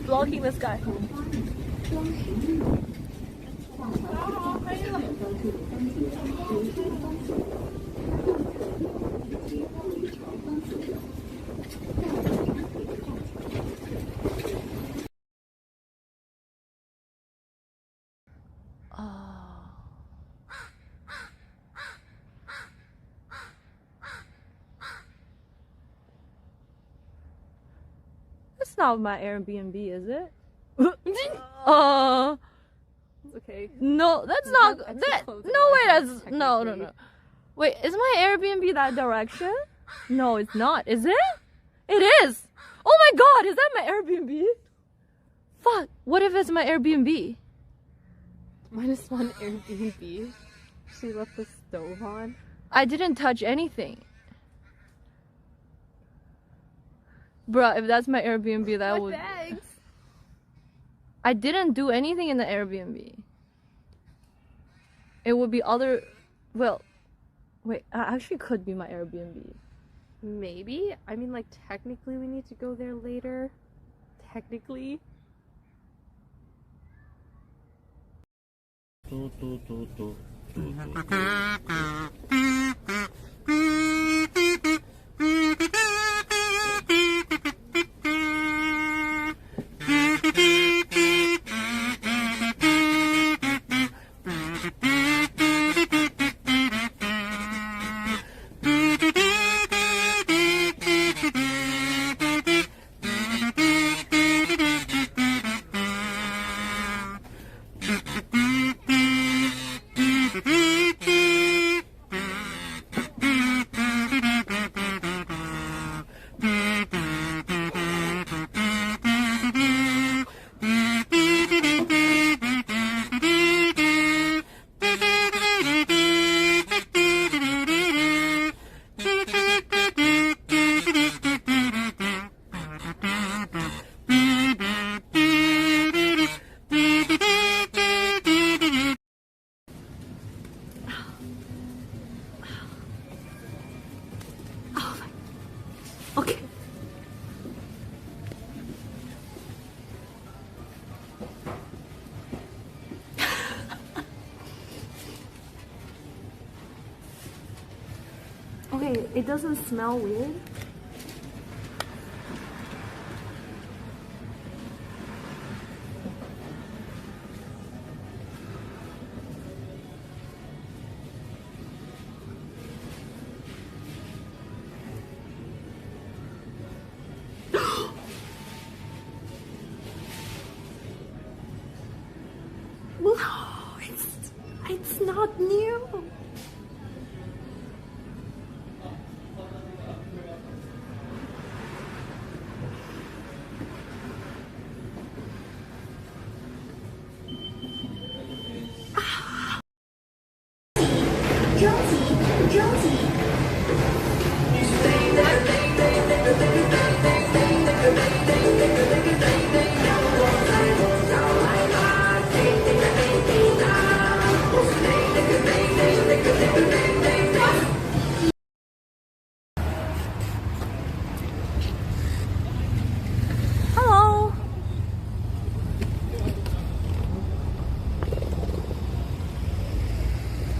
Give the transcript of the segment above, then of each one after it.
Blocking this guy. That's not my Airbnb, is it? Okay. No, that's not. That no way. That's no. Wait, is my Airbnb that direction? No, it's not. Is it? It is. Oh my God, is that my Airbnb? Fuck. What if it's my Airbnb? -1 Airbnb. She left the stove on. I didn't touch anything. Bruh, if that's my Airbnb, that would. Bags? I didn't do anything in the Airbnb. It would be other. Well, wait, actually could be my Airbnb. Maybe. I mean, like, technically we need to go there later. Technically. Okay. Okay, it doesn't smell weird. No, it's not new. Hello.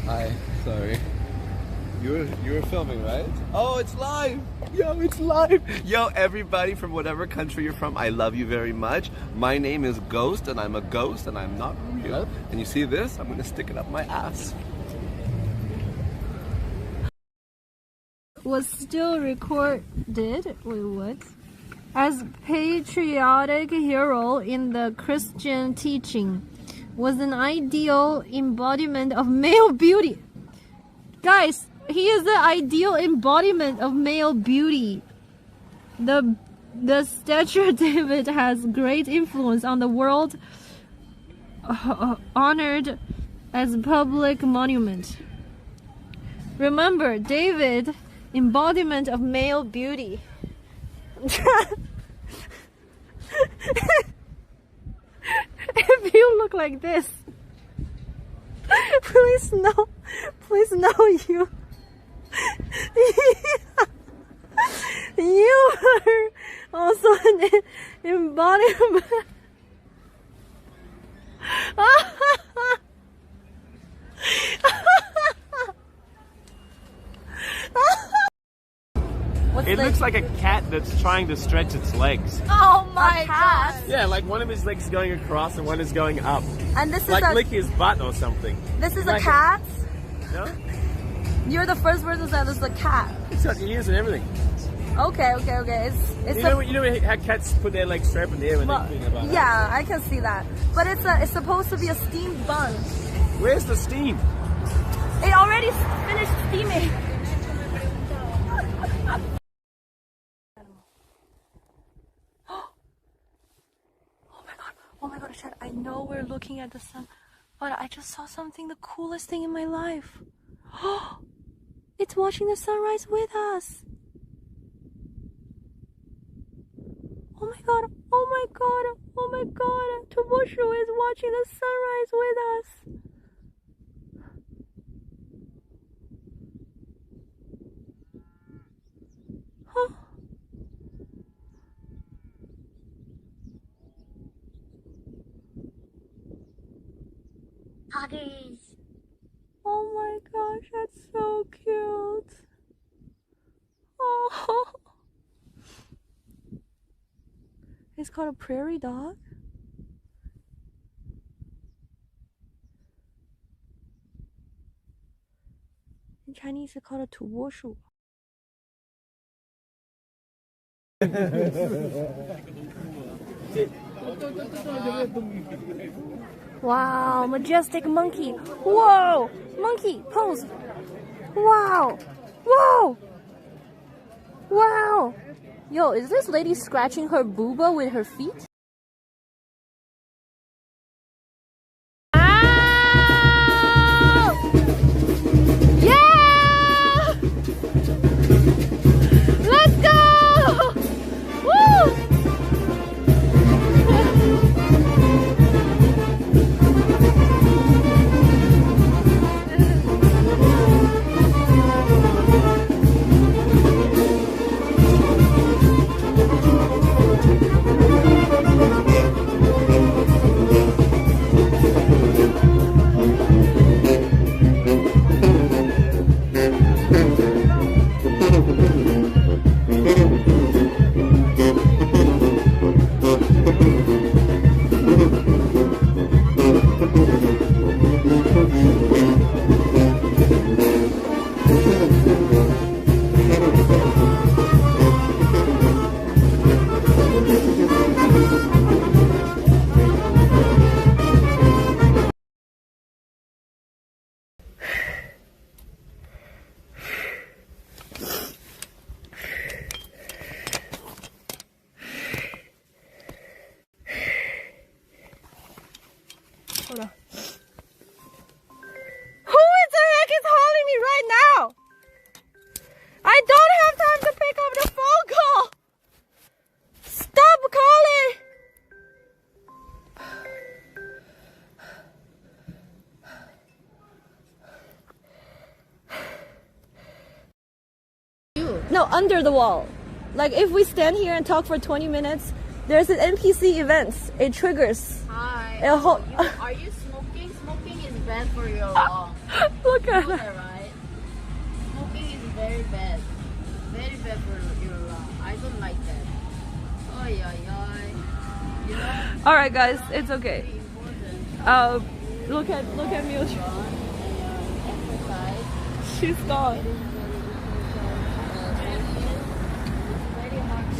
Hi, sorry. You were filming, right? Oh, it's live! Yo, it's live! Yo, everybody from whatever country you're from, I love you very much. My name is Ghost, and I'm a ghost, and I'm not real. And you see this? I'm gonna stick it up my ass. Was still recorded. Wait, what? As patriotic hero in the Christian teaching, was an ideal embodiment of male beauty. Guys, he is the ideal embodiment of male beauty. The statue of David has great influence on the world, honored as a public monument. Remember, David, embodiment of male beauty. If you look like this, please know you. You are Also an embodiment. It looks like a cat that's trying to stretch its legs. Oh my god! Yeah, like one of his legs is going across and one is going up. And this is like a lick his butt or something. this is like a cat. No? You're the first person to say this is a cat. It's got ears and everything. Okay. It's You know how cats put their legs straight up in the air when they're thinking about it? yeah, I can see that. But it's supposed to be a steamed bun. Where's the steam? It already finished steaming. Oh my god, Chad, I know we're looking at the sun, but I just saw something, the coolest thing in my life. It's watching the sunrise with us. Oh my god, oh my god, oh my god. Tobushu is watching the sunrise with us. Huh. Puppies. Oh my gosh, that's so cute. Oh. It's called a prairie dog. In Chinese, it's called a 土拨鼠. Wow, majestic monkey. Whoa, monkey, pose. Wow, whoa, wow. Yo, is this lady scratching her booba with her feet? Wow! Yeah! Let's go! Woo! Hold on. Who the heck is calling me right now? I don't have time to pick up the phone call. Stop calling. No, under the wall. Like if we stand here and talk for 20 minutes, there's an NPC events. It triggers. Hi. A whole- Are you smoking? Smoking is bad for your lung. Look at You know that. that, right? Smoking is very bad. Very bad for your lung. I don't like that. Oy, oy, oy. You know, All right, guys, it's okay. very important. Look at Miochi. Run and exercise. She's gone. Very hard to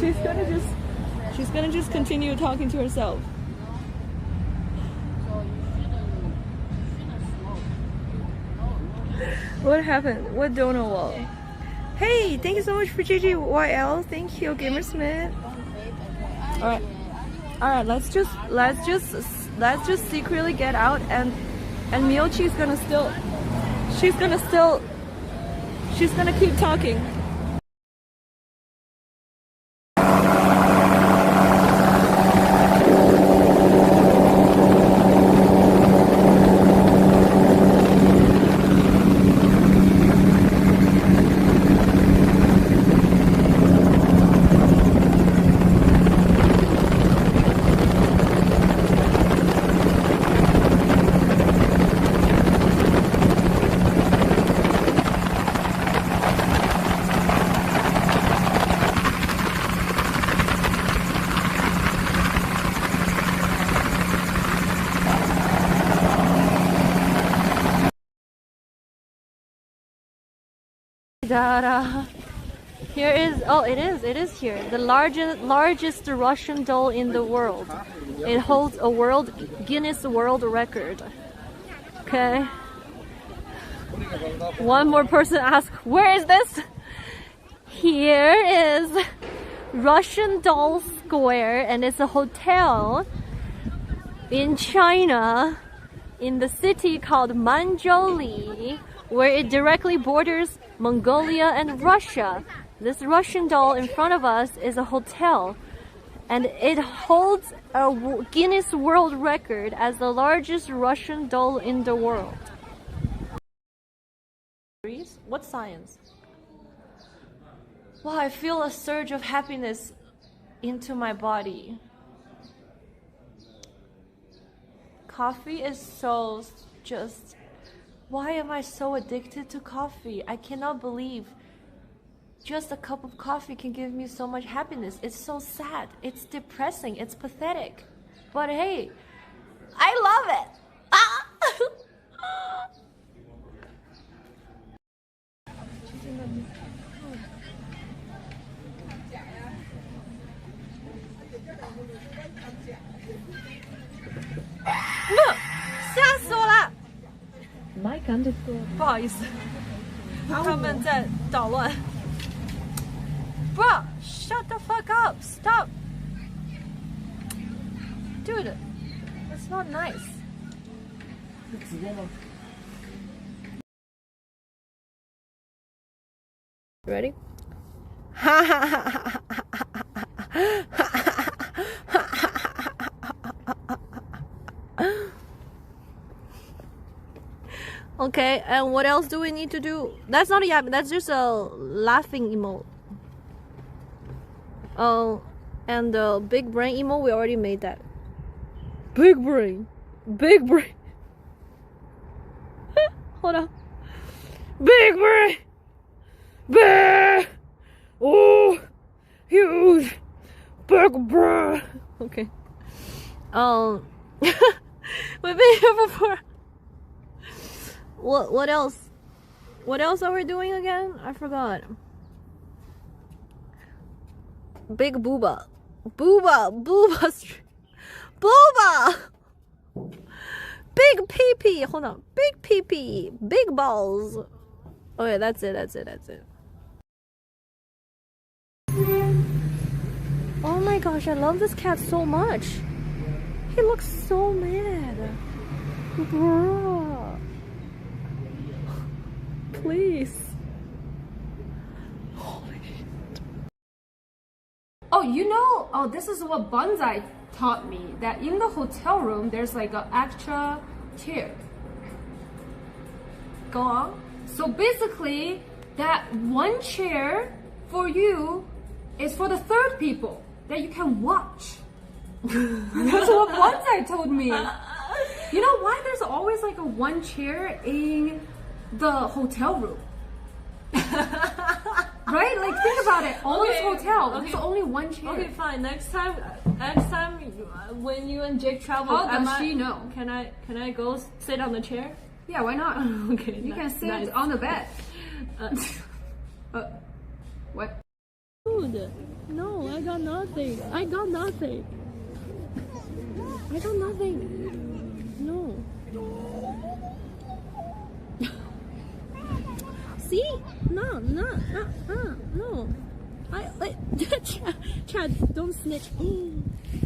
She's gonna just continue talking to herself. so you shouldn't smoke. No. What happened? What donut wall? Hey, thank you so much for JJYL. Thank you, Gamersmith. All right. Let's just secretly get out, and Miochi's gonna still. She's gonna keep talking. Da-da. Here is, oh, it is here. The largest Russian doll in the world. It holds a Guinness World Record. Okay. One more person asked, where is this? Here is Russian Doll Square, and it's a hotel in China, in the city called Manzhouli, where it directly borders Mongolia and Russia. This Russian doll in front of us is a hotel, and it holds a Guinness World Record as the largest Russian doll in the world. What science? Wow, I feel a surge of happiness into my body. Coffee is so just... Why am I so addicted to coffee? I cannot believe just a cup of coffee can give me so much happiness. It's so sad. It's depressing. It's pathetic. But hey, I love it. Ah!不好意思，他们在捣乱。Bro, shut the fuck up! Stop! Dude, that's not nice. Ready? Okay, and what else do we need to do? That's not a yapping, that's just a laughing emote. Oh, and the big brain emote, we already made that. Big brain. Big brain. Hold on. Big brain. Big. Oh, huge. Big brain. Okay. We've been here before. What else? What else are we doing again? I forgot. Big booba. Booba. Booba. Booba. Big pee-pee. Hold on. Big pee-pee. Big balls. Okay, that's it. Oh my gosh, I love this cat so much. He looks so mad. Bruh. Please. Holy shit. Oh, you know, oh, this is what Bonsai taught me, that in the hotel room there's like an extra chair. Go on. So basically, that one chair for you is for the third people that you can watch. That's what Bonsai told me. You know why there's always like a one chair in the hotel room? Right? Like, think about it. All this hotel, there's only one chair. Okay, fine. Next time when you and Jake travel, how does she know? Can I go sit on the chair? Yeah, why not? Okay, you can sit on the bed. What? Dude, no, I got nothing. I got nothing. No. See? No. Chad, don't snitch.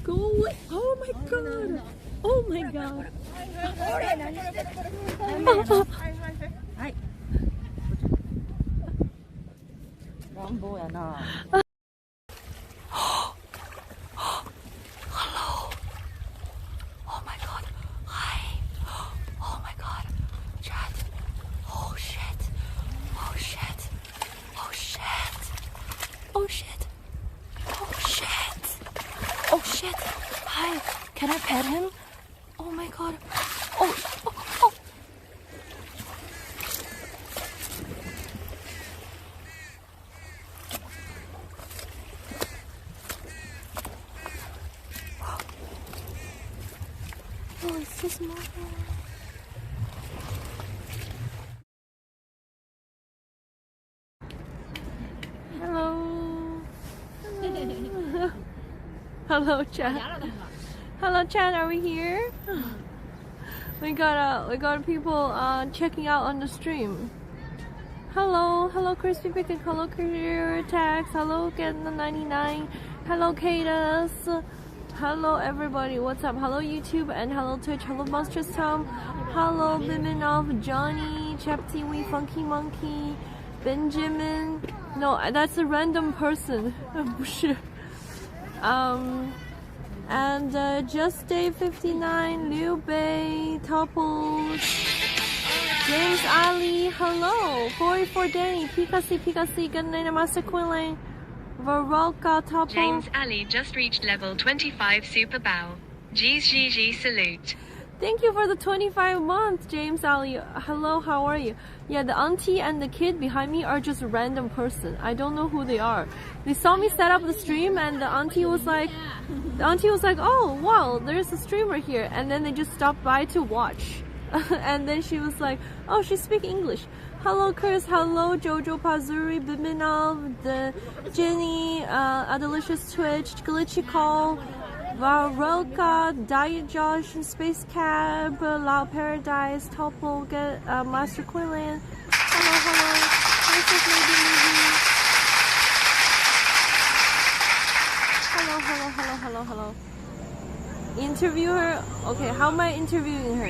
Go away. Oh my god. Oh my god. Hello. Oh my god. Hi. Oh my god. Chad. Oh shit. Oh shit. Oh shit. Oh shit. Oh shit. Oh shit. Hi. Can I pet him? Oh my god. Oh. Oh, it's so small. Hello, chat. Hello, chat. Are we here? We got people checking out on the stream. Hello, Crispy Bacon. Hello, Career Tax. Hello, Get the 99. Hello, Cadus. Hello, everybody. What's up? Hello, YouTube, and hello, Twitch. Hello, Monstrous Tom. Hello, Biminov, Johnny, Chapty Wee, Funky Monkey, Benjamin. No, that's a random person. 不是. And Just Day 59, Liu Bei, Topples, James Ali, hello, 44 Danny, Pika-C, Good night, Master Quinlan, Varoka, Topples. James Ali just reached level 25 super bow. GG salute. Thank you for the 25 months, James Ali. Hello, how are you? Yeah, the auntie and the kid behind me are just a random person. I don't know who they are. They saw me set up the stream and the auntie was like, oh wow, there's a streamer here. And then they just stopped by to watch. And then she was like, oh, she speaks English. Hello, Chris. Hello, Jojo Pazuri, Biminov, the Jenny, Adelicious Twitch, Glitchy Call, Varoka, Diet Josh, Space Cab, Lao Paradise, Topple, Master Quinlan. Hello. Hello. Interview her. Okay, how am I interviewing her?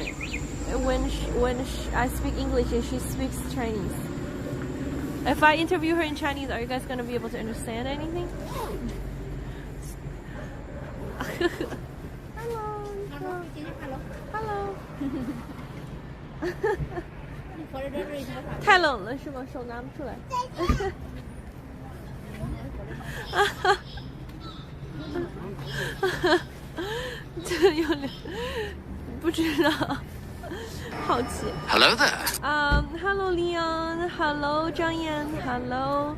When I speak English and she speaks Chinese. If I interview her in Chinese, are you guys gonna be able to understand anything? Hello. 太冷了是吗？手拿不出来。这有点不知道，好奇。Hello there. Hello Leon. Hello 张燕. Hello.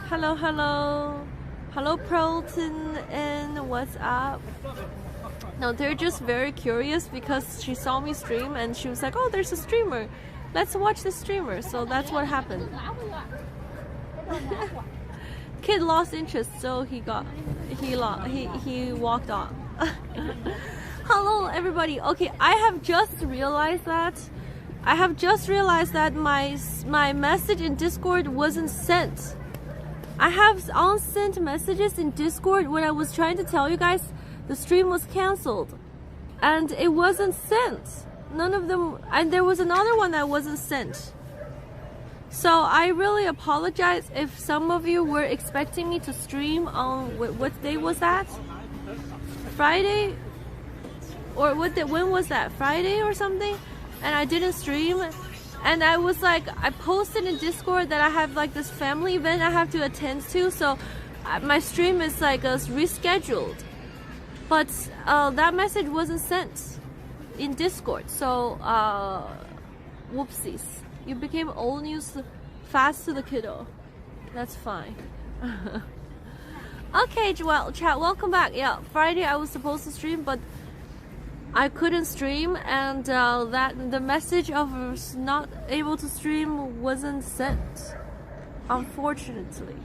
Hello Prolton and what's up? No, they're just very curious because she saw me stream and she was like, oh, there's a streamer. Let's watch the streamer. So that's what happened. Kid lost interest, so he walked off. Hello everybody. Okay, I have just realized that my message in Discord wasn't sent. I have unsent messages in Discord when I was trying to tell you guys the stream was cancelled and it wasn't sent. None of them, and there was another one that wasn't sent. So I really apologize if some of you were expecting me to stream on what day was that? Friday? Or when was that? Friday or something? And I didn't stream. And I was like, I posted in Discord that I have like this family event I have to attend to, so my stream is like rescheduled. But that message wasn't sent in Discord, so whoopsies. You became old news fast to the kiddo. That's fine. Okay, well, chat, welcome back. Yeah, Friday I was supposed to stream, but I couldn't stream, and that the message of not able to stream wasn't sent, unfortunately.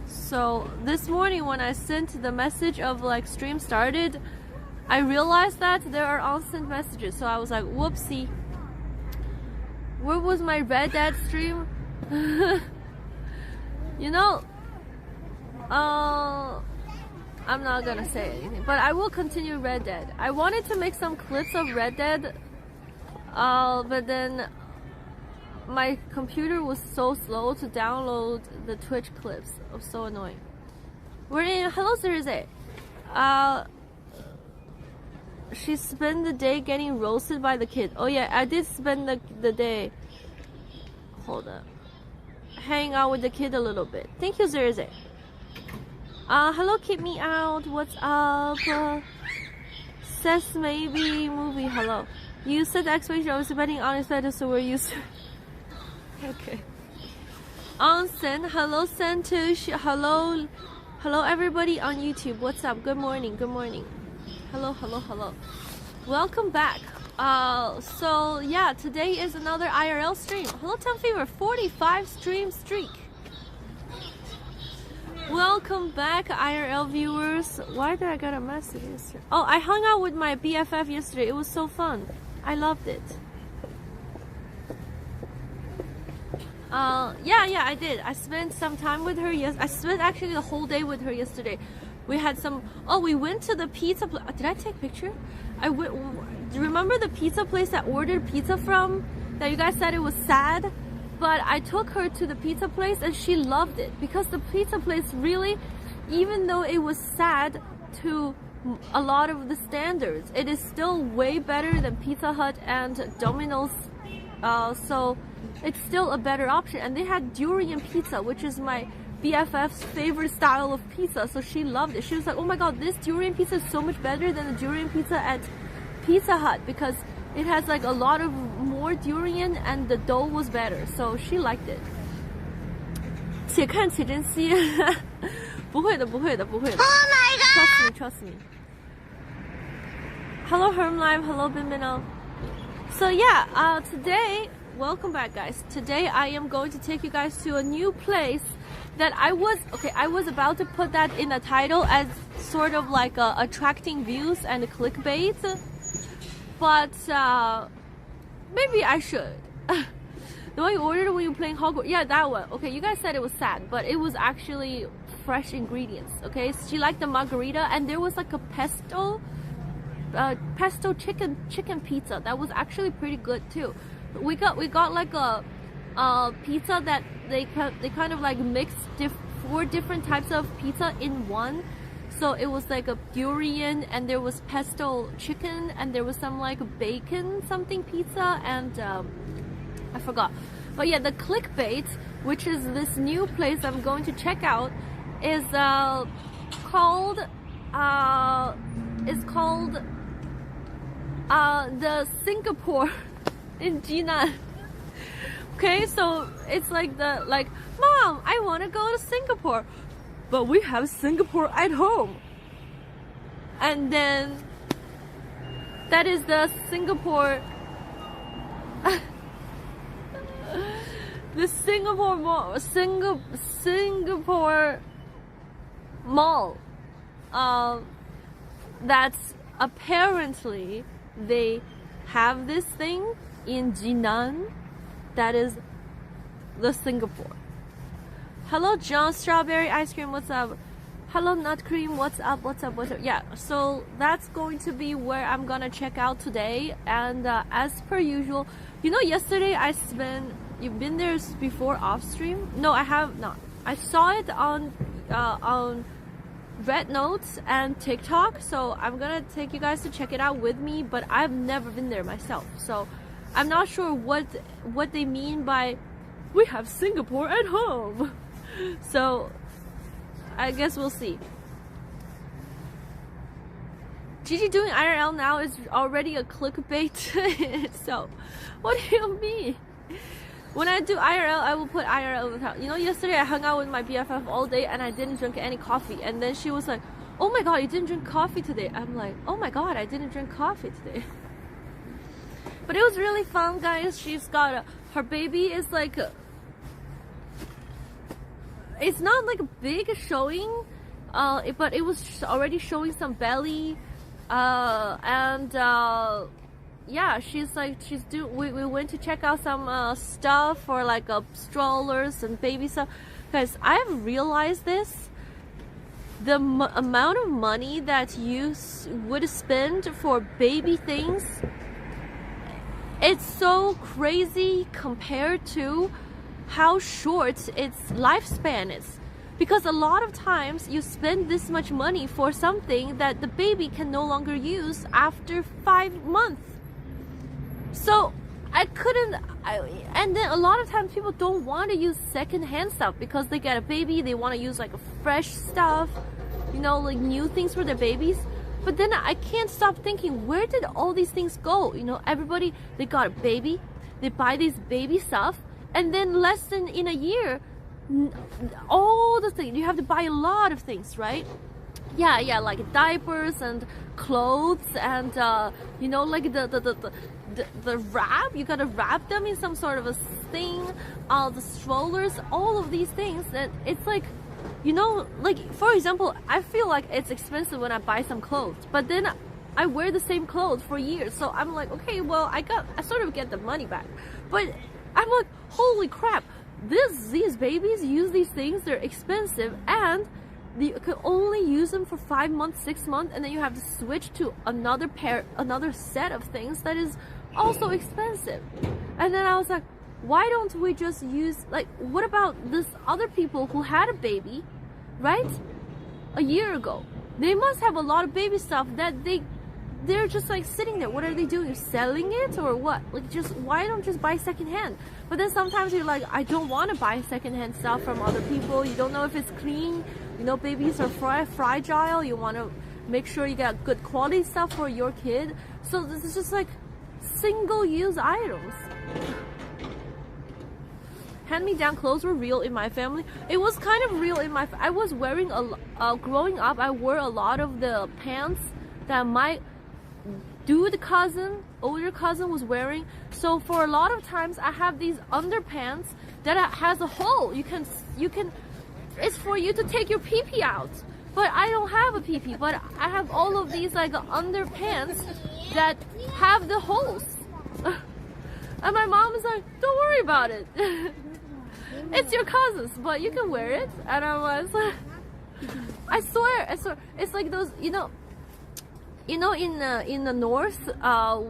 So this morning when I sent the message of like stream started, I realized that there are unsent messages. So I was like, whoopsie. Where was my Red Dead stream? You know, I'm not gonna say anything, but I will continue Red Dead. I wanted to make some clips of Red Dead, but then my computer was so slow to download the Twitch clips. It was so annoying. We're in Hello Thursday. She spent the day getting roasted by the kid. Oh yeah, I did spend the day. Hold up. Hang out with the kid a little bit. Thank you, Thursday. Hello, Keep Me Out. What's up? Says maybe movie. Hello. You said the explanation. I was betting unexpected, so we're used to. Okay. Onsen. Hello, Santush. Hello everybody on YouTube. What's up? Good morning. Hello. Welcome back. So yeah, today is another IRL stream. Hello, Tom Fever. 45 stream streak. Welcome back, IRL viewers. Why did I get a message yesterday? Oh, I hung out with my BFF yesterday. It was so fun. I loved it. Yeah, I did. I spent some time with her. Yes, I spent actually the whole day with her yesterday. We had some. Oh, we went to the pizza. Did I take a picture? Do you remember the pizza place that ordered pizza from? That you guys said it was sad, but I took her to the pizza place and she loved it because the pizza place really, even though it was sad to a lot of the standards, it is still way better than Pizza Hut and Domino's. So it's still a better option. And they had durian pizza, which is my BFF's favorite style of pizza. So she loved it. She was like, oh my god, this durian pizza is so much better than the durian pizza at Pizza Hut because it has like a lot of more durian and the dough was better. So she liked it. 且看且珍惜。不会的，不会的，不会的。Oh my god! Trust me, trust me. Hello Herm Live, hello Bimbino. So yeah, today, welcome back guys. Today I am going to take you guys to a new place that I was about to put that in the title as sort of like attracting views and clickbait, but maybe I should. The one you ordered when you were playing Hogwarts, yeah, that one. Okay, you guys said it was sad, but it was actually fresh ingredients. Okay, so she liked the margarita, and there was like a pesto chicken pizza that was actually pretty good too. We got like a pizza that they kind of like mixed 4 different types of pizza in one. So it was like a durian, and there was pesto chicken, and there was some like bacon something pizza, and I forgot. But yeah, the clickbait, which is this new place I'm going to check out, is called the Singapore in Jinan. Okay, so it's like Mom, I want to go to Singapore, but we have Singapore at home. And then that is the Singapore the Singapore mall that's apparently they have this thing in Jinan. That is the Singapore. Hello John, strawberry ice cream, what's up? Hello Nut Cream, what's up, what's up, what's up? Yeah, so that's going to be where I'm gonna check out today. And as per usual, you know, yesterday you've been there before off stream? No, I have not. I saw it on Red Notes and TikTok, so I'm gonna take you guys to check it out with me, but I've never been there myself, so I'm not sure what they mean by we have Singapore at home. So I guess we'll see. Gigi doing IRL now is already a clickbait. So what do you mean? When I do IRL, I will put IRL without. You know, yesterday I hung out with my BFF all day and I didn't drink any coffee. And then she was like, oh my god, you didn't drink coffee today. I'm like, oh my god, I didn't drink coffee today. But it was really fun, guys. She's got her baby is like, it's not like a big showing, but it was already showing some belly, yeah, we went to check out some stuff for like strollers and baby stuff. Guys, I have realized this. The amount of money that you would spend for baby things, it's so crazy compared to how short its lifespan is. Because a lot of times you spend this much money for something that the baby can no longer use after 5 months. So and then a lot of times people don't want to use second-hand stuff because they get a baby, they want to use like a fresh stuff, you know, like new things for their babies. But then I can't stop thinking, where did all these things go? You know, everybody, they got a baby, they buy these baby stuff, and then less than in a year, all the things, you have to buy a lot of things, right? Yeah, like diapers and clothes and you know, like the wrap, you gotta wrap them in some sort of a thing, the strollers, all of these things, that it's like you know, like for example, I feel like it's expensive when I buy some clothes, but then I wear the same clothes for years, so I'm like, okay, well, I sort of get the money back, but I'm like, holy crap, these babies use these things, they're expensive, and you can only use them for 5 months, 6 months, and then you have to switch to another set of things that is also expensive. And then I was like, why don't we just use, like, what about this other people who had a baby, right, a year ago? They must have a lot of baby stuff that they're just like sitting there. What are they doing? Selling it or what? Like, just why don't just buy secondhand? But then sometimes you're like, I don't want to buy secondhand stuff from other people. You don't know if it's clean. You know, babies are fragile. You want to make sure you get good quality stuff for your kid. So this is just like single-use items. Hand-me-down clothes were real in my family. It was kind of real in my. I was wearing growing up. I wore a lot of the pants that my older cousin was wearing. So for a lot of times, I have these underpants that has a hole. You can. It's for you to take your pee-pee out. But I don't have a pee-pee. But I have all of these like underpants that have the holes. And my mom is like, don't worry about it. It's your cousin's, but you can wear it. And I was like, I swear, it's like those, you know, in the north,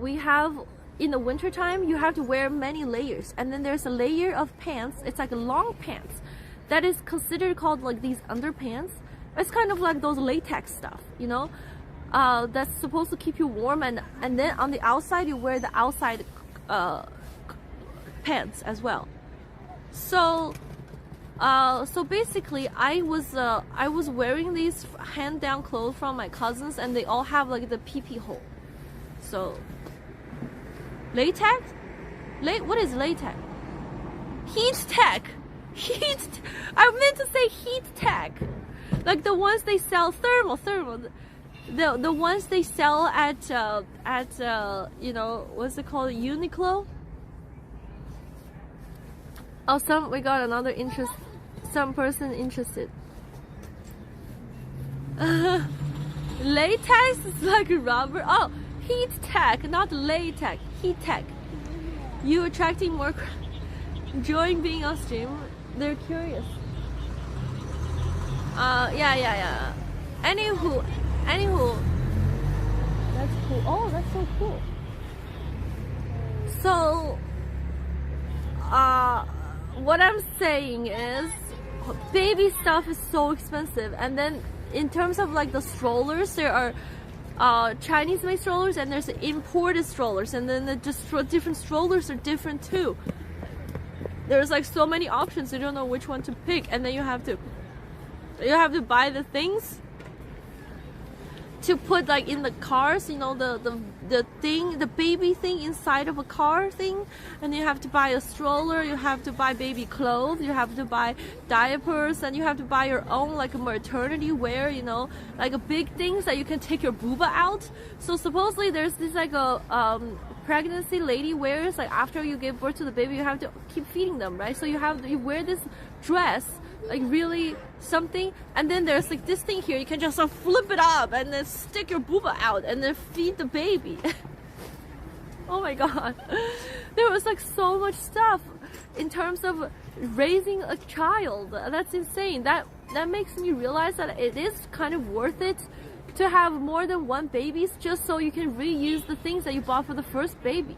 we have, in the winter time, you have to wear many layers, and then there's a layer of pants. It's like a long pants that is considered called like these underpants. It's kind of like those latex stuff, you know, that's supposed to keep you warm, and then on the outside you wear the outside pants as well. So basically I was wearing these hand-down clothes from my cousins, and they all have like the pee-pee hole. So latex? What is latex? Heat tech. I meant to say heat tech. Like the ones they sell thermal. The ones they sell at you know, what's it called, Uniqlo? Oh, we got another some person interested. Latex is like rubber. Oh, heat tech, not latex. Heat tech. You attracting more enjoying being on stream. They're curious. Yeah. Anywho. That's cool. Oh, that's so cool. So, what I'm saying is, baby stuff is so expensive. And then in terms of like the strollers, there are Chinese-made strollers, and there's imported strollers, and then the different strollers are different too. There's like so many options, you don't know which one to pick, and then you have to buy the things to put like in the cars, you know, the baby thing inside of a car thing, and you have to buy a stroller, you have to buy baby clothes, you have to buy diapers, and you have to buy your own like a maternity wear, you know, like a big things that you can take your booba out. So supposedly there's this like a pregnancy lady wears, like after you give birth to the baby, you have to keep feeding them, right? So you wear this dress, like really something, and then there's like this thing here, you can just flip it up and then stick your booba out and then feed the baby. Oh my god, there was like so much stuff in terms of raising a child. That's insane. That makes me realize that it is kind of worth it to have more than one babies, just so you can reuse the things that you bought for the first baby.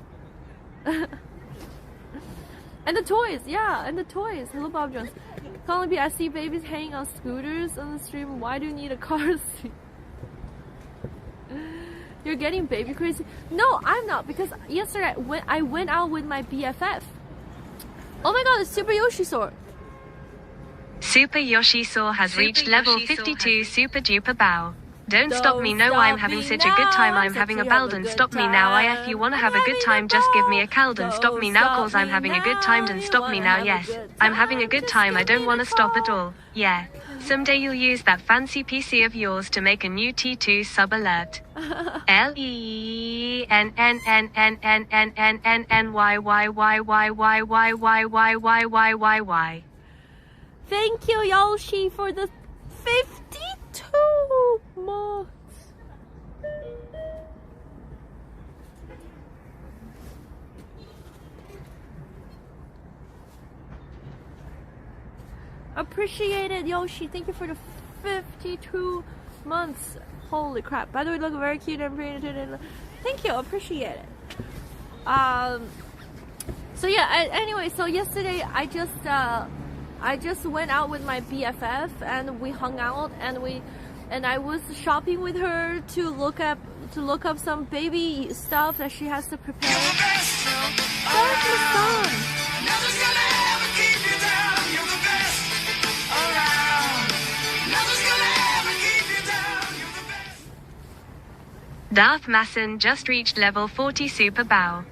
And the toys, yeah, and the toys. Hello, Bob Jones. Calling me, I see babies hanging on scooters on the stream. Why do you need a car seat? You're getting baby crazy. No, I'm not, because yesterday I went out with my BFF. Oh my god, it's Super Yoshi Sword. Super Yoshi Saw has reached level 52 Super Duper Bow. Don't stop me, no, I'm having such a good time, I'm having a ball, don't stop me now, if you wanna have a good time, just give me a call, don't stop me now, cause I'm having a good time, don't stop me now, yes, I'm having a good time, I don't wanna stop at all, yeah, someday you'll use that fancy PC of yours to make a new T2 sub alert. Thank you, Yoshi, for the 52 months. Appreciate it, Yoshi. Thank you for the 52 months. Holy crap. By the way, look very cute and pretty. Thank you. Appreciate it. So yeah, anyway, so yesterday I just went out with my BFF and we hung out and I was shopping with her to look up some baby stuff that she has to prepare. That's the song. Nothing's gonna ever keep you down. You're the best around. Nothing's gonna ever keep you down. You're the best. Darth Masson just reached level 40 super bow.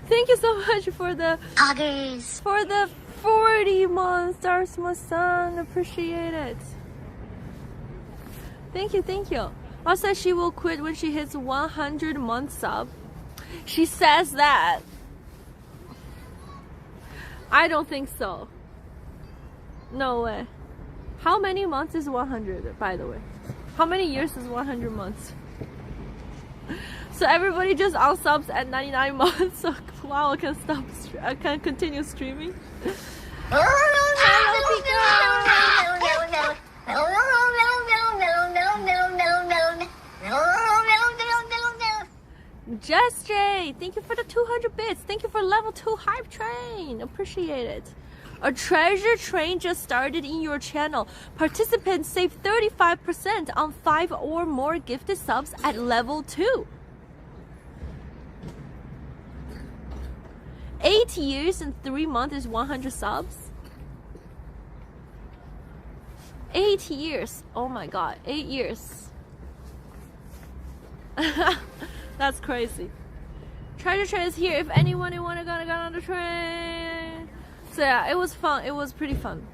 Thank you so much for the Huggers. for the 40 months, Darth Masson. Appreciate it. Thank you, thank you. Also, she will quit when she hits 100 months sub. She says that. I don't think so. No way. How many months is 100, by the way? How many years is 100 months? So everybody just unsubs at 99 months. So wow, I can stop. I can continue streaming. Just Jay, thank you for the 200 bits. Thank you for level 2 hype train. Appreciate it. A treasure train just started in your channel. Participants save 35% on 5 or more gifted subs at level 2. 8 years and 3 months is 100 subs. 8 years. Oh my god, 8 years. That's crazy. Treasure train is here if anyone wanna get on the train. So yeah, it was fun. It was pretty fun.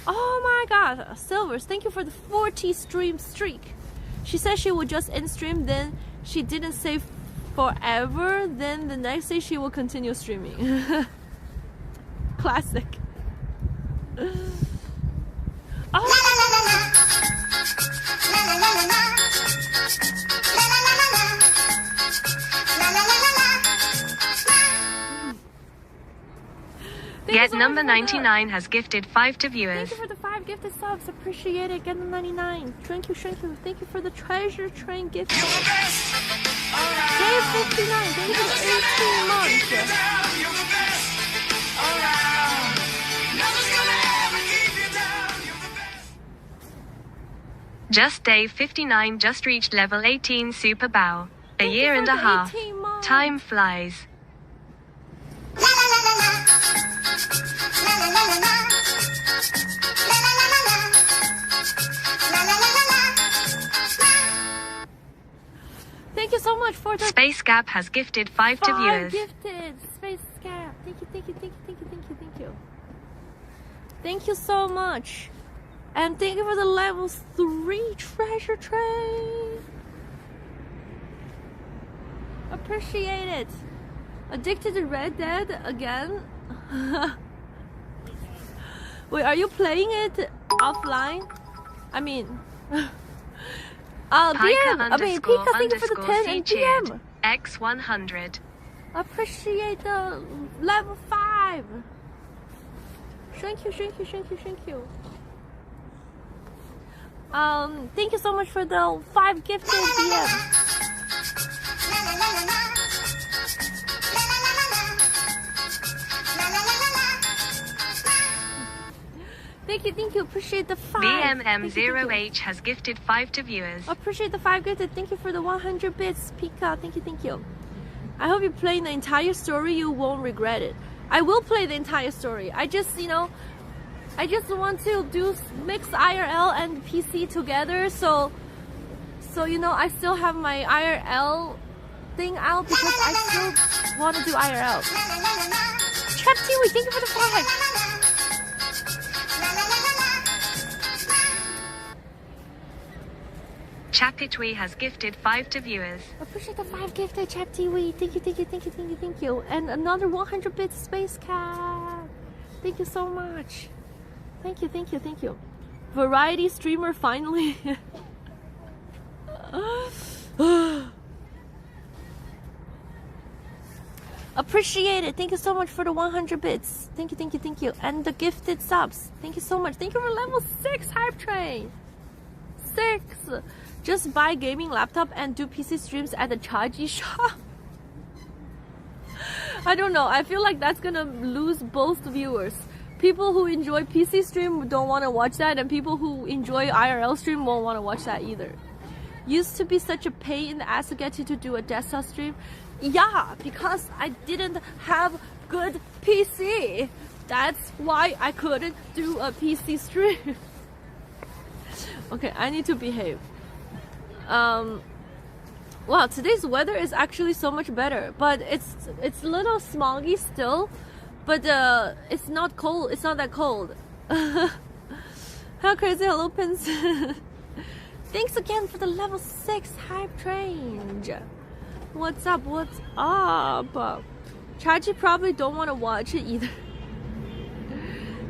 Oh my god, Silvers, thank you for the 40 stream streak. She said she would just end stream, then she didn't say forever, then the next day she will continue streaming. Classic. Get number 99 has gifted 5 to viewers. Thank you for the 5 gifted subs. Appreciate it. Get the 99. Thank you. Thank you for the treasure train gift. Day 59. Thank you for the 18 months. You're the best around. Nothing's gonna ever keep you down. You're the best. Just Day 59 just reached level 18 super bow. A year and a half. Time flies. Thank you so much for the Space Gap has gifted 5 to 5 viewers. gifted. Space Gap. Thank you. Thank you so much. And thank you for the level 3 treasure train. Appreciate it. Addicted to Red Dead again? Wait, are you playing it offline? I mean, DM. I mean, Pika, thank you for the 10 and DM. X100. Appreciate the level 5. Thank you. Thank you so much for the 5 gifted DM. Thank you. Appreciate the 5. BMM0H has gifted 5 to viewers. Appreciate the 5 gifted. Thank you for the 100 bits, Pika. Thank you. I hope you play the entire story. You won't regret it. I will play the entire story. I just want to mix IRL and PC together. So I still have my IRL thing out because I still want to do IRL. Trap Tiwi, thank you for the 5. Chapitwi has gifted 5 to viewers. Appreciate the 5 gifted, Chap TV. Thank you. And another 100 bits Space Cat. Thank you so much. Thank you, thank you, thank you. Variety streamer finally. Appreciate it. Thank you so much for the 100 bits. Thank you, thank you, thank you. And the gifted subs. Thank you so much. Thank you for level 6 hype train. 6. Just buy gaming laptop and do PC streams at the Chaji shop. I don't know. I feel like that's gonna lose both viewers. People who enjoy PC stream don't want to watch that, and people who enjoy IRL stream won't want to watch that either. Used to be such a pain in the ass to get you to do a desktop stream. Yeah, because I didn't have good PC. That's why I couldn't do a PC stream. Okay, I need to behave. Wow, today's weather is actually so much better, but it's a little smoggy still, but it's not cold. It's not that cold. How crazy, hello pins. Thanks again for the level 6 hype train. What's up? What's up? Chachi probably don't want to watch it either.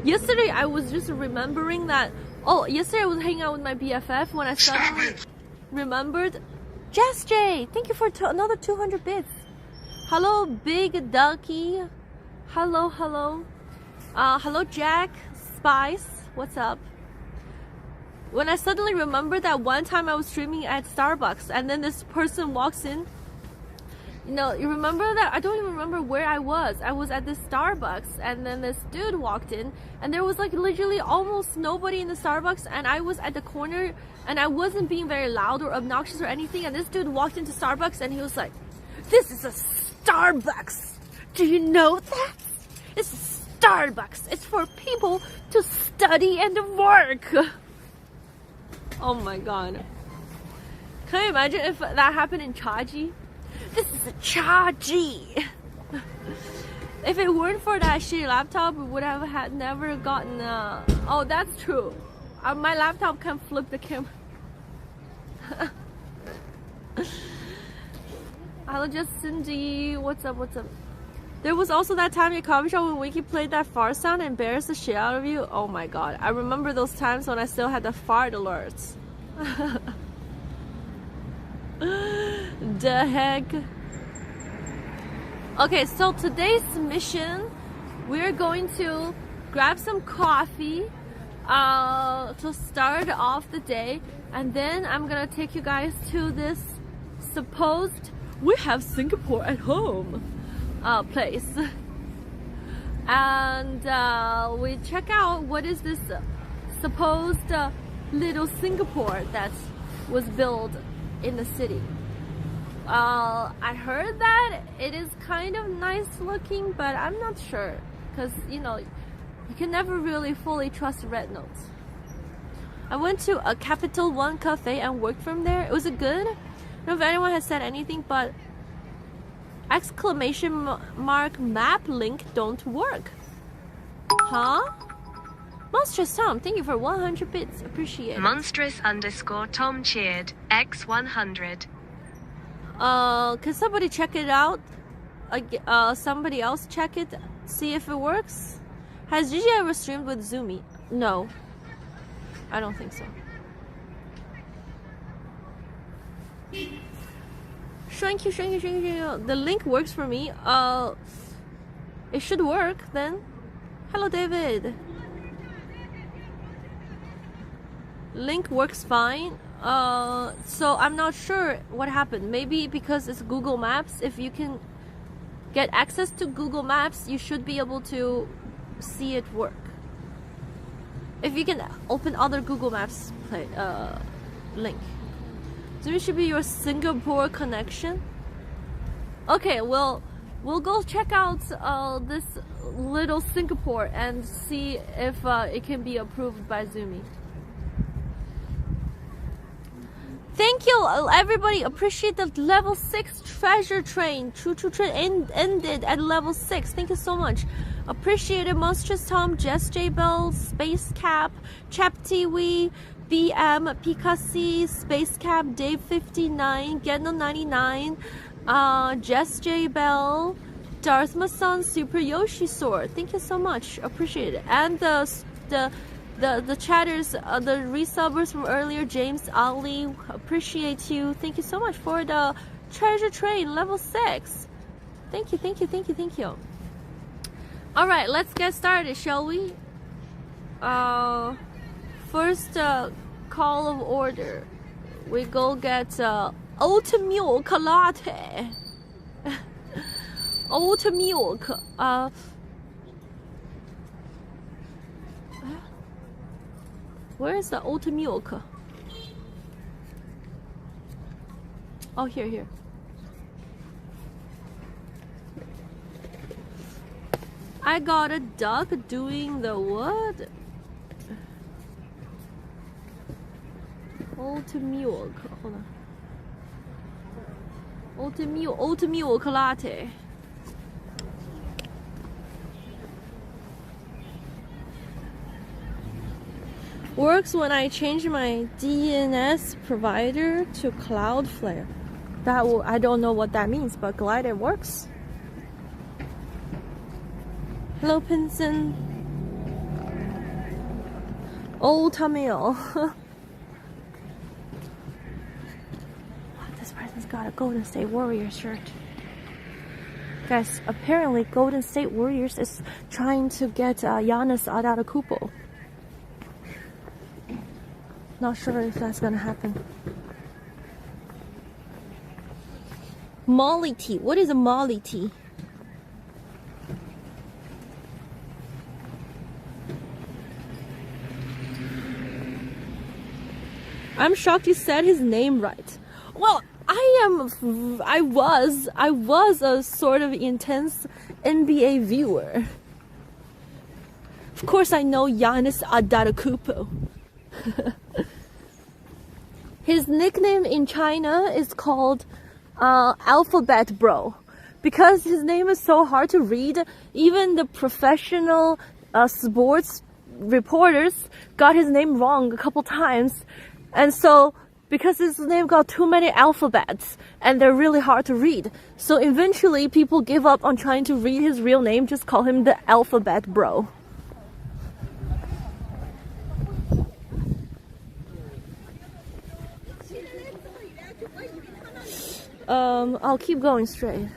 Yesterday I was just remembering that. Oh, yesterday I was hanging out with my BFF when I suddenly remembered. Jess J, thank you for another 200 bits. Hello, Big Ducky. Hello, hello. Hello, Jack Spice. What's up? When I suddenly remembered that one time I was streaming at Starbucks and then this person walks in. You know, you remember that? I don't even remember where I was. I was at this Starbucks and then this dude walked in and there was like literally almost nobody in the Starbucks and I was at the corner and I wasn't being very loud or obnoxious or anything, and this dude walked into Starbucks and he was like, "This is a Starbucks. Do you know that? It's a Starbucks. It's for people to study and work." Oh my god. Can you imagine if that happened in Chaji? This is a Chaji. If it weren't for that shitty laptop, we would have never gotten. Oh, that's true. My laptop can flip the camera. Hello, just Cindy. What's up? What's up? There was also that time in coffee shop when Wiki played that fart sound and embarrassed the shit out of you. Oh my god. I remember those times when I still had the fart alerts. The heck? Okay, so today's mission, we're going to grab some coffee to start off the day, and then I'm gonna take you guys to this supposed "we have Singapore at home" place, and we check out what is this supposed little Singapore that was built in the city. I heard that it is kind of nice looking, but I'm not sure because you know you can never really fully trust red notes. I went to a Capital One cafe and worked from there. It was good. I don't know if anyone has said anything, but exclamation mark map link don't work. Huh? Monstrous Tom, thank you for 100 bits. Appreciate it. Monstrous_Tom cheered. X100. Can somebody check it out? Somebody else check it, see if it works. Has Gigi ever streamed with Zoomy? No, I don't think so. Thank you. The link works for me. It should work then. Hello, David. Link works fine. So I'm not sure what happened. Maybe because it's Google Maps. If you can get access to Google Maps, you should be able to see it work. If you can open other Google Maps link. So it should be your Singapore connection. Okay, well, we'll go check out this little Singapore and see if it can be approved by Zoomy. Thank you, everybody. Appreciate the level 6 treasure train. True train ended at level 6. Thank you so much. Appreciate it. Monstrous Tom, Jess J Bell, Space Cap, Chap Tiwi, BM, Picasso, Space Cap, Dave 59, Getno 99, Jess J Bell, Darth Masan Super Yoshi Sword. Thank you so much. Appreciate it. And the chatters, the resubbers from earlier, James Ali, appreciate you. Thank you so much for the treasure train level 6. Thank you, thank you, thank you, thank you. All right, let's get started, shall we? First call of order. We go get oat milk latte. Oat milk. Where is the oat milk? Oh, here. I got a duck doing the what? Oat milk. Hold on. Oat milk latte. Works when I change my DNS provider to Cloudflare. I don't know what that means, but glad it works. Hello, Pinson. Old Tamil. This person's got a Golden State Warriors shirt. Guys, apparently Golden State Warriors is trying to get Giannis Antetokounmpo. Not sure if that's gonna happen. Molly tea. What is a Molly tea? I'm shocked you said his name right. Well, I was a sort of intense NBA viewer. Of course I know Giannis Antetokounmpo. His nickname in China is called Alphabet Bro. Because his name is so hard to read, even the professional sports reporters got his name wrong a couple times. And so, because his name got too many alphabets, and they're really hard to read, so eventually people give up on trying to read his real name, just call him the Alphabet Bro. I'll keep going straight.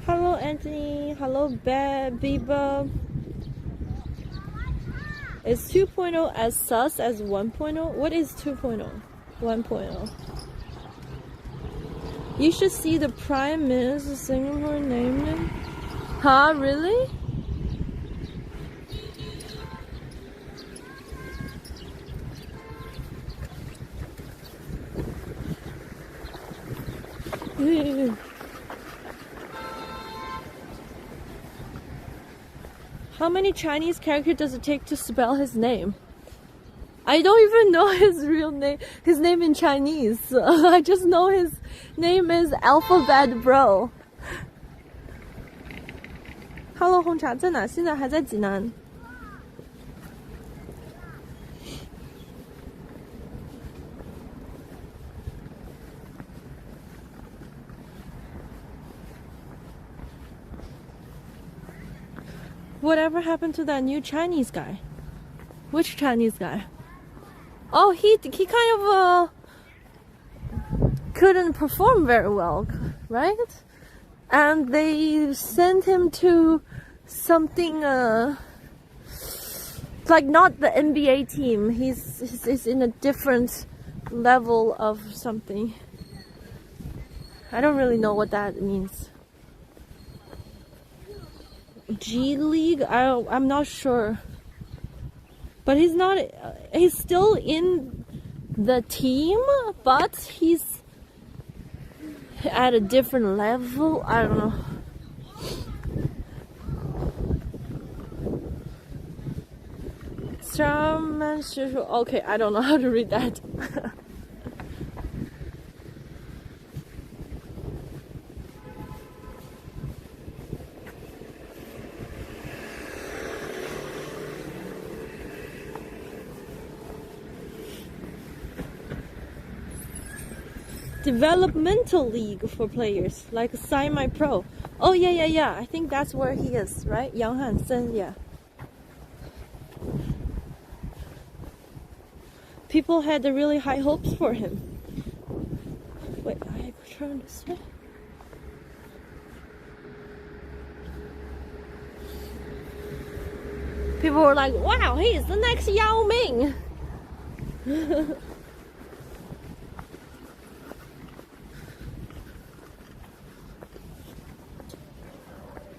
Hello, Anthony. Hello, Biba. Is 2.0 as sus as 1.0? What is 2.0? 1.0. You should see the Prime Minister Singapore name it. Huh? Really? How many Chinese characters does it take to spell his name? I don't even know his real name, his name in Chinese. I just know his name is Alphabet Bro. Hello, 红茶在哪？现在还在济南。Whatever happened to that new Chinese guy? Which Chinese guy? Oh, he kind of couldn't perform very well, right? And they sent him to something like not the NBA team. He's in a different level of something. I don't really know what that means. G League? I'm not sure. But he's not, he's still in the team, but he's at a different level. I don't know. Okay, I don't know how to read that. developmental league for players, like semi-pro. Oh yeah. I think that's where he is, right? Yang Hansen, yeah. People had really high hopes for him. Wait, I turn this way. People were like, wow, he's the next Yao Ming.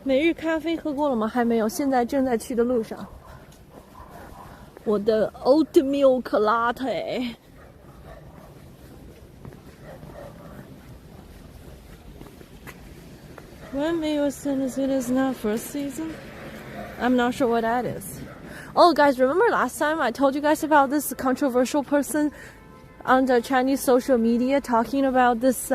每日咖啡喝过了吗？还没有，现在正在去的路上。我的 oat milk latte。When Mayo said it is not first season? I'm not sure what that is. Oh, guys, remember last time I told you guys about this controversial person on the Chinese social media talking about this?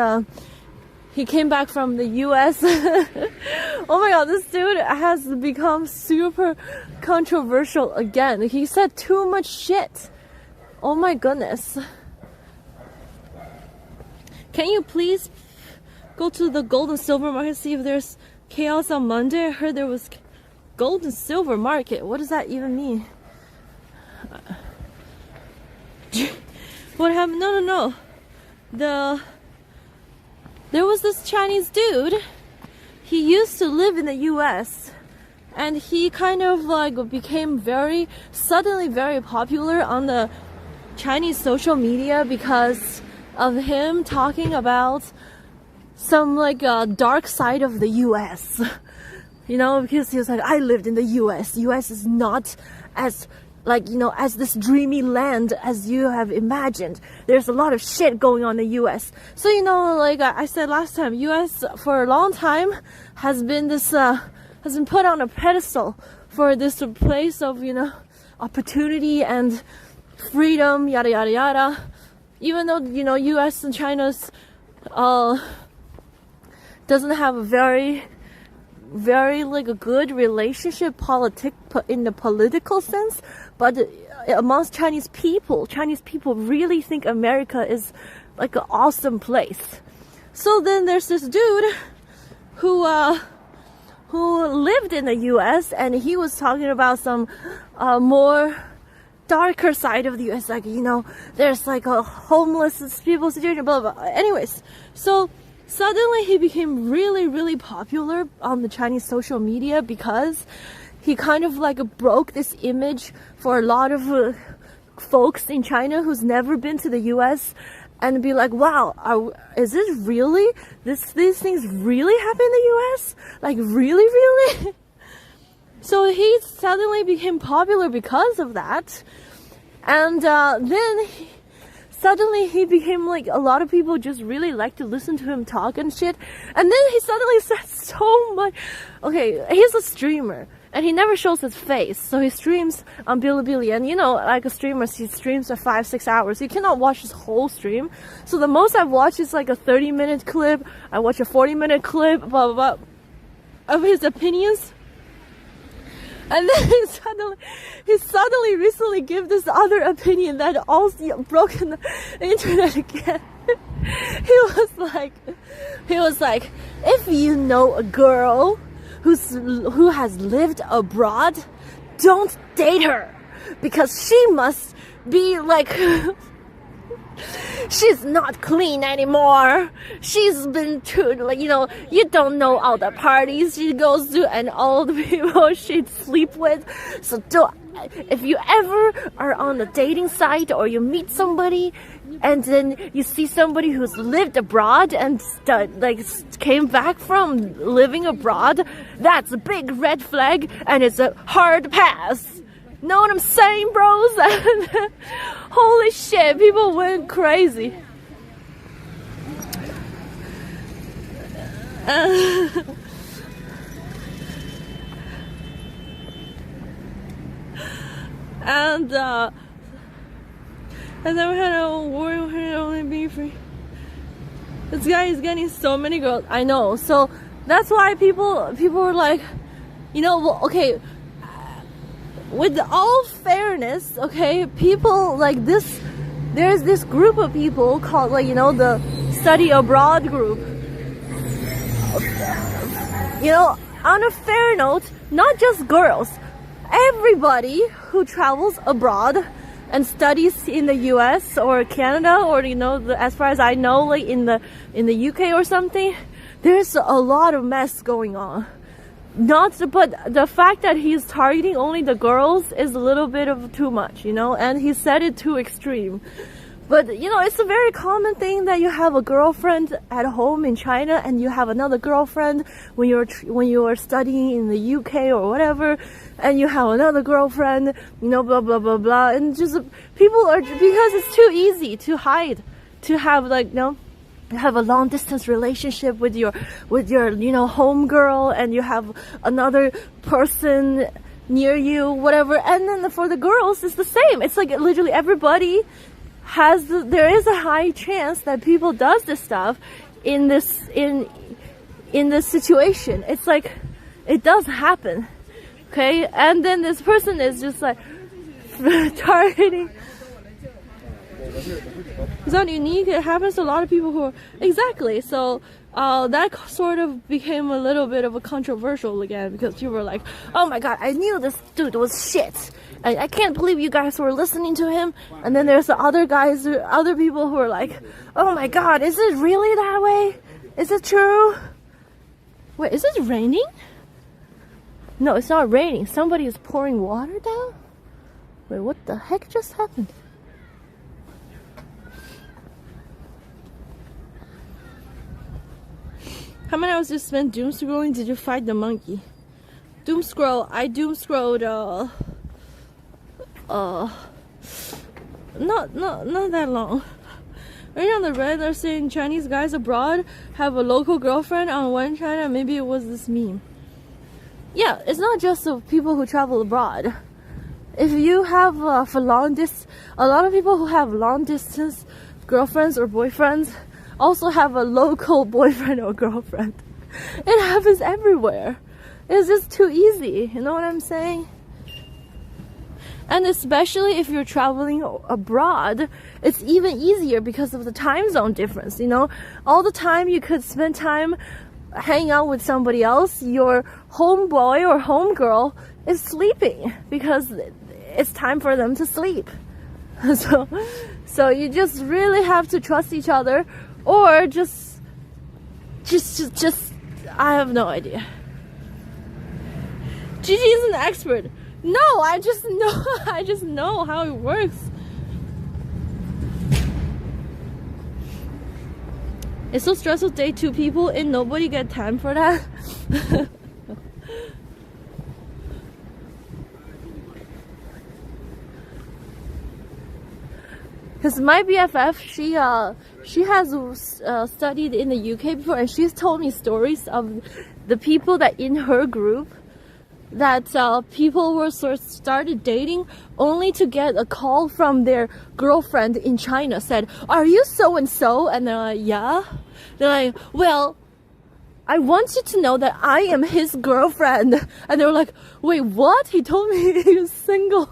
He came back from the US. Oh my god, this dude has become super controversial again. He said too much shit. Oh my goodness. Can you please go to the gold and silver market, see if there's chaos on Monday? I heard there was gold and silver market. What does that even mean? What happened? No. There was this Chinese dude. He used to live in the US, and he kind of like became suddenly very popular on the Chinese social media because of him talking about some like dark side of the US. You know, because he was like, I lived in the US. US is not as like, you know, as this dreamy land as you have imagined. There's a lot of shit going on in the US. So, you know, like I said last time, US for a long time has been put on a pedestal for this place of, you know, opportunity and freedom, yada yada yada. Even though, you know, US and China's doesn't have a very like a good relationship in the political sense, but amongst Chinese people really think America is like an awesome place. So then there's this dude who lived in the US, and he was talking about some more darker side of the US, like, you know, there's like a homeless people situation, blah blah blah. Anyways, so suddenly he became really popular on the Chinese social media because he kind of like broke this image for a lot of folks in China who's never been to the US, and be like, wow, is this really, these things really happen in the US? Like really? So he suddenly became popular because of that, and then suddenly he became like, a lot of people just really like to listen to him talk and shit. And then he suddenly said so much. Okay, he's a streamer and he never shows his face, so he streams on Bilibili, and you know, like a streamer, he streams for 5-6 hours. You cannot watch his whole stream. So the most I've watched is like a 30-minute clip. I watch a 40-minute clip, blah blah blah, of his opinions. And then he suddenly recently gave this other opinion that also broken the internet again. He was like, if you know a girl who has lived abroad, don't date her, because she must be like she's not clean anymore. She's been to, like, you know, you don't know all the parties she goes to and all the people she'd sleep with. So if you ever are on a dating site or you meet somebody and then you see somebody who's lived abroad and came back from living abroad, that's a big red flag and it's a hard pass. Know what I'm saying, bros? Holy shit, people went crazy. And then we had a war, only be free. This guy is getting so many girls. I know. So that's why people were like, you know, well, okay, with all fairness, okay, people like this, there's this group of people called, like, you know, the study abroad group. You know, on a fair note, not just girls, everybody who travels abroad and studies in the US or Canada, or you know, as far as I know, like in the UK or something, there's a lot of mess going on. But the fact that he's targeting only the girls is a little bit of too much, you know, and he said it too extreme. But you know, it's a very common thing that you have a girlfriend at home in China and you have another girlfriend when you are studying in the UK or whatever, and you have another girlfriend, you know, blah blah blah blah, and just people are, because it's too easy to hide, to have like, you know, have a long distance relationship with your you know, home girl, and you have another person near you, whatever. And then for the girls it's the same. It's like literally everybody has there is a high chance that people does this stuff in this situation. It's like it does happen, okay? And then this person is just like targeting. It's not unique. It happens to a lot of people who are exactly. So that sort of became a little bit of a controversial again, because people were like, "Oh my god, I knew this dude was shit. I can't believe you guys were listening to him." And then there's the other guys, other people who are like, "Oh my god, is it really that way? Is it true? Wait, is it raining? No, it's not raining. Somebody is pouring water down. Wait, what the heck just happened?" How many hours did you spend doom scrolling? Did you fight the monkey? Doom scroll. I doom scrolled. Not that long. Right on the red, they're saying Chinese guys abroad have a local girlfriend on one China. Maybe it was this meme. Yeah, it's not just the people who travel abroad. If you have for long distance, a lot of people who have long distance girlfriends or boyfriends also have a local boyfriend or girlfriend. It happens everywhere. It's just too easy. You know what I'm saying? And especially if you're traveling abroad, it's even easier because of the time zone difference. You know, all the time you could spend time hanging out with somebody else, your homeboy or homegirl is sleeping because it's time for them to sleep. So you just really have to trust each other, or just I have no idea. Gigi is an expert. No, I just know how it works. It's so stressful to date two people and nobody get time for that. Because my BFF, she has studied in the UK before, and she's told me stories of the people that in her group that people were started dating only to get a call from their girlfriend in China, said, "Are you so and so?" And they're like, "Yeah." They're like, "Well, I want you to know that I am his girlfriend." And they were like, "Wait, what? He told me he was single."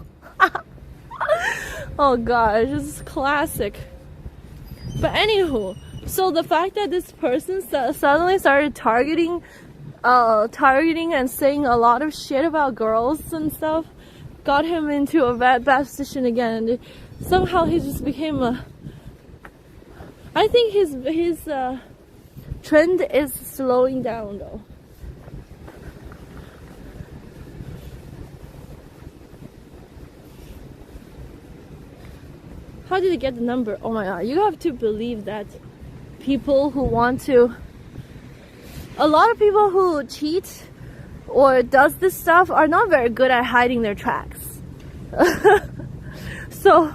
Oh gosh, this is classic. But anywho, so the fact that this person suddenly started targeting and saying a lot of shit about girls and stuff got him into a bad position again. And somehow he just became I think his trend is slowing down though. How did he get the number? Oh my god, you have to believe that people who want to, a lot of people who cheat or does this stuff are not very good at hiding their tracks. So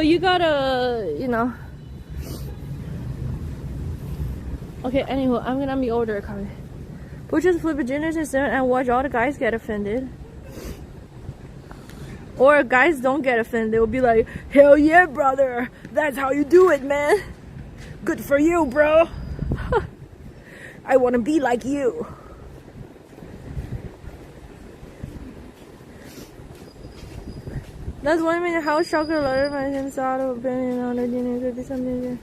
you gotta, you know. Okay, anyway, I'm gonna be order coming. We'll just flip a generation and watch all the guys get offended. Or guys don't get offended. They will be like, "Hell yeah, brother. That's how you do it, man. Good for you, bro. I want to be like you." That's 1 minute. How shocked a letter my hands out of opinion on the DNA could be something.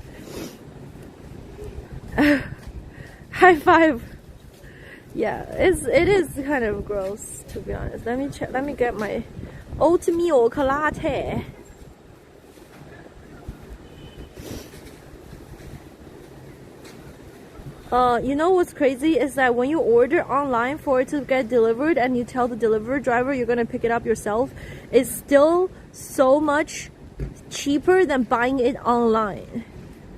High five. Yeah, it is kind of gross, to be honest. Let me check. Let me get my oat milk latte. You know what's crazy is that when you order online for it to get delivered and you tell the delivery driver you're gonna pick it up yourself, it's still so much cheaper than buying it online.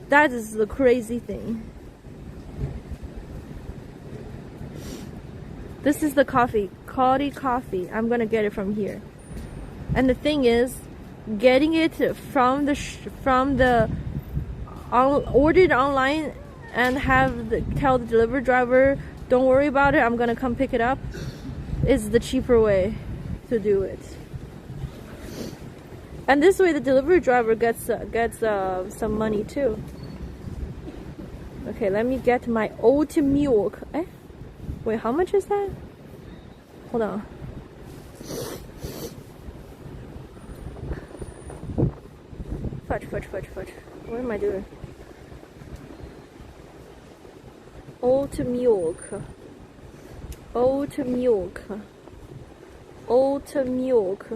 That is the crazy thing. This is the coffee, Cody coffee. I'm gonna get it from here. And the thing is, getting it from the ordered online and tell the delivery driver, don't worry about it, I'm gonna come pick it up, is the cheaper way to do it. And this way the delivery driver gets some money too. Okay, let me get my oat milk. Wait, how much is that? Hold on. Fudge. What am I doing? Oat milk. Oat milk. Oat milk.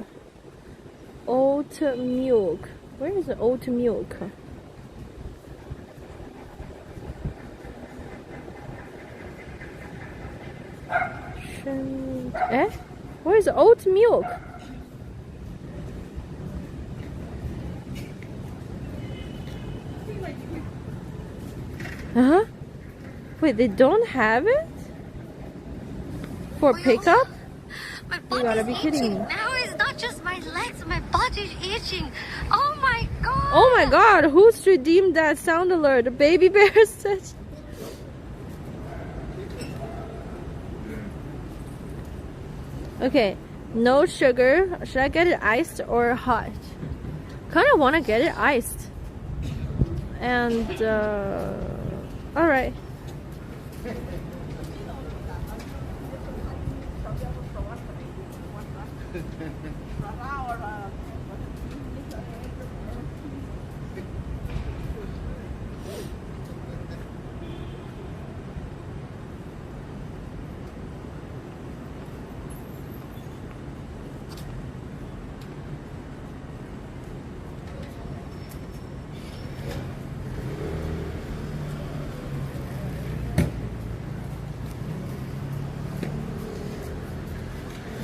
Oat milk. Where is the oat milk? Where is oat milk? Huh? Wait, they don't have it? For pickup? You gotta be kidding me. Now it's not just my legs, my body's itching. Oh my god! Oh my god, who's redeemed that sound alert? Baby bear said. Okay, no sugar. Should I get it iced or hot? Kinda wanna get it iced. And, alright.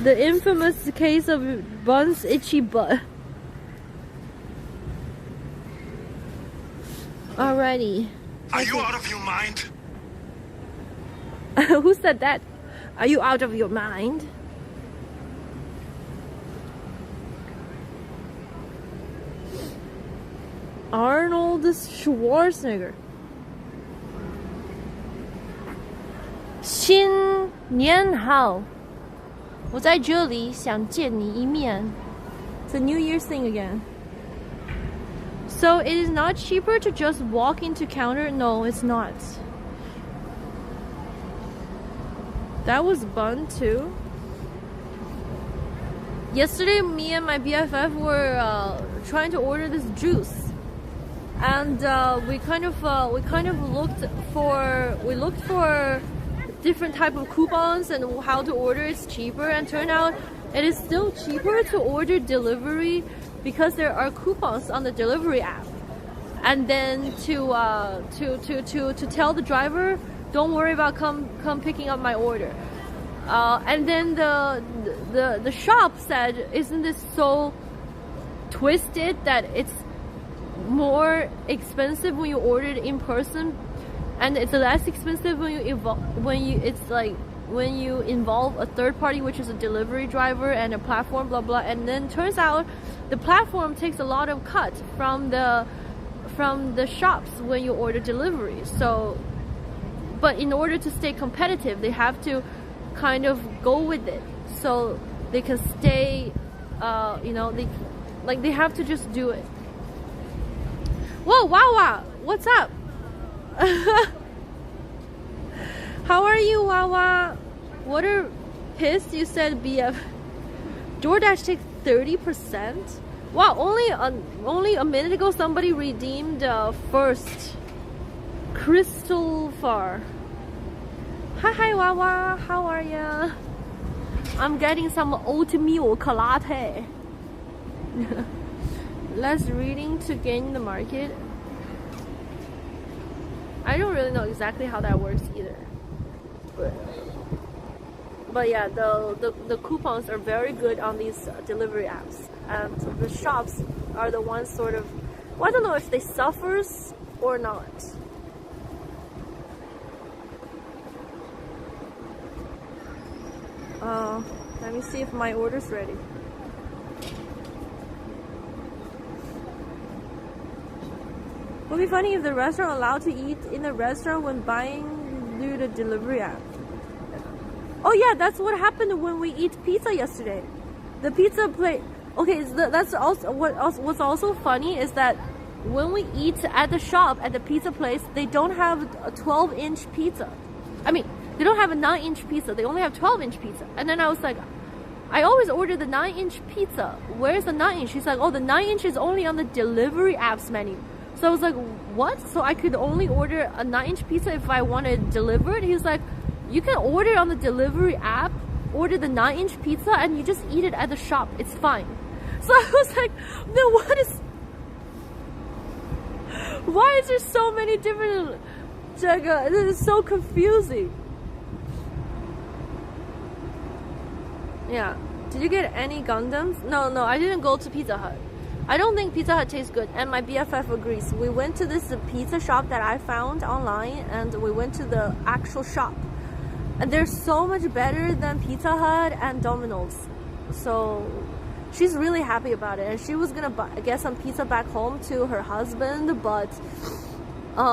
The infamous case of Bun's itchy butt. Alrighty. Are you out of your mind? Who said that? Are you out of your mind? Arnold Schwarzenegger. 新年好。我在这里想见你一面. It's a New Year's thing again. So it is not cheaper to just walk into counter? No, it's not. That was Bun too. Yesterday, me and my BFF were trying to order this juice, and we kind of looked for different type of coupons and how to order it's cheaper, and turned out it is still cheaper to order delivery because there are coupons on the delivery app, and then to tell the driver, don't worry about come picking up my order, and then the shop said, isn't this so twisted that it's more expensive when you order it in person, and it's less expensive when you involve a third party, which is a delivery driver and a platform, blah blah. And then turns out the platform takes a lot of cut from the shops when you order delivery. So, but in order to stay competitive, they have to kind of go with it so they can stay. They have to just do it. Whoa, Wawa, what's up? How are you, Wawa? What are pissed? You said BF DoorDash takes 30%. Wow, only a minute ago somebody redeemed first Crystal Far. Hi Wawa, how are ya? I'm getting some oatmeal latte. Less reading to gain the market. I don't really know exactly how that works either. But yeah, the coupons are very good on these delivery apps, and the shops are the ones sort of, well, I don't know if they suffers or not. Let me see if my order's ready. Would be funny if the restaurant allowed to eat in the restaurant when buying through the delivery app. Oh yeah, that's what happened when we eat pizza yesterday. The pizza plate. Okay, that's also what's also funny is that when we eat at the shop at the pizza place, they don't have a 12-inch pizza. I mean, they don't have a 9-inch pizza. They only have 12-inch pizza. And then I was like, I always order the 9-inch pizza. Where's the 9-inch? She's like, oh, the 9-inch is only on the delivery app's menu. So I was like, what? So I could only order a 9-inch pizza if I want it delivered? He's like, you can order it on the delivery app, order the 9-inch pizza, and you just eat it at the shop. It's fine. So I was like, then why is there so many different, this is so confusing. Yeah. Did you get any Gundams? No, I didn't go to Pizza Hut. I don't think Pizza Hut tastes good, and my BFF agrees. We went to this pizza shop that I found online, and we went to the actual shop. And they're so much better than Pizza Hut and Domino's. So she's really happy about it, and she was gonna get some pizza back home to her husband, but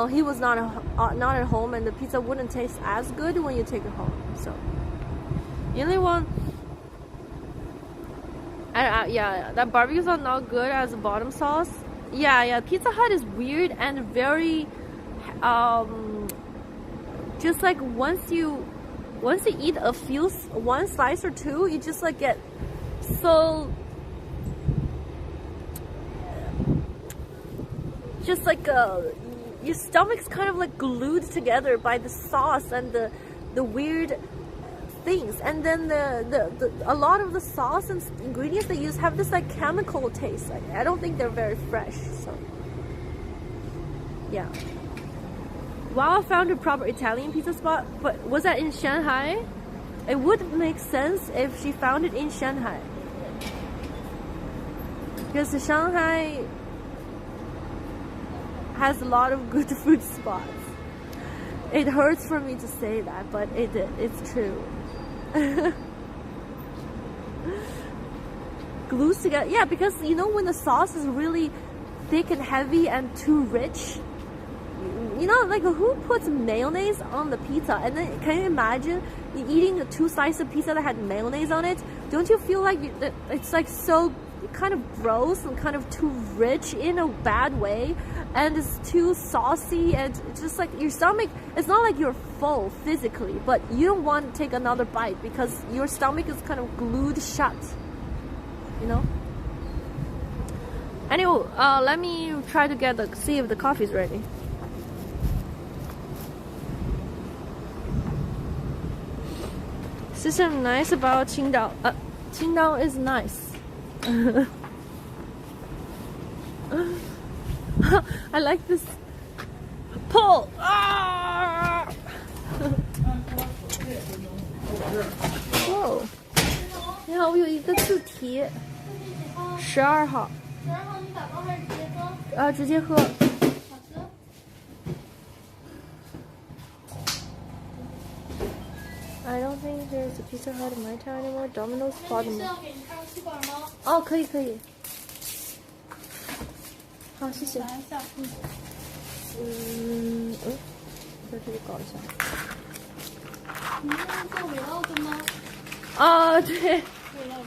he was not at home, and the pizza wouldn't taste as good when you take it home. So the only one. Yeah, that barbecue sauce not good as a bottom sauce. Yeah, Pizza Hut is weird and very just like once you eat one slice or two, you just like get so just like your stomach's kind of like glued together by the sauce and the weird things, and then a lot of the sauce and ingredients they use have this like chemical taste. Like, I don't think they're very fresh. So yeah. Wow, I found a proper Italian pizza spot, but was that in Shanghai? It would make sense if she found it in Shanghai, because Shanghai has a lot of good food spots. It hurts for me to say that, but it's true. Glues together, yeah, because you know when the sauce is really thick and heavy and too rich, you know, like who puts mayonnaise on the pizza? And then can you imagine eating a 2 slices of pizza that had mayonnaise on it? Don't you feel like it's like so kind of gross and kind of too rich in a bad way, and it's too saucy, and it's just like your stomach, it's not like you're full physically, but you don't want to take another bite because your stomach is kind of glued shut, you know? Anyway, let me try to see if the coffee's ready. System nice about Qingdao. Qingdao is nice. I like this pull. Ah! Whoa! 你好，我有一个字题，12号。12号你打包还是直接喝？直接喝。好的。I don't think there's a Pizza Hut in my town anymore. Domino's bought them. 哦，可以。好，谢谢。在这里搞一下。你那是做 vlog 吗？啊，对。vlog。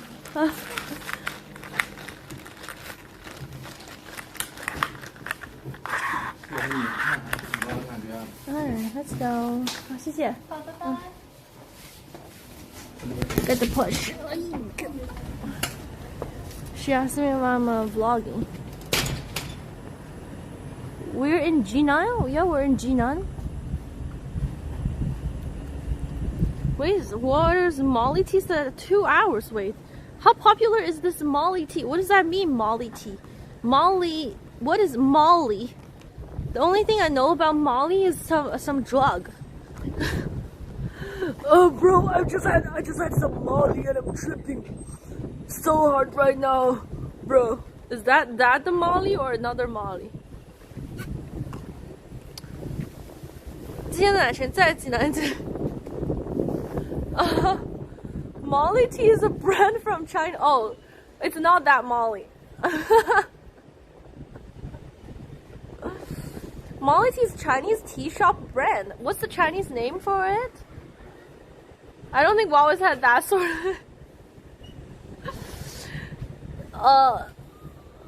Alright, let's go. 好，谢谢。好，拜拜。Get the push. She asked me if I'm vlogging. We're in Jinan? Yeah, we're in Jinan. Wait, what is Molly tea? 2 hours, wait. How popular is this Molly tea? What does that mean, Molly tea? Molly, what is Molly? The only thing I know about Molly is some drug. Oh bro, I just had some Molly and I'm tripping so hard right now. Bro, is that the Molly or another Molly? 今天的奶晨在济南。Molly tea is a brand from China. Oh, it's not that Molly. Molly tea is Chinese tea shop brand. What's the Chinese name for it? I don't think we always had that sort of.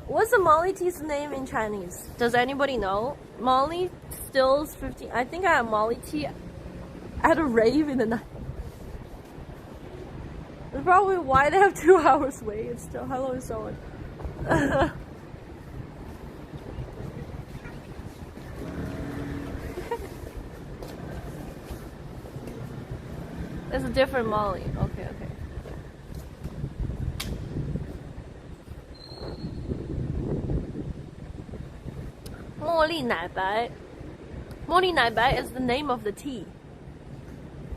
What's the Molly tea's name in Chinese? Does anybody know? Molly stills 15. I think I had Molly tea at a rave in the night. That's probably why they have 2 hours wait. It's still hello someone. It's a different Molly. Okay. Molly Nai Bai. Molly Nai Bai is the name of the tea.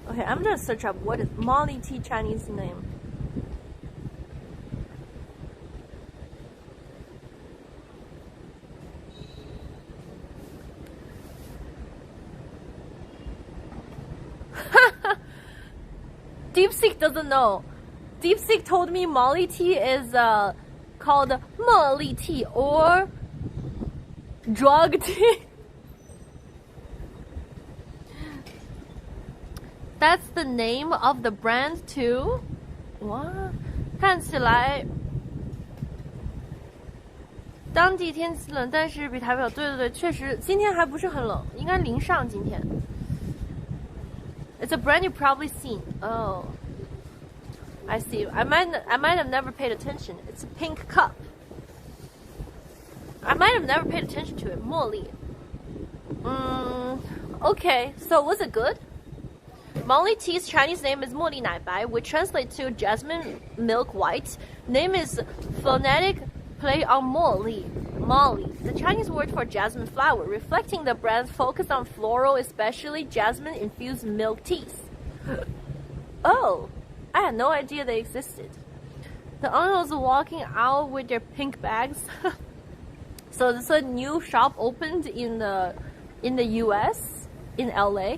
Okay, I'm gonna search up what is Molly tea Chinese name. DeepSeek doesn't know. DeepSeek told me Molly tea is called Molly tea or drug tea. That's the name of the brand too? What? 看起来当地天气冷，但是比台北对，确实今天还不是很冷，应该零上今天。It's a brand you've probably seen. Oh, I see. I might have never paid attention. It's a pink cup. I might have never paid attention to it. Molly. Okay. So was it good? Molly tea's Chinese name is Molly Nai Bai, which translates to jasmine milk white. Name is phonetic play on Molly. Molly, the Chinese word for jasmine flower, reflecting the brand's focus on floral, especially jasmine-infused milk teas. Oh, I had no idea they existed. The uncles walking out with their pink bags. So this is a new shop opened in the US, in LA.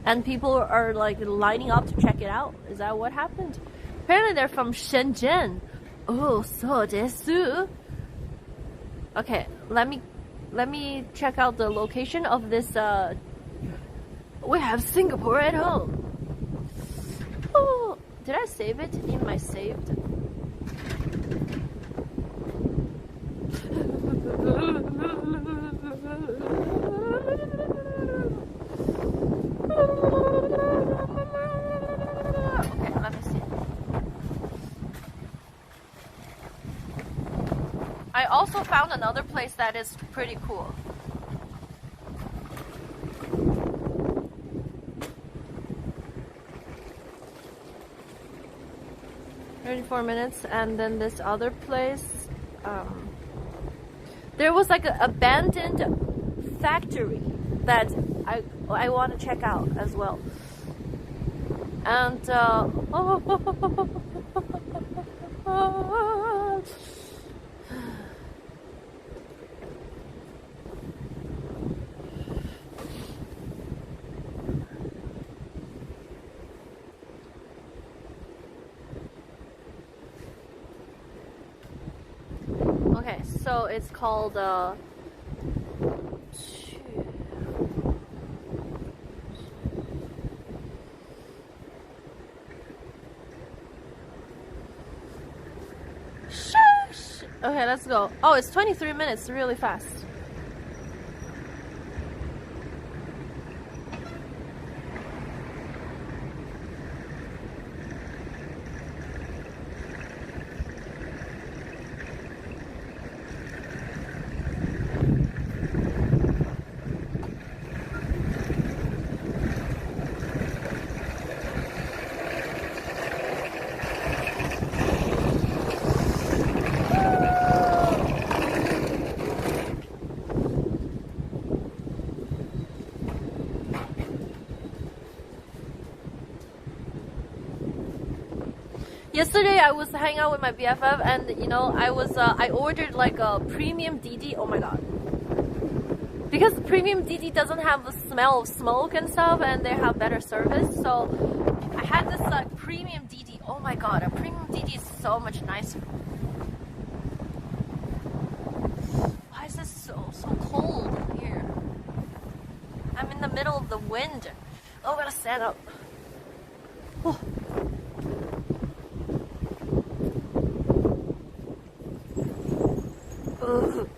And people are like lining up to check it out. Is that what happened? Apparently they're from Shenzhen. Oh, so desu. Okay, let me check out the location of this. We have Singapore at home. Oh, did I save it in my saved? Okay, let me see. I also found another place that is pretty cool. $34, and then this other place. There was like an abandoned factory that I want to check out as well. And okay, so it's called okay, let's go. Oh, it's 23 minutes, really fast. Yesterday I was hanging out with my BFF, and you know, I ordered like a premium DD. Oh my god. Because premium DD doesn't have the smell of smoke and stuff, and they have better service. So I had this like premium DD. Oh my god, a premium DD is so much nicer. Why is this so cold here? I'm in the middle of the wind. Oh, I gotta stand up. Oh. Ugh.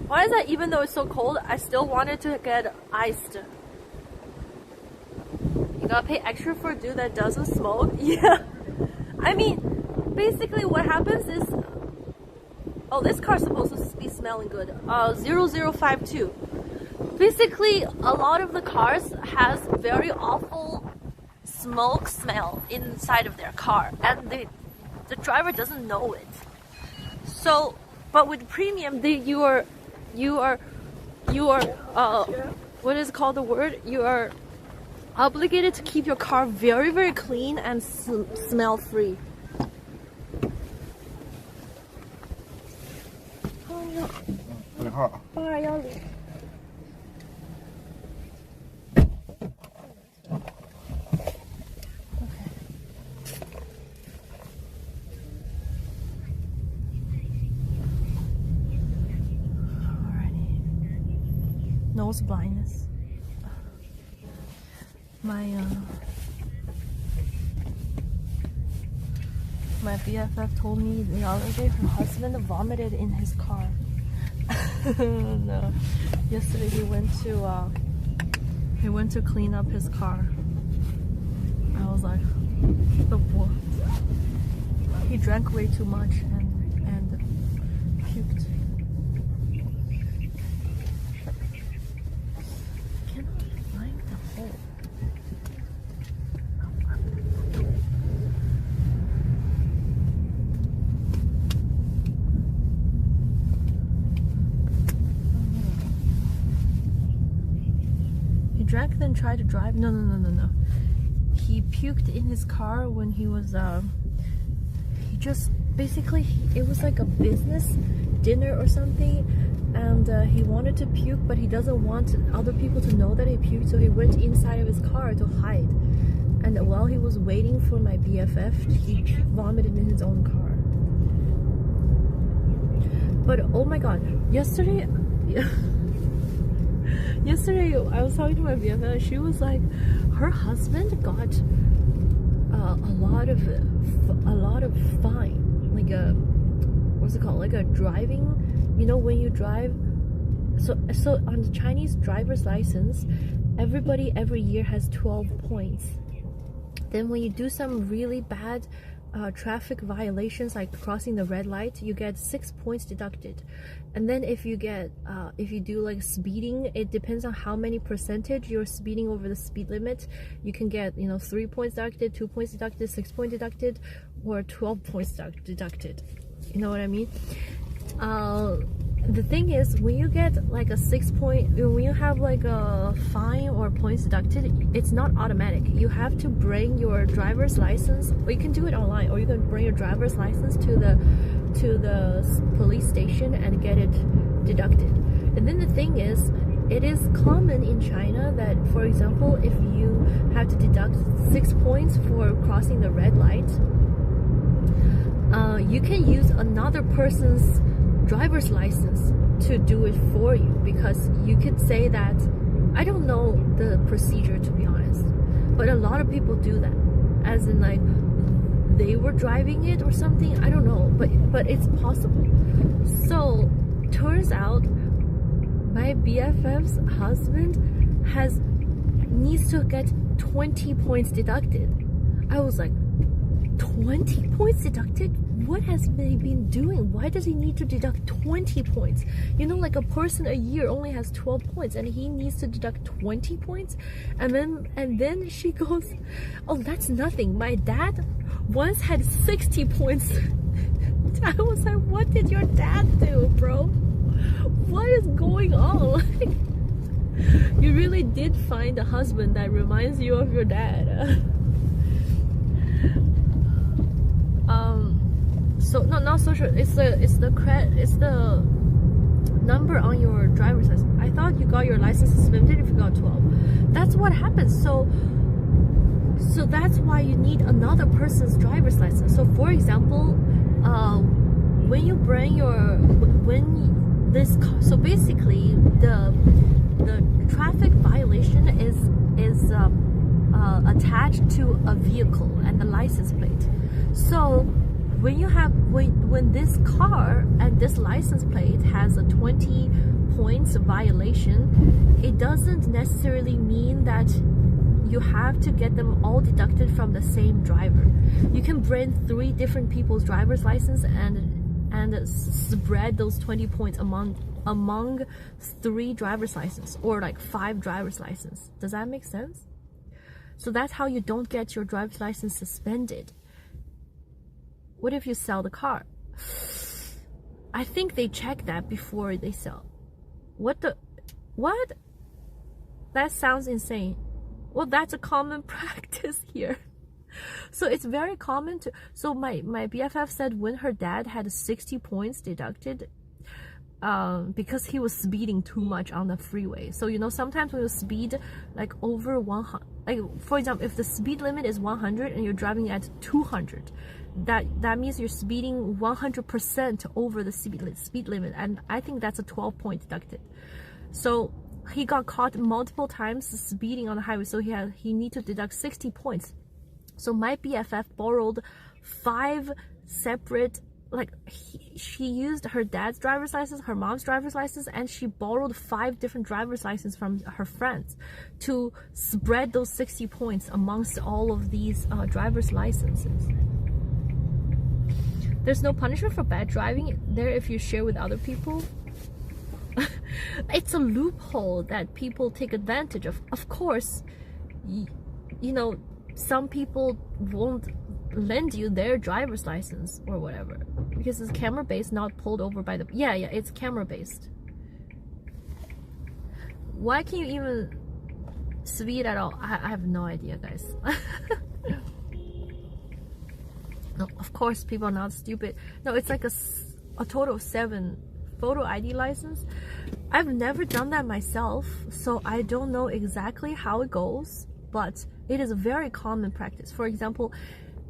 Why is that, even though it's so cold, I still wanted to get iced? You gotta pay extra for a dude that doesn't smoke? Yeah. I mean, basically what happens is... Oh, this car's supposed to be smelling good. 0052. Basically, a lot of the cars has very awful smoke smell inside of their car. And the driver doesn't know it. So, but with premium, you are what is called the word? You are obligated to keep your car very, very clean and smell free. Nose blindness. My BFF told me the other day her husband vomited in his car. No. Yesterday he went to clean up his car. I was like, the what? He drank way too much and puked. Drank then tried to drive. No. He puked in his car when he was he just basically it was like a business dinner or something, and he wanted to puke, but he doesn't want other people to know that he puked, so he went inside of his car to hide. And while he was waiting for my BFF, he vomited in his own car. But oh my god, yesterday I was talking to my BFF. She was like, her husband got a lot of fine, like a what's it called, like a driving. You know, when you drive. So on the Chinese driver's license, everybody every year has 12 points. Then when you do some really bad traffic violations, like crossing the red light, you get 6 points deducted. And then if you do like speeding, it depends on how many percentage you're speeding over the speed limit. You can get, 3 points deducted, 2 points deducted, 6 points deducted, or 12 points deducted. You know what I mean? The thing is, when you get like a 6 point, when you have like a fine or points deducted, it's not automatic. You have to bring your driver's license, or you can do it online, or you can bring your driver's license to the police station and get it deducted. And then the thing is, it is common in China that, for example, if you have to deduct 6 points for crossing the red light, you can use another person's driver's license to do it for you, because you could say that, I don't know the procedure to be honest, but a lot of people do that, as in like they were driving it or something. I don't know, but it's possible. So turns out my BFF's husband needs to get 20 points deducted. I was like, 20 points deducted? What has he been doing? Why does he need to deduct 20 points? You know, like a person a year only has 12 points and he needs to deduct 20 points? And then she goes, oh, that's nothing. My dad once had 60 points. I was like, what did your dad do, bro? What is going on? Like, you really did find a husband that reminds you of your dad. So no, not social. It's the number on your driver's license. I thought you got your license suspended if you got 12. That's what happens. So that's why you need another person's driver's license. So for example, when you bring your so basically the traffic violation is attached to a vehicle and the license plate. So when this car and this license plate has a 20 points violation, it doesn't necessarily mean that you have to get them all deducted from the same driver. You can bring 3 different people's driver's license and spread those 20 points among 3 driver's license, or like 5 driver's license. Does that make sense? So that's how you don't get your driver's license suspended. What if you sell the car? I think they check that before they sell. What? That sounds insane. Well, that's a common practice here. So it's very common to. So my BFF said when her dad had 60 points deducted, because he was speeding too much on the freeway. So you know, sometimes when you speed like over 100, like for example, if the speed limit is 100 and you're driving at 200, that means you're speeding 100% over the speed limit, and I think that's a 12-point deducted. So he got caught multiple times speeding on the highway, so he need to deduct 60 points. So my BFF borrowed 5 separate, like she used her dad's driver's license, her mom's driver's license, and she borrowed 5 different driver's licenses from her friends to spread those 60 points amongst all of these driver's licenses. There's no punishment for bad driving there if you share with other people. It's a loophole that people take advantage of. Of course, you know, some people won't lend you their driver's license or whatever because it's camera based, not pulled over by the yeah it's camera based. Why can you even speed at all? I have no idea, guys. No, of course people are not stupid. No, it's like a total of 7 photo ID license. I've never done that myself, so I don't know exactly how it goes, but it is a very common practice. For example,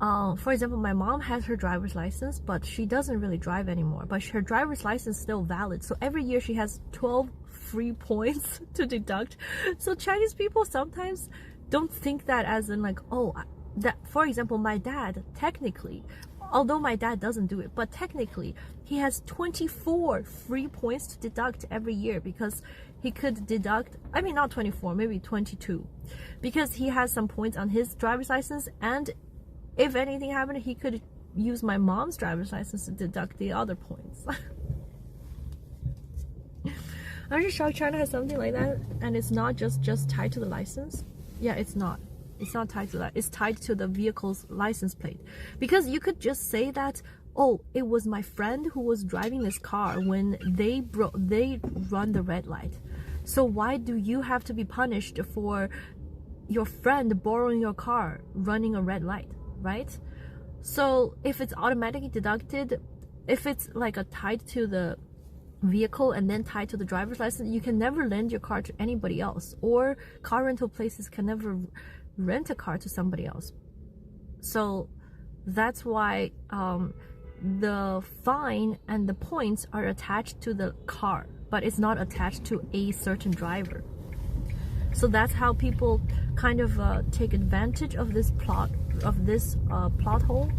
my mom has her driver's license, but she doesn't really drive anymore, but her driver's license is still valid. So every year she has 12 free points to deduct. So Chinese people sometimes don't think that as in like, oh, that, for example, my dad, technically, although my dad doesn't do it, but technically he has 24 free points to deduct every year because he could deduct, I mean not 24, maybe 22, because he has some points on his driver's license, and if anything happened he could use my mom's driver's license to deduct the other points. Aren't you shocked China has something like that and it's not just tied to the license? Yeah, it's not tied to that. It's tied to the vehicle's license plate, because you could just say that, oh, it was my friend who was driving this car when they run the red light. So why do you have to be punished for your friend borrowing your car running a red light, right? So if it's automatically deducted, if it's like a tied to the vehicle and then tied to the driver's license, you can never lend your car to anybody else, or car rental places can never rent a car to somebody else. So that's why the fine and the points are attached to the car, but it's not attached to a certain driver. So that's how people kind of take advantage of this plot hole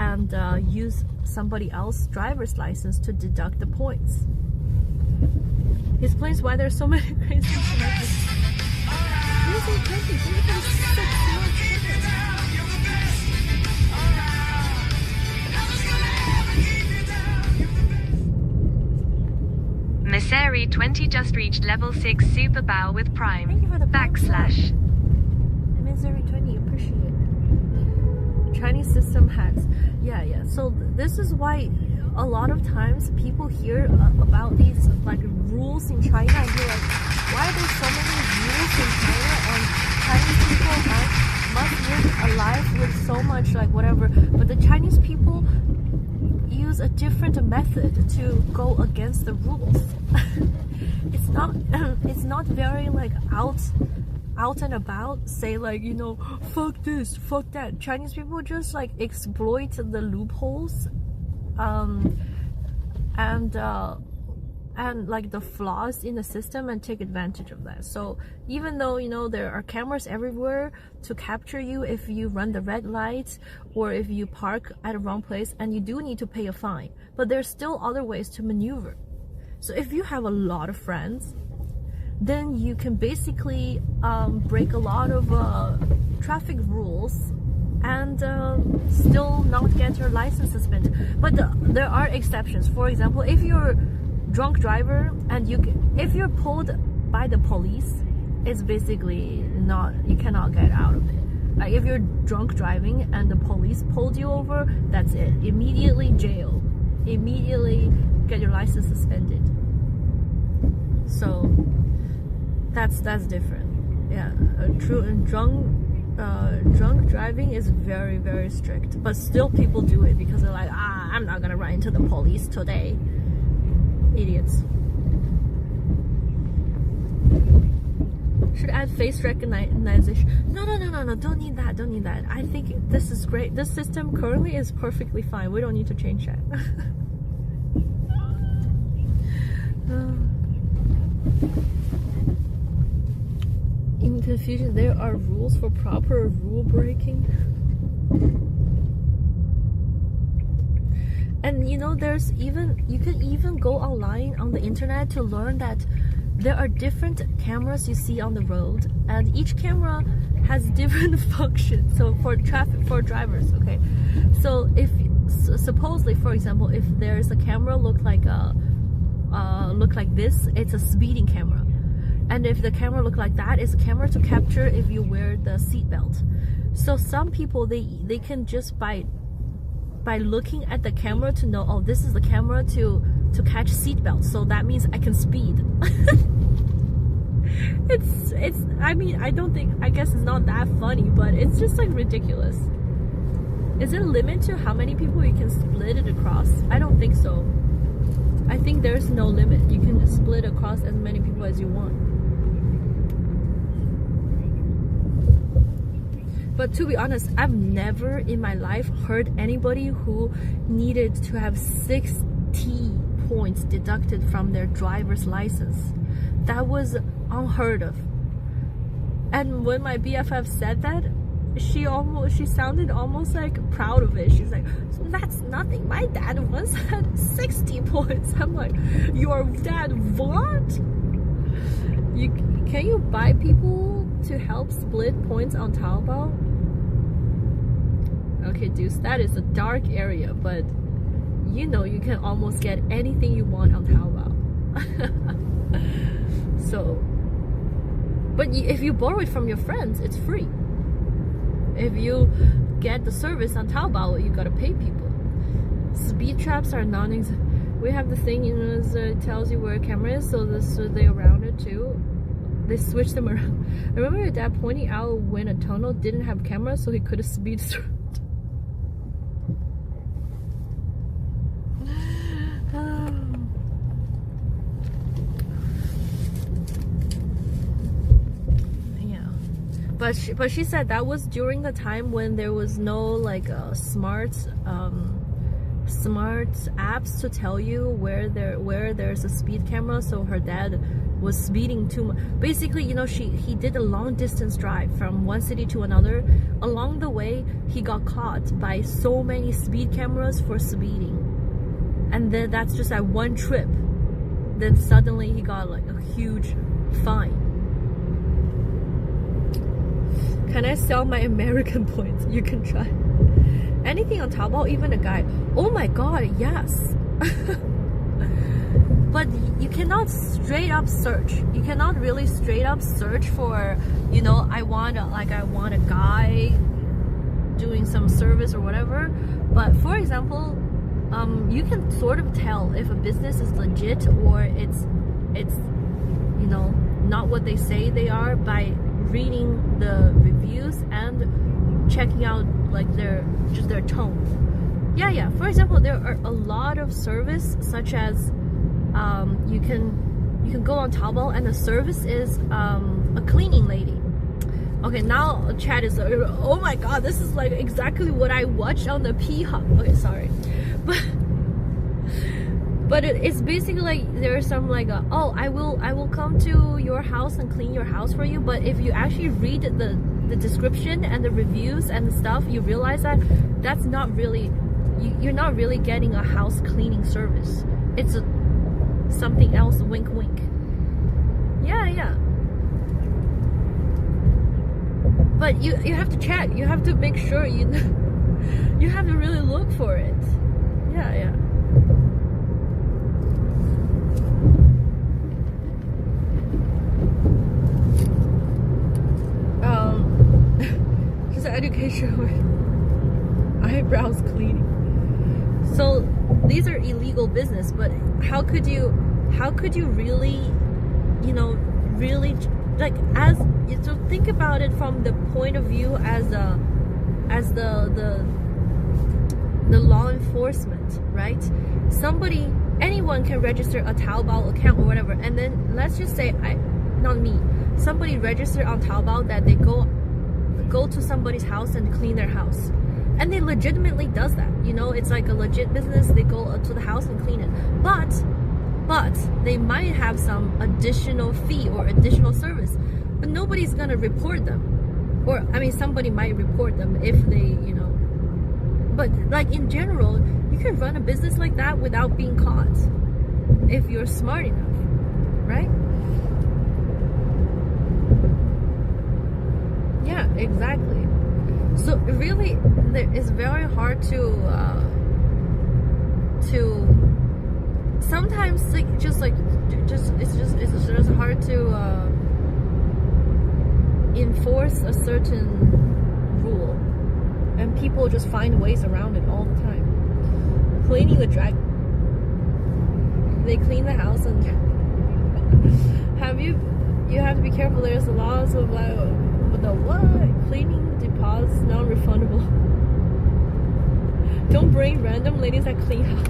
and use somebody else's driver's license to deduct the points. It explains why there's so many crazy celebrities. Missouri 20 just reached level 6 super bow with prime. Thank you for the /. Missouri 20, appreciate it. Chinese system hacks. Yeah. So this is why a lot of times people hear about these like rules in China and be like, why are there so many rules in China and Chinese people aren't must live a life with so much like whatever. But the Chinese people use a different method to go against the rules. It's not very like out and about, say like, you know, fuck this, fuck that. Chinese people just like exploit the loopholes and like the flaws in the system and take advantage of that. So even though, you know, there are cameras everywhere to capture you if you run the red light or if you park at a wrong place, and you do need to pay a fine, but there's still other ways to maneuver. So if you have a lot of friends, then you can basically break a lot of traffic rules and still not get your license suspended. But there are exceptions. For example, if you're drunk driver and if you're pulled by the police, it's basically not, you cannot get out of it. Like if you're drunk driving and the police pulled you over, that's it. Immediately jail. Immediately get your license suspended. So that's different. Yeah, drunk driving is very, very strict, but still people do it because they're like, I'm not gonna run into the police today. Idiots. Should add face recognition. No, don't need that. I think this is great. This system currently is perfectly fine. We don't need to change that. In confusion, there are rules for proper rule breaking. And you know, you can even go online on the internet to learn that there are different cameras you see on the road, and each camera has different functions. So for drivers, okay. So if supposedly, for example, if there's a camera look like this, it's a speeding camera. And if the camera look like that, it's a camera to capture if you wear the seatbelt. So some people, they can just by looking at the camera to know, oh, this is the camera to catch seatbelts, so that means I can speed. I mean, I guess it's not that funny, but it's just like ridiculous. Is there a limit to how many people you can split it across? I don't think so. I think there's no limit. You can split across as many people as you want. But to be honest, I've never in my life heard anybody who needed to have 60 points deducted from their driver's license. That was unheard of. And when my BFF said that, she sounded almost like proud of it. She's like, that's nothing. My dad once had 60 points. I'm like, your dad what? Can you buy people to help split points on Taobao? Okay, dudes, that is a dark area, but you know you can almost get anything you want on Taobao. So, but if you borrow it from your friends, it's free. If you get the service on Taobao, you gotta pay people. Speed traps are non-existent. We have the thing, you know, it tells you where a camera is, so they around it too. They switch them around. I remember your dad pointing out when a tunnel didn't have cameras, so he could have speed through it. But she said that was during the time when there was no like smart apps to tell you where there's a speed camera. So her dad was speeding too much. Basically, you know, he did a long distance drive from one city to another. Along the way, he got caught by so many speed cameras for speeding, and then that's just at one trip. Then suddenly he got like a huge fine. Can I sell my American points? You can try. Anything on Taobao, even a guy. Oh my god, yes. But you cannot straight up search. You cannot really straight up search for, you know, I want a guy doing some service or whatever. But for example, you can sort of tell if a business is legit or it's you know, not what they say they are by reading the reviews and checking out like their tone. Yeah. For example, there are a lot of service such as you can go on Taobao and the service is a cleaning lady. Okay, now chat is oh my god, this is like exactly what I watched on the P Hub. Okay, sorry, but it's basically like there's some like oh, I will come to your house and clean your house for you. But if you actually read the description and the reviews and the stuff, you realize that that's not really you're not really getting a house cleaning service. It's something else. Wink, wink. Yeah. But you have to check. You have to make sure you have to really look for it. Yeah. Just education with eyebrows cleaning. So these are illegal business, but how could you really, really like so think about it from the point of view as the law enforcement, right? Anyone can register a Taobao account or whatever, and then let's just say somebody registered on Taobao that they go to somebody's house and clean their house, and they legitimately does that. It's like a legit business. They go to the house and clean it, but they might have some additional fee or additional service, but nobody's gonna report them. Or somebody might report them if they, but like in general, you can run a business like that without being caught if you're smart enough, right? Yeah, exactly. So really, it's very hard to sometimes it's just hard to enforce a certain rule, and people just find ways around it all the time. Cleaning the they clean the house, and you have to be careful. There's laws of like the what cleaning deposits non-refundable. Don't bring random ladies that clean house.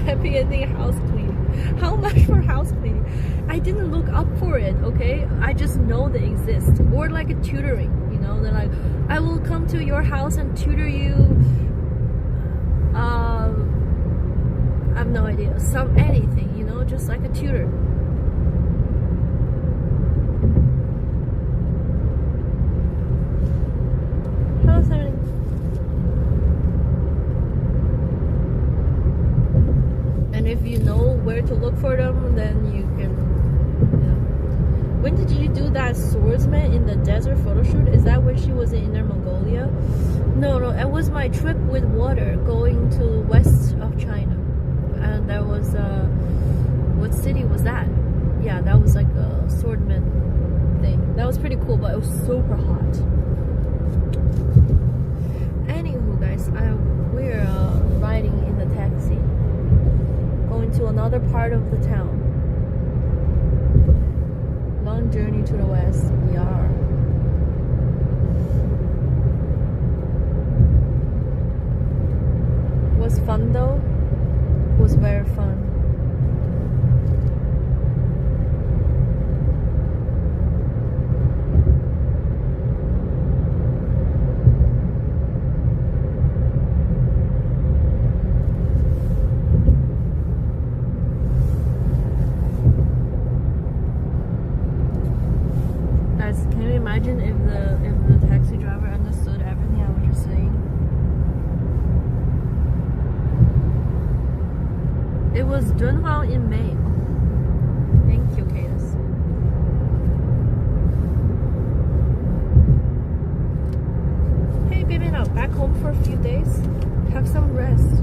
Happy ending house cleaning. How much for house cleaning? I didn't look up for it, okay? I just know they exist. Or like a tutoring, they're like, I will come to your house and tutor you. I have no idea. Anything, just like a tutor. How's everything? And if you know where to look for them, then you can. When did you do that swordsman in the desert photo shoot? Is that when she was in Inner Mongolia? No, it was my trip with water going to west of China, and that was what city was that? Yeah, that was like a swordman thing. That was pretty cool, but it was super hot. Anywho, guys, we're riding in the taxi, going to another part of the town. Long journey to the west. Yar. Was fun though. Was very fun. Imagine if the taxi driver understood everything I was just saying. It was Dunhuang in May. Thank you, Cadus. Hey, baby, now back home for a few days. Have some rest.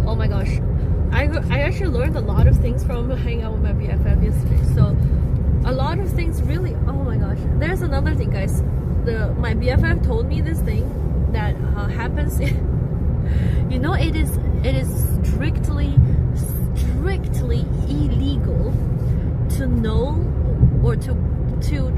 Oh my gosh, I actually learned a lot of things from hanging out with my BFF yesterday. So a lot of things really. Oh my gosh! There's another thing, guys. My BFF told me this thing that happens. You know, it is strictly illegal to know or to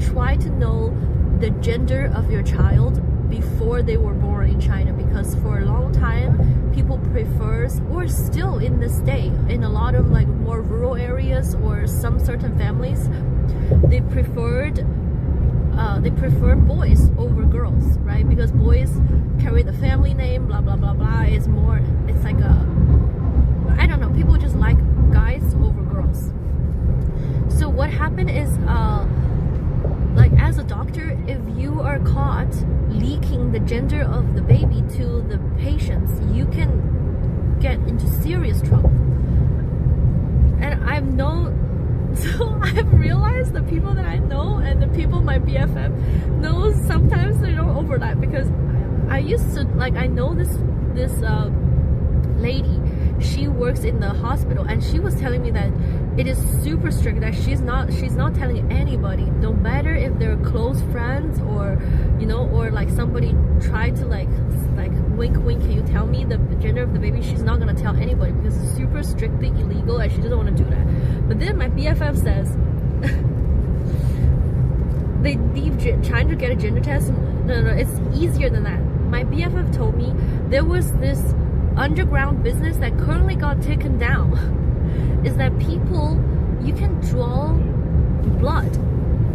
try to know the gender of your child before they were born in China, because for a long time people prefers, or still in this day in a lot of like more rural areas or some certain families, they prefer boys over girls, right? Because boys carry the family name, blah blah blah blah. It's like I don't know, people just like guys over girls. So what happened is like as a doctor, if you are caught leaking the gender of the baby to the patients, you can get into serious trouble. And so I've realized the people that I know and the people my BFF knows, sometimes they don't overlap, because I used to, like, I know this lady, she works in the hospital, and she was telling me that it is super strict, that she's not telling anybody, no matter if they're close friends or, you know, or like somebody tried to like wink wink, can you tell me the gender of the baby? She's not gonna tell anybody because it's super strictly illegal and she doesn't want to do that. But then my BFF says they leave trying to get a gender test. No, it's easier than that. My BFF told me there was this underground business that currently got taken down. Is that people, you can draw blood,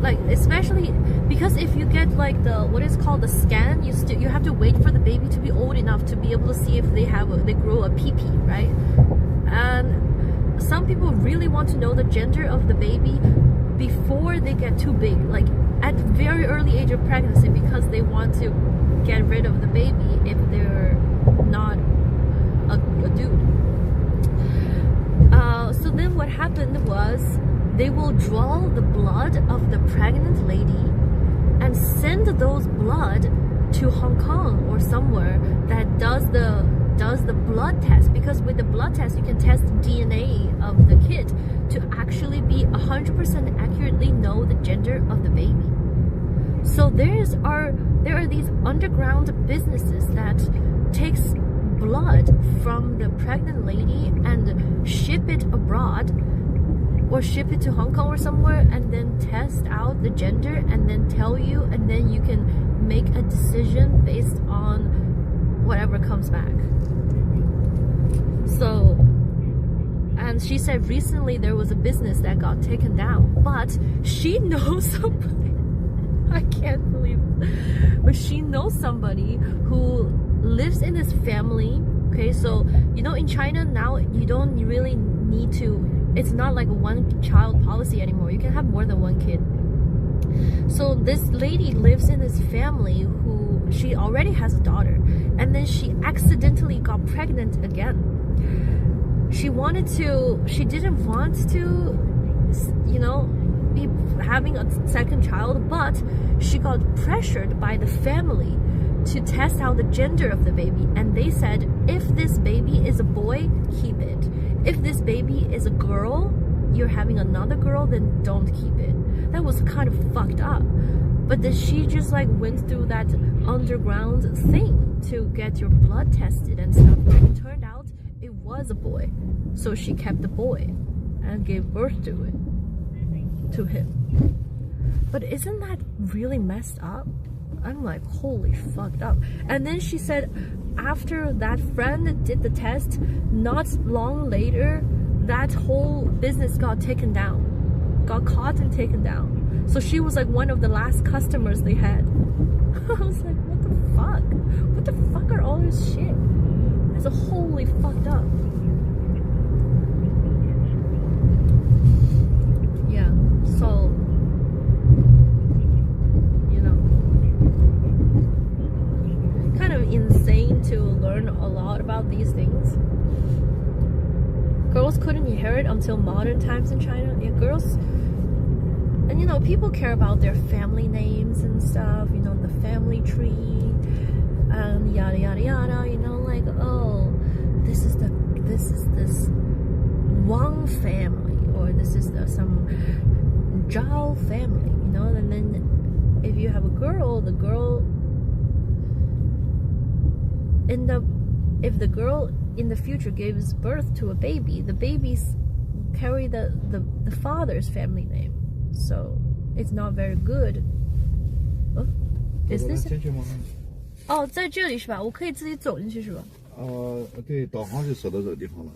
like especially because if you get like the what is called the scan, you have to wait for the baby to be old enough to be able to see if they grow a pee-pee, right? And some people really want to know the gender of the baby before they get too big, like at very early age of pregnancy, because they want to get rid of the baby if they're not a dude. So then what happened was they will draw the blood of the pregnant lady and send those blood to Hong Kong or somewhere that does the blood test, because with the blood test you can test DNA of the kid to actually be 100% accurately know the gender of the baby. So there are these underground businesses that takes blood from the pregnant lady and ship it abroad or ship it to Hong Kong or somewhere, and then test out the gender and then tell you, and then you can make a decision based on whatever comes back. So, and she said recently there was a business that got taken down, but she knows somebody. I can't believe it. But she knows somebody who lives in this family. Okay, so you know in China now you don't really need to, it's not like a one child policy anymore, you can have more than one kid. So this lady lives in this family who, she already has a daughter, and then she accidentally got pregnant again. She didn't want to, you know, be having a second child, but she got pressured by the family to test out the gender of the baby, and they said if this baby is a boy, keep it. If this baby is a girl, you're having another girl, then don't keep it. That was kind of fucked up. But then she just like went through that underground thing to get your blood tested and stuff, and it turned out it was a boy. So she kept the boy and gave birth to him. But isn't that really messed up? I'm like, holy fucked up. And then she said after that friend did the test, not long later, that whole business got taken down, got caught and taken down. So she was like one of the last customers they had. I was like, what the fuck? What the fuck are all this shit? It's a wholly fucked up. Yeah, so kind of insane to learn a lot about these things. Girls couldn't inherit until modern times in China. Yeah, girls, and you know, people care about their family names and stuff, you know, the family tree and yada yada yada, you know, like, oh, this is this Wang family, or this is some Zhao family, you know. And then if you have a girl, the girl if the girl in the future gives birth to a baby, the babies carry the father's family name, so it's not very good. Is this? 进去吗？哦，在这里是吧？我可以自己走进去是吧？对，导航就设到这个地方了。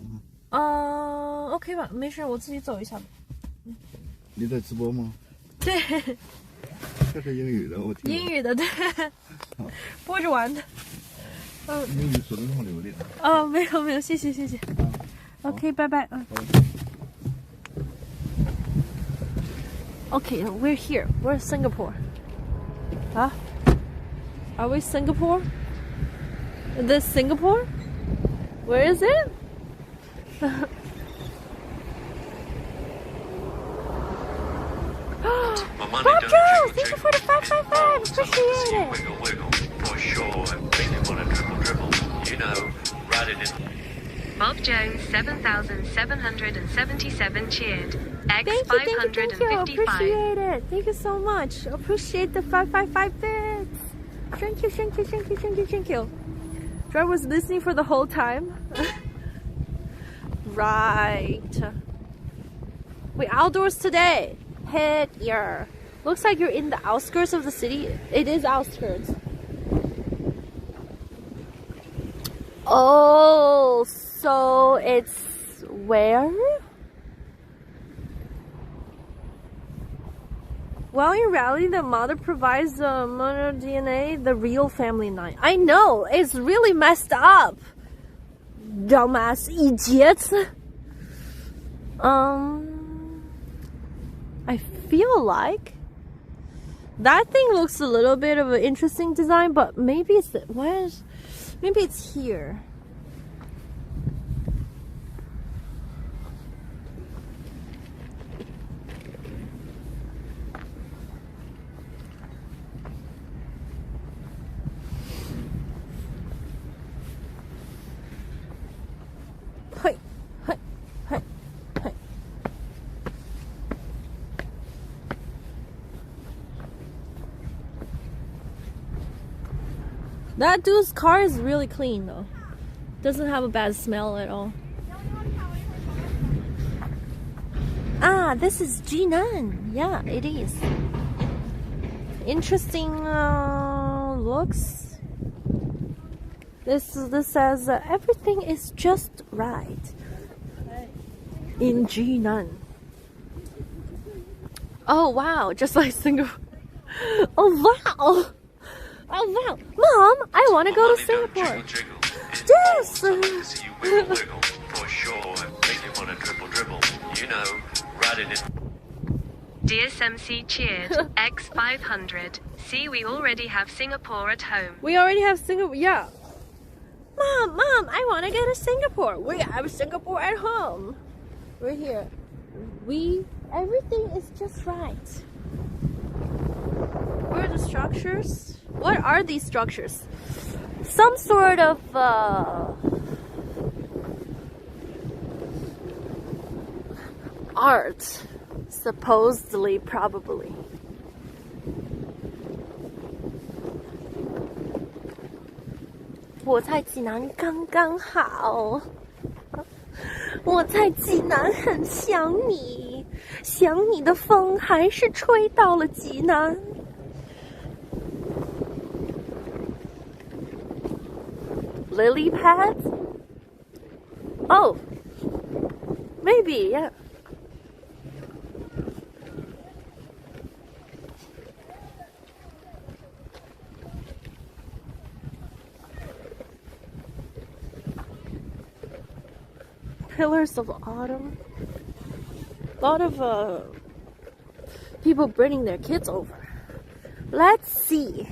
OK 吧，没事，我自己走一下吧。你在直播吗？对，这是英语的，我听。英语的，对，播着玩的。英语说的那么流利。没有，谢谢。OK， 拜拜。Okay, we're here. We're in Singapore. Huh? Are we Singapore? This Singapore? Where is it? Roger, thank you for the 555. Appreciate it. Wiggle, wiggle, for sure. And make you wanna dribble, dribble. You know, write it in. Bob Jones 7,777 cheered. X Thank you. 555. Appreciate it. Thank you so much. Appreciate the 555 bits. Thank you. Dry was listening for the whole time. Right. We outdoors today. Heck yeah. Looks like you're in the outskirts of the city. It is outskirts. Oh, so it's where? Well, in reality, the mother provides the mother DNA, the real family line. I know, it's really messed up. Dumbass idiots. I feel like that thing looks a little bit of an interesting design, but maybe it's maybe it's here. That dude's car is really clean though. Doesn't have a bad smell at all. Ah, this is Jinan. Yeah, it is. Interesting looks. This says everything is just right in Jinan. Oh wow, just like Singapore. Oh wow. Oh wow, Mom! I want to go to Singapore. Yes. See you wiggle, wiggle, for sure. And make you wanna dribble, dribble. You know, write it in. DSMC cheered. X 500. See, we already have Singapore at home. We already have Singapore. Yeah. Mom, I want to go to Singapore. We have Singapore at home. We're here. Everything is just right. Where are the structures? What are these structures? Some sort of art, supposedly, probably. I在济南刚刚好。我在济南很想你，想你的风还是吹到了济南。Lily pads? Oh, maybe, yeah. Pillars of Autumn. A lot of people bringing their kids over. Let's see.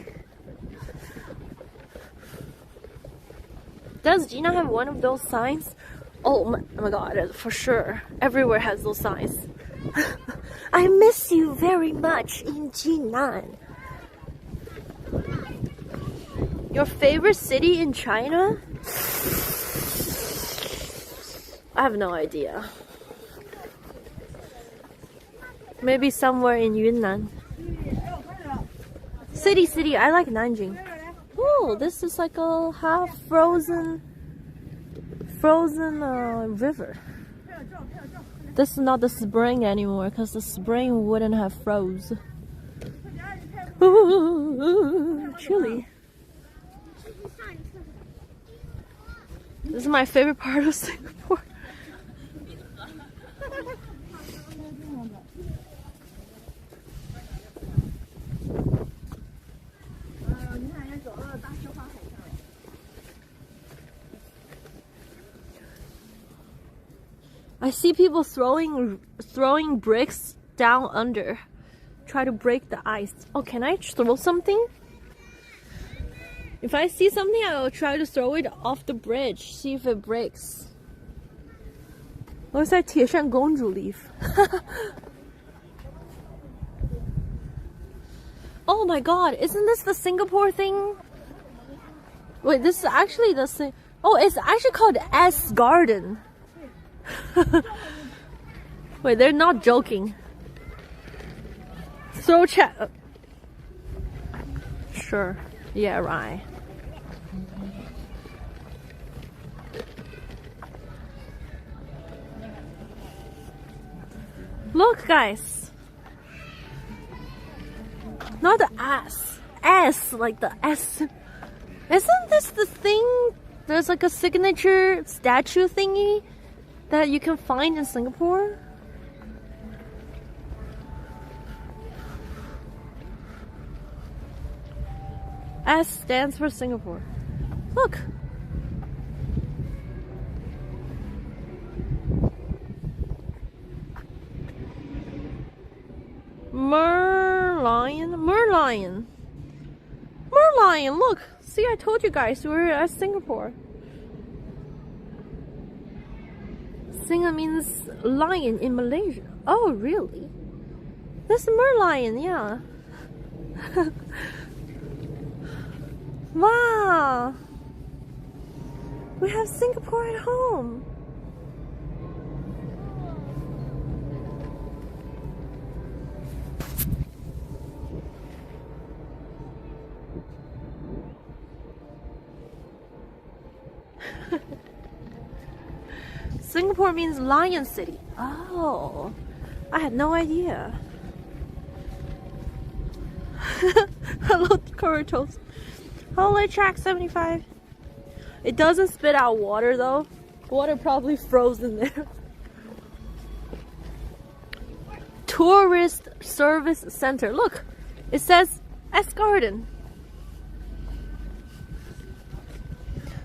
Does Gina have one of those signs? Oh my god, for sure. Everywhere has those signs. I miss you very much in Jinan. Your favorite city in China? I have no idea. Maybe somewhere in Yunnan. City. I like Nanjing. Oh, this is like a half frozen river. This is not the spring anymore because the spring wouldn't have froze. Ooh, chilly. This is my favorite part of Singapore. I see people throwing bricks down under, try to break the ice. Oh, can I throw something? If I see something, I will try to throw it off the bridge, see if it breaks. Looks like 铁扇公主 leaf. Oh my god, isn't this the Singapore thing? Wait, this is actually the thing. Oh, it's actually called S Garden. Wait, they're not joking. Throw chat. Sure. Yeah, right. Look, guys. Not the S. S, like the S. Isn't this the thing? There's like a signature statue thingy that you can find in Singapore? S stands for Singapore. Look. Merlion, look. See, I told you guys we're at Singapore. Singa means lion in Malaysia. Oh, really? This is merlion, yeah. Wow. We have Singapore at home. Singapore means Lion City. Oh, I had no idea. Hello, Coratos. Holy track 75. It doesn't spit out water though. Water probably froze in there. Tourist Service Center. Look, it says S Garden.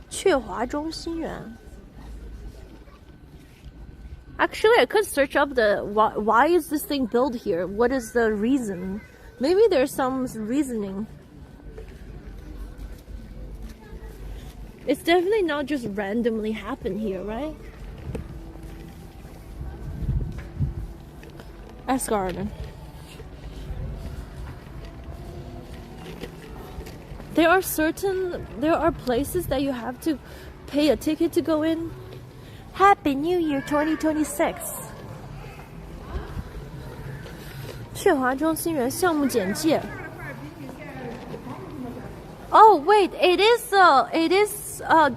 雀华中心园. Actually, I could search up the why is this thing built here? What is the reason? Maybe there's some reasoning. It's definitely not just randomly happen here, right? S Garden. There are places that you have to pay a ticket to go in. Happy New Year 2026. 雀华中心园项目简介. Oh wait, it is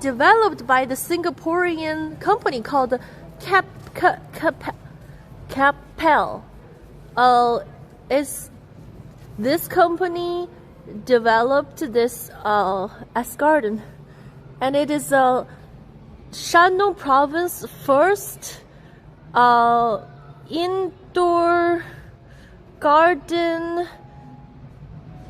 developed by the Singaporean company called Capel. Is this company developed this S Garden, and it is Shandong Province first indoor garden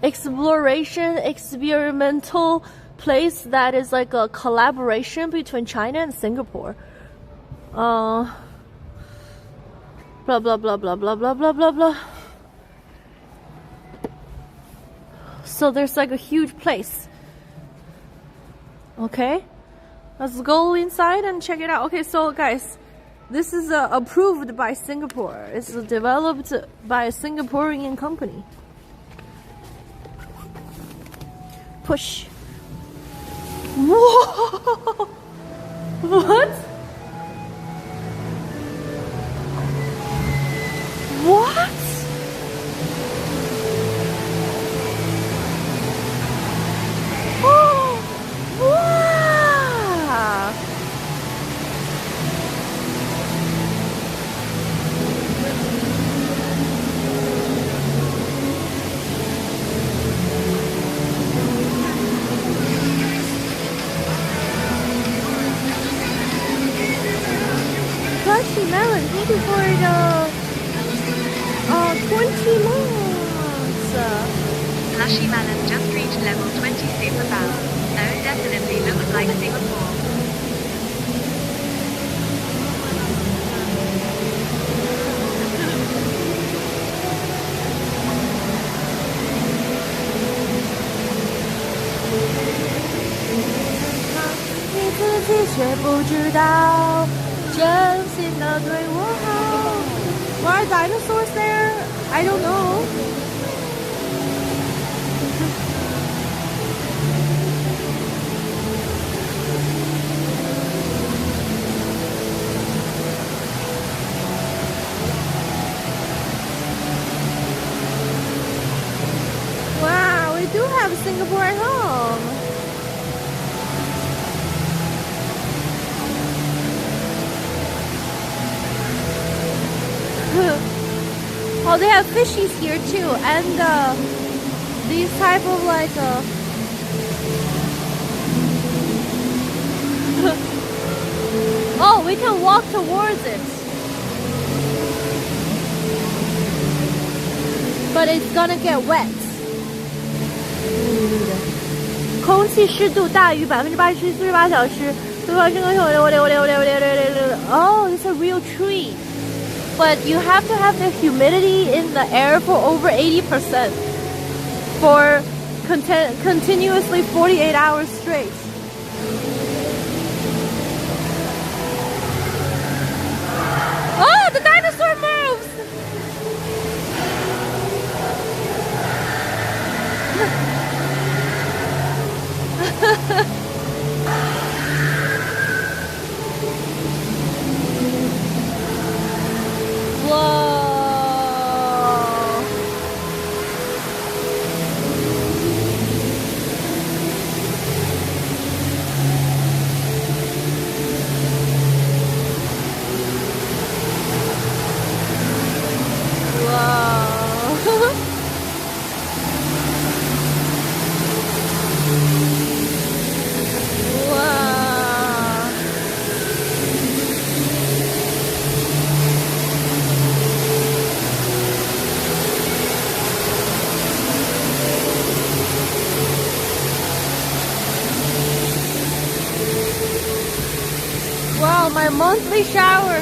exploration experimental place that is like a collaboration between China and Singapore. Blah blah blah blah blah blah blah blah blah. So there's like a huge place. Okay, let's go inside and check it out. Okay, so guys, this is approved by Singapore. It's developed by a Singaporean company. Push. Whoa! What? What? Melon, thank you for the 20 months. Plushy Melon just reached level 20 super bow. Oh, definitely looks like Singapore. Why are dinosaurs there? I don't know. Wow, we do have Singapore at home. Oh, they have fishies here too, and these type of like oh, we can walk towards it, but it's gonna get wet. 空气湿度大于87%48小时。Oh, it's a real tree. But you have to have the humidity in the air for over 80% for continuously 48 hours straight. Oh, the dinosaur moves! Wow, my monthly shower.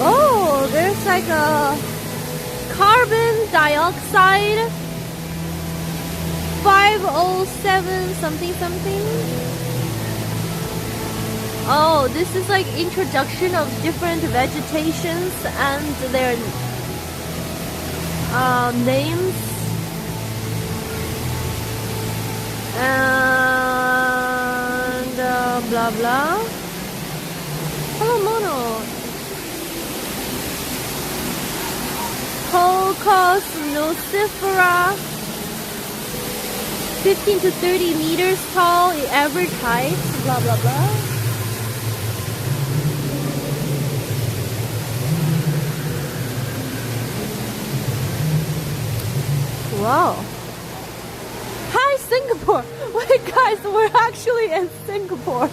Oh, there's like a carbon dioxide 507 something something. Oh, this is like introduction of different vegetations and their names. And blah blah. Hello, Mono. Holcos nocifera, 15 to 30 meters tall, average height, blah blah blah. Wow. Hi, Singapore. Wait, guys, we're actually in Singapore.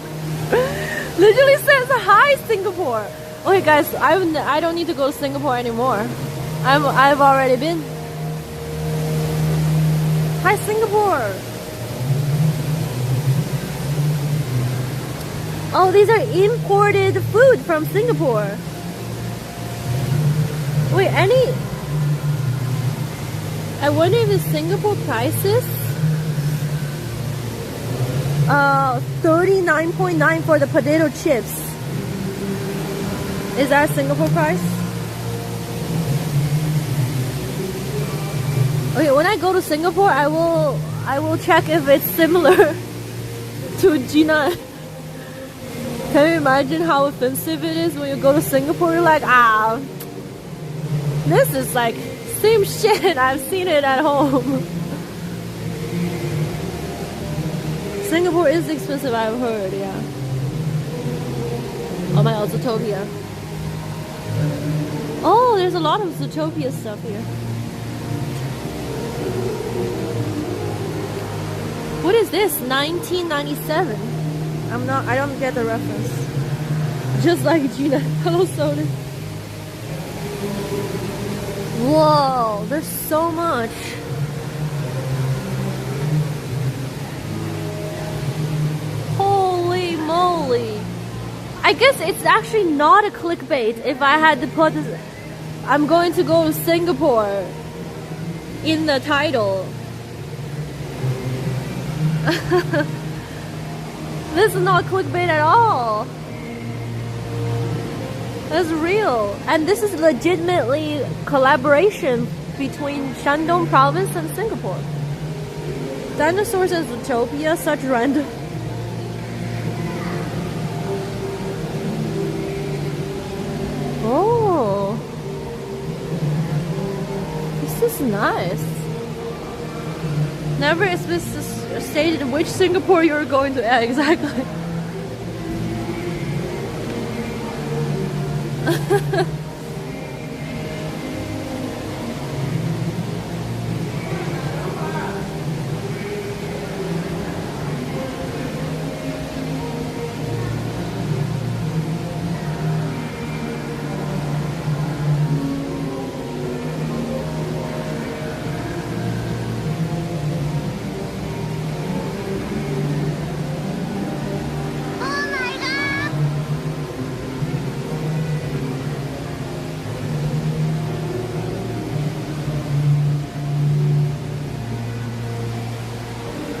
Literally says hi, Singapore. Okay, guys, I don't need to go to Singapore anymore. I've already been. Hi, Singapore. Oh, these are imported food from Singapore. Wait, I wonder if it's Singapore prices. 39.9 for the potato chips. Is that Singapore price? Okay, when I go to Singapore, I will check if it's similar to Jinan. Can you imagine how offensive it is when you go to Singapore? You're like, this is like same shit. I've seen it at home. Singapore is expensive, I've heard, yeah. Oh my god, Zootopia. Oh, there's a lot of Zootopia stuff here. What is this? 1997. I don't get the reference. Just like Gina. Hello, Soda. Whoa, there's so much. Holy moly. I guess it's actually not a clickbait if I had to put this, I'm going to go to Singapore in the title. This is not clickbait at all. That's real. And this is legitimately collaboration between Shandong province and Singapore. Dinosaurs in Zootopia, such random. Oh, this is nice. Never is this stated which Singapore you're going to. Yeah, exactly.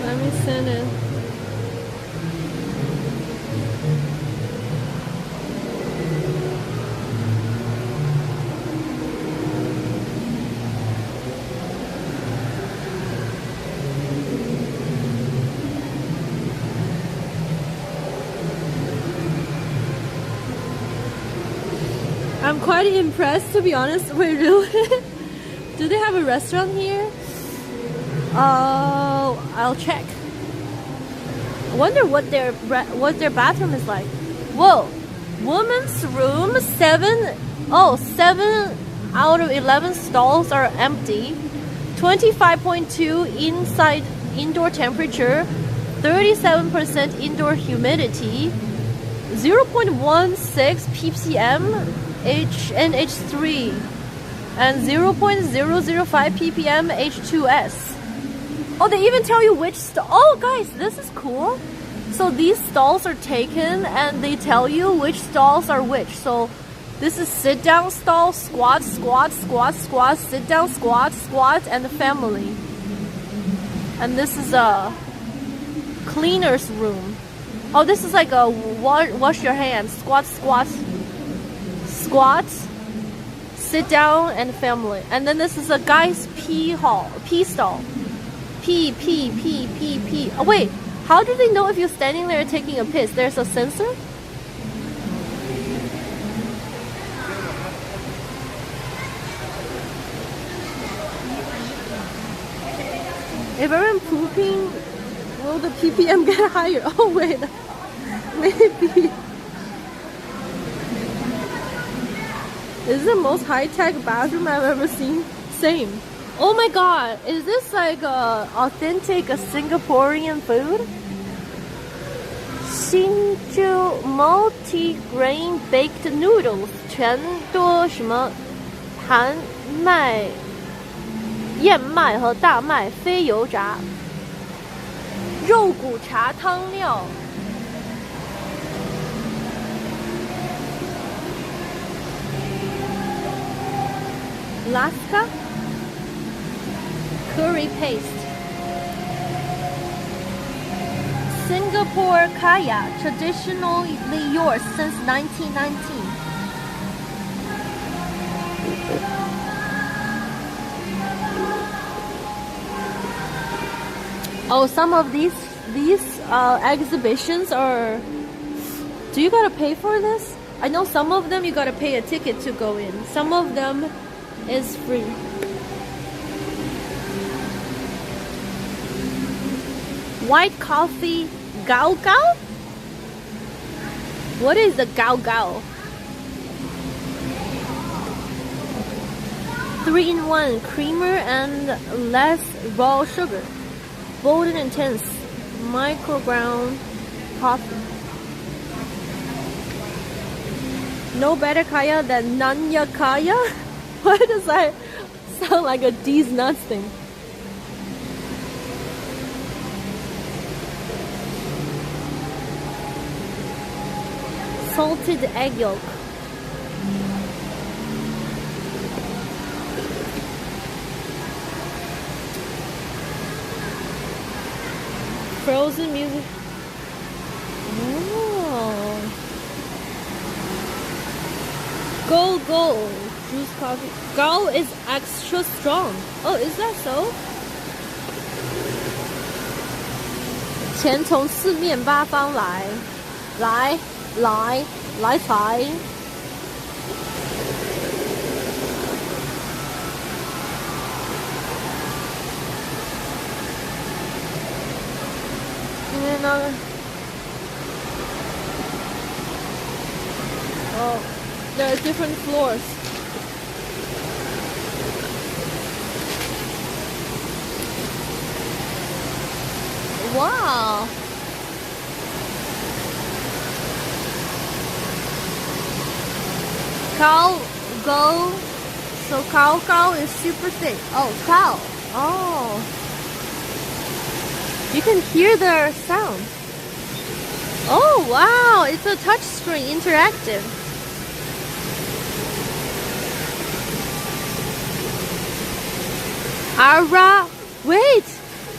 Let me send it. I'm quite impressed, to be honest. Wait, really? Do they have a restaurant here? Oh, I'll check. I wonder what their bathroom is like. Whoa, women's room 7 out of 11 stalls are empty. 25.2 inside indoor temperature, 37% indoor humidity, 0.16 ppm NH3, and 0.005 ppm H2S. Oh, they even tell you which oh guys, this is cool. So these stalls are taken and they tell you which stalls are which. So this is sit down stall, squat, squat, squat, squat, sit down, squat, squat, and the family. And this is a cleaner's room. Oh, this is like a wash your hands, squat, squat, squat, sit down, and family. And then this is a guy's pee stall. Pee. Oh wait, how do they know if you're standing there taking a piss? There's a sensor? If I'm pooping, will the ppm get higher? Oh wait, maybe. This is the most high-tech bathroom I've ever seen. Same. Oh my god, is this like authentic Singaporean food? Hsinchu multi-grain baked noodles 全多什么含麦、燕麦和大麦非油炸，肉骨茶汤料。Alaska curry paste. Singapore kaya, traditionally yours since 1919. Oh, some of these exhibitions are. Do you gotta pay for this? I know some of them you gotta pay a ticket to go in. Some of them is free. White coffee gao gao? What is the gao gao? 3-in-1 creamer and less raw sugar. Bold and intense microground coffee. No better kaya than Nanya Kaya? Why does that sound like a D's nuts thing? Salted egg yolk. Frozen music. Oh. Go. Juice coffee. Go is extra strong. Oh, is that so? 钱从四面八方来财。Oh, there are different floors. Wow. Cow go. So cow is super thick. Oh, cow. Oh. You can hear the sound. Oh, wow. It's a touch screen, interactive. Ara. Wait.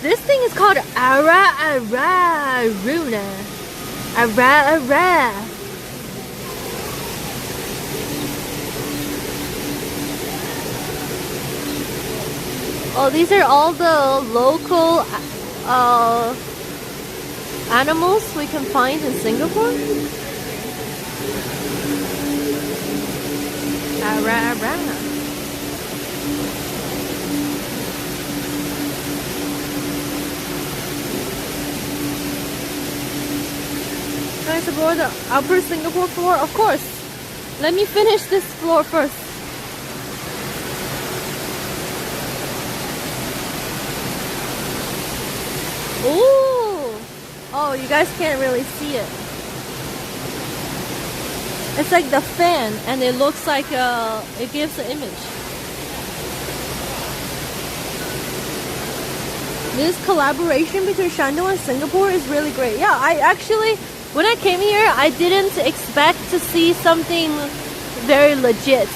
This thing is called Runa. Ara. Oh, these are all the local animals we can find in Singapore. Ara. Can I explore the upper Singapore floor? Of course. Let me finish this floor first. Ooh! Oh, you guys can't really see it. It's like the fan, and it looks like it gives the image. This collaboration between Shandong and Singapore is really great. Yeah, I actually, when I came here, I didn't expect to see something very legit.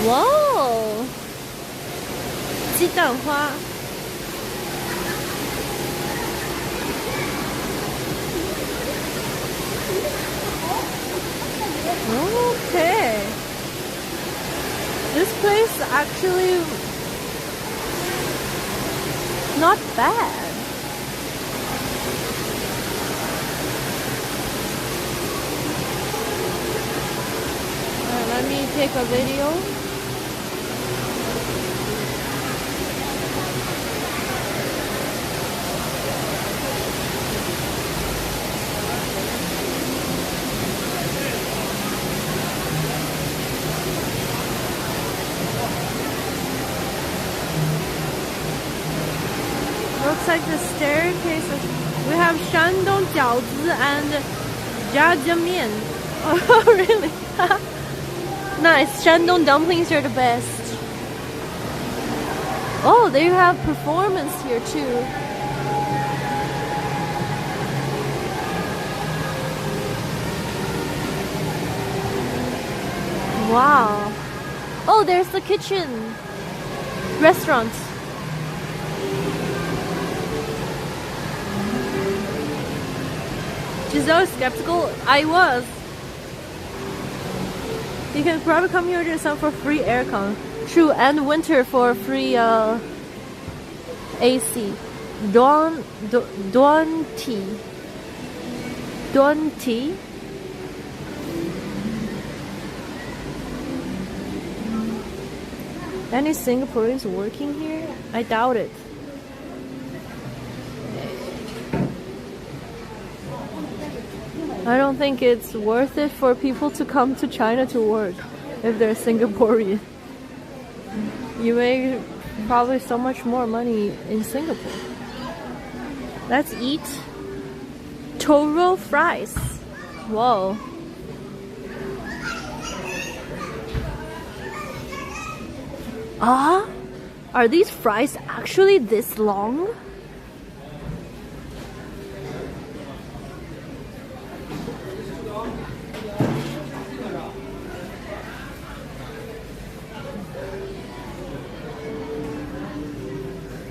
Whoa! 鸡蛋花. Okay. This place actually not bad. Let me take a video. Looks like the staircase. We have Shandong jiaozi and jjiamian. Oh, really? Nice. Shandong dumplings are the best. Oh, they have performance here too. Wow. Oh, there's the kitchen. Restaurant. Giselle is skeptical. I was. You can probably come here to some for free aircon. True, and winter for free AC. Duan tea. Any Singaporeans working here? I doubt it. I don't think it's worth it for people to come to China to work if they're Singaporean. You make probably so much more money in Singapore. Let's eat. Toro fries. Whoa. Ah, are these fries actually this long?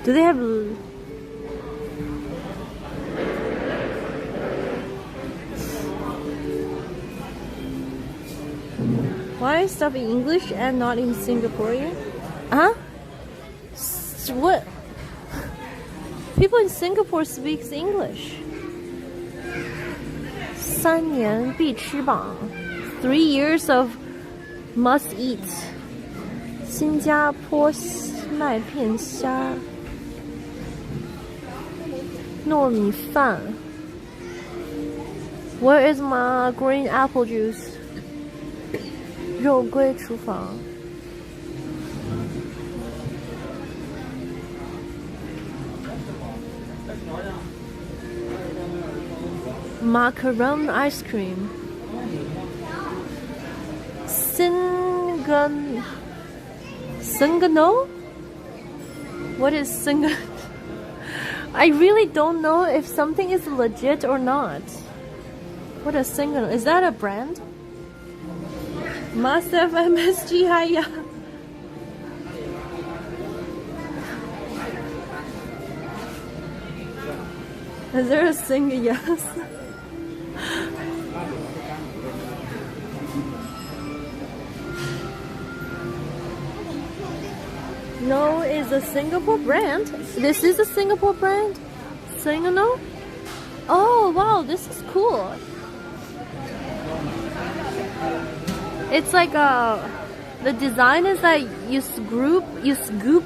Do they have... Why is stuff in English and not in Singaporean? Huh? What? People in Singapore speak English. 3年必吃榜 3 years of must eat. 新加坡麦片虾 糯米饭 Where is my green apple juice? 肉桂厨房 Macaron ice cream. Singano? What is Singano? I really don't know if something is legit or not. What is Singano? Is that a brand? Must have MSG Haya. Is there a single yes? No, is a Singapore brand. This is a Singapore brand. Singano? Oh wow, this is cool. It's like the design is that you scoop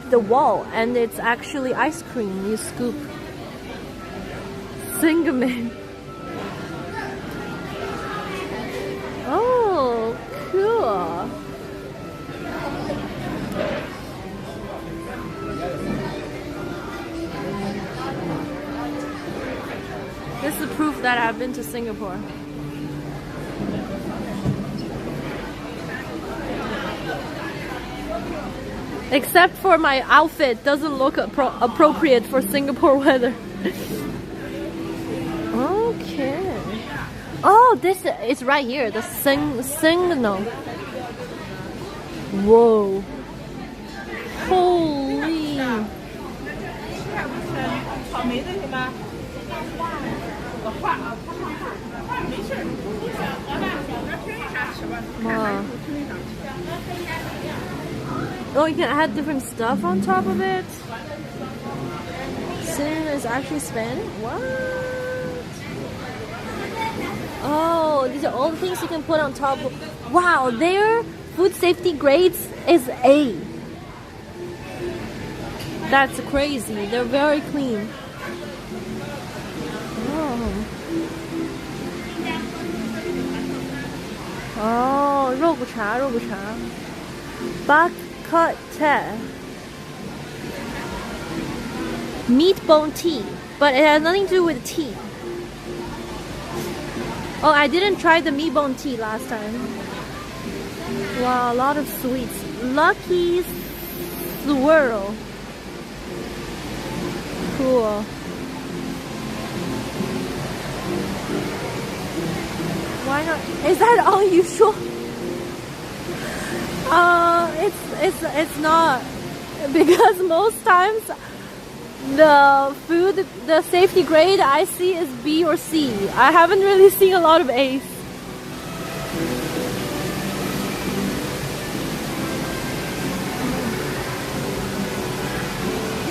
the wall, and it's actually ice cream. You scoop. Singaman. Oh, cool. This is proof that I've been to Singapore. Except for my outfit doesn't look appropriate for Singapore weather. Okay. Oh, this is right here. The Singano. Whoa. Holy. Wow. Oh, you can add different stuff on top of it. Sin is actually Spanish. What? Oh, these are all the things you can put on top of. Wow, their food safety grades is A. That's crazy. They're very clean. Oh, 肉骨茶, Bak cut meat bone tea, but it has nothing to do with tea. Oh, I didn't try the meat bone tea last time. Wow, a lot of sweets. Lucky swirl. Cool. Why not? Is that unusual? It's not, because most times the safety grade I see is B or C. I haven't really seen a lot of A's.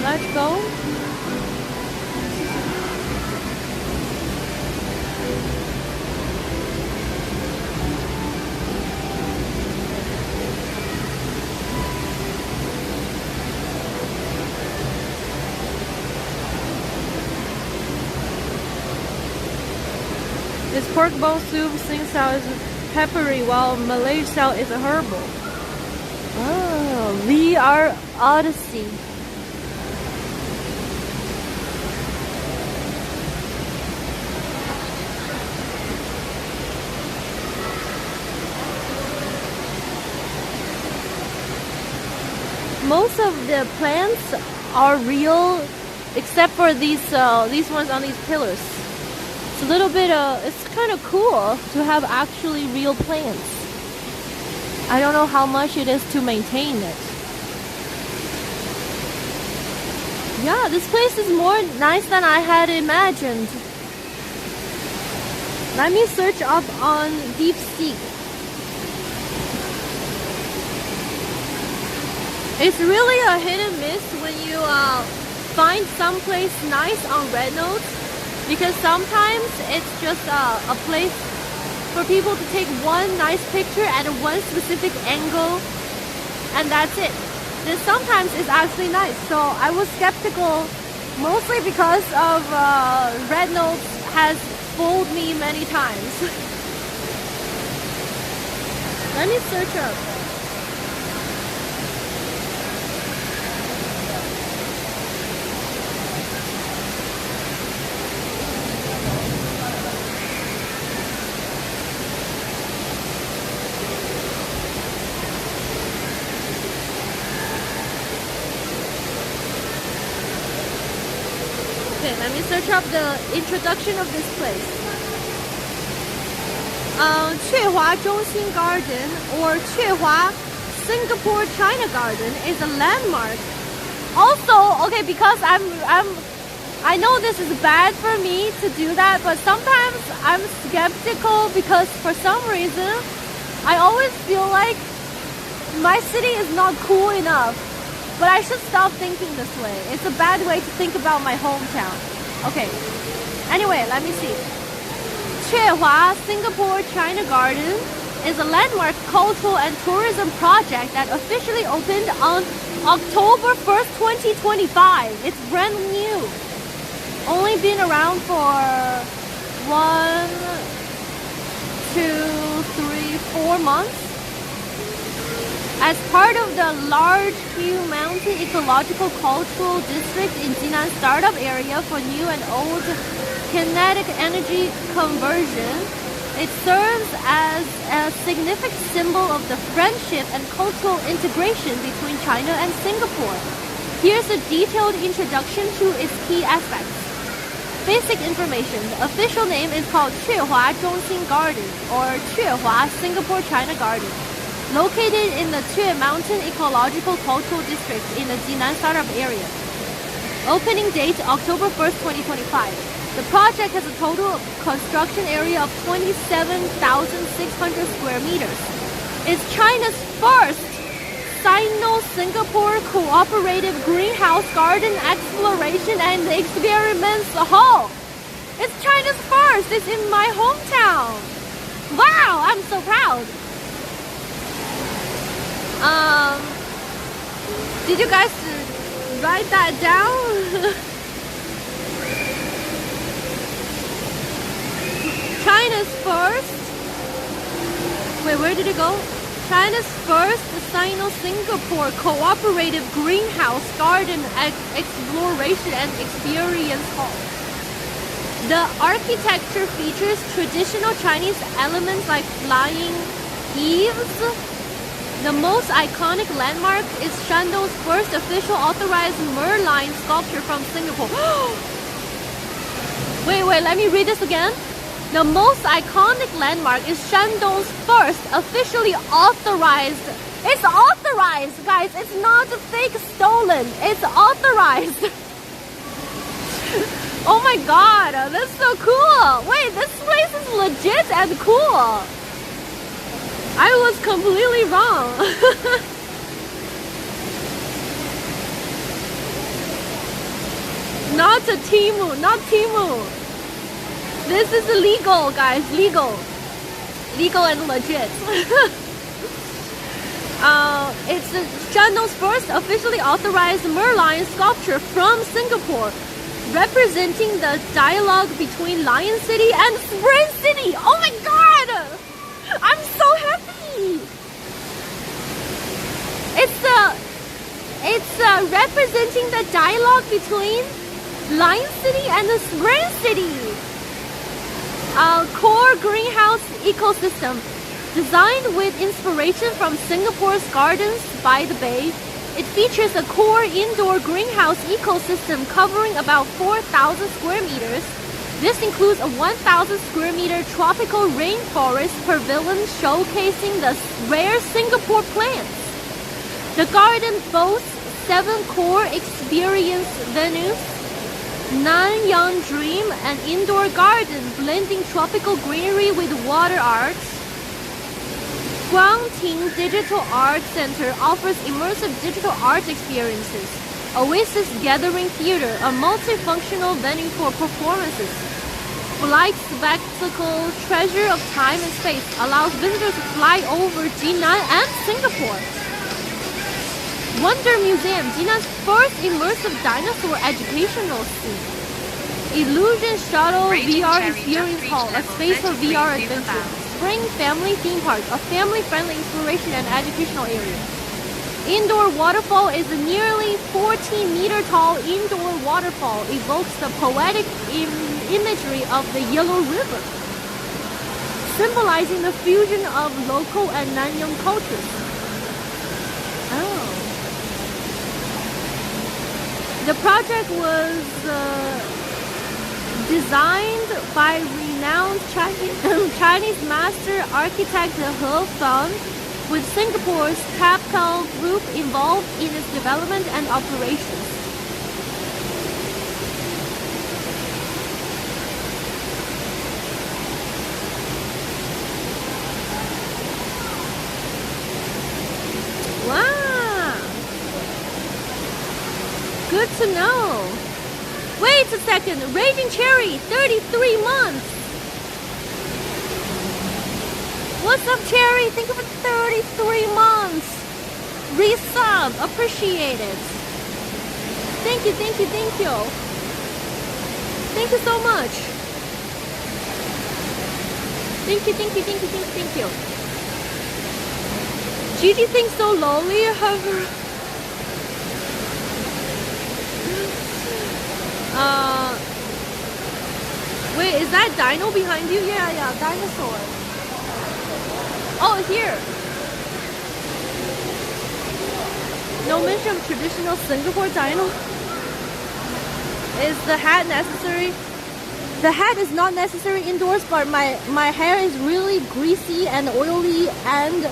Let's go. This pork bone soup, Sing style is peppery, while Malay style is herbal. Oh, VR Odyssey. most of the plants are real, except for these ones on these pillars. It's a little bit it's kind of cool to have actually real plants. I don't know how much it is to maintain it. Yeah, this place is more nice than I had imagined. Let me search up on DeepSeek. It's really a hit and miss when you find someplace nice on RedNote, because sometimes it's just a place for people to take one nice picture at one specific angle, and that's it. This sometimes is actually nice, so I was skeptical mostly because of RedNote has fooled me many times. Let me search up. Okay, let me search up the introduction of this place. Chuehua Zhongxin Garden, or Chuehua Singapore China Garden, is a landmark. Also, okay, because I know this is bad for me to do that, but sometimes I'm skeptical because for some reason I always feel like my city is not cool enough. But I should stop thinking this way. It's a bad way to think about my hometown. Okay. Anyway, let me see. Chuehua Singapore China Garden is a landmark cultural and tourism project that officially opened on October 1st, 2025. It's brand new. Only been around for 1, 2, 3, 4 months. As part of the large Hill Mountain Ecological Cultural District in Jinan startup area for new and old kinetic energy conversion, it serves as a significant symbol of the friendship and cultural integration between China and Singapore. Here's a detailed introduction to its key aspects. Basic information. The official name is called Chuehua Zhongxin Garden, or Chuehua Singapore China Garden. Located in the Chue Mountain Ecological Cultural District in the Jinan startup area. Opening date October 1st, 2025. The project has a total construction area of 27,600 square meters. It's China's first Sino-Singapore cooperative greenhouse garden exploration and experiments hall. It's China's first. It's in my hometown. Wow, I'm so proud. Did you guys write that down? China's first. Wait, where did it go? China's first Sino-Singapore cooperative greenhouse garden exploration and experience hall. The architecture features traditional Chinese elements like flying eaves. The most iconic landmark is Shandong's first official authorized Merlion sculpture from Singapore. Wait, let me read this again. The most iconic landmark is Shandong's first officially authorized. It's authorized, guys. It's not fake stolen. It's authorized. Oh my god, that's so cool. Wait, this place is legit and cool. I was completely wrong. Not Timu. This is legal, guys. Legal and legit. It's Shandong's first officially authorized Merlion sculpture from Singapore, representing the dialogue between Lion City and Spring City. Oh my god! I'm so happy! It's representing the dialogue between Lion City and the Spring City. Core greenhouse ecosystem, designed with inspiration from Singapore's gardens by the bay. It features a core indoor greenhouse ecosystem covering about 4,000 square meters. This includes a 1,000 square meter tropical rainforest pavilion showcasing the rare Singapore plants. The garden boasts 7 core experience venues, Nanyang Dream, an indoor garden blending tropical greenery with water arts. Guangting Digital Art Center offers immersive digital art experiences. Oasis Gathering Theater, a multifunctional venue for performances. Flight Spectacle, Treasure of Time and Space, allows visitors to fly over Jinan and Singapore. Wonder Museum, Jinan's first immersive dinosaur educational scene. Illusion Shuttle Raging VR Cherry Experience just Hall, a reached space for level VR 33 adventure. bound. Spring Family Theme Park, a family-friendly exploration and educational area. Indoor Waterfall is a nearly 14-meter-tall indoor waterfall. Evokes the poetic imagery of the Yellow River, symbolizing the fusion of local and Nanyang cultures. Oh. The project was designed by renowned Chinese master architect He Fan, with Singapore's Capcal Group involved in its development and operations. Wow! Good to know. Wait a second, Raging Cherry, 33 months. What's up, Cherry? Thank you for 33 months. Resub, appreciate it. Thank you, thank you, thank you. Thank you so much. Thank you, thank you, thank you, thank you, thank you. Gigi thinks so lonely. Wait, is that dino behind you? Yeah, dinosaur. Oh, here. No mention of traditional Singapore dino. Is the hat necessary? The hat is not necessary indoors, but my hair is really greasy and oily, and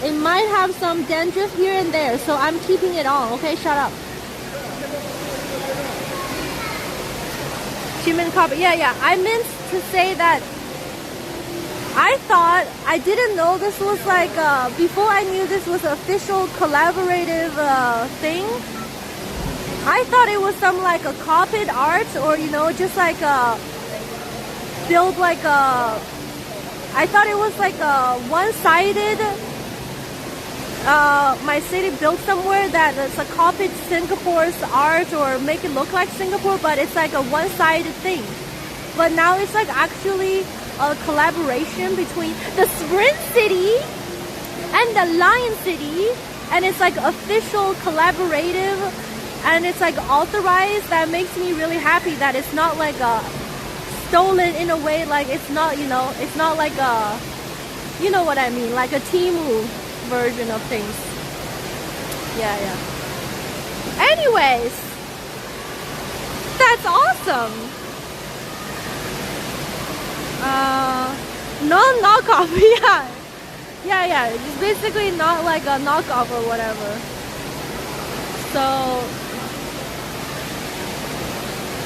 it might have some dandruff here and there, so I'm keeping it on. Okay, shut up. Human copy. Yeah. I meant to say that I didn't know this was like, before I knew this was an official collaborative thing, I thought it was some like a copied art, or just like build like a, I thought it was like a one-sided, my city built somewhere that it's a copied Singapore's art or make it look like Singapore, but it's like a one-sided thing. But now it's like actually a collaboration between the Sprint City and the Lion City, and it's like official collaborative, and it's like authorized. That makes me really happy that it's not like a stolen in a way, like it's not, it's not like a, you know what I mean, like a Temu version of things. Yeah. Anyways, that's awesome. Non-knockoff, yeah, it's basically not like a knockoff or whatever. So,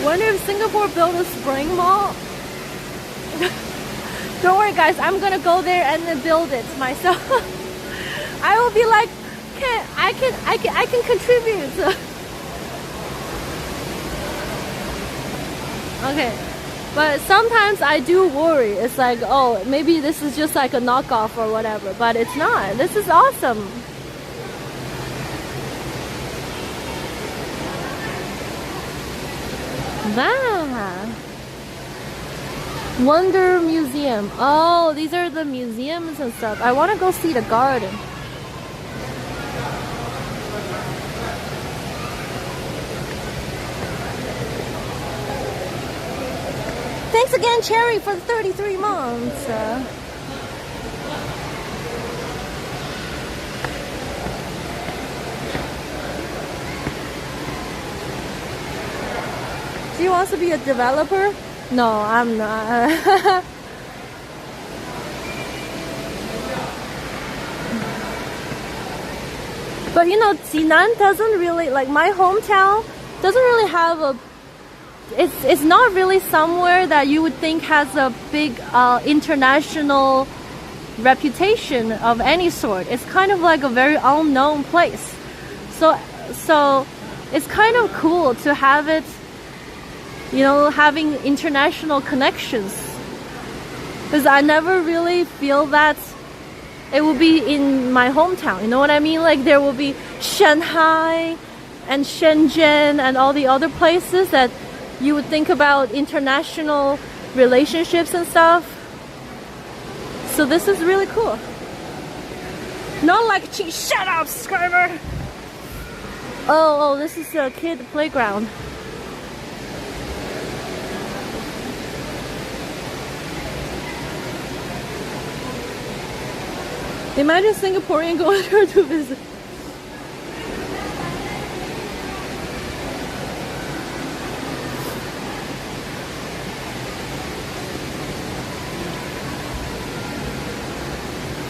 wonder if Singapore built a spring mall. Don't worry, guys, I'm gonna go there and then build it myself. I will be like, I can contribute. Okay. But sometimes I do worry. It's like, oh, maybe this is just like a knockoff or whatever. But it's not. This is awesome. Wow. Wonder Museum. Oh, these are the museums and stuff. I want to go see the garden. Thanks again, Cherry, for the 33 months. She wants to be a developer? No, I'm not. But you know, Jinan doesn't really, like my hometown doesn't really have a, it's not really somewhere that you would think has a big international reputation of any sort. It's kind of like a very unknown place. So it's kind of cool to have it, you know, having international connections. Because I never really feel that it will be in my hometown, you know what I mean? Like there will be Shanghai and Shenzhen and all the other places that you would think about international relationships and stuff. So this is really cool. Not like, shut up, subscriber! Oh, this is a kid playground. Imagine Singaporean going there to visit.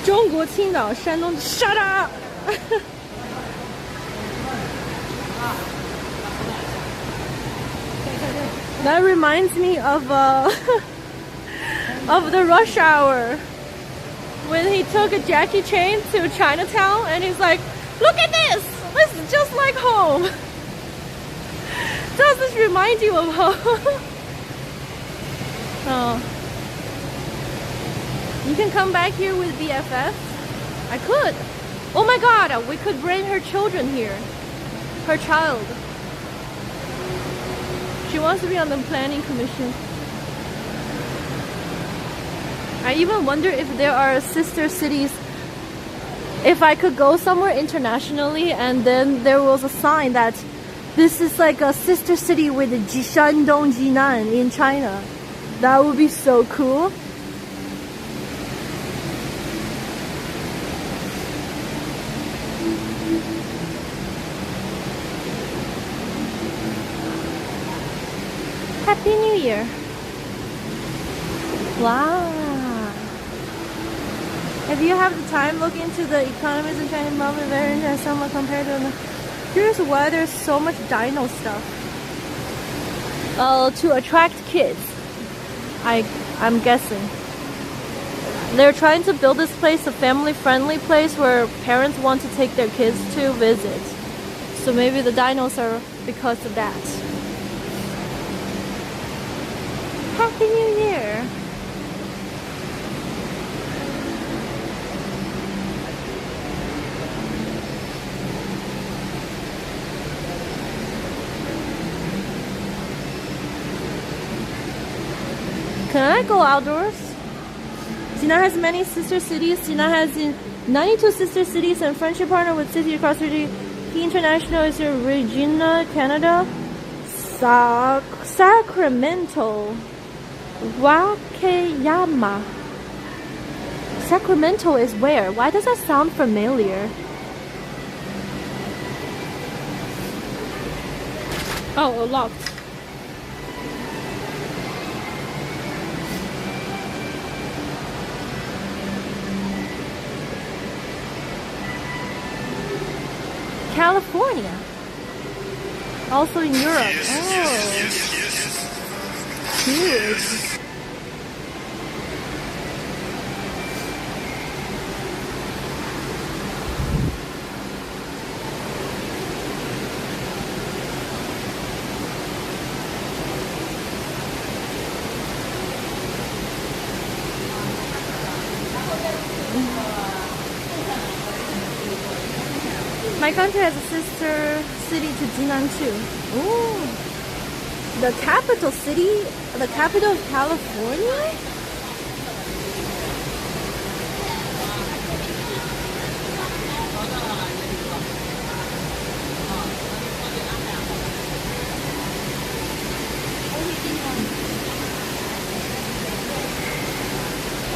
Zhongguo Qingdao, Shandong. Shut up! That reminds me of of the Rush Hour. When he took a Jackie Chan to Chinatown and he's like, look at this! This is just like home! Does this remind you of home? Oh. You can come back here with BFF? I could! Oh my god, we could bring her children here. Her child. She wants to be on the planning commission. I even wonder if there are sister cities. If I could go somewhere internationally and then there was a sign that this is like a sister city with Shandong Jinan in China. That would be so cool. Happy New Year. Wow. If you have the time, look into the economies in China. Probably very interesting somewhat compared to. Here's why there's so much dino stuff. To attract kids. I'm guessing. They're trying to build this place a family-friendly place where parents want to take their kids to visit. So maybe the dinos are because of that. Happy New Year! Can I go outdoors? Jinan has many sister cities. Jinan has 92 sister cities and friendship partner with city across city. Key International is in Regina, Canada. Sacramento. Wakayama. Sacramento is where? Why does that sound familiar? Oh, locked. California. Also in Europe. Huge. My country has a sister city to Jinan too. Ooh. The capital city? The capital of California?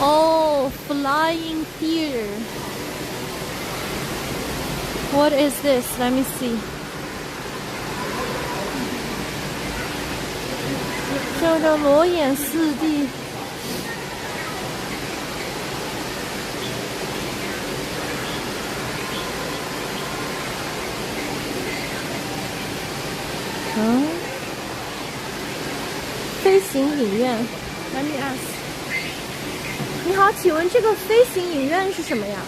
Oh, flying theater. What is this? Let me see. 这裸眼四 D。飞行影院 ，Let me ask。你好，请问这个飞行影院是什么呀？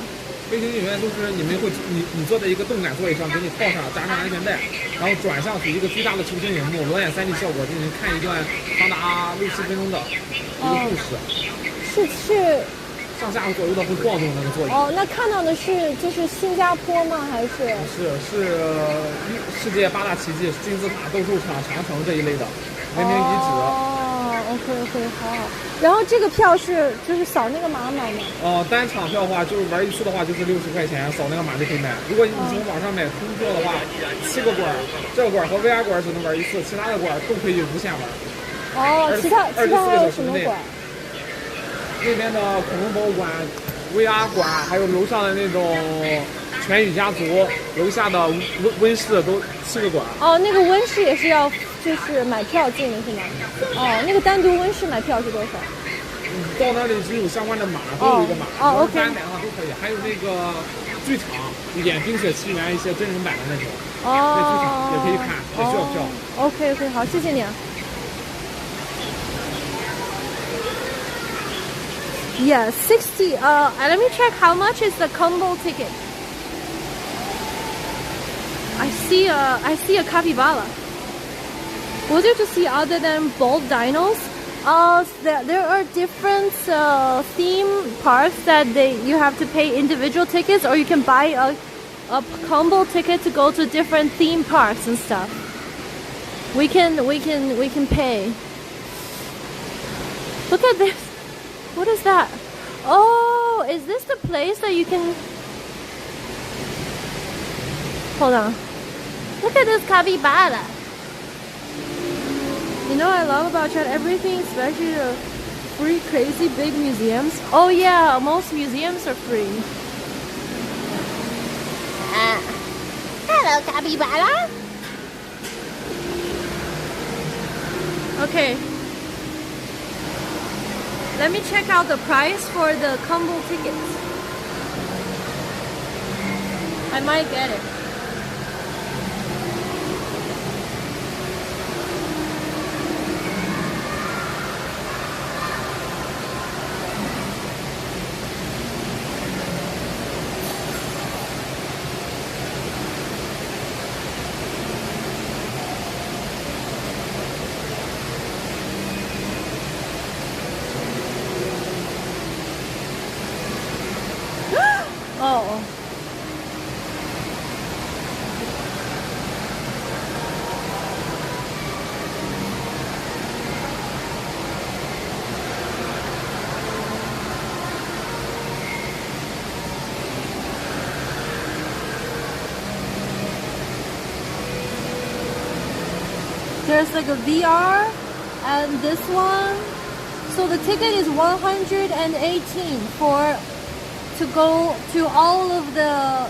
飞行影院就是你坐在一个动感座椅上，给你套上扎上安全带，然后转向去一个巨大的球形荧幕，裸眼3D 效果进行看一段长达6-7分钟的一个故事。是上下左右的会晃动那个座椅。哦，那看到的就是新加坡吗？还是？是世界8大奇迹，金字塔、斗兽场、长城这一类的文明遗址。哦 ，OK， 好。然后这个票就是扫那个码买吗？单场票的话，就是玩一次的话就是60块钱，扫那个码就可以买。如果你从网上买通票的话，7个馆，这个馆和 VR 馆只能玩一次，其他的馆都可以无限玩。其他还有什么馆？那边的恐龙博物馆、VR 馆，还有楼上的那种全宇家族，楼下的温室都7个馆。那个温室也是要就是买票进的是吗？那个单独温室买票是多少？到那里只有相关的码，都有一个码。OK。买的话都可以，还有那个剧场，演《冰雪奇缘》一些真人版的那种。那剧场也可以看，也需要票。OK， 好，谢谢你啊。Yeah, 60. Let me check how much is the combo ticket. I see a capybara. Was there to see other than bald dinos? There are different theme parks that you have to pay individual tickets, or you can buy a combo ticket to go to different theme parks and stuff. We can pay. Look at this. What is that? Oh, is this the place that you can... Hold on. Look at this capybara. You know what I love about Chad? Everything, especially the free, crazy big museums. Oh yeah, most museums are free. Hello, capybara. Okay. Let me check out the price for the combo tickets. I might get it. Oh. There's like a VR and this one. So the ticket is 118 to go to all of the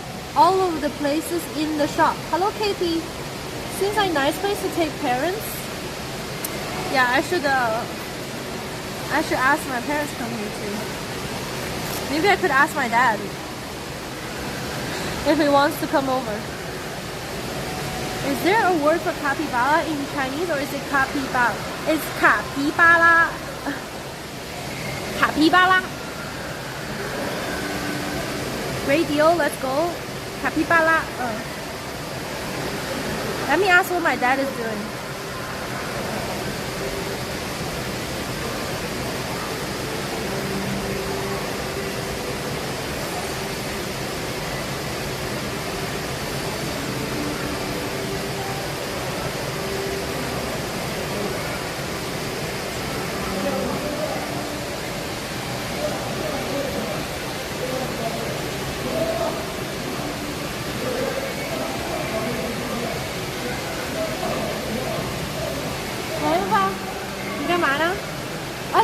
places in the shop. Hello, KP. Seems like a nice place to take parents. Yeah, I should ask my parents to come here too. Maybe I could ask my dad if he wants to come over. Is there a word for capybara in Chinese, or is it capybara? It's capybara. Capybara. Great deal, let's go. Capybara. Let me ask what my dad is doing.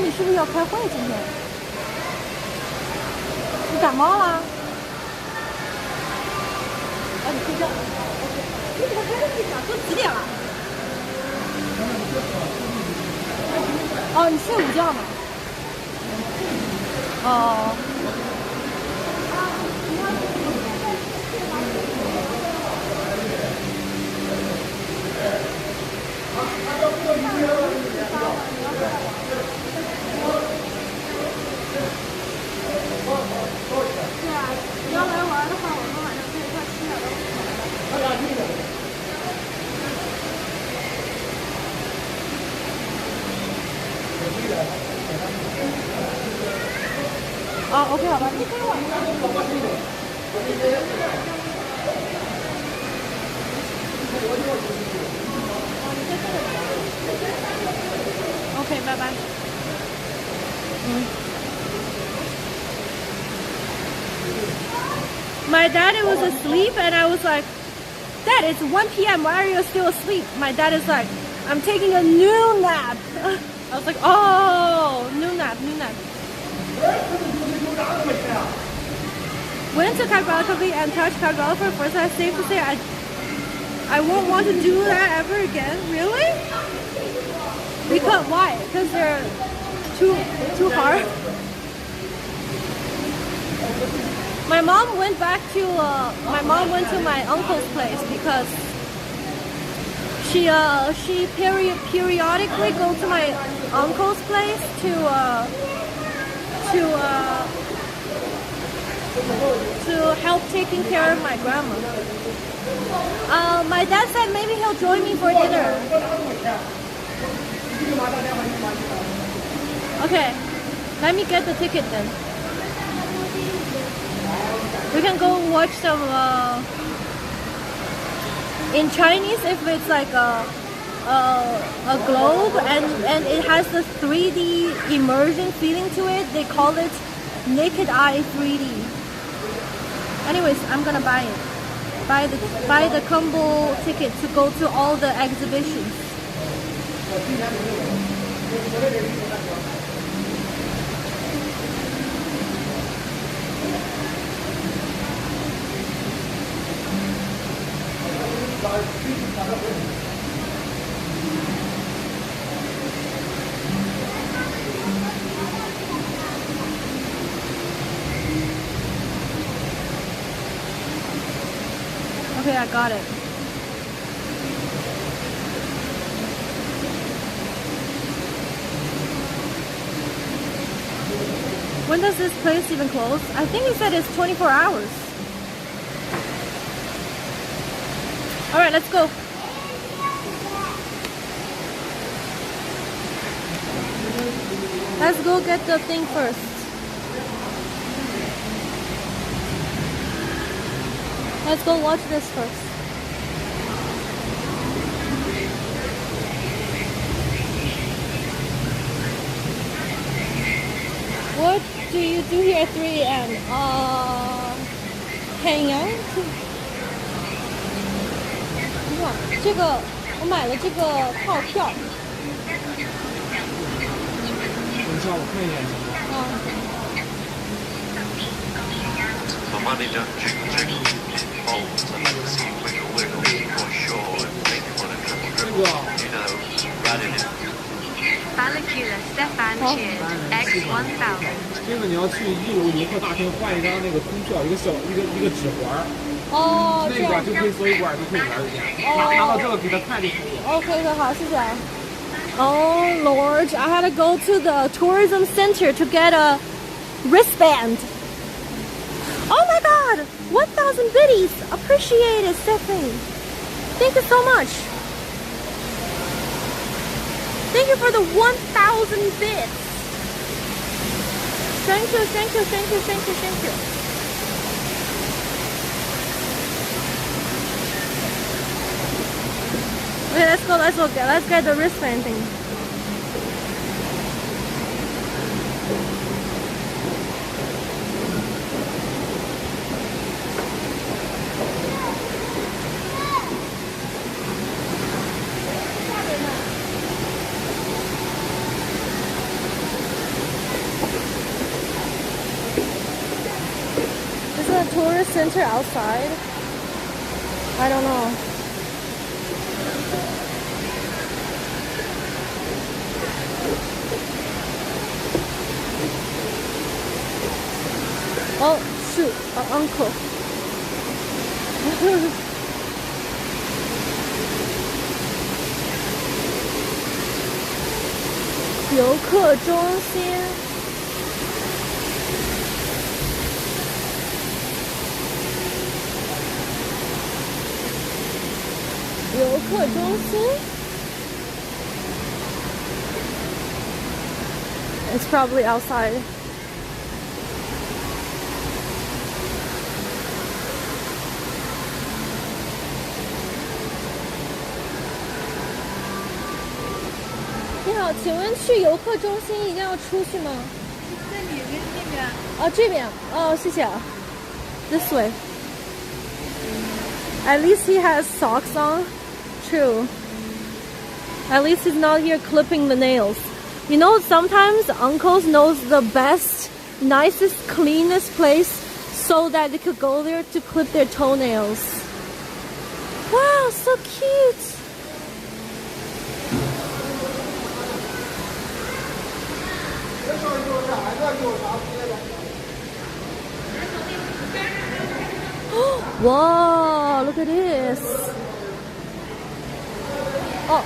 你是不是要开会今天？你感冒了？你睡觉。你怎么还在睡觉？都几点了？哦，你睡午觉吗？哦。对啊，你要来玩的话，我们晚上可以一块吃点东西。啊，OK， 好吧，你可以晚上。OK， 拜拜。My daddy was asleep, and I was like, "Dad, it's 1 p.m. Why are you still asleep?" My dad is like, "I'm taking a new nap." I was like, "Oh, new nap, new nap." Went to calligraphy and touched calligraphy first. I safe to say I won't want to do that ever again. Really? Because why? Because they're too hard. My mom went to my uncle's place because she periodically go to my uncle's place to help taking care of my grandma. My dad said maybe he'll join me for dinner. Okay, let me get the ticket then. We can go watch some in Chinese if it's like a globe and it has the 3D immersion feeling to it. They call it naked eye 3D. Anyways, I'm gonna buy it. Buy the combo ticket to go to all the exhibitions. Okay, I got it. When does this place even close? I think he said it's 24 hours. Alright, let's go. Let's go get the thing first. Let's go watch this first. What do you do here at 3 a.m.? Hang out? 哇，这个我买了这个套票。等一下，我看一眼行吗？My money don't jingle bolts. I like to see you wiggle wiggle for sure and make you want to dribble dribble. You know, running it. Balacula Stefan Cheers X1000。这个你要去1楼游客大厅换一张那个通票，一个纸环。哦，那管就可以所有管都可以玩一下。拿到这个给他看就可以。OK， 好，谢谢。Oh Lord, I had to go to the tourism center to get a wristband. Oh my God, 1,000 biddies. Appreciate it, Stephanie. Thank you so much. Thank you for the 1,000 bits. Thank you, thank you, thank you, thank you, thank you. Okay, let's get the wristband thing. Is it a tourist center outside? I don't know. Oh shoot, our uncle. 游客中心。游客中心。It's probably outside.你好，请问去游客中心一定要出去吗？在里面那边。哦，这边。哦，谢谢。This way. At least he has socks on. True. At least he's not here clipping the nails. You know, sometimes uncles knows the best, nicest, cleanest place so that they could go there to clip their toenails. Wow, so cute. Whoa, look at this. Oh.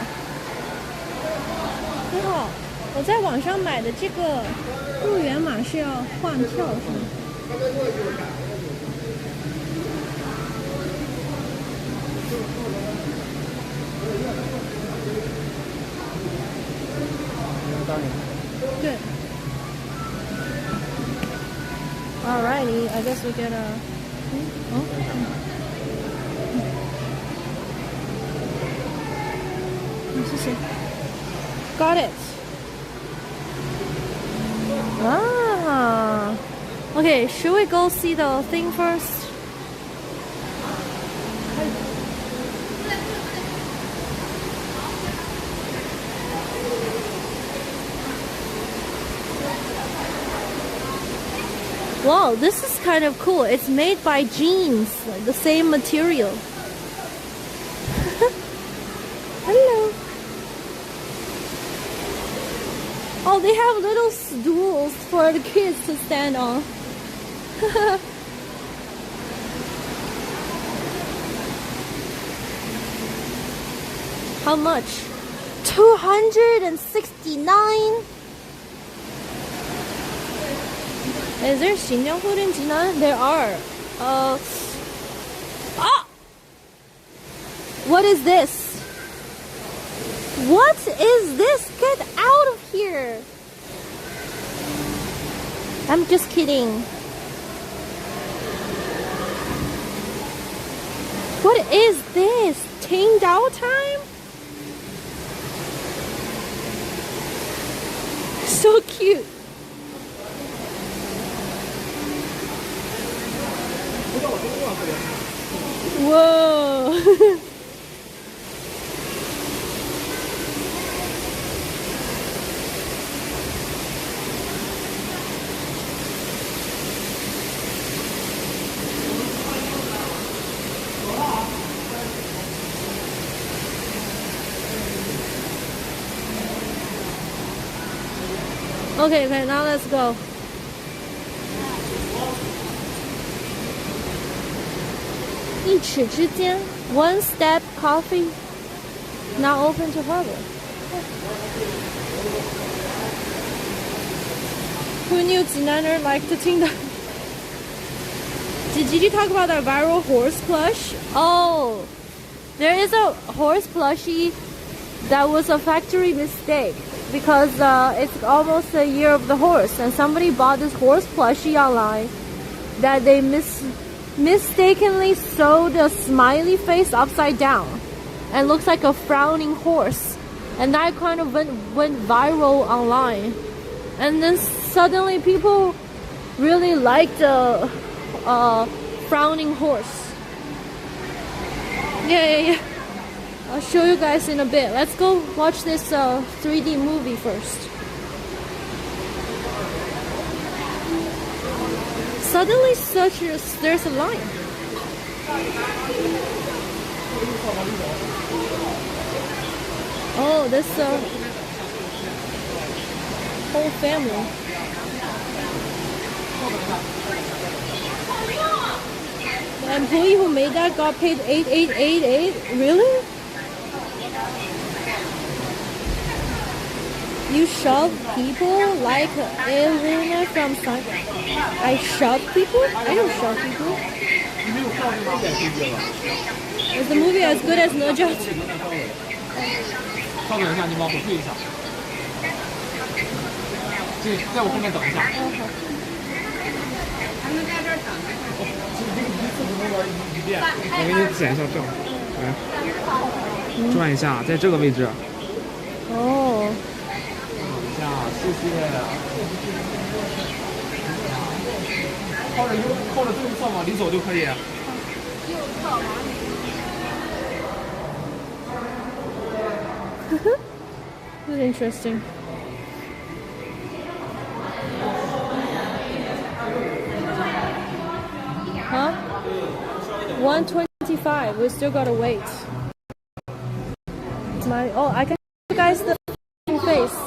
你好，我在网上买的这个入园码是要换票是吗？对。Alrighty, I guess we get a. Oh. Got it. Ah. Okay, should we go see the thing first? Wow, this is kind of cool. It's made by jeans, like the same material. Hello. Oh, they have little stools for the kids to stand on. How much? 269. Is there Xinjiang food in Jinan? There are. Ah! What is this? What is this? Get out of here! I'm just kidding. What is this? Qingdao time? So cute. Whoa. Okay, now let's go. One Step Coffee, now open to public. Who knew Jinaner liked to Qingdao? Did you talk about that viral horse plush? Oh, there is a horse plushie that was a factory mistake because it's almost a year of the horse, and somebody bought this horse plushie online that they mistakenly sewed a smiley face upside down and looks like a frowning horse, and that kind of went viral online, and then suddenly people really liked the frowning horse. Yeah. I'll show you guys in a bit. Let's go watch this 3D movie first. Suddenly there's a line. Oh, this whole family. The employee who made that got paid 8888. Really? You shove people like Elena from Sun. I shove people? I don't shove people. Is the movie as good as哪吒？稍等一下，你往后退一下。在我后面等一下。我给你剪一下这样，来，转一下，在这个位置。哦。等一下，谢谢。靠着这一侧往里走就可以。右侧往里。This is interesting. Huh? 125. We still gotta wait. I can show you guys the face.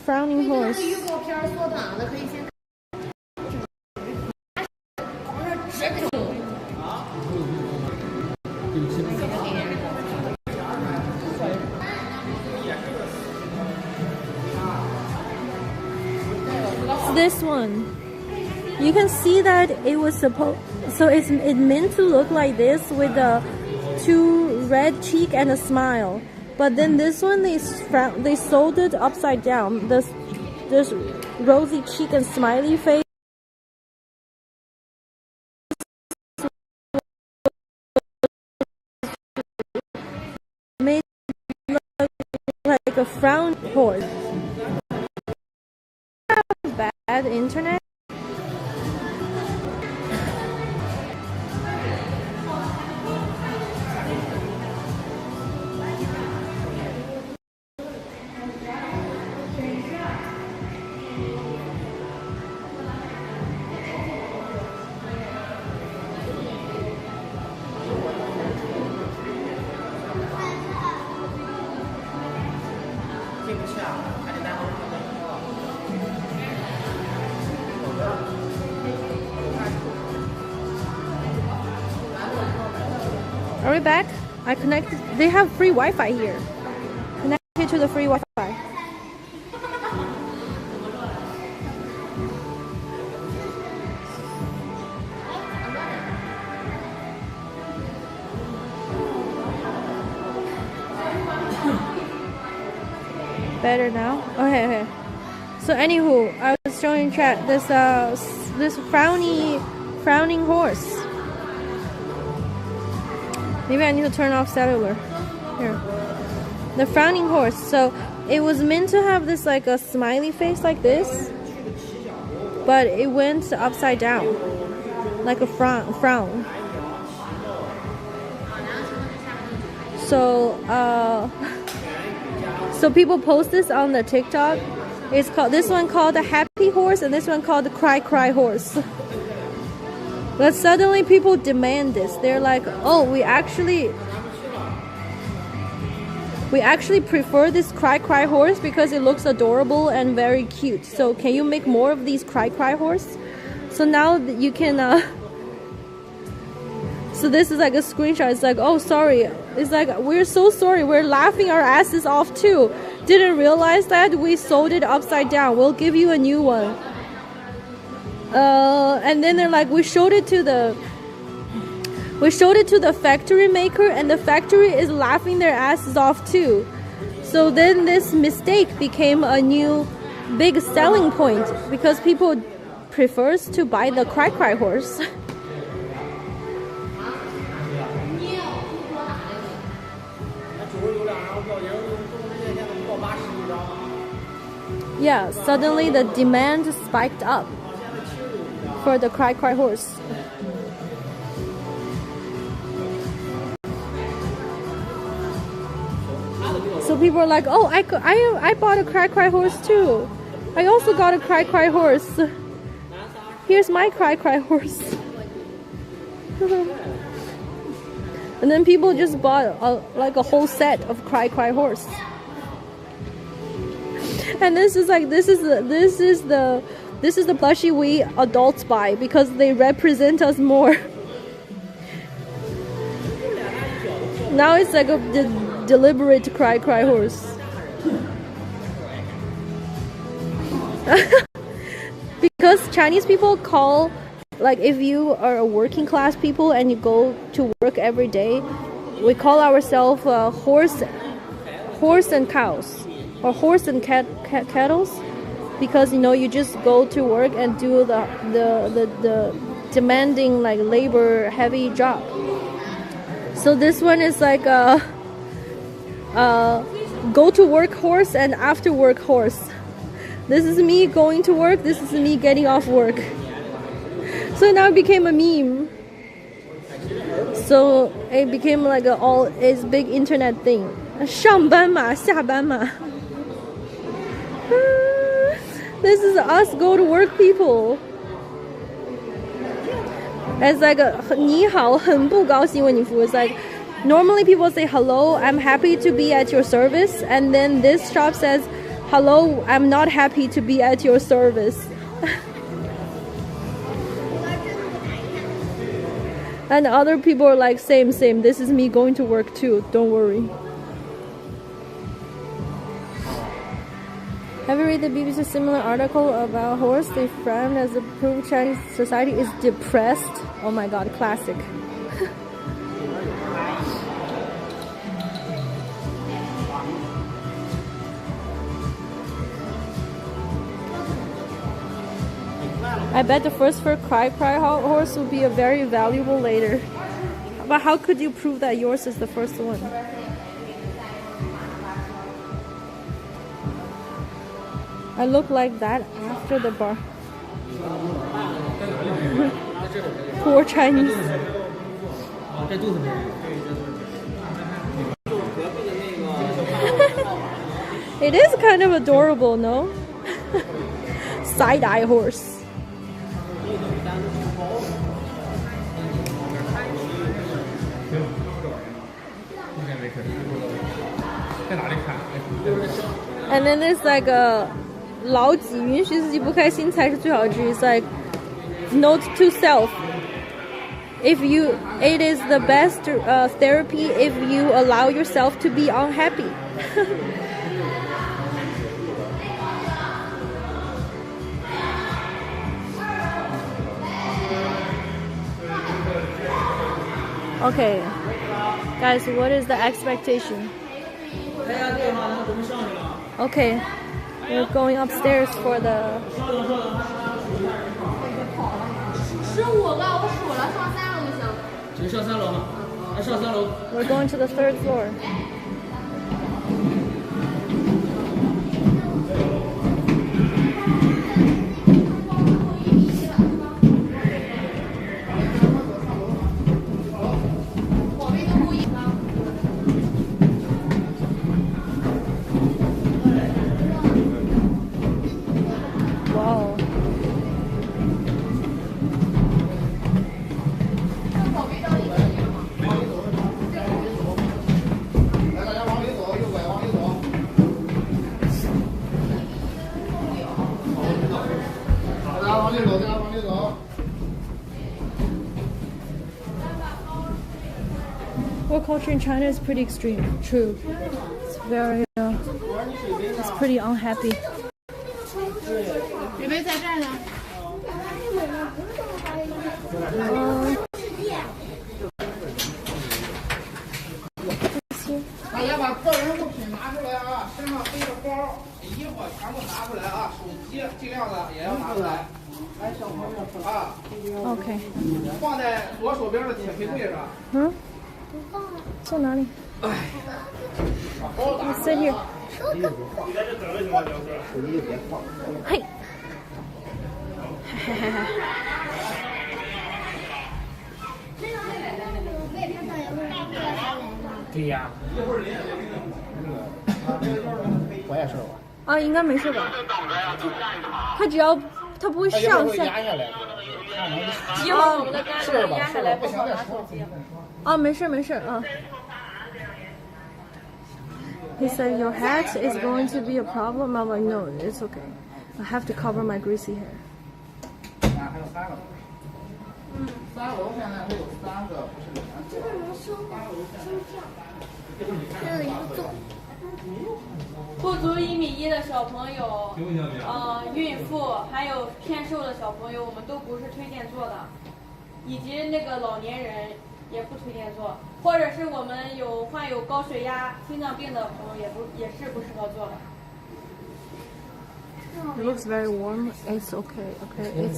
Frowning horse. This one, you can see that it was supposed, so it meant to look like this with the two red cheek and a smile. But then this one, they sold it upside down. This rosy cheek and smiley face made it look like a frown horse. Bad internet. Are we back? I connected. They have free Wi-Fi here. Connected to the free Wi-Fi. Better now? Okay. So anywho, I was showing chat this frowning horse. Maybe I need to turn off cellular. Here. The frowning horse. So it was meant to have this like a smiley face like this, but it went upside down, like a frown. So so people post this on the TikTok. It's called, this one called the happy horse and this one called the cry horse. But suddenly people demand this. They're like, oh, we actually prefer this cry horse because it looks adorable and very cute. So can you make more of these cry horse? So now you can so this is like a screenshot. It's like, oh, sorry. It's like, we're so sorry. We're laughing our asses off too. Didn't realize that we sold it upside down. We'll give you a new one. And then they're like, we showed it to the factory maker, and the factory is laughing their asses off too. So then this mistake became a new big selling point because people prefers to buy the cry horse. Yeah, suddenly the demand spiked up for the cry horse. So people are like, oh, I bought a cry horse too. I also got a cry horse. Here's my cry horse. And then people just bought like a whole set of Cry Cry horse. And this is the plushie we adults buy because they represent us more. Now it's like a deliberate Cry Cry horse. Because Chinese people call, like, if you are a working class people and you go to work every day, we call ourselves horse and cows, or horse and cattle, because you just go to work and do the demanding, like, labor heavy job. So this one is like a go to work horse and after work horse. This is me going to work, this is me getting off work. So now it became a meme. So it became like it's big internet thing. 上班嘛，下班嘛. This is us go to work people. It's like 你好，很不高兴为你服务. It's like normally people say hello, I'm happy to be at your service, and then this shop says hello, I'm not happy to be at your service. And other people are like, same, this is me going to work too, don't worry. Have you read the BBC similar article about horse? They framed as a proof Chinese society is depressed. Oh my god, classic. I bet the first for Cry Cry horse will be a very valuable later. But how could you prove that yours is the first one? I look like that after the bar. Poor Chinese. It is kind of adorable, no? Side-eye horse. And then there's like a 牢记允许自己不开心才是最好的治愈. It's like note to self. It is the best therapy if you allow yourself to be unhappy. Okay, guys, what is the expectation? Okay, we're going upstairs for the... We're going to the third floor. Wow. Work culture in China is pretty extreme. True. It's very, it's pretty unhappy. Okay. 放在左手边的铁皮柜上。嗯？放哪里？ Sit here. Hey. 对呀。我也是我。啊，应该没事吧？它只要它不会上下。压下来。是吧？是吧？不行再说。哦，没事没事啊。He said your hat is going to be a problem. I'm like, no, it's okay. I have to cover my greasy hair. 3楼现在会有3个，不是2个。不足1.1米的小朋友，孕妇，还有偏瘦的小朋友，我们都不是推荐做的，以及那个老年人也不推荐做，或者是我们患有高血压、心脏病的朋友也是不适合做的。It looks very warm. It's okay. Okay,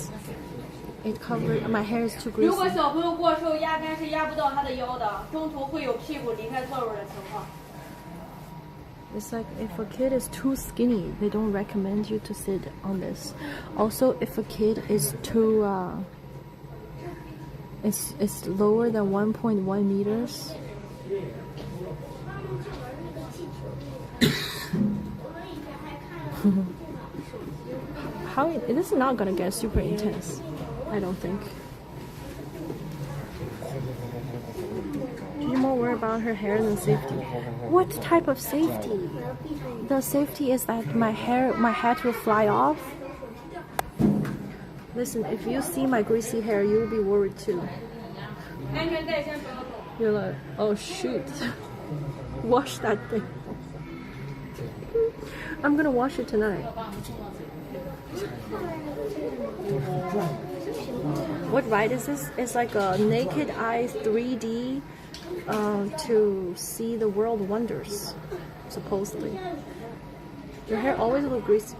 it covered. My hair is too greasy. 如果小朋友过瘦，压根是压不到他的腰的，中途会有屁股离开座位的情况。It's like if a kid is too skinny, they don't recommend you to sit on this. Also, if a kid is too, it's lower than 1.1 meters. This is not gonna get super intense, I don't think. She's more worried about her hair than safety. What type of safety? The safety is that my hat will fly off. Listen, if you see my greasy hair, you'll be worried too. You're like, oh shoot. Wash that thing. I'm gonna wash it tonight. What ride is this? It's like a naked eye 3D to see the world wonders, supposedly. Your hair always looks greasy.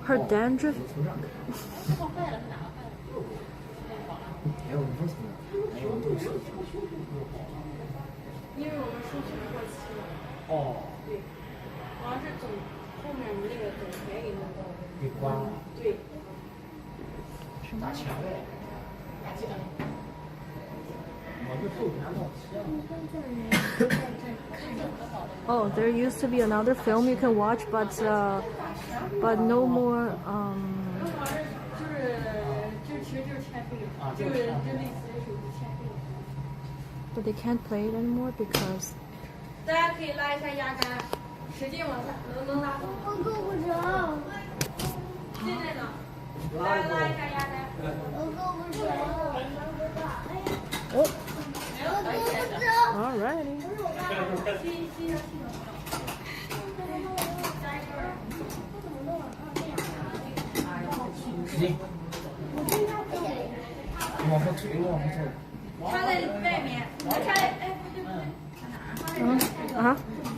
Her dandruff. Oh, there used to be another film you can watch, but no more. But they can't play it anymore because. 大家可以拉一下压杆，使劲往下，能拉。我够不着。现在呢？拉一下压杆。我够不着。Oh. Alrighty.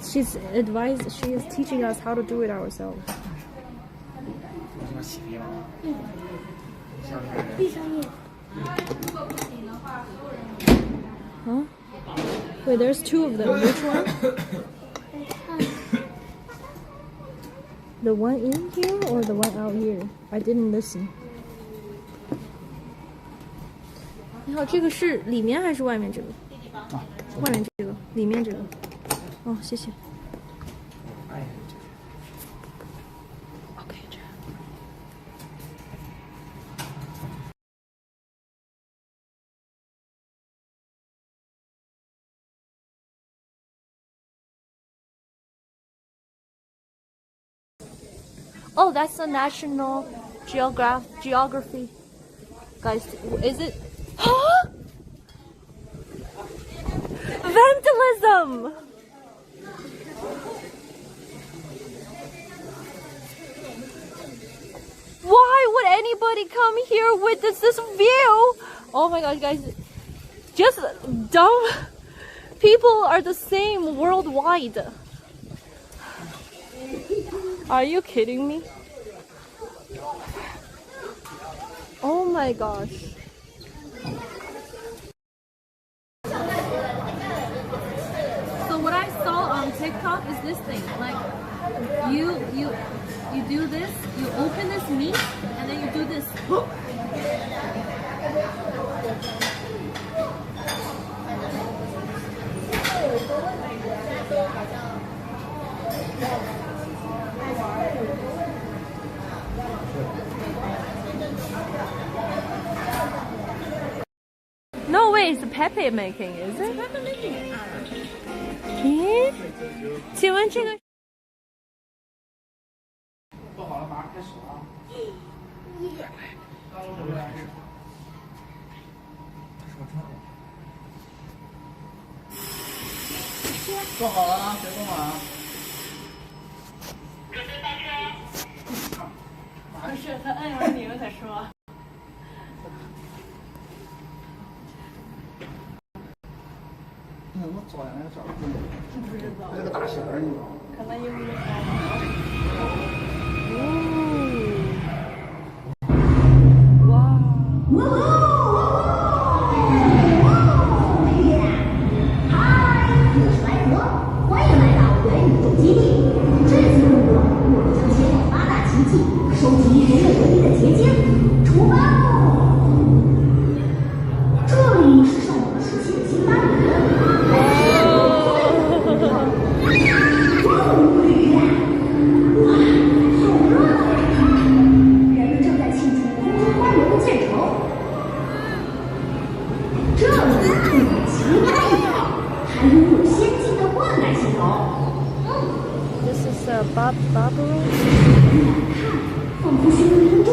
She's advised. She is teaching us how to do it ourselves. Huh? Wait, there's 2 of them. Which one? The one in here or the one out here? I didn't listen. 你好，这个是里面还是外面这个？外面这个，里面这个。哦，谢谢。OK， 这样。Oh, that's the National Geography. Guys, is it? Huh? Vandalism! Why would anybody come here with this view? Oh my gosh, guys. Just dumb people are the same worldwide. Are you kidding me? Oh my gosh. So what I saw on TikTok is this thing. Like you do this, you open this meat, and then you do this. No way, it's Pepe making, is it? Pepe making. 咦？请问这个？做好了，马上开始啊！做好了啊，别动啊！不是，他按完铃再说。我左眼那个找不不知道。这个大弦儿，你知道吗？可能有没有欢迎来到元宇宙基地。这次任务，我们将前往8大奇迹，收集人类文明的结晶。出发喽！这里是上古时期的新巴比伦。哇，好热闹呀！人们正在庆祝空中花园的建成。这里充满奇妙的地方，还拥有先进的灌溉系统。This is a bubble. 仿佛悬于空中，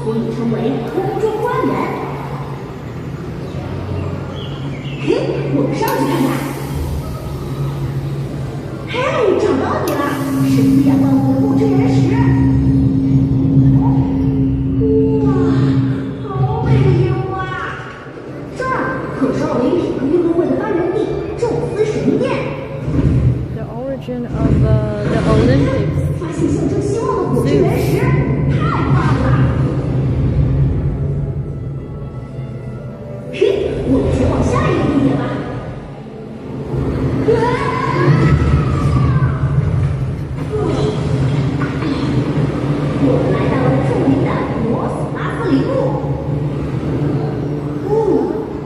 所以称为空中花园。嘿，我们上去看看。嘿，找到你了，神变万物的不知原石。哇，好美的烟雾啊！这儿可是奥林匹克运动会的发源地——宙斯神殿。The origin of the Olympics. 发现象征希望的果汁原石，太棒了！嘿，我们前往下一个地点吧。我们来到了著名的摩斯拉斯林路。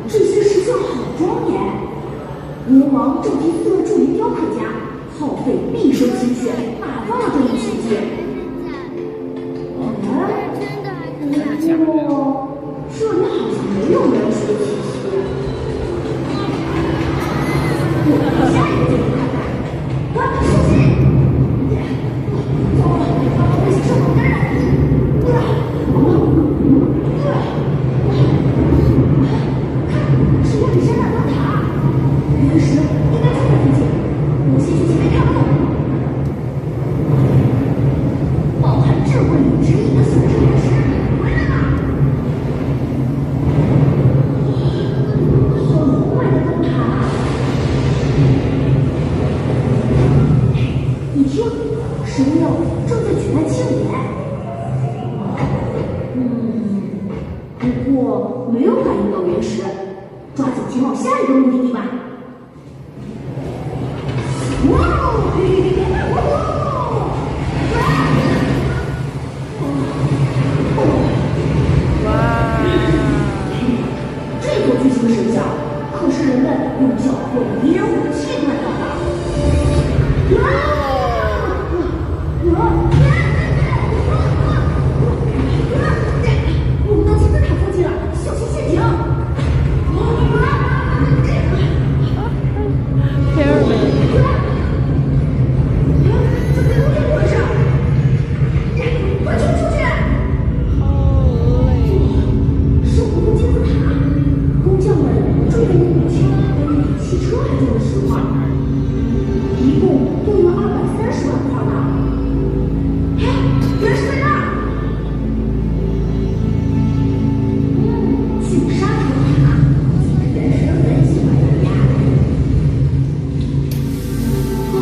这些石像好庄严。国王正替4位著名雕刻家耗费毕生心血打造了这一奇迹。不过这里好像没有原石的气息。我们到下一个地方看看。观众收信。我是手工干看，是亚历山大灯塔，原石应该就在附近。我先去前面看看。包含智慧与指引的所知原石，回来吧！好宏伟的灯塔！一听，神庙正在举办庆典。不过没有感应到原石，抓紧前往下一个目的地吧。哇这座巨型神像可是人们用较混烟武器锻造的。我们到金字塔附近了，小心陷阱！Pyramid. 就在路边棍上，快冲出去！守护金字塔，工匠们追着一股枪比汽车还重的石块，一共动用230万块呢。嘿，原石在那儿！巨沙城塔，竟是原石的很喜欢的呀。哇，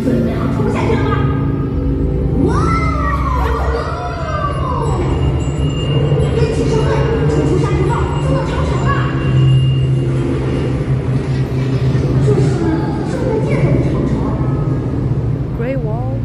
准备好冲下去了吗？哇！跟紧上队，冲出沙丘道，就到长城了。这是正在建造的长城。 Great Wall.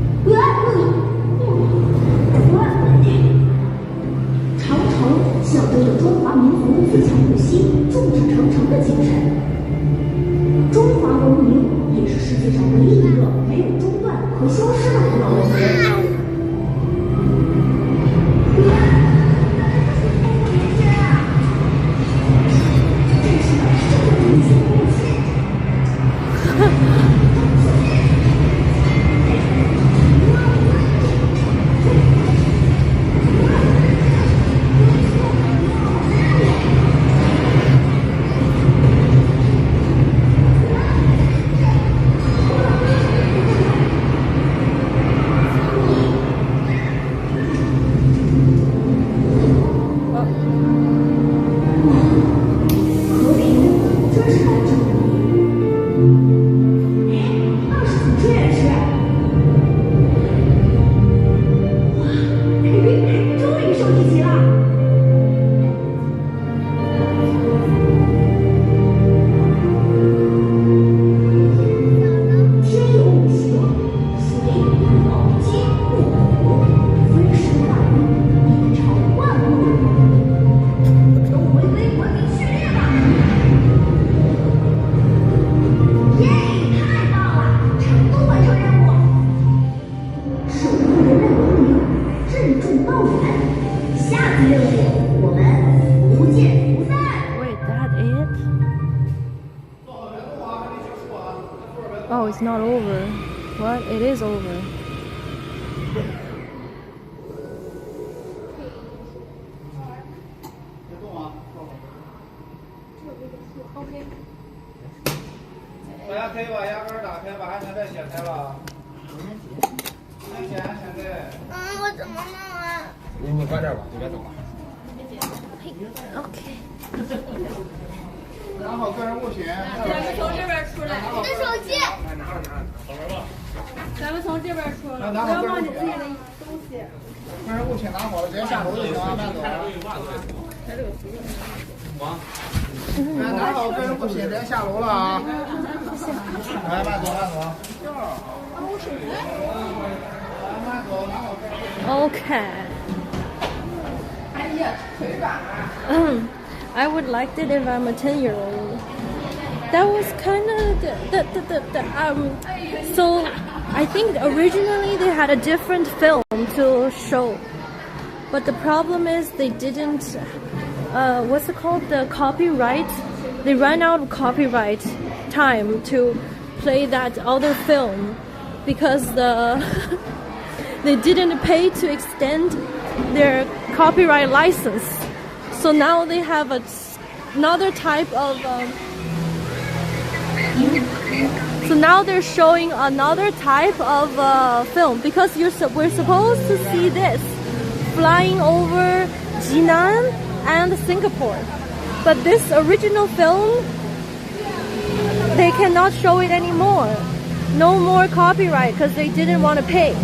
Oh, it's not over. What? It is over. OK。大家可以把牙根打开，把安全带解开了。安全带。我怎么弄啊？你快点吧，你别走了。 OK。拿好个人物品。咱们从这边出来。你的手机。咱们从这边出来，不要忘记自己的东西。个人物品拿好了，直接下楼就行了，慢走。拿好个人物品，直接下楼了啊！来，慢走，慢走。慢走，拿好个人物品。 Okay. I would like it if I'm a 10-year-old. That was kind of so I think originally they had a different film to show, but the problem is they didn't what's it called, the copyright, they ran out of copyright time to play that other film because they didn't pay to extend their copyright license. So now they have another type of so now they're showing another type of film because we're supposed to see this flying over Jinan and Singapore, but this original film they cannot show it anymore. No more copyright because they didn't want to pay.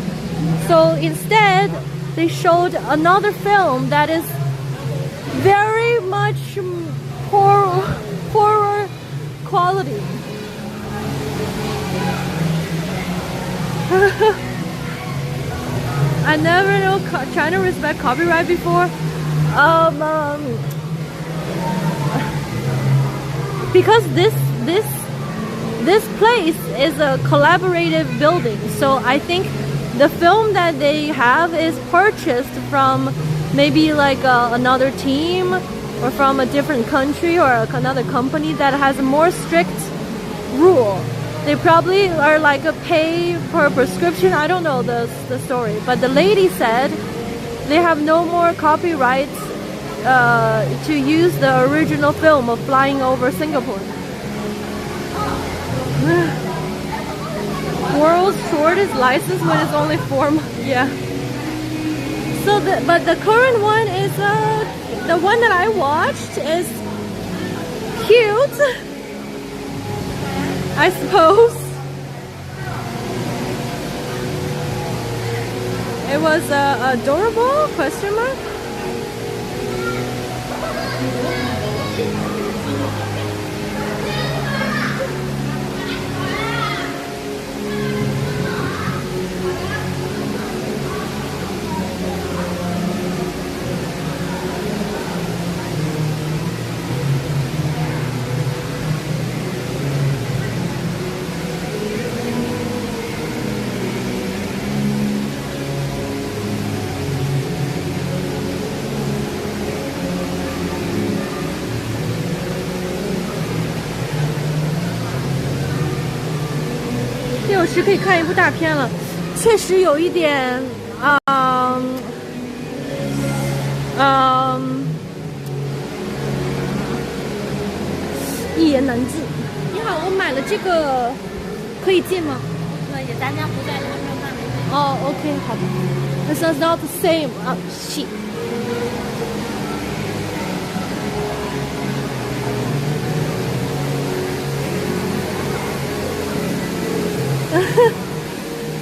So instead they showed another film that is very much poorer quality. I never know trying to respect copyright before. Because this place is a collaborative building, so I think the film that they have is purchased from maybe like another team or from a different country or another company that has a more strict rule. They probably are like a pay per prescription. I don't know the story, but the lady said they have no more copyrights to use the original film of flying over Singapore. World's shortest license when it's only 4 months. Yeah. So but the current one is the one that I watched is cute, I suppose. It was adorable? Question mark.6时可以看一部大片了，确实有一点，一言难尽。你好，我买了这个，可以进吗？可以，咱家不在他们范围内。哦 ，OK， 好吧。This is not the same. Shit.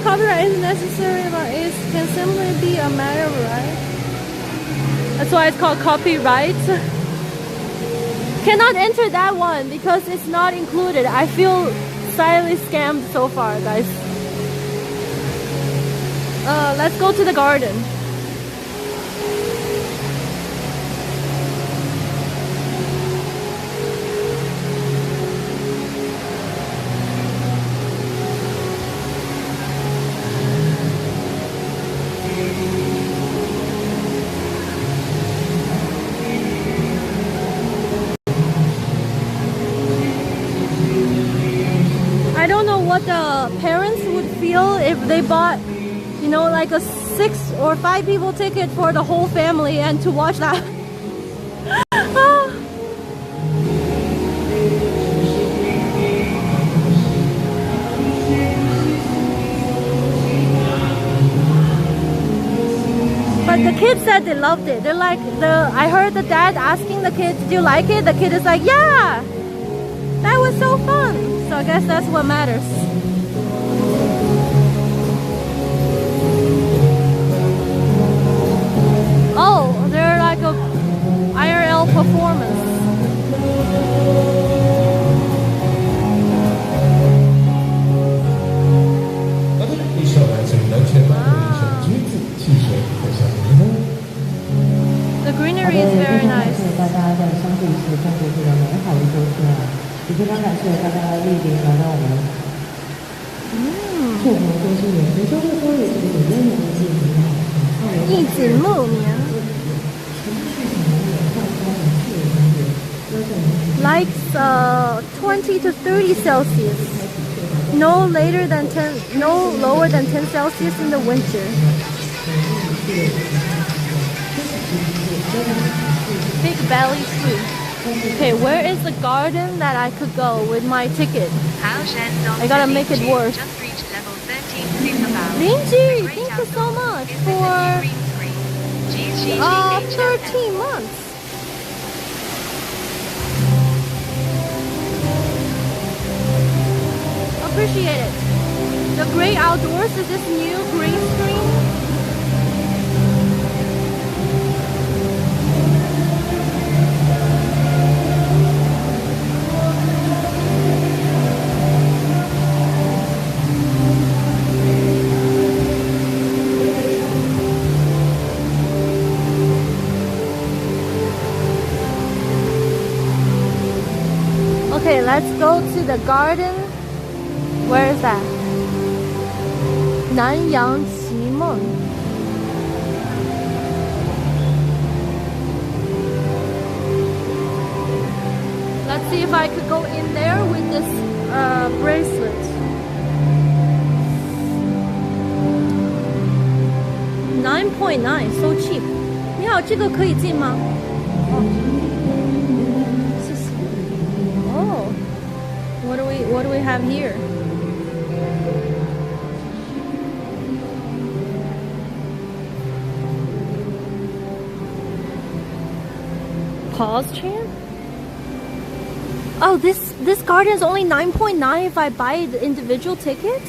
Copyright is necessary, but it can simply be a matter of right. That's why it's called copyright. Cannot enter that one because it's not included. I feel slightly scammed so far, guys. Let's go to the garden. I don't know what the parents would feel if they bought, you know, like a 6 or 5 people ticket for the whole family and to watch that. But the kids said they loved it. They're like, I heard the dad asking the kid, "Did you like it?" The kid is like, "Yeah, that was so fun." So I guess that's what matters. Oh, they're like a IRL performance. The greenery is very nice. Likes 20 to 30 Celsius. No lower than 10 Celsius in the winter. Big belly too. Okay, where is the garden that I could go with my ticket? I gotta make it work. Linji, thank you so much for 13 months. Appreciate it. The Great Outdoors is this new green screen. Okay, let's go to the garden. Where is that? Nanyang Qimeng. Let's see if I could go in there with this bracelet. 9.9, so cheap. 你好，这个可以进吗？谢谢。Oh, what do we have here? Pause chair? Oh, this garden is only 9.9 if I buy the individual ticket?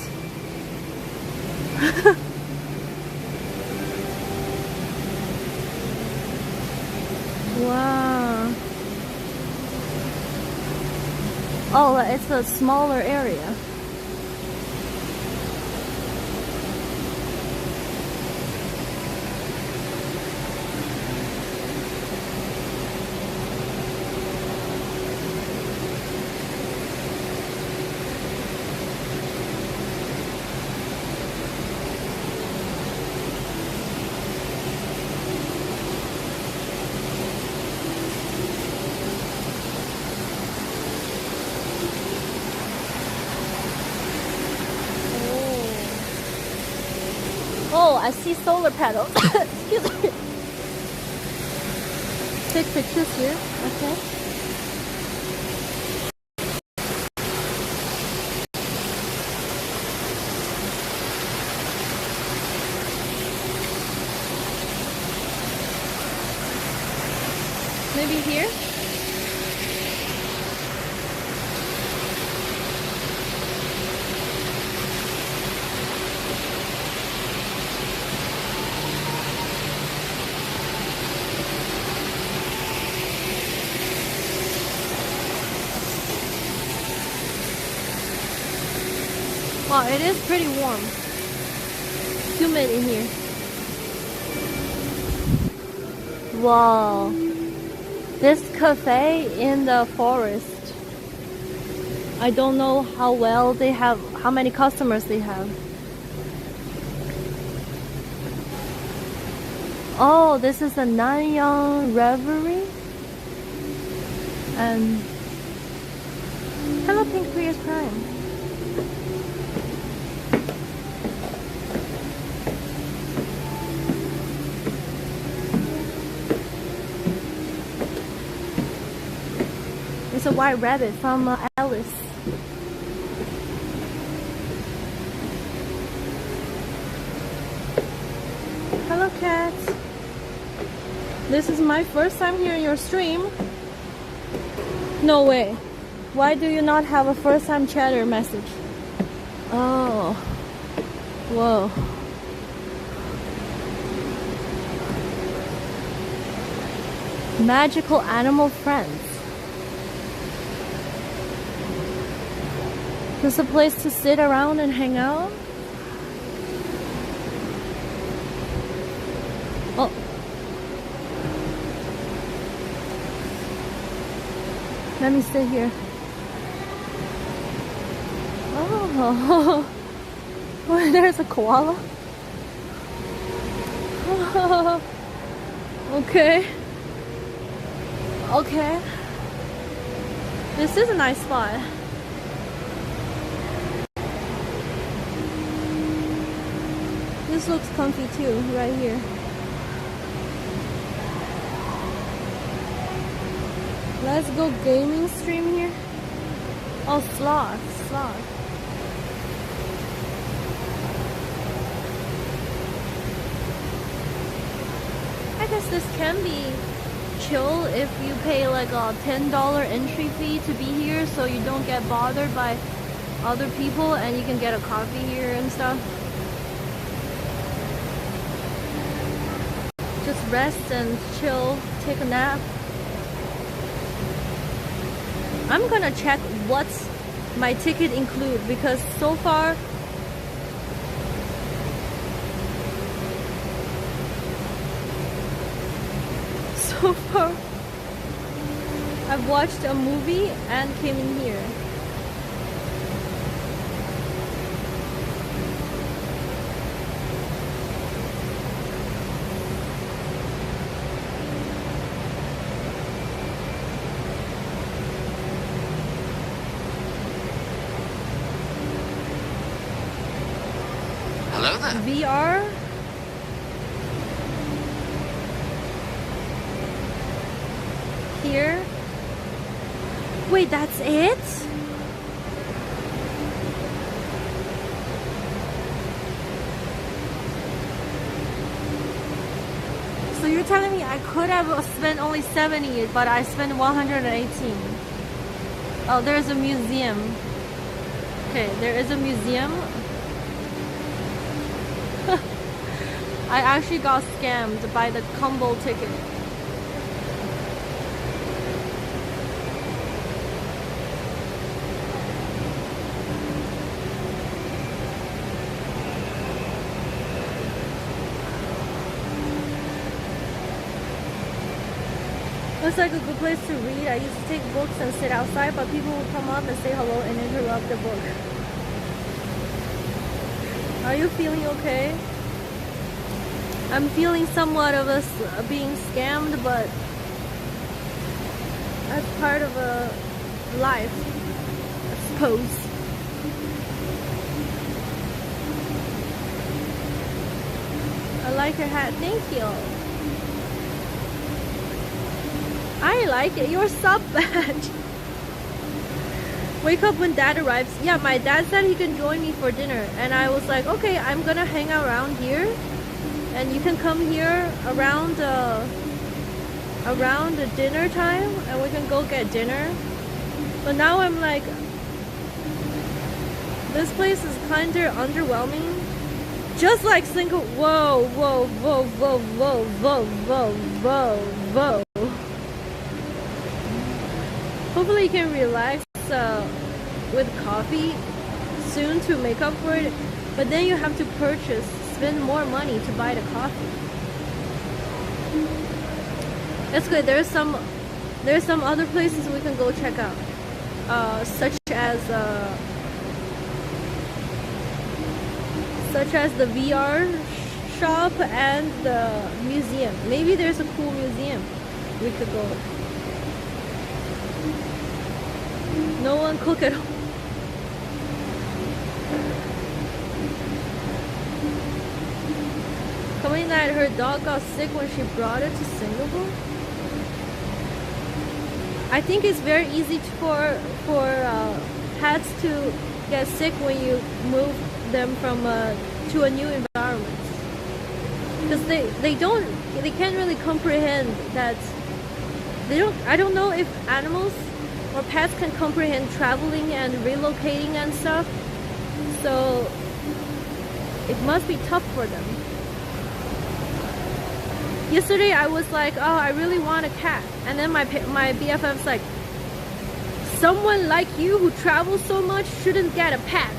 Wow. Oh, it's a smaller area. Oh, I see solar panels. Excuse me. Take pictures here. Okay. Maybe here? Wow, it is pretty warm. Humid in here. Wow. This cafe in the forest. I don't know how well they have, how many customers they have. Oh, this is the Nanyang Reverie. And hello, Pink Prius Prime. It's a white rabbit from Alice. Hello, cat. This is my first time here in your stream. No way. Why do you not have a first time chatter message? Oh. Whoa. Magical animal friends. This is a place to sit around and hang out. Oh. Let me sit here. Oh. Oh, there's a koala. Oh. Okay. Okay. This is a nice spot. This looks comfy too, right here. Let's go gaming stream here. Oh, sloth. I guess this can be chill if you pay like a $10 entry fee to be here, so you don't get bothered by other people and you can get a coffee here and stuff. Just rest and chill, take a nap. I'm gonna check what's my ticket include, because so far I've watched a movie and came in here. Hello there. VR. Here. Wait, that's it? So you're telling me I could have spent only 70, but I spent 118. Oh, there's a museum. Okay, there is a museum. I actually got scammed by the combo ticket. Looks like a good place to read. I used to take books and sit outside, but people would come up and say hello and interrupt the book. Are you feeling okay? I'm feeling somewhat of us being scammed, but that's part of a life, I suppose. I like your hat. Thank you. I like it. Your sub badge. Wake up when dad arrives. Yeah, my dad said he can join me for dinner, and I was like, okay, I'm gonna hang around here, and you can come here around the dinner time, and we can go get dinner. But now I'm like, this place is kind of underwhelming. Just like single. Whoa, whoa, whoa, whoa, whoa, whoa, whoa, whoa, whoa. Hopefully you can relax with coffee soon to make up for it, but then you have to spend more money to buy the coffee. That's good. There's some other places we can go check out, such as the VR shop and the museum. Maybe there's a cool museum we could go. No one cook at home. Coming that her dog got sick when she brought it to Singapore. I think it's very easy for pets to get sick when you move them from to a new environment, because they can't really comprehend that. I don't know if animals or pets can comprehend traveling and relocating and stuff, so it must be tough for them. Yesterday I was like, oh, I really want a cat, and then my BFF's like, someone like you who travels so much shouldn't get a pet.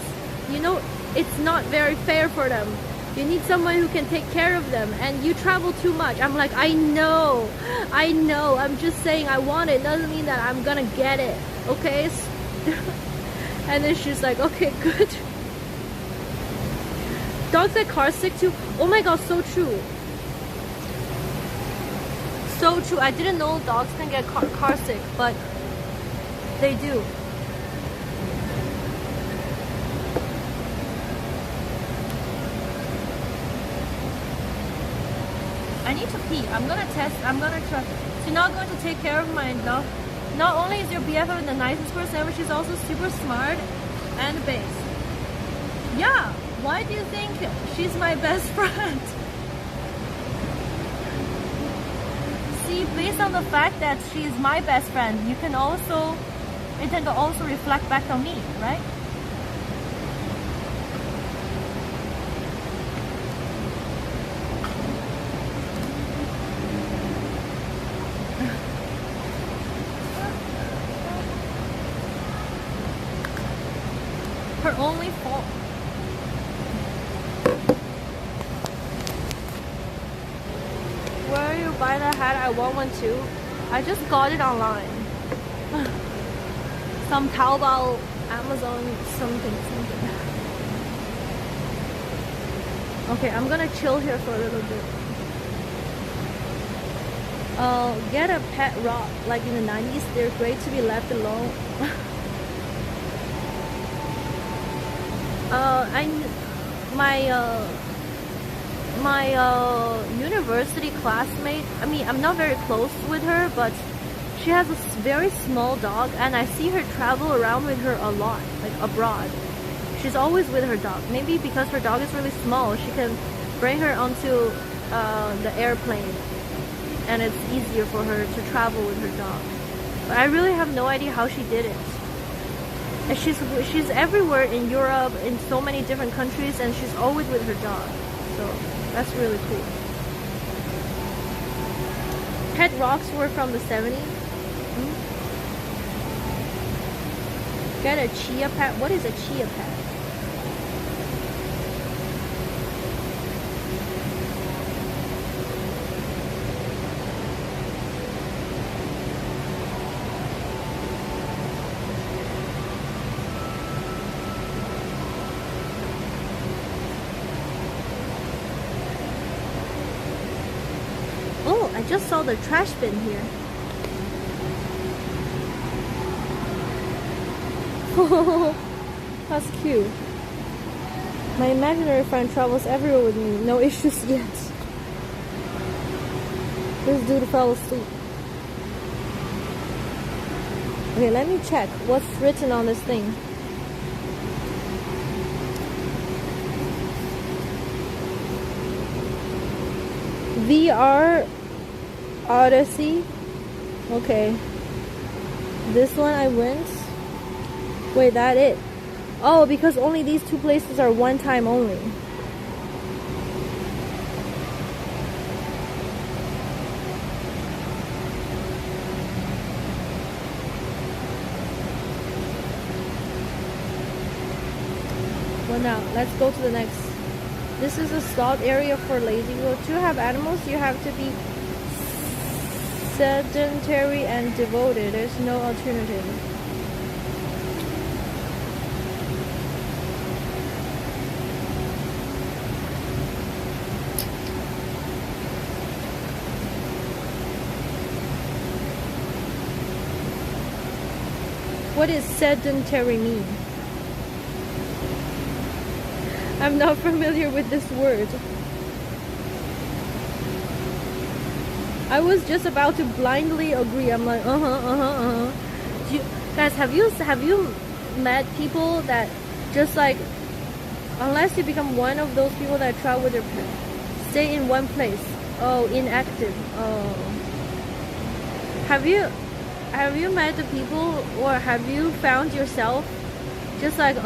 You know, it's not very fair for them. You need someone who can take care of them, and you travel too much. I'm like, I know, I'm just saying I want it. Doesn't mean that I'm gonna get it, okay? And then she's like, okay, good. Dogs get car sick too. Oh my god, so true. So true. I didn't know dogs can get car sick, but they do. I need to pee. I'm gonna try. So you're not going to take care of my dog. Not only is your BFF the nicest person, but she's also super smart and based. Yeah, why do you think she's my best friend? See, based on the fact that she is my best friend, it can also reflect back on me, right? Her only fault. Where you buy the hat? I want one too. I just got it online. Some Taobao, Amazon, something. Okay, I'm gonna chill here for a little bit. Get a pet rock like in the 90s. They're great to be left alone. My university classmate, I mean, I'm not very close with her, but she has a very small dog, and I see her travel around with her a lot, like abroad. She's always with her dog. Maybe because her dog is really small, she can bring her onto the airplane, and it's easier for her to travel with her dog. But I really have no idea how she did it. And she's everywhere in Europe, in so many different countries, and she's always with her dog. So that's really cool. Pet rocks were from the 70s. Get a chia pet. What is a chia pet? I just saw the trash bin here. That's cute. My imaginary friend travels everywhere with me. No issues yet. This dude fell asleep. Okay, let me check what's written on this thing. VR Odyssey. Okay. This one I went. Wait, that it? Oh, because only these two places are one time only. Well, now let's go to the next. This is a stalled area for lazy people. To have animals, you have to be sedentary and devoted. There's no alternative. What does sedentary mean? I'm not familiar with this word. I was just about to blindly agree. I'm like, Guys, have you met people that just like, unless you become one of those people that travel with their parents, stay in one place? Oh, inactive. Oh. Have you met the people, or have you found yourself just like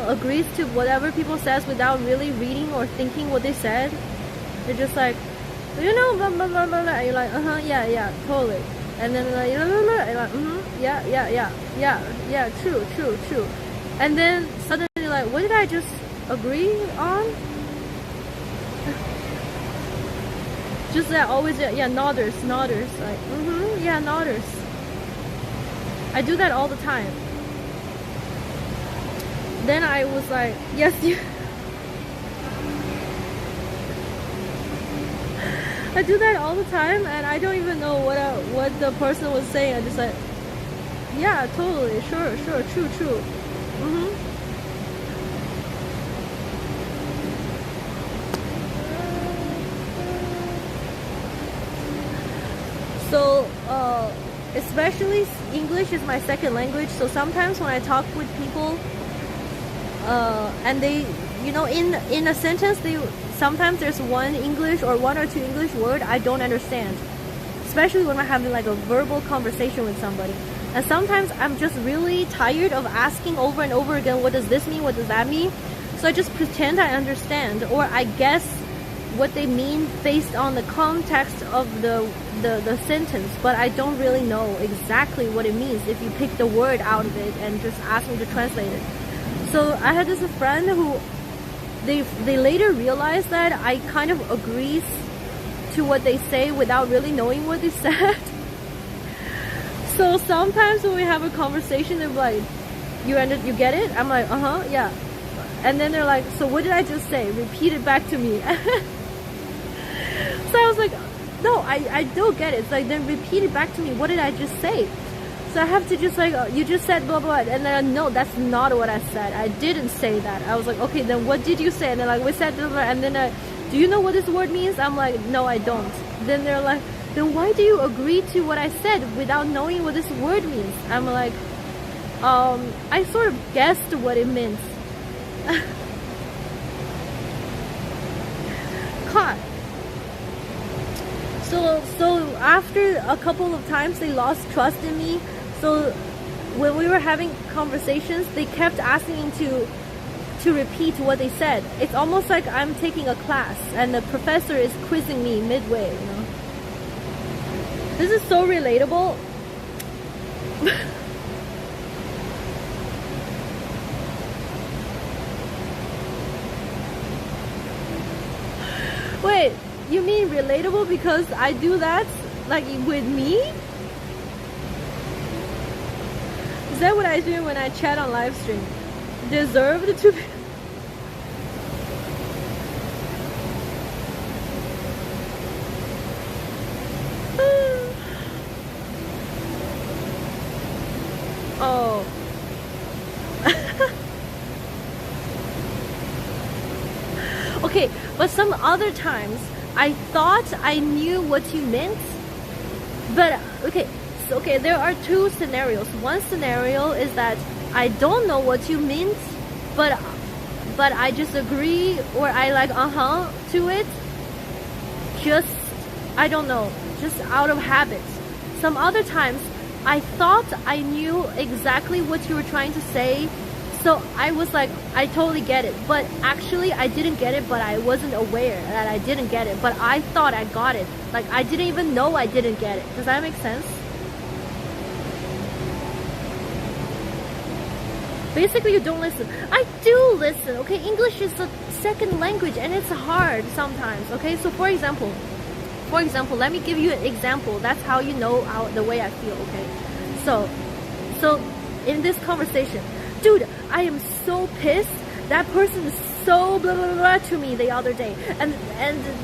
agrees to whatever people says without really reading or thinking what they said? They're just like, you know, blah blah blah blah, blah. And you're like, yeah, totally. And then like, blah, blah, blah. You're like, yeah, true. And then suddenly you're like, what did I just agree on? Just that always, yeah, nodders, like, yeah, nodders. I do that all the time. Then I was like, yes, you. I do that all the time, and I don't even know what the person was saying. I just like, yeah, totally, sure, true. So, especially English is my second language. So sometimes when I talk with people, and they, you know, in a sentence, sometimes there's one English or one or two English word I don't understand, especially when I'm having like a verbal conversation with somebody. And sometimes I'm just really tired of asking over and over again, what does this mean? What does that mean? So I just pretend I understand, or I guess what they mean based on the context of the sentence, but I don't really know exactly what it means if you pick the word out of it and just ask me to translate it. So I had this friend who they later realized that I kind of agrees to what they say without really knowing what they said. So sometimes when we have a conversation, they're like, you get it? I'm like, yeah. And then they're like, so what did I just say? Repeat it back to me. So I was like, no, I don't get it. It's like, then repeat it back to me. What did I just say? So I have to just like, you just said blah blah, and then no, that's not what I said. I didn't say that. I was like, okay, then what did you say? And they're like, we said blah blah, and then do you know what this word means? I'm like, no, I don't. Then they're like, then why do you agree to what I said without knowing what this word means? I'm like, I sort of guessed what it meant. God. So after a couple of times they lost trust in me. So when we were having conversations, they kept asking to repeat what they said. It's almost like I'm taking a class and the professor is quizzing me midway, you know. This is so relatable. Wait, you mean relatable because I do that like with me? Is that what I do when I chat on live stream? Deserved to be. Oh. Okay, but some other times I thought I knew what you meant, but okay, so there are two scenarios. One scenario is that I don't know what you meant, but I just agree, or I like to it, just, I don't know, just out of habit. Some other times I thought I knew exactly what you were trying to say, so I was like, I totally get it, but actually I didn't get it, but I wasn't aware that I didn't get it, but I thought I got it. Like, I didn't even know I didn't get it. Does that make sense? Basically, you don't listen. I do listen, okay? English is a second language and it's hard sometimes, okay? So for example, let me give you an example. That's how you know the way I feel, okay? So in this conversation, dude, I am so pissed. That person is so blah blah blah to me the other day, and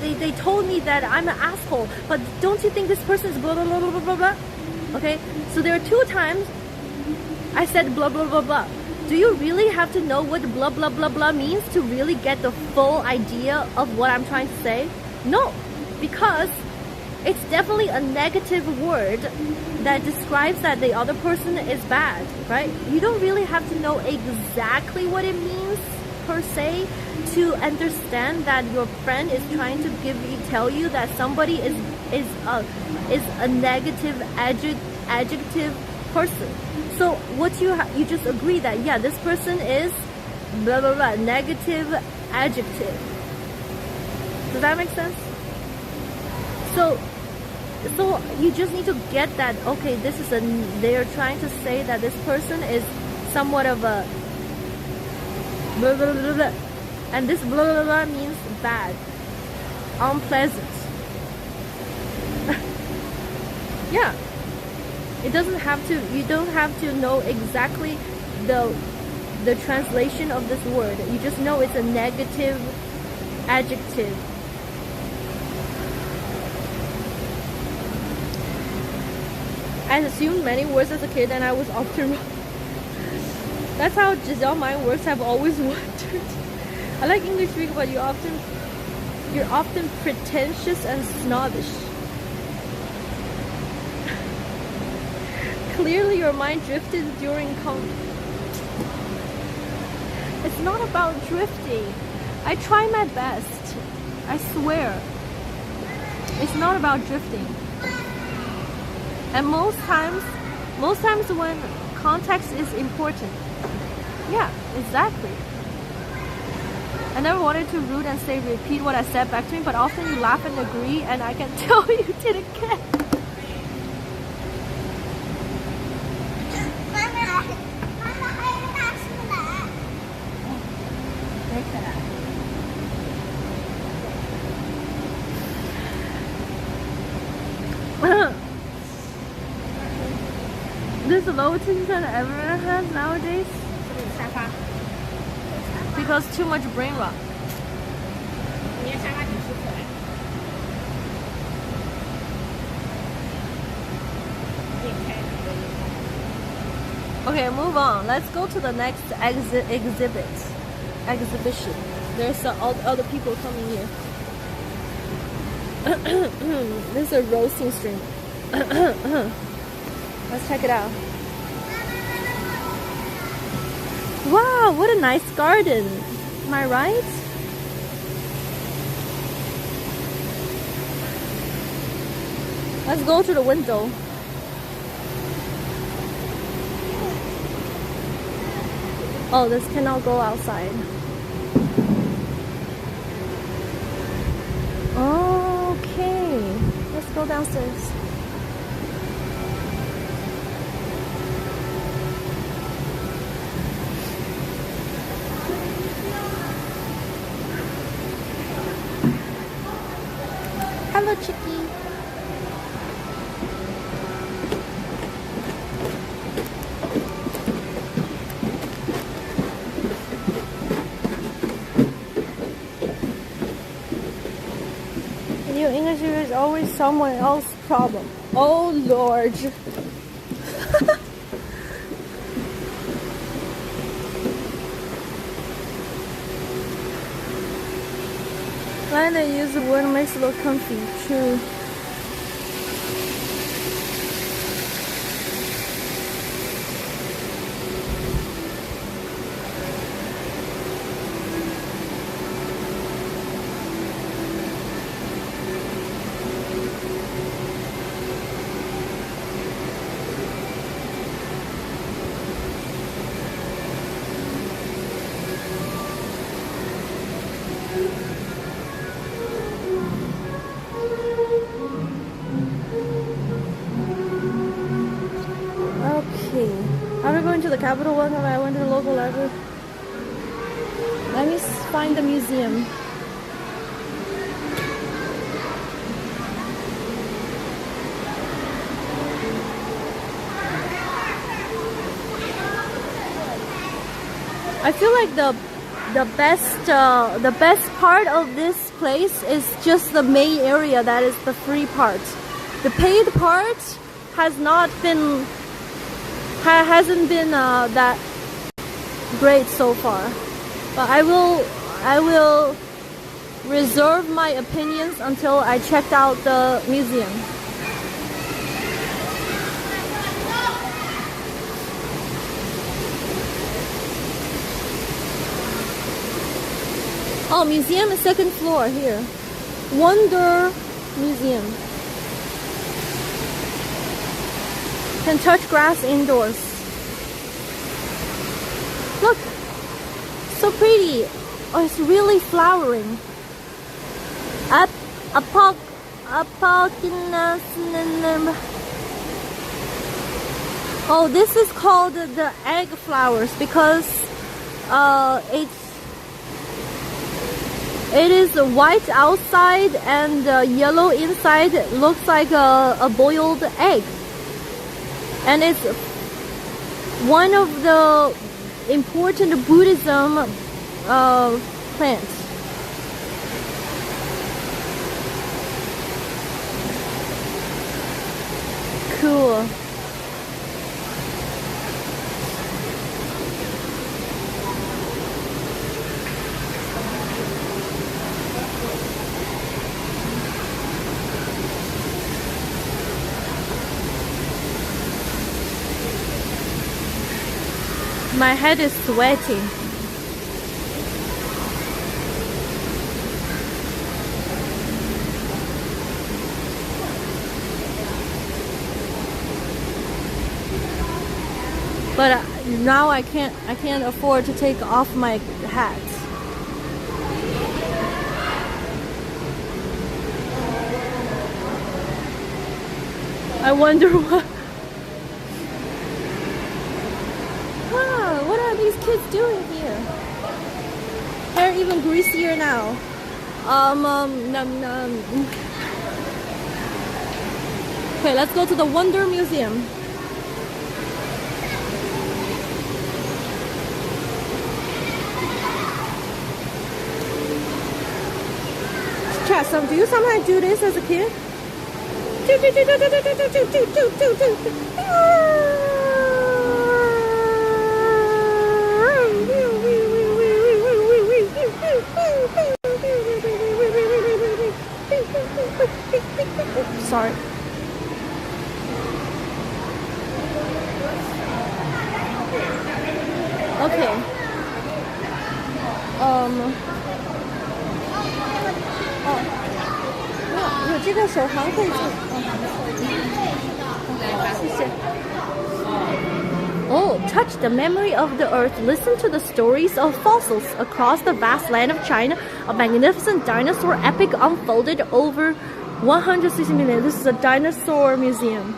they told me that I'm an asshole. But don't you think this person is blah blah blah blah blah blah? Okay, so there are two times I said blah blah blah blah. Do you really have to know what blah blah blah blah means to really get the full idea of what I'm trying to say? No, because it's definitely a negative word that describes that the other person is bad, right? You don't really have to know exactly what it means per se to understand that your friend is trying to tell you that somebody is a negative adjective person. So what you just agree that, yeah, this person is blah blah blah, negative adjective. Does that make sense? So you just need to get that, okay, they're trying to say that this person is somewhat of a blah blah blah blah, and this blah blah blah means bad, unpleasant. Yeah, it doesn't have to, you don't have to know exactly the translation of this word. You just know it's a negative adjective. I assumed many words as a kid and I was often wrong. That's how Giselle my words have always wondered. I like English speaking, but you're often pretentious and snobbish. Clearly your mind drifted during It's not about drifting. I try my best. I swear. It's not about drifting. And most times when context is important. Yeah, exactly. I never wanted to rude and say repeat what I said back to me, but often you laugh and agree, and I can tell you didn't get it. This low than everyone has nowadays because too much brain rot. Okay, move on. Let's go to the next exhibition. There's other people coming here. This is a roasting stream. Let's check it out. Wow, what a nice garden. Am I right? Let's go to the window. Oh, this cannot go outside. Okay, let's go downstairs. Hello, Chicky. Your English is always someone else's problem. Oh Lord. When they use the word makes it look comfy. True. After going to the Capitol one time, I went to the local library. Let me find the museum. I feel like the best part of this place is just the main area, that is the free part. The paid part hasn't been that great so far, but I will reserve my opinions until I checked out the museum. Oh, museum is second floor here. Wonder Museum. Can touch grass indoors. Look, so pretty. Oh, it's really flowering. Oh, this is called the egg flowers because it is white outside and yellow inside. It looks like a boiled egg, and it's one of the important Buddhism plants. Cool. My head is sweating. But now I can't afford to take off my hat. I wonder what. Wow, what are these kids doing here? Hair even greasier now. Okay, let's go to the Wonder Museum. Chat, do you sometimes do this as a kid? Oh, sorry. Okay. 有这个手环可以做。谢谢。Oh, touch the memory of the earth. Listen to the stories of fossils across the vast land of China. A magnificent dinosaur epic unfolded over 160 million. This is a dinosaur museum.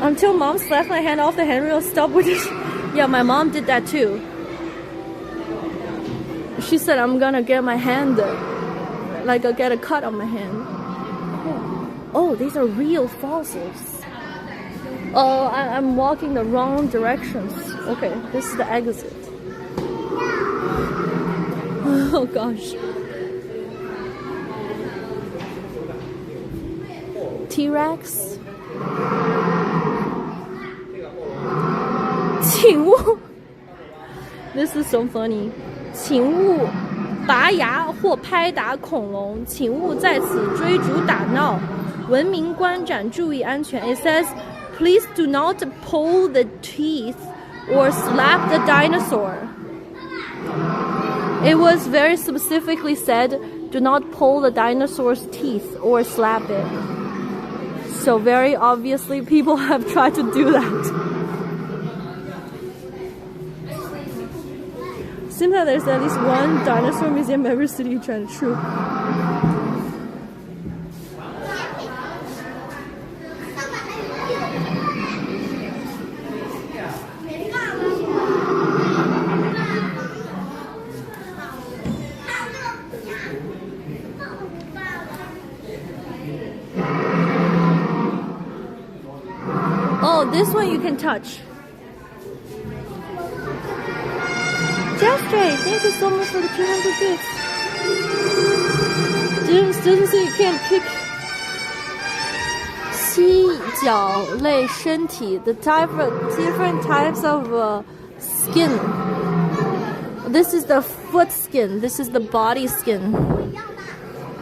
Until mom slapped my hand off the handrail, stop with this. Yeah, my mom did that too. She said I'm gonna get my hand, like I'll get a cut on my hand. Oh, these are real fossils. Oh, I'm walking the wrong directions. Okay, this is the exit. Oh gosh. T-Rex. 请勿 This is so funny. 请勿拔牙或拍打恐龙，请勿在此追逐打闹，文明观展，注意安全。It says, please do not pull the teeth or slap the dinosaur. It was very specifically said, do not pull the dinosaur's teeth or slap it. So very obviously people have tried to do that. Seems like there's at least one dinosaur museum every city trying to troop. Oh, this one you can touch. Jeffrey, thank you so much for the 200 bits. Didn't say you can't pick 犀角类身体 the different types of skin. This is the foot skin. This is the body skin.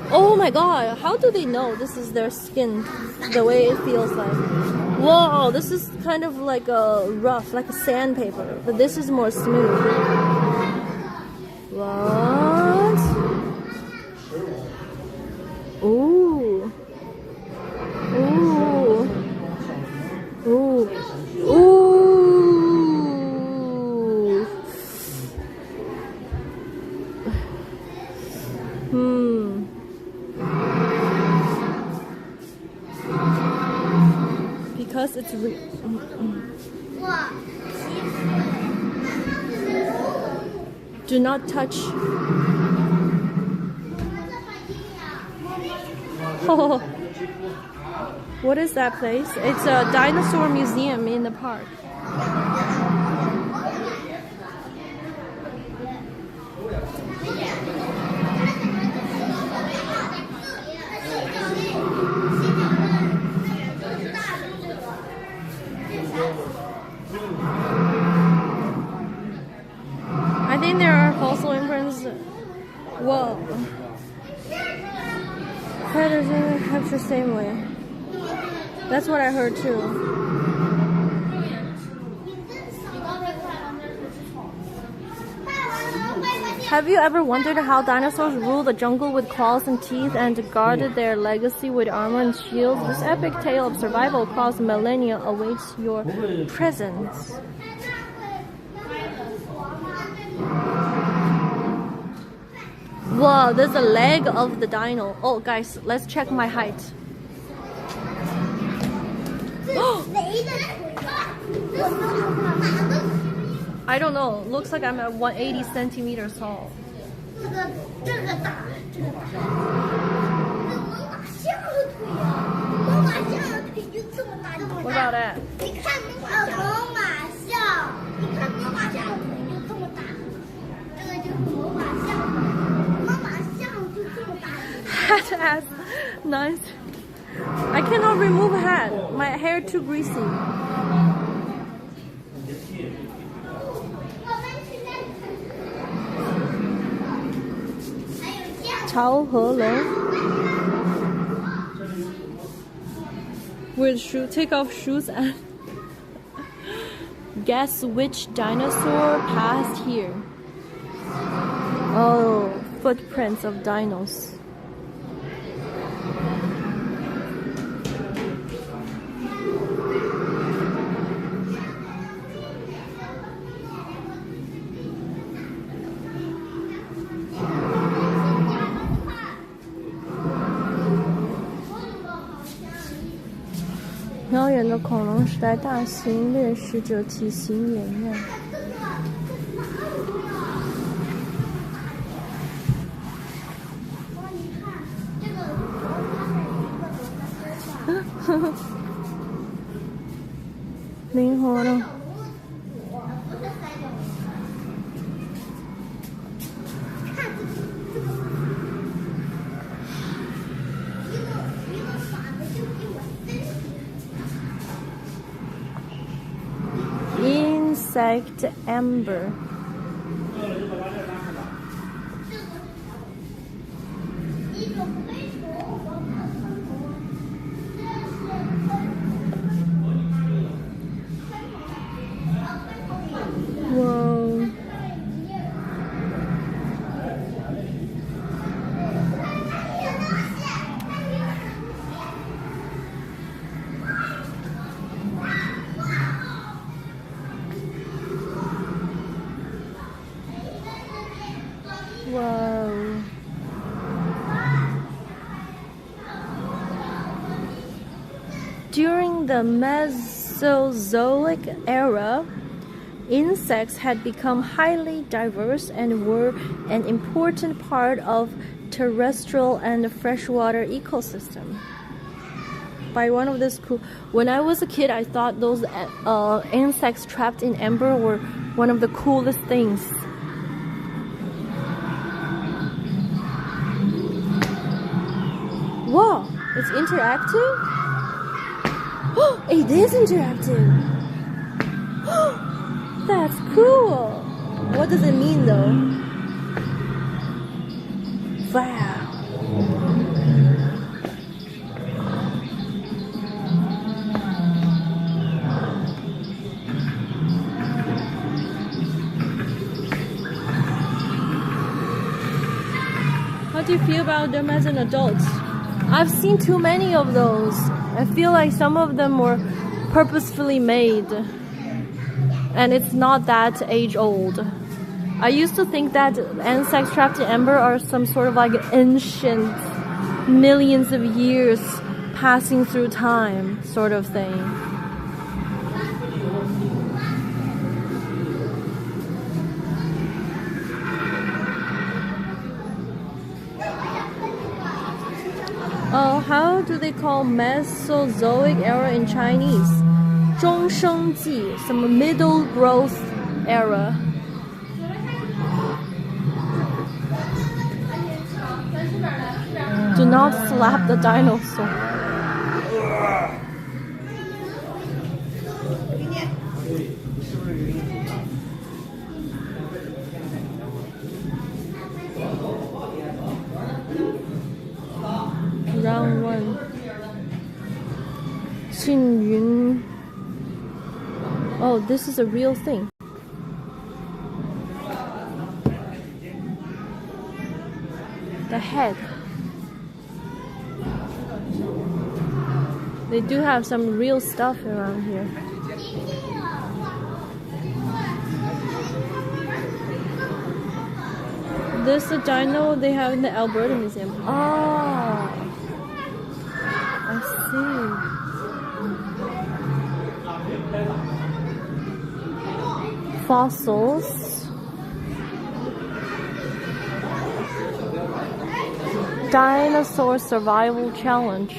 Oh my god, how do they know this is their skin? The way it feels like. Whoa, this is kind of like a rough, like a sandpaper. But this is more smooth. What? Ooh. Ooh. Ooh. Ooh. Because it's do not touch. Oh. What is that place? It's a dinosaur museum in the park. I think there are fossil imprints. Whoa. Predators have the same way. That's what I heard too. Have you ever wondered how dinosaurs ruled the jungle with claws and teeth and guarded their legacy with armor and shields? This epic tale of survival across millennia awaits your presence. Whoa, there's a leg of the dino. Oh, guys, let's check my height. I don't know. Looks like I'm at 180 centimeters tall. What about that? Hat ass. Nice. I cannot remove hat. My hair too greasy. Chao He Long. With shoe, take off shoes and guess which dinosaur passed here. Oh, footprints of dinos.遥远的恐龙时代大型掠食者体型远远。灵活的。Insect amber. Whoa. Whoa. During the Mesozoic era, insects had become highly diverse and were an important part of terrestrial and freshwater ecosystem. By one of this cool, when I was a kid, I thought those insects trapped in amber were one of the coolest things. Whoa, it's interactive? Oh, it is interactive. That's cool. What does it mean though? Wow. How do you feel about them as an adult? I've seen too many of those. I feel like some of them were purposefully made. And it's not that age old. I used to think that insects trapped in amber are some sort of like ancient, millions of years passing through time sort of thing. How do they call Mesozoic era in Chinese? 中生纪, some middle growth era. Do not slap the dinosaur. Round one. 庆云. Oh, this is a real thing. The head. They do have some real stuff around here. This is a dino they have in the Alberta Museum. Oh, I see. Fossils. Dinosaur survival challenge.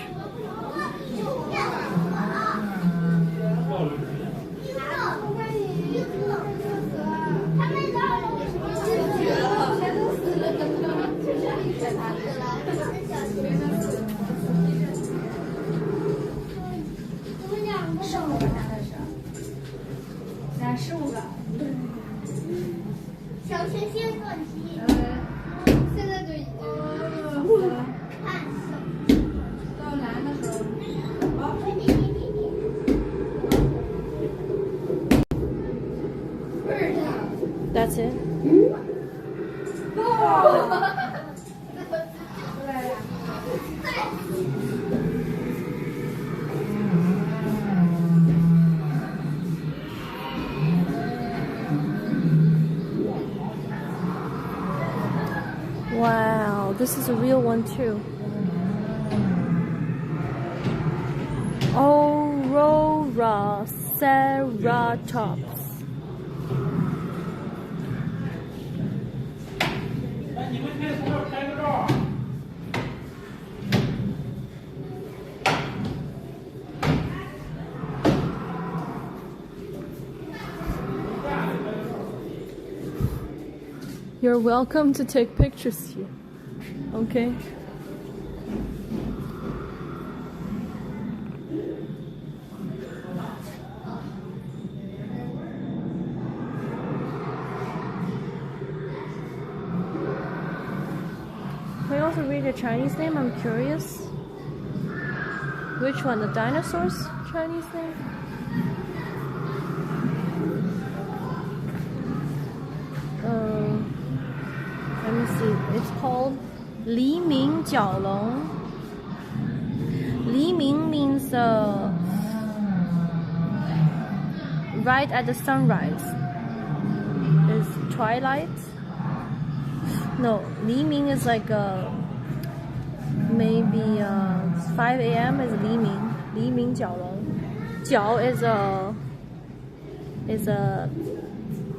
That's it. Wow, this is a real one too. Aurora Ceratops. You're welcome to take pictures here, okay? Can you also read the Chinese name? I'm curious. Which one? The dinosaur's Chinese name? Let me see. It's called Li Ming Jiao Long. Li Ming means right at the sunrise. It's twilight. No, Li Ming is like maybe 5 a.m. is Li Ming. Li Ming Jiao Long. Jiao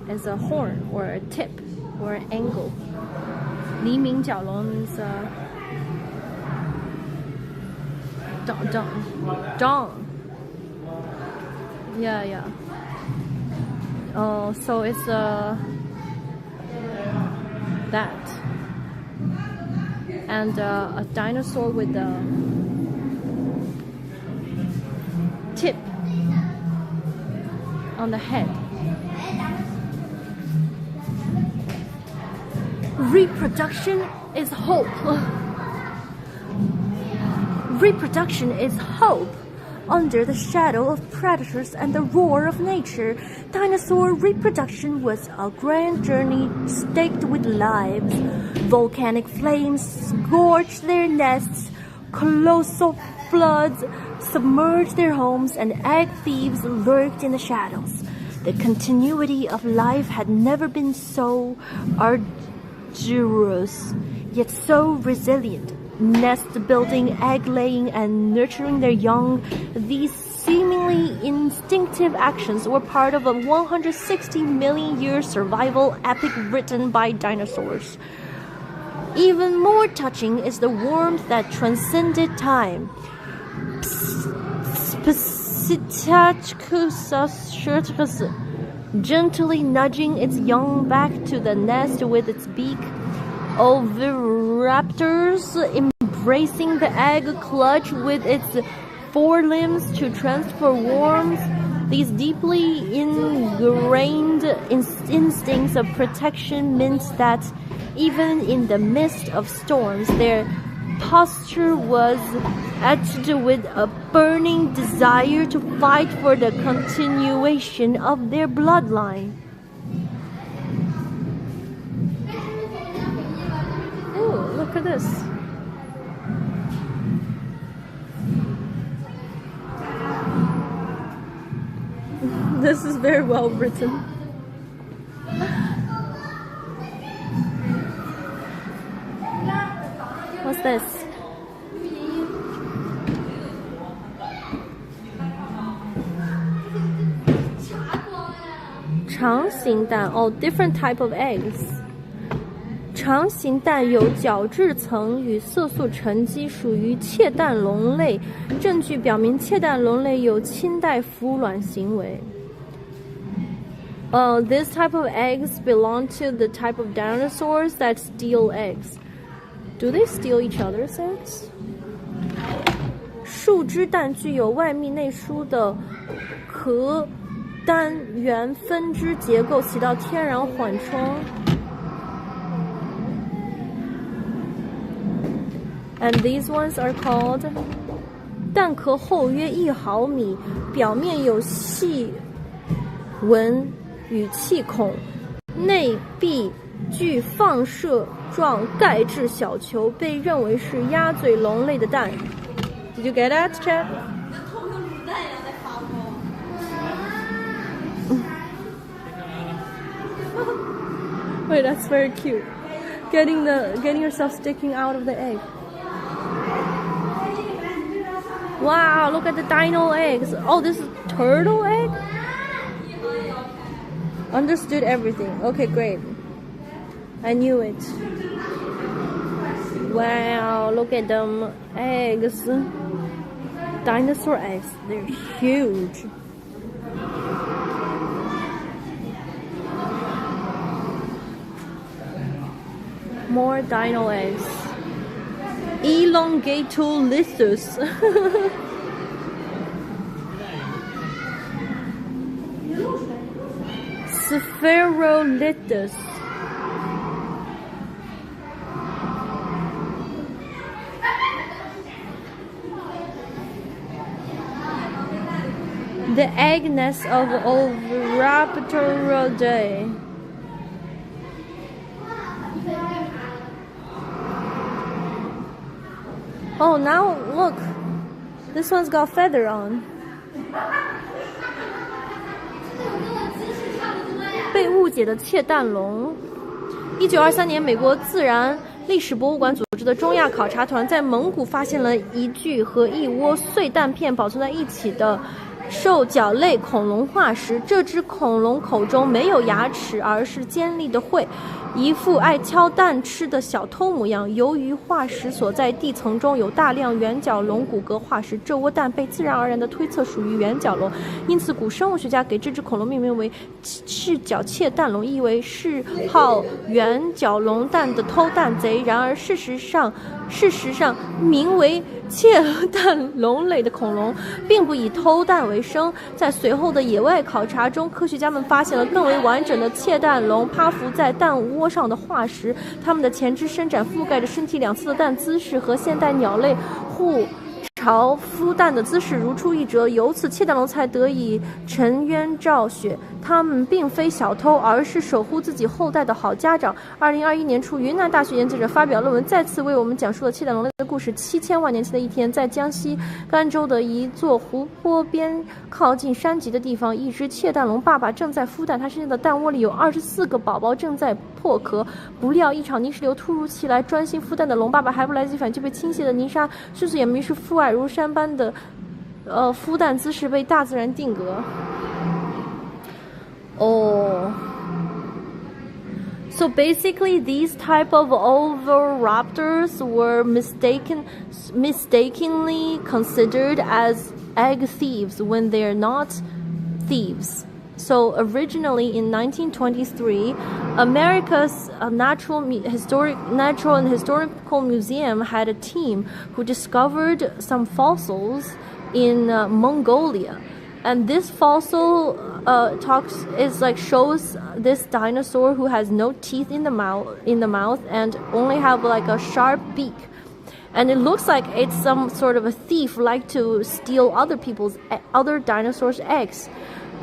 is a horn or a tip or an angle. Li Ming Jiao Long means dawn. Yeah. Oh, so it's that. And a dinosaur with a tip on the head. Reproduction is hope. Reproduction is hope. Under the shadow of predators and the roar of nature, dinosaur reproduction was a grand journey staked with lives. Volcanic flames scorched their nests, colossal floods submerged their homes, and egg thieves lurked in the shadows. The continuity of life had never been so arduous, yet so resilient. Nest building, egg laying, and nurturing their young, these seemingly instinctive actions were part of a 160 million year survival epic written by dinosaurs. Even more touching is the warmth that transcended time. Gently nudging its young back to the nest with its beak. Oviraptors embracing the egg clutch with its forelimbs to transfer warmth. These deeply ingrained instincts of protection meant that even in the midst of storms, their posture was etched with a burning desire to fight for the continuation of their bloodline. Look at this. This is very well written. What's this? Different type of eggs. 长形蛋有角质层与色素沉积，属于窃蛋龙类。证据表明窃蛋龙类有清代孵卵行为。This type of eggs belong to the type of dinosaurs that steal eggs. Do they steal each other's eggs? 树枝蛋具有外密内疏的壳单元分支结构，起到天然缓冲。And these ones are called 蛋壳厚约1毫米，表面有细纹与气孔，内壁具放射状钙质小球，被认为是鸭嘴龙类的蛋。Did you get that, Chad? Wait, that's very cute. Getting yourself sticking out of the egg. Wow, look at the dino eggs. Oh, this is turtle egg? Understood everything. Okay, great. I knew it. Wow, look at them eggs. Dinosaur eggs. They're huge. More dino eggs. Elongatolithus. Spherolithus. The egg nest of Oviraptoridae. Oh, now look. This one's got feather on. 被误解的窃蛋龙。1923年，美国自然历史博物馆组织的中亚考察团在蒙古发现了一具和一窝碎蛋片保存在一起的兽脚类恐龙化石。这只恐龙口中没有牙齿，而是尖利的喙，一副爱挑蛋吃的小偷模样。由于化石所在地层中有大量圆角龙骨骼化石，这窝蛋被自然而然地推测属于圆角龙，因此古生物学家给这只恐龙命名为赤脚窃蛋龙，意为嗜好圆角龙蛋的偷蛋贼。然而事实上名为窃蛋龙类的恐龙并不以偷蛋为生。在随后的野外考察中，科学家们发现了更为完整的窃蛋龙趴伏在蛋窝上的化石，它们的前肢伸展覆盖着身体两侧的蛋姿势和现代鸟类护巢孵蛋的姿势如出一辙，由此窃蛋龙才得以沉冤昭雪。它们并非小偷，而是守护自己后代的好家长。2021年初，云南大学研究者发表论文，再次为我们讲述了窃蛋龙的故事。7000万年前的一天，在江西赣州的一座湖泊边靠近山脊的地方，一只窃蛋龙爸爸正在孵蛋，它身上的蛋窝里有24个宝宝正在破壳。不料一场泥石流突如其来，专心孵蛋的龙爸爸还不来得及反应，就被倾泻的泥沙迅速掩没，于是父爱如山般的孵蛋姿势被大自然定格。So basically, these type of oviraptors were mistakenly considered as egg thieves when they're not thieves. So originally in 1923, America's Natural and Historical Museum had a team who discovered some fossils in Mongolia. And this fossil shows this dinosaur who has no teeth in the mouth and only have like a sharp beak, and it looks like it's some sort of a thief like to steal other dinosaurs' eggs.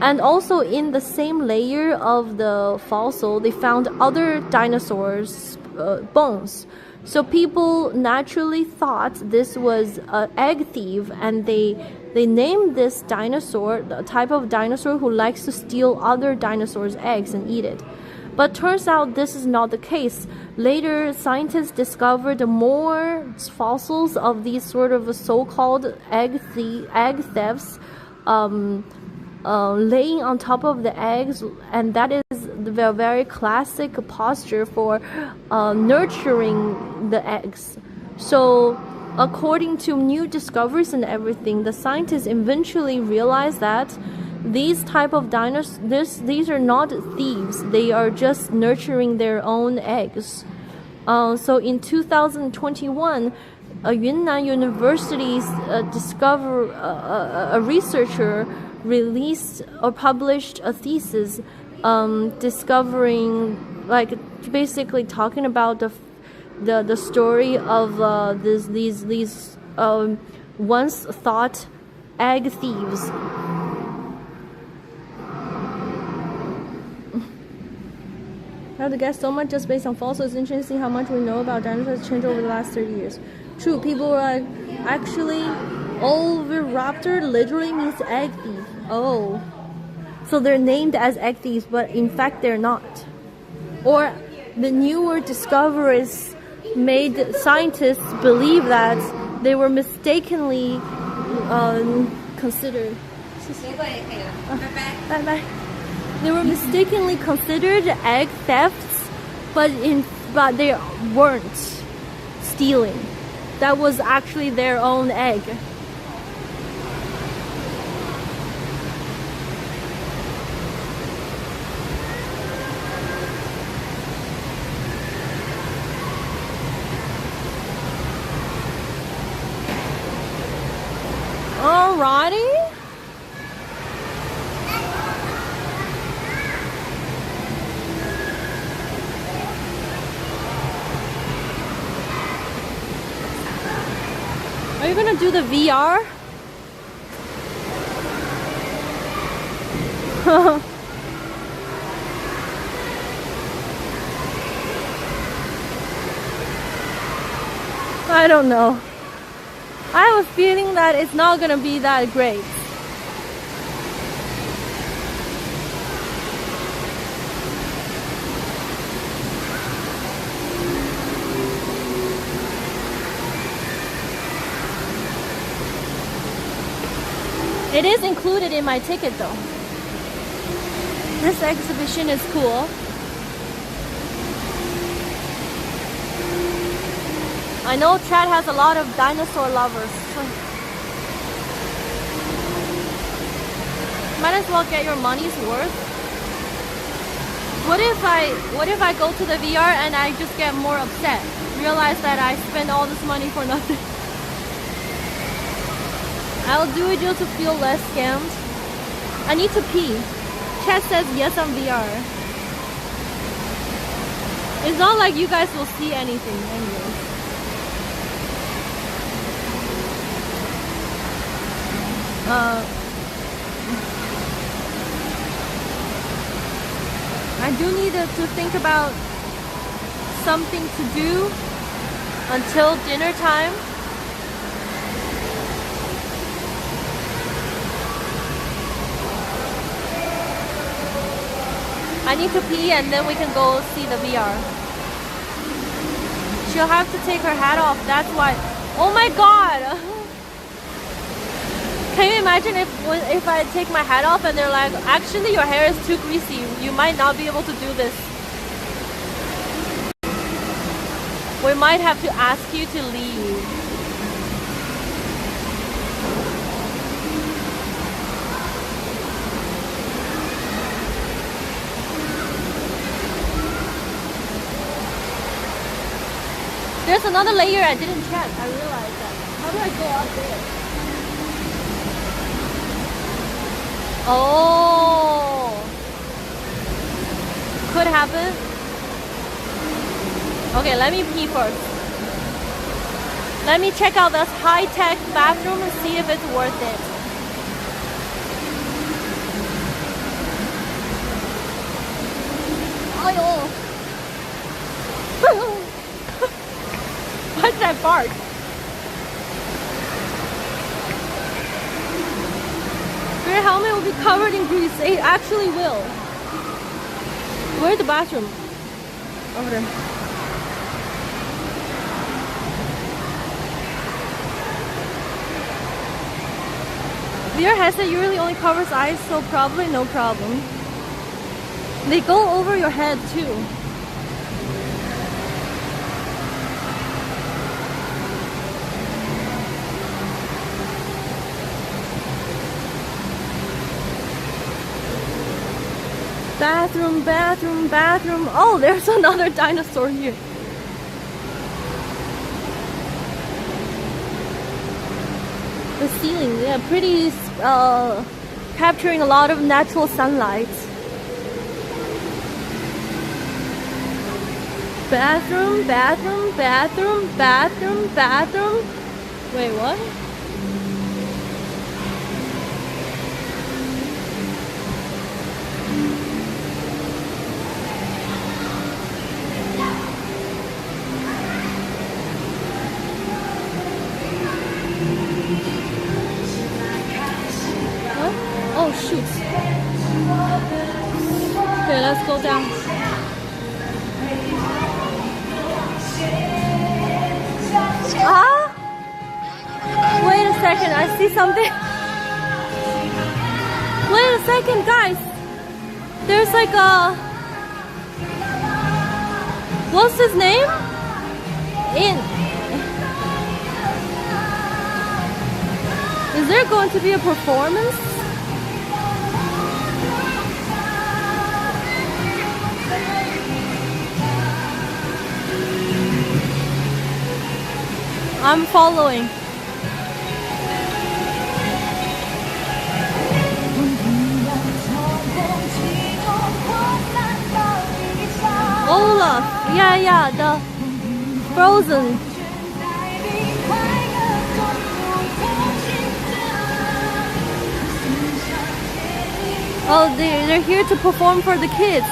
And also in the same layer of the fossil, they found other dinosaurs' bones. So people naturally thought this was an egg thief, and they named this dinosaur, the type of dinosaur who likes to steal other dinosaurs' eggs and eat it. But turns out this is not the case. Later, scientists discovered more fossils of these sort of so-called egg thefts, laying on top of the eggs, and that is the very classic posture for nurturing the eggs. So according to new discoveries and everything, the scientists eventually realized that these type of dinosaurs, these are not thieves, they are just nurturing their own eggs. So in 2021, Yunnan University's a researcher released or published a thesis discovering, like, basically talking about the story of these once thought egg thieves. I have to guess so much just based on fossils. It's interesting how much we know about dinosaurs changed over the last 30 years. True, people were like, actually, oviraptor literally means egg thief. Oh. So they're named as egg thieves, but in fact they're not. Or the newer discoveries made scientists believe that they were mistakenly considered. Bye. They were mistakenly considered egg thefts, but they weren't stealing. That was actually their own egg. Alrighty. Are you gonna do the VR? I don't know. I have a feeling that it's not gonna be that great. It is included in my ticket though. This exhibition is cool. I know Chad has a lot of dinosaur lovers. Might as well get your money's worth. What if I go to the VR and I just get more upset? Realize that I spent all this money for nothing. I'll do it just to feel less scammed. I need to pee. Chat says yes on VR. It's not like you guys will see anything anyways. I do need to think about something to do until dinner time. I need to pee and then we can go see the VR. She'll have to take her hat off, that's why. Oh my god! Can you imagine if I take my hat off and they're like, actually your hair is too greasy, you might not be able to do this. We might have to ask you to leave. There's another layer I didn't check. I realized that. How do I go up there? Oh, could happen. Okay, let me pee first. Let me check out this high-tech bathroom and see if it's worth it. Oh, why did I bark? Your helmet will be covered in grease. It actually will. Where's the bathroom? Over there. VR headset usually only covers eyes, so probably no problem. They go over your head too. Bathroom, bathroom, bathroom. Oh, there's another dinosaur here. The ceiling, yeah, pretty capturing a lot of natural sunlight. Bathroom, bathroom, bathroom, bathroom, bathroom. Wait, what? Oh shoot. Okay, let's go down. Ah! Wait a second, I see something. Wait a second, guys. There's like a... What's his name? Is there going to be a performance? I'm following. Olaf, yeah, the Frozen. Oh, they're here to perform for the kids.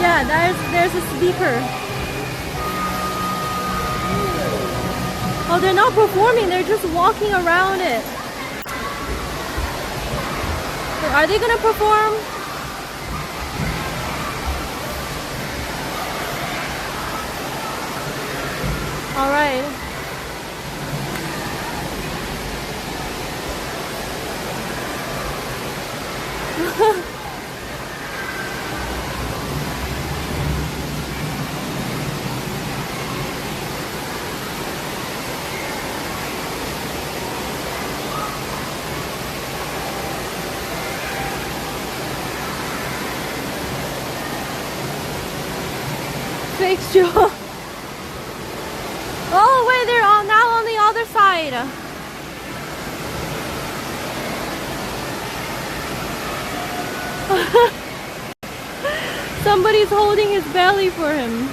Yeah, there's a speaker. Oh, they're not performing, they're just walking around it. Are they gonna perform? All right. fake shoe. Oh wait, they're all now on the other side. Somebody's holding his belly for him.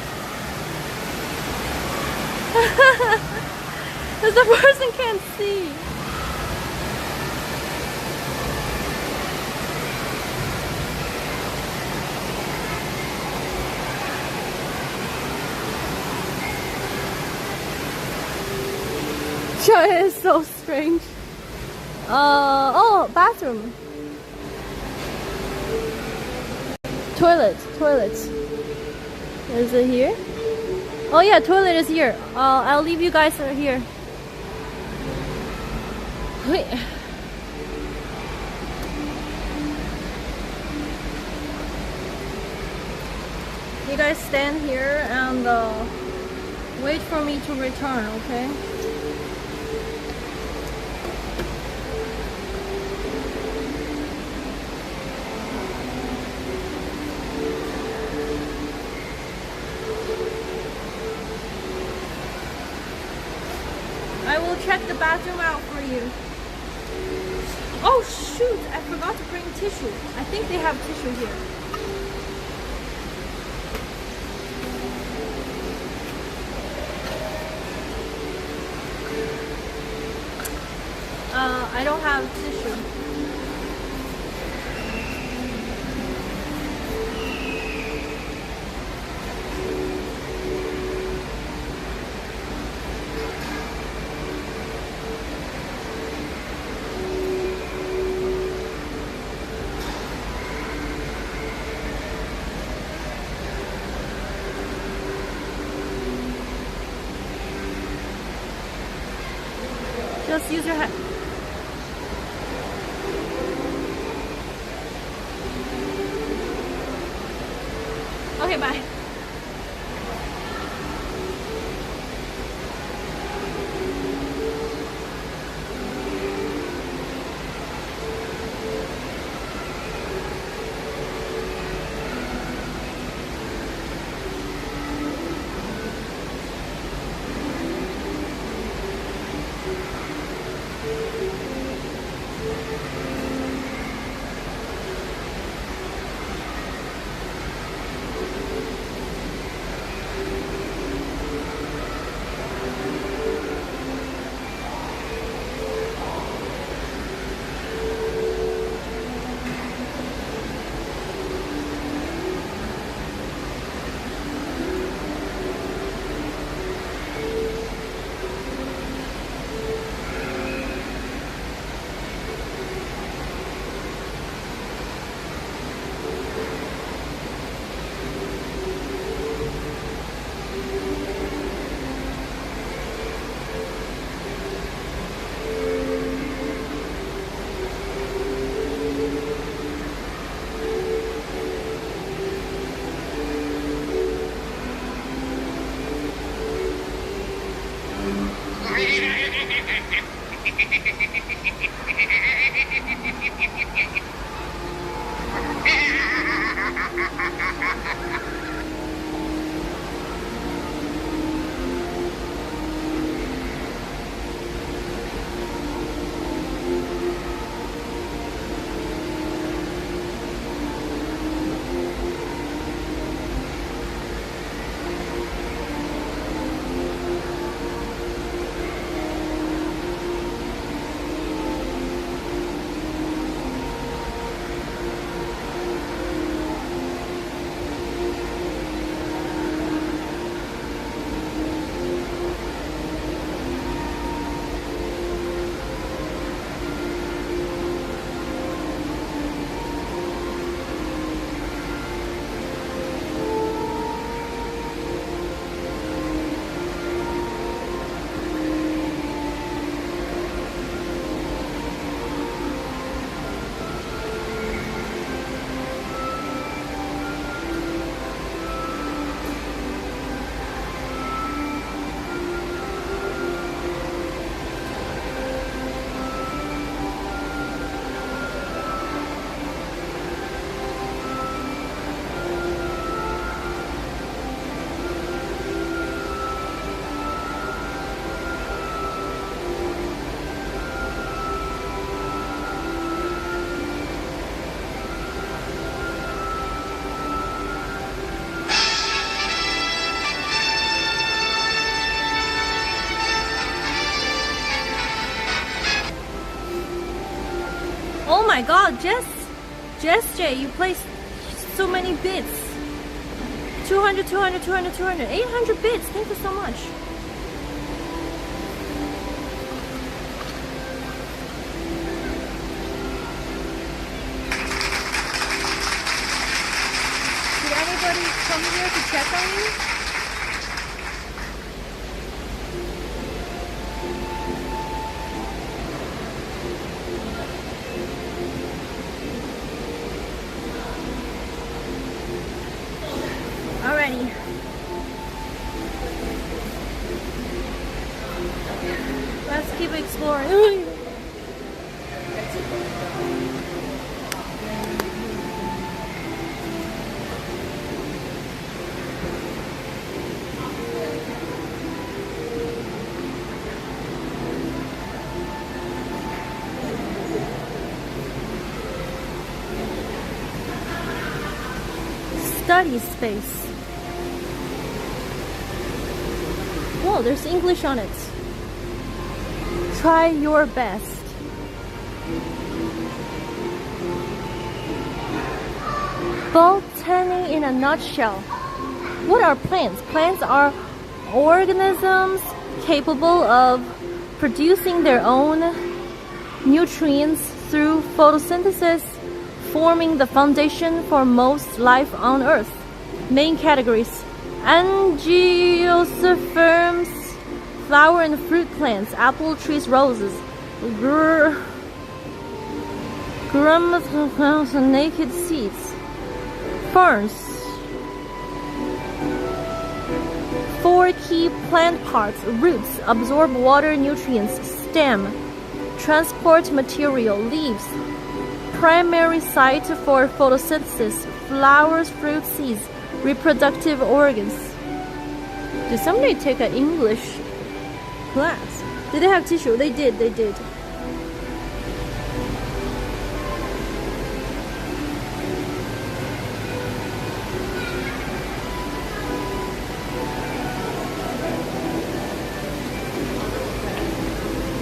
Because the person can't see. It is so strange. Oh, bathroom. Toilet. Is it here? Oh yeah, toilet is here. I'll leave you guys here. Wait. You guys stand here and wait for me to return, okay? I will check the bathroom out for you. Oh shoot, I forgot to bring tissue. I think they have tissue here. I don't have tissue. Just use your hand. Okay, bye. my god, Jess J, you placed so many bits. 200, 200, 200, 200, 800 bits. Thank you so much. Did anybody come here to check on you? Alrighty. Let's keep exploring. Study space. Whoa, there's English on it. Try your best. Botany in a nutshell. What are plants? Plants are organisms capable of producing their own nutrients through photosynthesis, forming the foundation for most life on Earth. Main categories: angiosperms, flower and fruit plants, apple trees, roses, grams, naked seeds, ferns. 4 key plant parts: roots, absorb water, nutrients; stem, transport material; leaves, primary site for photosynthesis; flowers, fruit, seeds, reproductive organs. Did somebody take an English class? Did they have tissue? They did.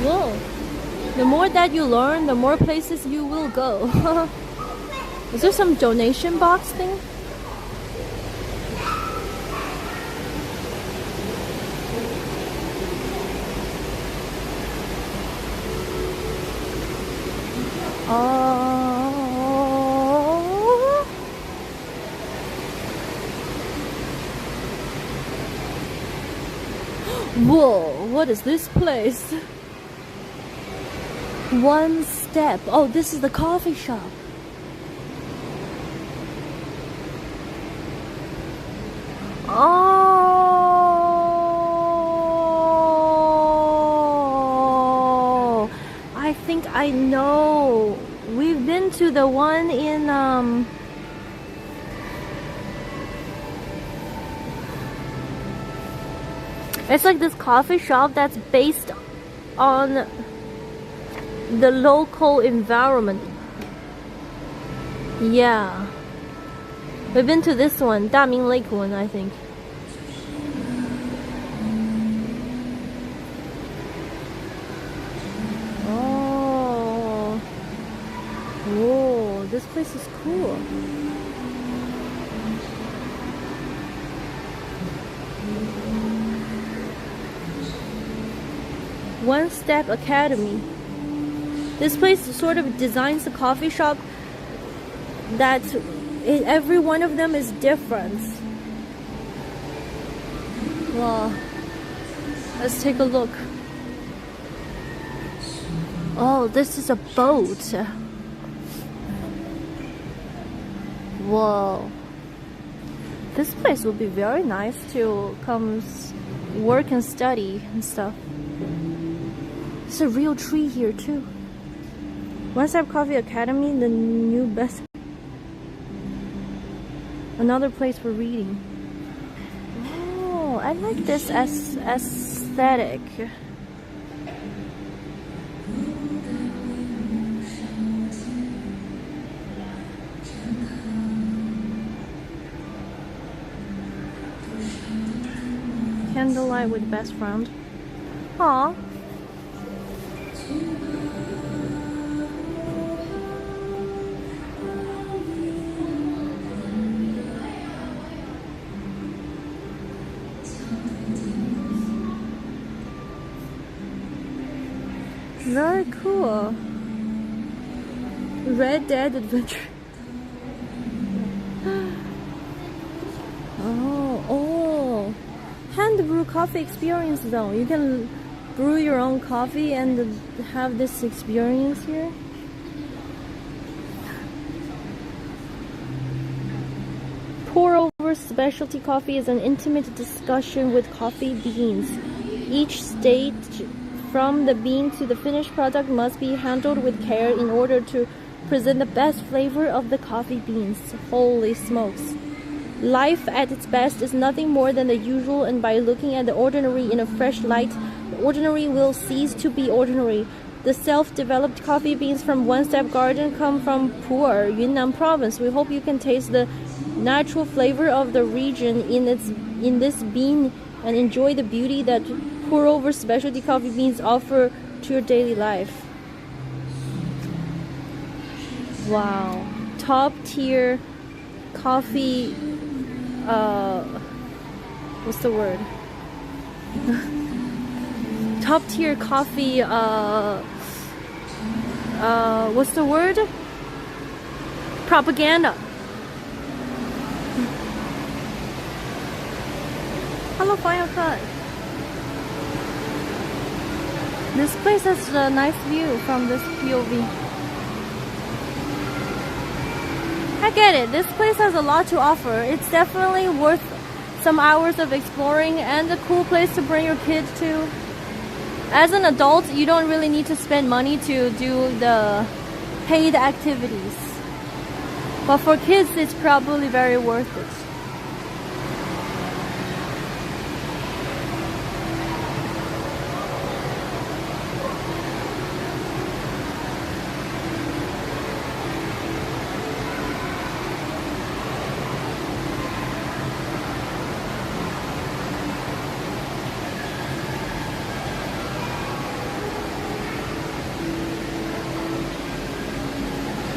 Whoa. The more that you learn, the more places you will go. Is there some donation box thing? Whoa, what is this place? One step. Oh, this is the coffee shop. Oh, I think I know. We've been to the one in it's like this coffee shop that's based on the local environment. Yeah, we've been to this one, Daming Lake one, I think. Oh, whoa, this place is cool. One Step Academy. This place sort of designs a coffee shop that every one of them is different. Wow. Let's take a look. Oh, this is a boat. Whoa. This place would be very nice to come work and study and stuff. There's a real tree here too. One Step Coffee Academy, the new best. Another place for reading. Oh, I like this aesthetic. Candlelight with best friend. Aw. Very cool. Red Dead Adventure. Oh, hand brew coffee experience though. You can brew your own coffee and have this experience here. Pour over specialty coffee is an intimate discussion with coffee beans. Each stage from the bean to the finished product must be handled with care in order to present the best flavor of the coffee beans. Holy smokes. Life at its best is nothing more than the usual, and by looking at the ordinary in a fresh light, the ordinary will cease to be ordinary. The self-developed coffee beans from One Step Garden come from Pu'er, Yunnan province. We hope you can taste the natural flavor of the region in this bean and enjoy the beauty that pour over specialty coffee beans offer to your daily life. Wow, top tier coffee, what's the word? Top tier coffee, what's the word? Propaganda. Hello, Firefly. This place has a nice view from this POV. I get it. This place has a lot to offer. It's definitely worth some hours of exploring and a cool place to bring your kids to. As an adult, you don't really need to spend money to do the paid activities. But for kids, it's probably very worth it.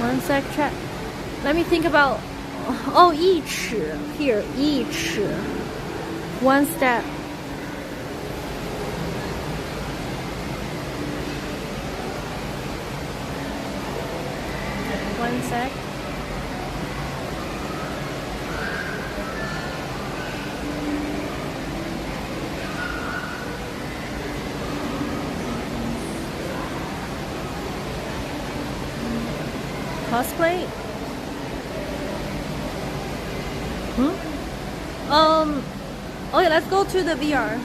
One sec, chat. Let me think about. Oh, each here, each one step. One sec. Cosplay? Okay, let's go to the VR.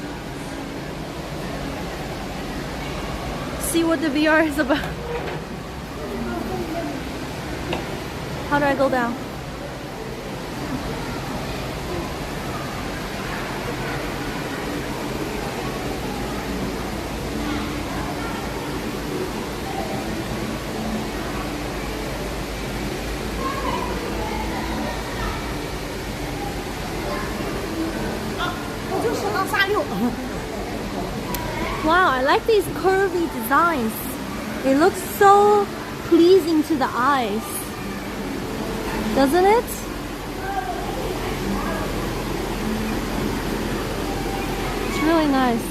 See what the VR is about. How do I go down? Wow, I like these curvy designs. It looks so pleasing to the eyes. Doesn't it? It's really nice.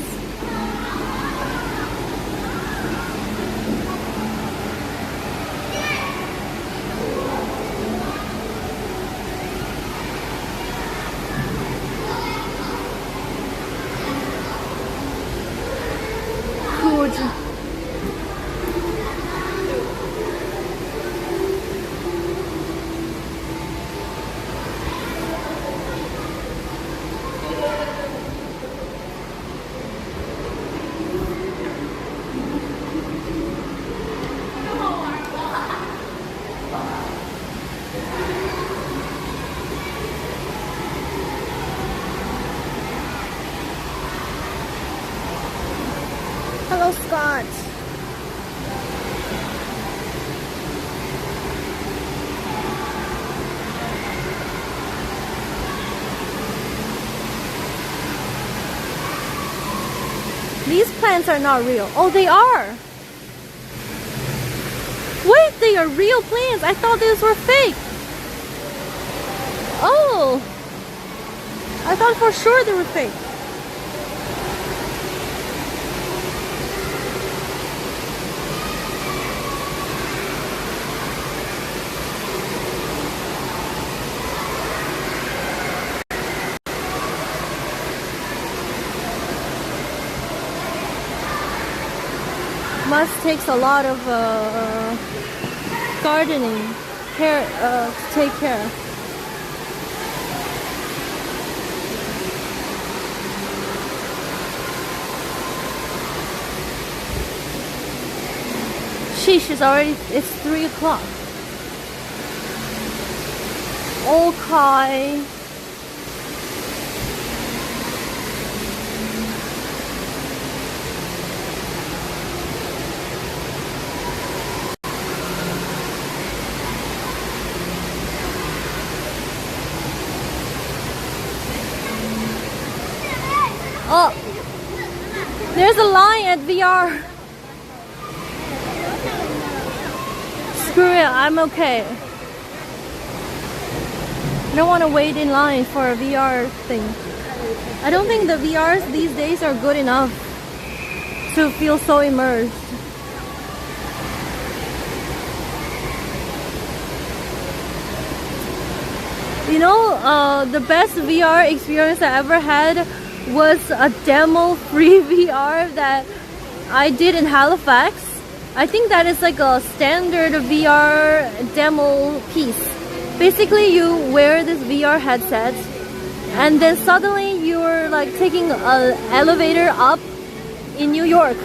Hello, Scott. These plants are not real. Oh, they are. Wait, they are real plants. I thought these were fake. Oh, I thought for sure they were fake. must takes a lot of gardening care to take care. Sheesh, it's 3 o'clock. Okay. Oh, there's a line at VR. Screw it, I'm okay. I don't want to wait in line for a VR thing. I don't think the VRs these days are good enough to feel so immersed. You know, the best VR experience I ever had was a demo free VR that I did in Halifax. I think that is like a standard VR demo piece. Basically, you wear this VR headset and then suddenly you're like taking an elevator up in New York.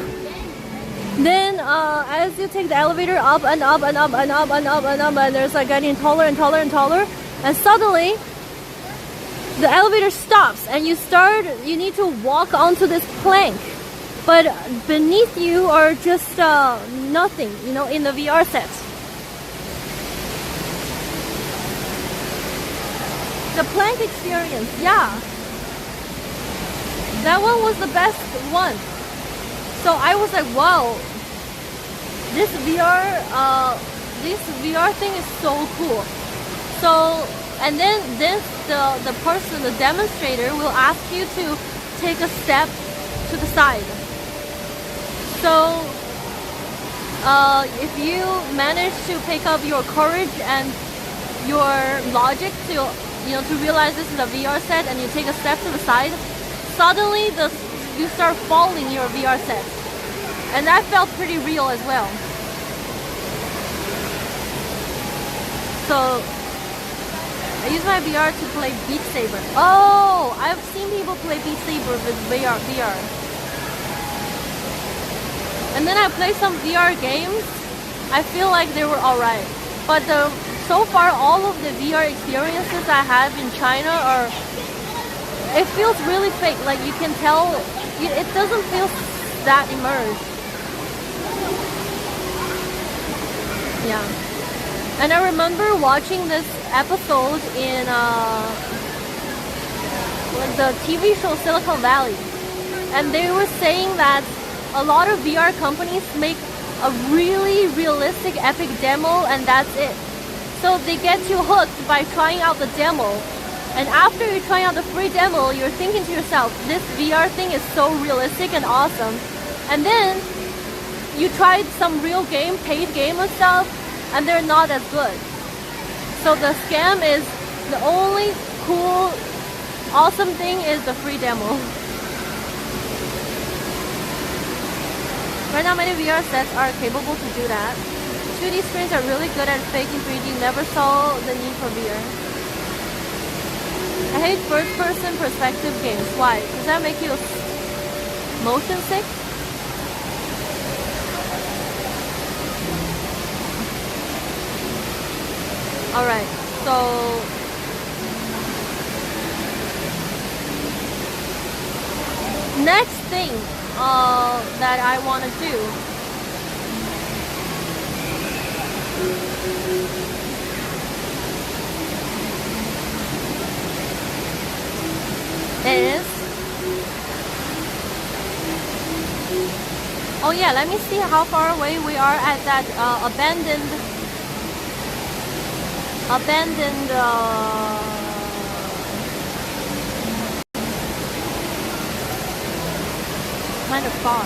Then as you take the elevator up and up and up and up and up and up, and there's like getting taller and taller and taller, and suddenly the elevator stops and you need to walk onto this plank, but beneath you are just nothing, you know, in the VR set. The plank experience, yeah, that one was the best one. So I was like, wow, this VR thing is so cool. So, and then the person, the demonstrator, will ask you to take a step to the side. So if you manage to pick up your courage and your logic to, you know, to realize this is a VR set, and you take a step to the side, suddenly you start falling your VR set, and that felt pretty real as well. So I use my VR to play Beat Saber. Oh, I've seen people play Beat Saber with VR. And then I play some VR games. I feel like they were alright. But so far, all of the VR experiences I have in China it feels really fake. Like you can tell, it doesn't feel that immersed. Yeah. And I remember watching this episode in the TV show Silicon Valley, and they were saying that a lot of VR companies make a really realistic epic demo, and that's it. So they get you hooked by trying out the demo, and after you try out the free demo, you're thinking to yourself, this VR thing is so realistic and awesome. And then you tried some real game, paid game and stuff, and they're not as good. So the scam is, the only cool, awesome thing is the free demo. Right now many VR sets are capable to do that. 2D screens are really good at faking 3D, never saw the need for VR. I hate first-person perspective games. Why? Does that make you motion sick? Alright, so next thing that I want to do is, oh yeah, let me see how far away we are at that abandoned kind of far.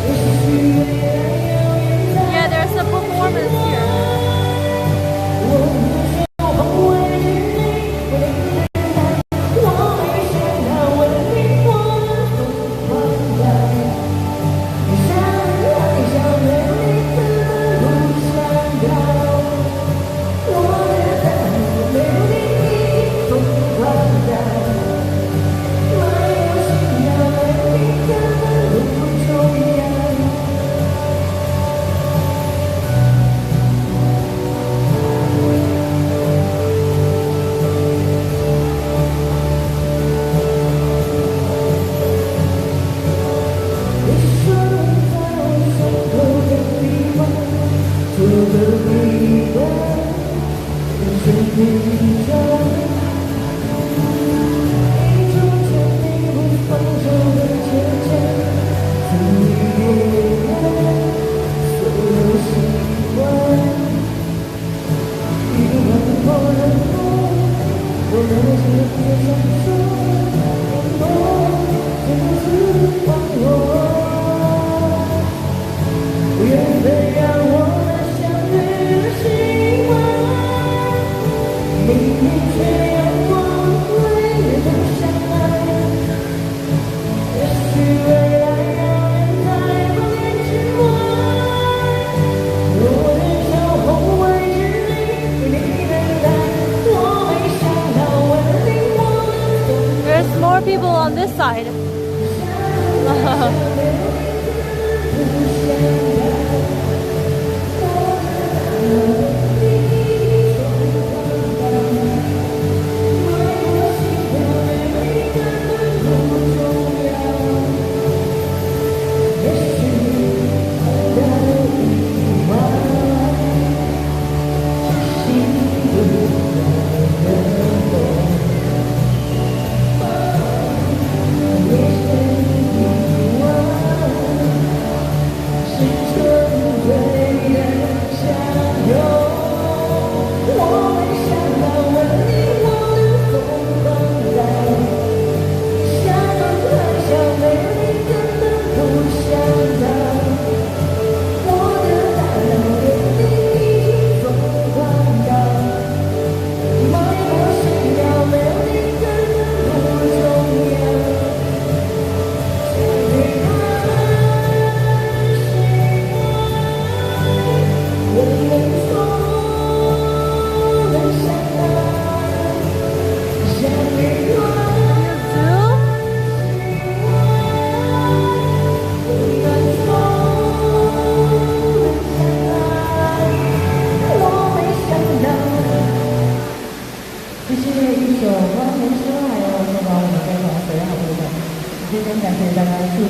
There's more people on this side.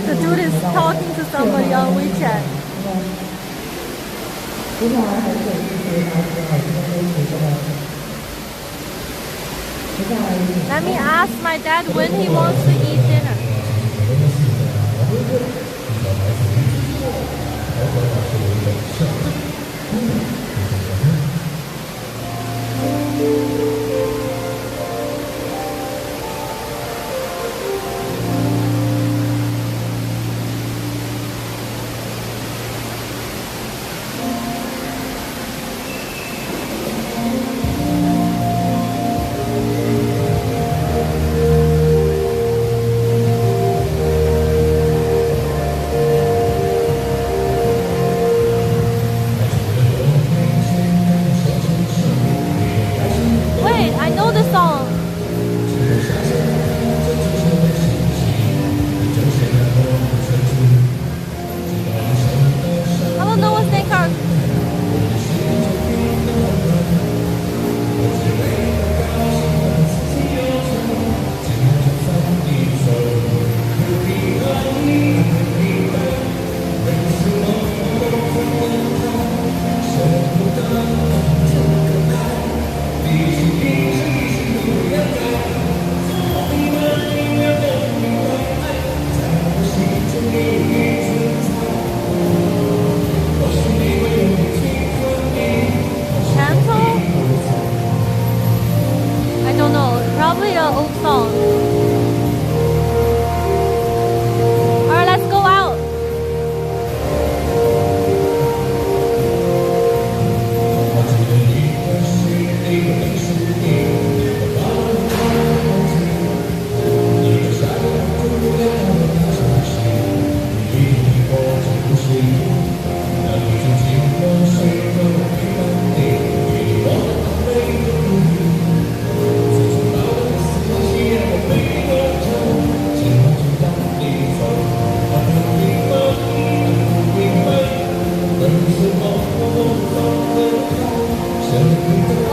The dude is talking to somebody on WeChat. Let me ask my dad when he wants to eat dinner. Wait, I know the song. I don't know what's that called. I don't know. Probably an old song. Alright, let's go out.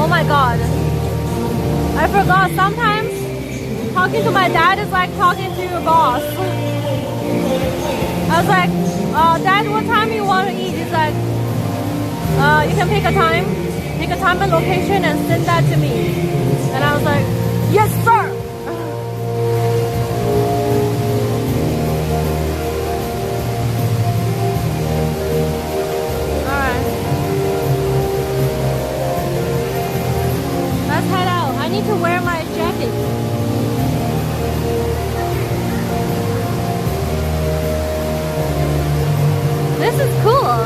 Oh my god. I forgot, sometimes talking to my dad is like talking to your boss. I was like, Dad, what time you want to eat? He's like, you can pick a time and location and send that to me. And I was like, yes sir! Let's head out. I need to wear my jacket. This is cool.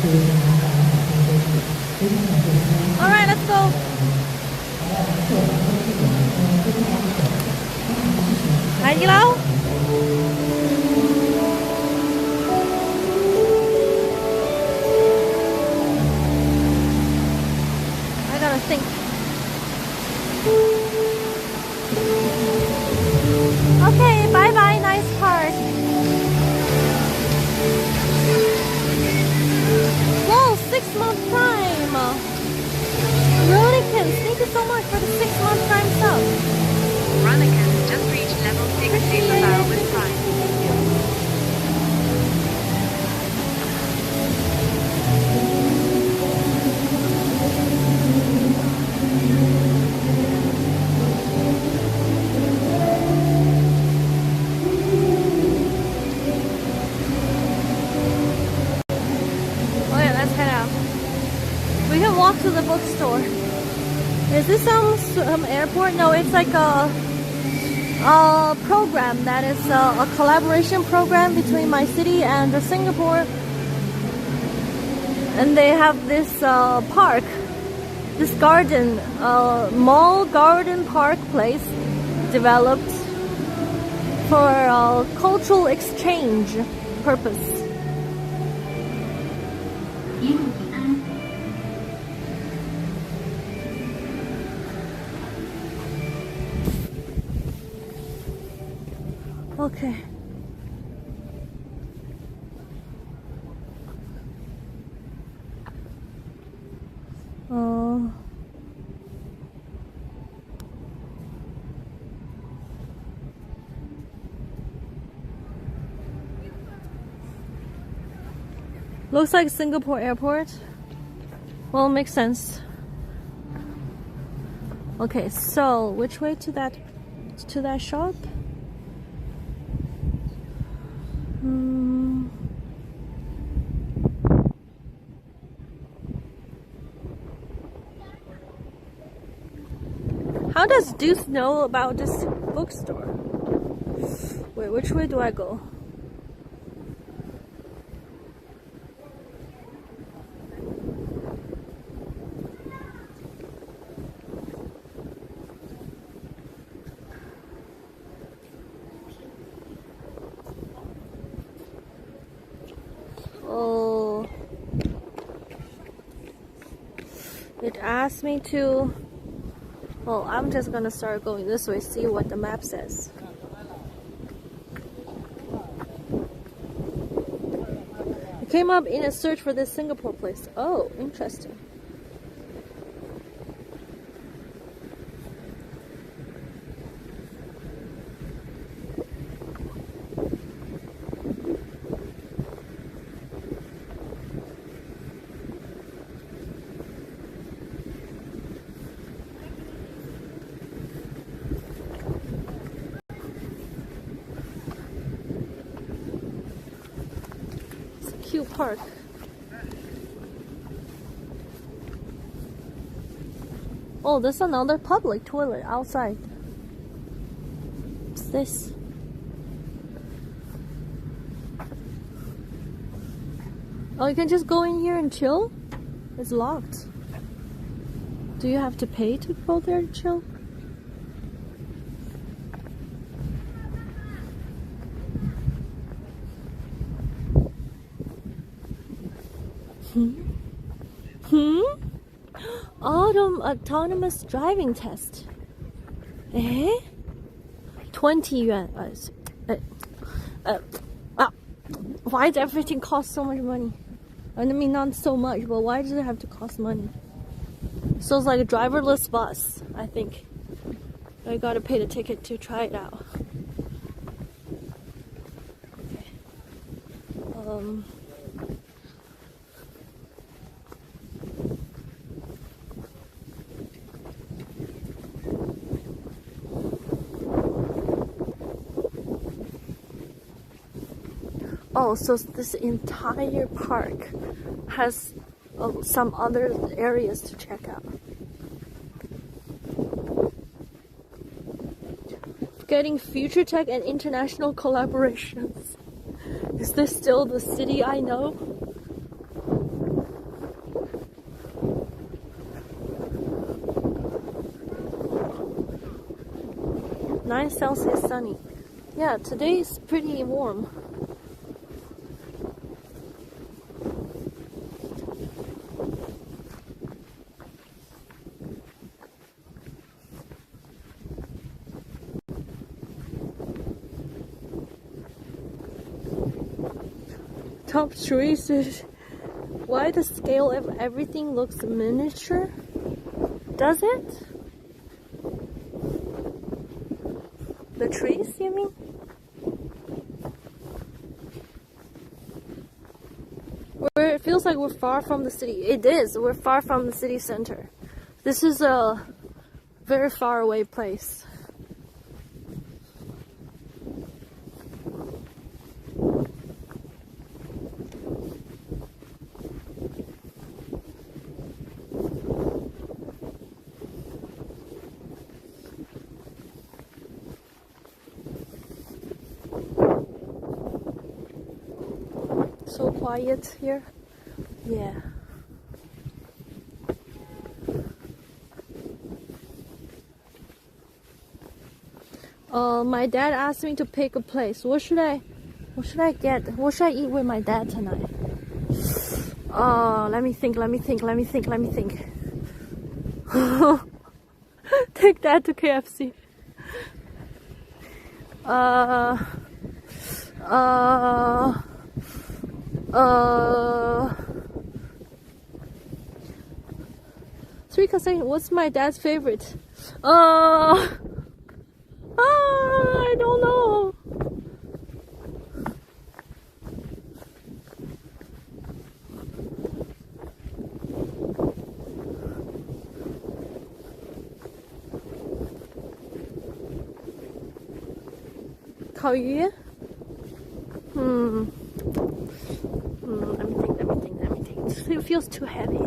Alright, let's go. Hai Di Lao. I gotta think. Okay, bye bye, nice park. Whoa, 6-month Prime. Ronikins, thank you so much for the 6-month Prime sub. Ronikins just reached level 6 Super Bowl with Prime. Okay, let's head out. We can walk to the bookstore. Is this some airport? No, it's like a program that is a collaboration program between my city and Singapore. And they have this park, this garden, mall garden park place developed for cultural exchange purpose. Okay. Looks like Singapore airport. Well, makes sense. Okay, so which way to that shop? How does Deuce know about this bookstore? Wait, which way do I go? Oh, it asked me to. Well, I'm just gonna start going this way, see what the map says. It came up in a search for this Singapore place. Oh, interesting. Cute park. Oh, there's another public toilet outside. What's this? Oh, you can just go in here and chill? It's locked. Do you have to pay to go there to chill? Autonomous driving test. 20 yuan. Why does everything cost so much money? I mean, not so much, but why does it have to cost money? So it's like a driverless bus, I think. I gotta pay the ticket to try it out. Okay. Oh, so this entire park has some other areas to check out. Getting future tech and international collaborations. Is this still the city I know? 9 Celsius sunny. Yeah, today is pretty warm. Top 3 is why the scale of everything looks miniature. Does it? The trees, you mean? Where it feels like we're far from the city. It is. We're far from the city center. This is a very far away place. So quiet here. Yeah. My dad asked me to pick a place. What should I get? What should I eat with my dad tonight? Let me think. Take Dad to KFC. Three saying, what's my dad's favorite? I don't know. Let me think. It feels too heavy.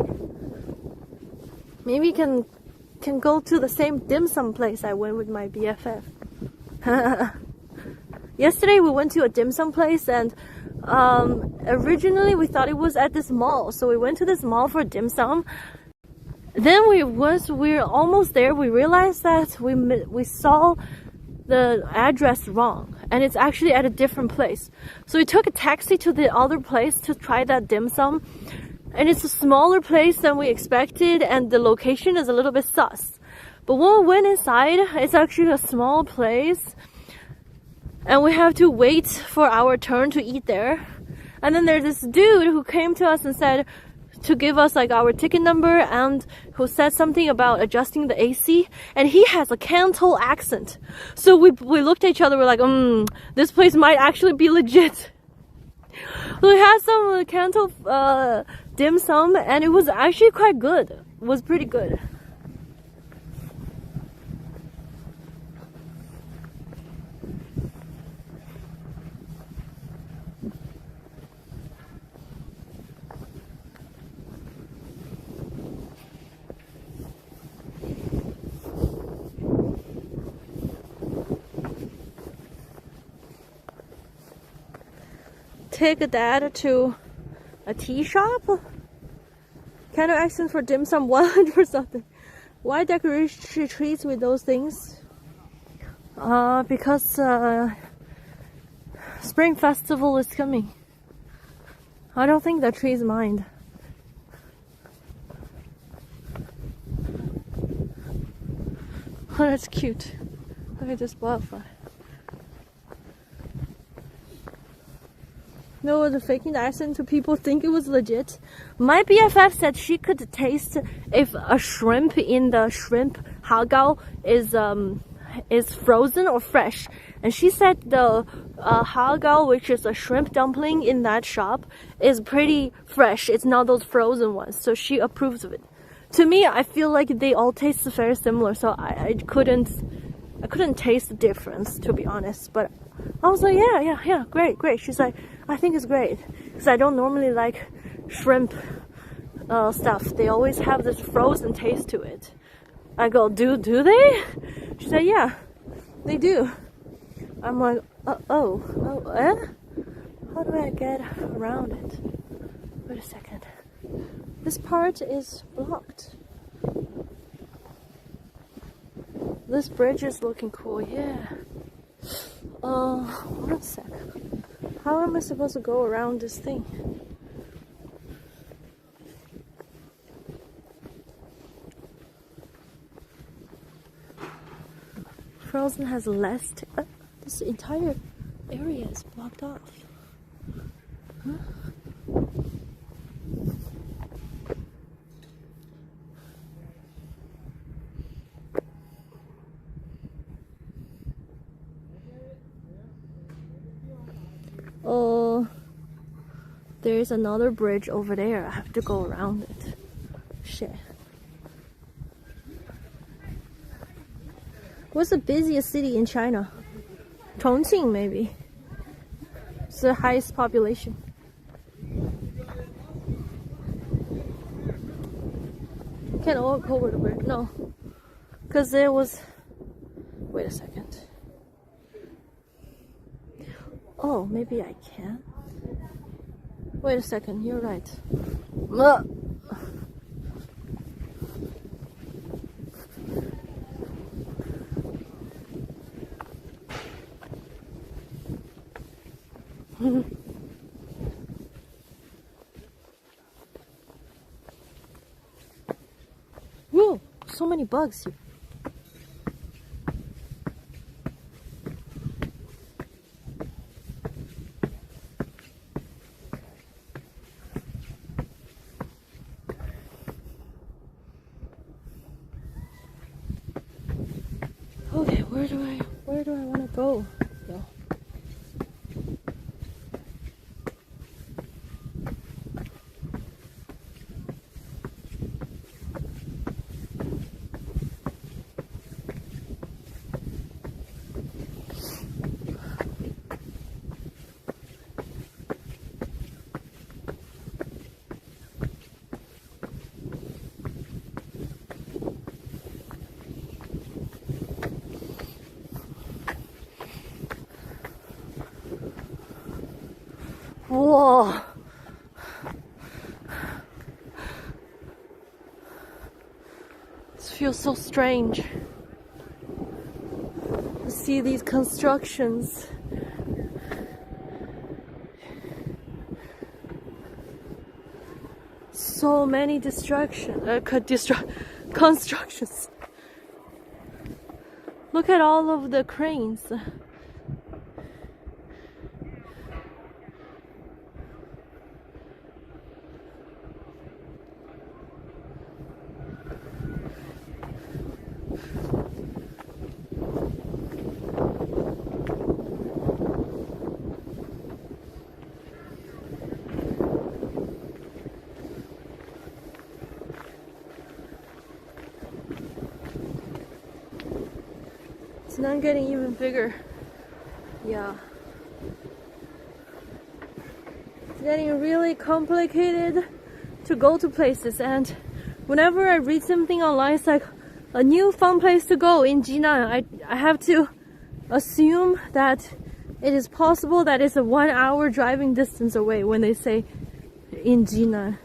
Maybe can go to the same dim sum place I went with my BFF. Yesterday we went to a dim sum place, and originally we thought it was at this mall, so we went to this mall for dim sum. Then we're almost there, we realized that we saw the address wrong, and it's actually at a different place. So we took a taxi to the other place to try that dim sum, and it's a smaller place than we expected, and the location is a little bit sus. But when we went inside, it's actually a small place, and we have to wait for our turn to eat there. And then there's this dude who came to us and said to give us like our ticket number, and who said something about adjusting the AC, and he has a Canton accent. So we looked at each other, we're like, this place might actually be legit. We had some Canton dim sum, and it was actually quite good. It was pretty good. Take Dad to a tea shop. Kind of accent for dim sum 100 or something. Why decorate trees with those things? Because Spring Festival is coming. I don't think the trees mind. Oh, that's cute. Look at this butterfly. No, the faking the accent so people think it was legit. My BFF said she could taste if a shrimp in the shrimp hagao is frozen or fresh. And she said the hagao, which is a shrimp dumpling in that shop, is pretty fresh. It's not those frozen ones. So she approves of it. To me, I feel like they all taste very similar. So I couldn't taste the difference, to be honest. But I was like, yeah, great. She's like, I think it's great, because I don't normally like shrimp stuff. They always have this frozen taste to it. I go, do they? She said, yeah, they do. I'm like, How do I get around it? Wait a second. This part is blocked. This bridge is looking cool, yeah. One sec. How am I supposed to go around this thing? Frozen has less. This entire area is blocked off. Huh? Oh, there's another bridge over there. I have to go around it. Shit. What's the busiest city in China? Chongqing, maybe. It's the highest population. Can't walk over the bridge. No. Because there was... Wait a second. Oh, maybe I can. Wait a second, you're right. Whoa, so many bugs here. Okay, where do I want to go? Yeah. Whoa. This feels so strange. To see these constructions. So many constructions. Look at all of the cranes. It's now getting even bigger. Yeah. It's getting really complicated to go to places, and whenever I read something online, it's like a new fun place to go in Jinan. I have to assume that it is possible that it's a 1 hour driving distance away when they say in Jinan.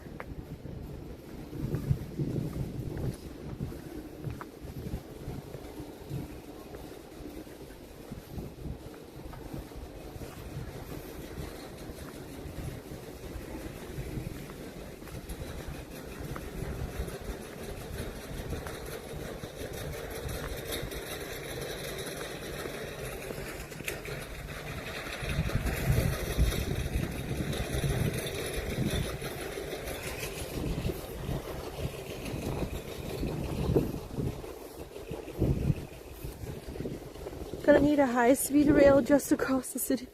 Gonna need a high-speed rail just to cross the city.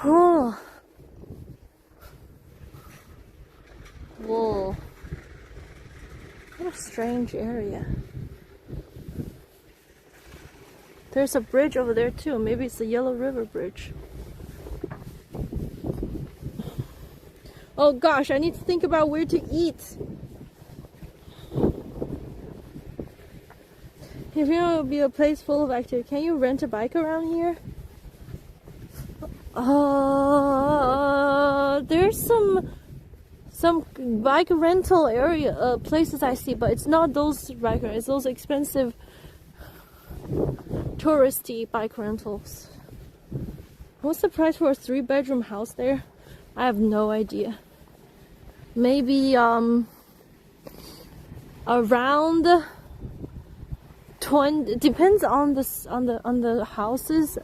Oh. Whoa. What a strange area. There's a bridge over there too. Maybe it's the Yellow River Bridge. Oh gosh, I need to think about where to eat. If you know it would be a place full of activity, can you rent a bike around here? There's some bike rental area places I see, but it's not those bike rentals. It's those expensive touristy bike rentals. What's the price for a 3-bedroom house there? I have no idea. Maybe around 20. Depends on the houses.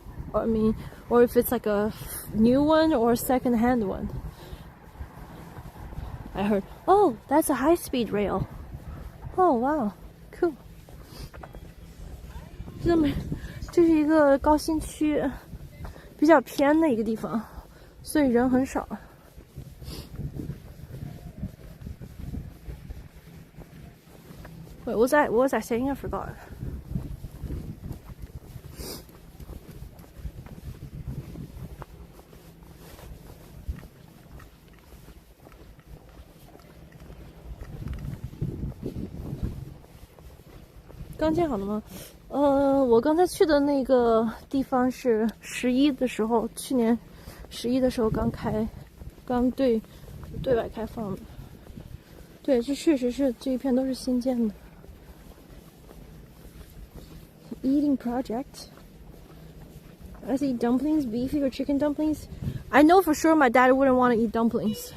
Or if it's like a new one or a second-hand one. I heard. Oh, that's a high-speed rail. Oh wow, cool. 这是一个高新区，比较偏的一个地方，所以人很少。Wait, what was I saying? I forgot. 刚建好了吗？我刚才去的那个地方是11的时候，去年11的时候刚对外开放的。对，这确实是这一片都是新建的。Eating project. I see dumplings, beefy or chicken dumplings. I know for sure my dad wouldn't want to eat dumplings.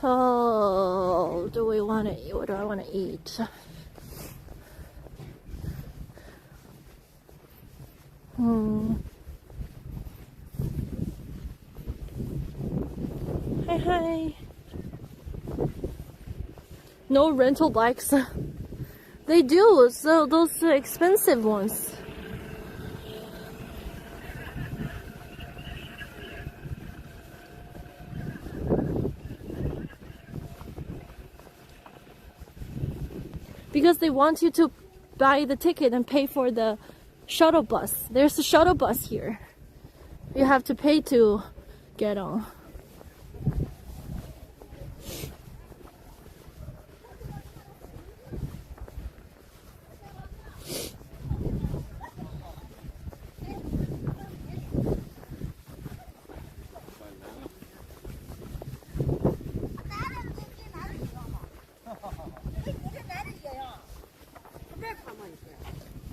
Oh, do we want to eat? What do I want to eat? Hi. No rental bikes. They do, so those expensive ones. Because they want you to buy the ticket and pay for the shuttle bus. There's a shuttle bus here. You have to pay to get on.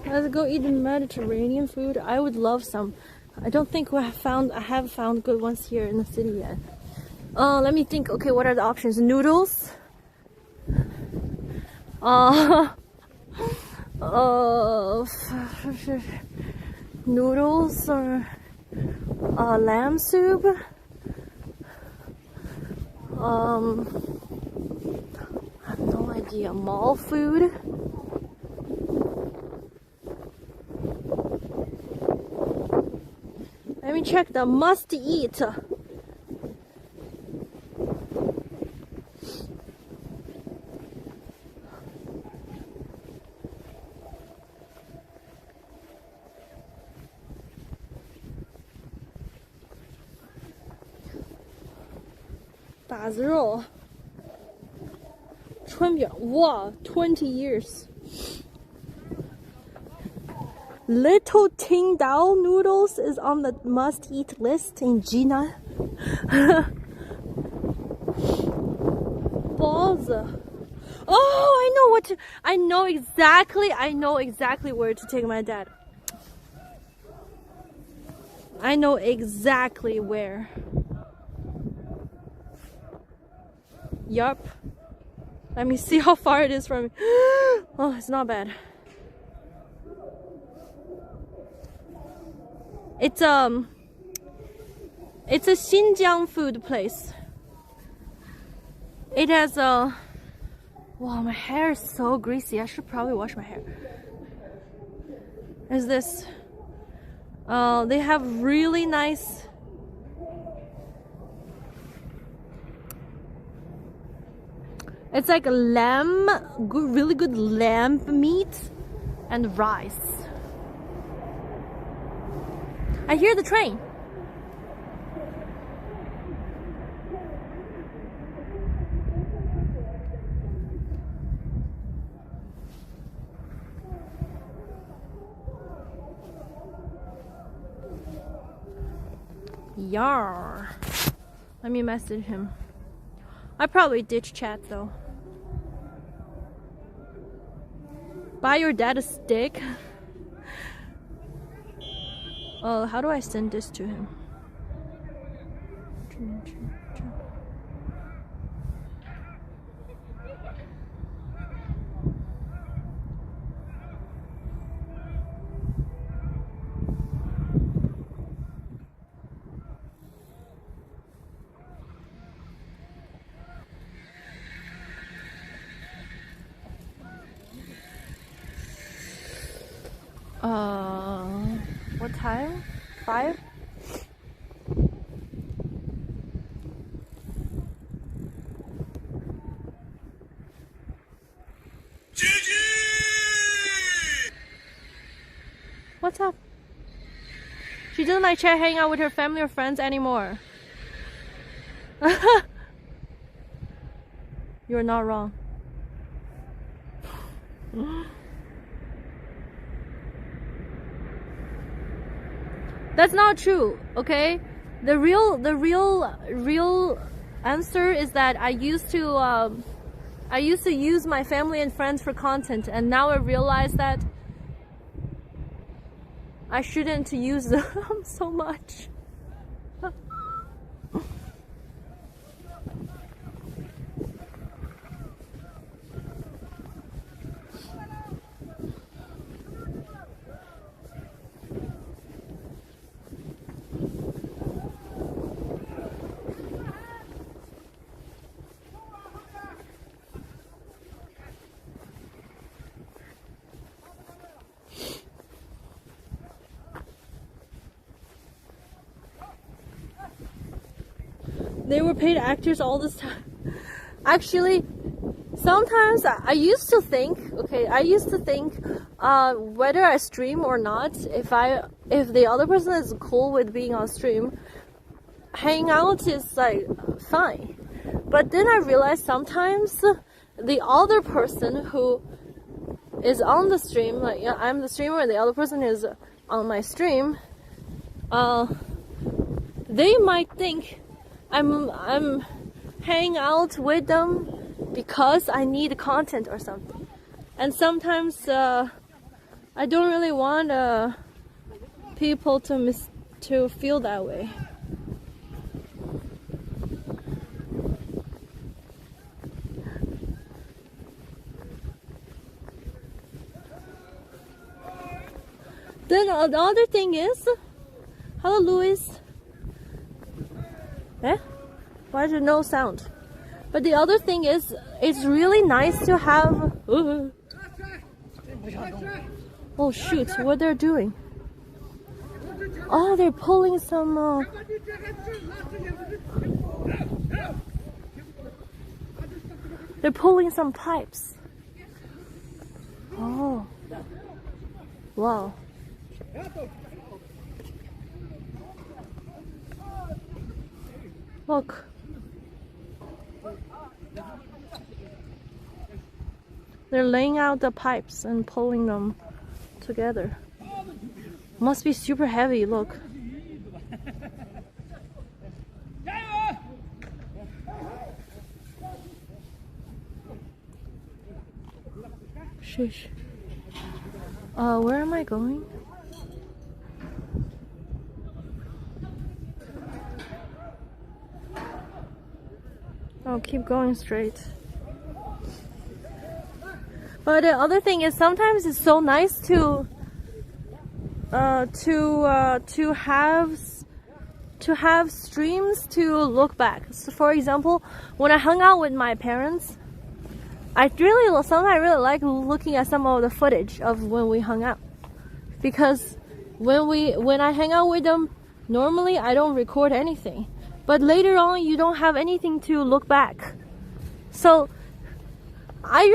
Let's go eat the Mediterranean food. I would love some. I don't think I have found good ones here in the city yet. Let me think. Okay, what are the options? Noodles. Noodles or lamb soup. I have no idea. Mall food. Let me check the must eat. Wow, 20 years. Little Ting Dao noodles is on the must-eat list in Jinan. Balls. Oh, I know exactly where to take my dad. I know exactly where. Yup. Let me see how far it is from me. Oh, it's not bad. It's a Xinjiang food place. It has a... Wow, my hair is so greasy. I should probably wash my hair. Is this... they have really nice... It's like lamb, really good lamb meat and rice. I hear the train. Yar. Let me message him. I probably ditch chat though. Buy your dad a stick. Oh, how do I send this to him? What time? 5? What's up? She doesn't like chat hanging out with her family or friends anymore. You're not wrong. That's not true, okay? The real answer is that I used to use my family and friends for content, and now I realize that I shouldn't use them so much. They were paid actors all this time. Actually, sometimes I used to think, whether I stream or not, if the other person is cool with being on stream, hanging out is like fine. But then I realized sometimes the other person who is on the stream, like I'm the streamer and the other person is on my stream, they might think I'm hanging out with them because I need content or something. And sometimes I don't really want people to feel that way. Then the other thing is, hello Louis. Eh? Why is there no sound? But the other thing is, it's really nice to have. Oh shoot! What they're doing? Oh, they're pulling some. They're pulling some pipes. Oh. Wow. Look. They're laying out the pipes and pulling them together. Must be super heavy, look. Shush. Where am I going? Oh, keep going straight. But the other thing is, sometimes it's so nice to have streams to look back. So for example, when I hung out with my parents, I really like looking at some of the footage of when we hung out, because when I hang out with them, normally I don't record anything, but later on you don't have anything to look back. So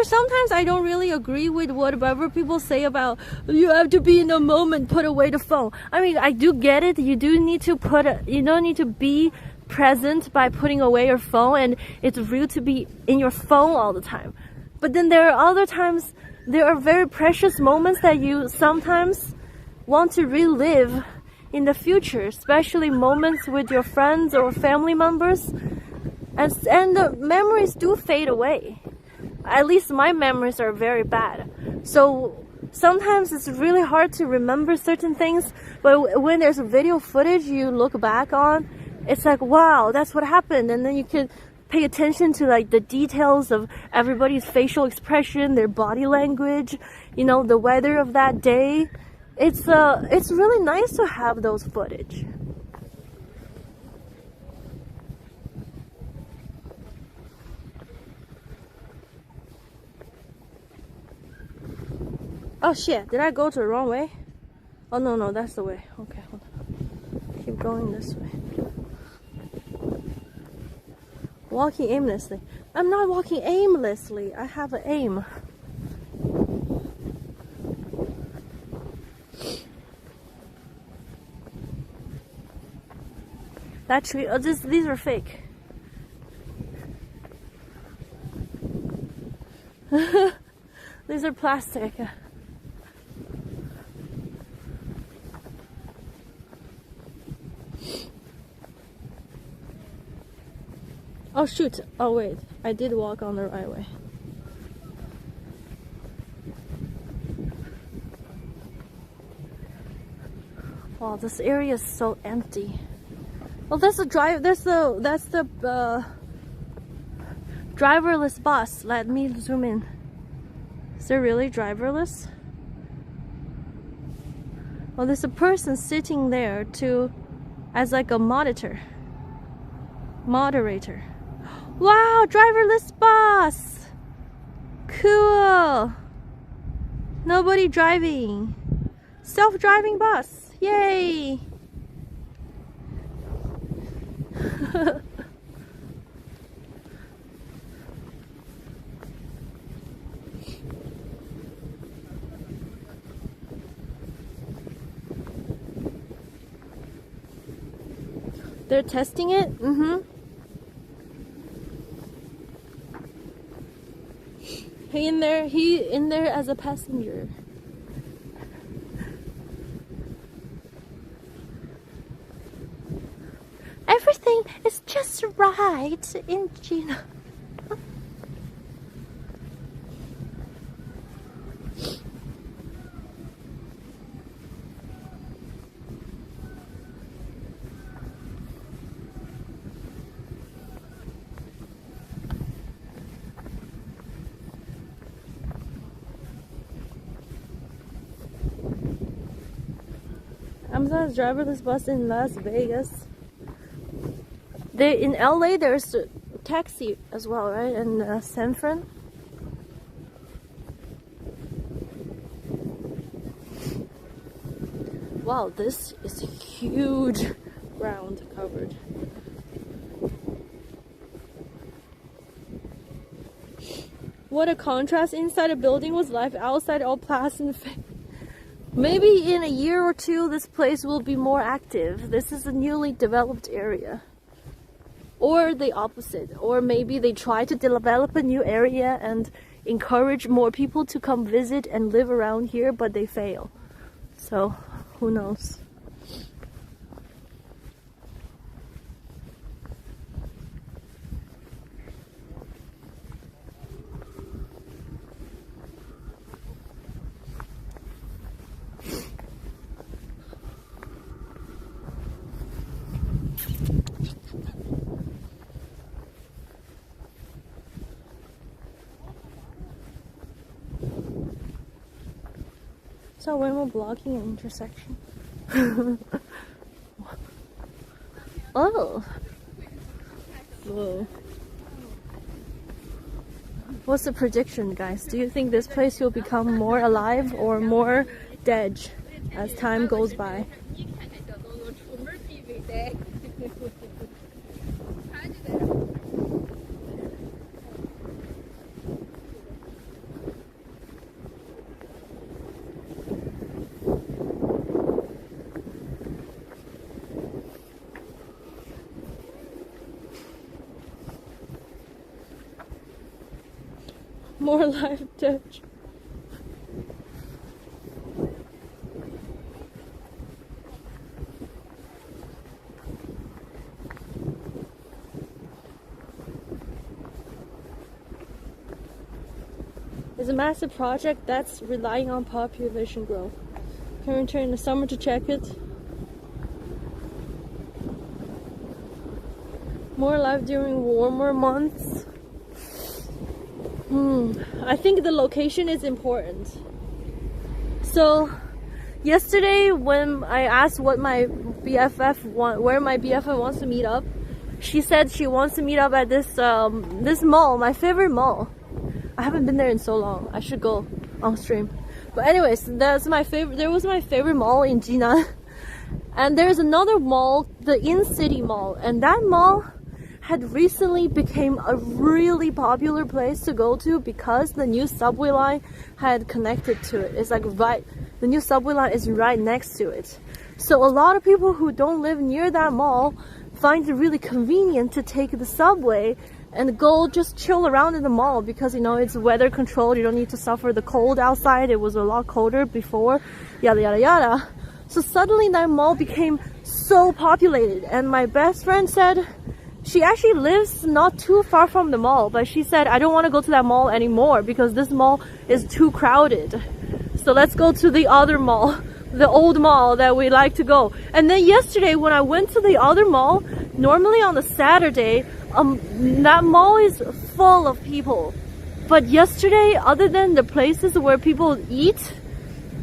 sometimes I don't really agree with whatever people say about you have to be in the moment, put away the phone. I mean, I do get it. You don't need to be present by putting away your phone, and it's rude to be in your phone all the time. But then there are other times, there are very precious moments that you sometimes want to relive in the future, especially moments with your friends or family members. And the memories do fade away. At least my memories are very bad. So sometimes it's really hard to remember certain things, but when there's a video footage you look back on, it's like, wow, that's what happened. And then you can pay attention to like the details of everybody's facial expression, their body language, you know, the weather of that day. It's really nice to have those footage. Oh shit, did I go to the wrong way? Oh no, that's the way. Okay, hold on. Keep going this way. Walking aimlessly. I'm not walking aimlessly. I have an aim. That tree, these are fake. These are plastic. Oh shoot, oh wait, I did walk on the right way. Wow, this area is so empty. Well, that's the driverless bus. Let me zoom in. Is it really driverless? Well, there's a person sitting there as like a moderator. Wow, driverless bus! Cool! Nobody driving. Self-driving bus. Yay! They're testing it? Mm-hmm. He in there as a passenger. Everything is just right in Gina. Amazon's driverless bus in Las Vegas. In LA there's a taxi as well, right? And San Fran. Wow, this is huge ground covered. What a contrast! Inside a building was life, outside all plastic and fake. Maybe in a year or two this place will be more active. This is a newly developed area. Or the opposite. Or maybe they try to develop a new area and encourage more people to come visit and live around here, but they fail. So, who knows? So when we're blocking an intersection. Oh. Whoa. What's the prediction, guys? Do you think this place will become more alive or more dead as time goes by? More live touch. It's a massive project that's relying on population growth. Can return in the summer to check it. More alive during warmer months. I think the location is important. So yesterday when I asked what my where my BFF wants to meet up, she said she wants to meet up at this this mall, my favorite mall. I haven't been there in so long. I should go on stream. But anyways, that's my favorite. There was my favorite mall in Jinan. And there's another mall, the In-City Mall, and that mall had recently became a really popular place to go to because the new subway line had connected to it. It's like the new subway line is right next to it. So a lot of people who don't live near that mall find it really convenient to take the subway and go just chill around in the mall because, you know, it's weather controlled. You don't need to suffer the cold outside. It was a lot colder before, yada yada yada. So suddenly that mall became so populated, and my best friend said she actually lives not too far from the mall, but she said, I don't want to go to that mall anymore because this mall is too crowded. So let's go to the other mall, the old mall that we like to go. And then yesterday when I went to the other mall, normally on the Saturday, that mall is full of people. But yesterday, other than the places where people eat,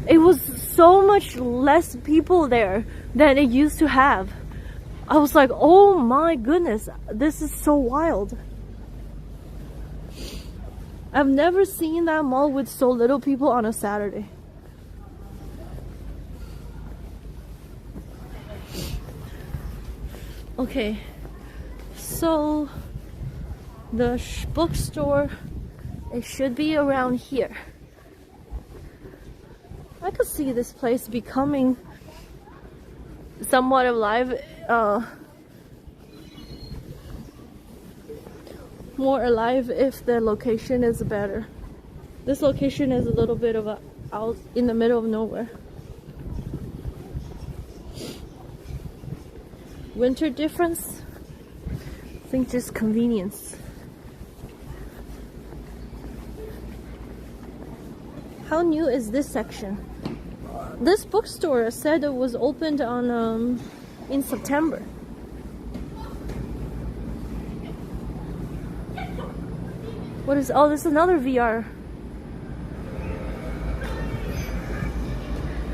it was so much less people there than it used to have. I was like, oh my goodness, this is so wild. I've never seen that mall with so little people on a Saturday. Okay, so the bookstore, it should be around here. I could see this place becoming somewhat alive, more alive if the location is better. This location is a little bit of a out in the middle of nowhere. Winter difference? I think just convenience. How new is this section? This bookstore said it was opened on in September. What is? Oh, this is another VR.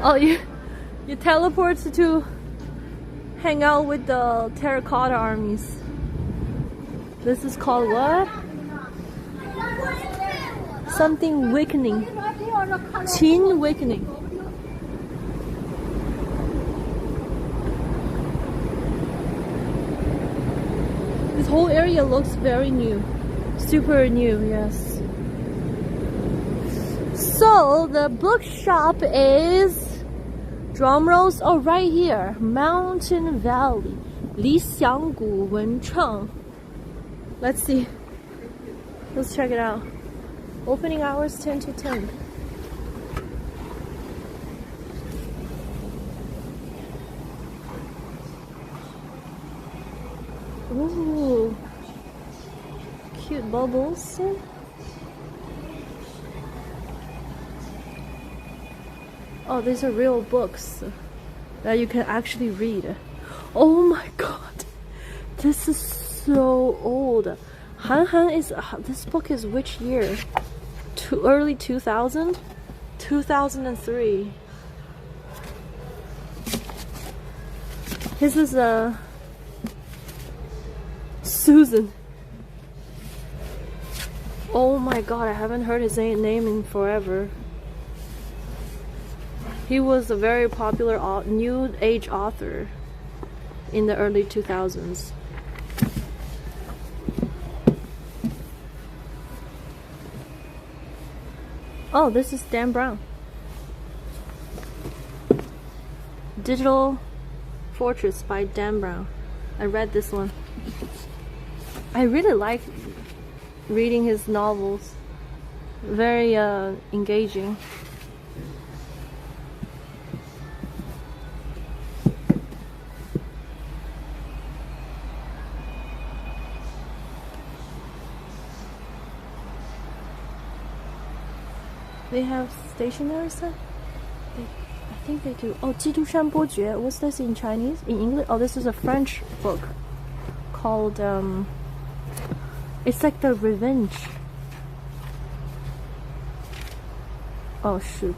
Oh, you teleport to hang out with the terracotta armies. This is called what? Something Awakening. Qin Awakening. This whole area looks very new. Super new, yes. So the bookshop is, drum rolls, oh right here, Mountain Valley, Lixianggu Wencheng. Let's see. Let's check it out. Opening hours 10 to 10. Ooh, cute bubbles. Oh, these are real books that you can actually read. Oh my god, this is so old. Han is, this book is which year? Early 2000? 2003. This is Susan. Oh my god, I haven't heard his name in forever. He was a very popular new age author in the early 2000s. Oh, this is Dan Brown. Digital Fortress by Dan Brown. I read this one. I really like reading his novels. Very engaging. They have stationery stuff? I think they do. Oh, 基督山伯爵. What's this in Chinese? In English? Oh, this is a French book called, it's like the Revenge. Oh, shoot.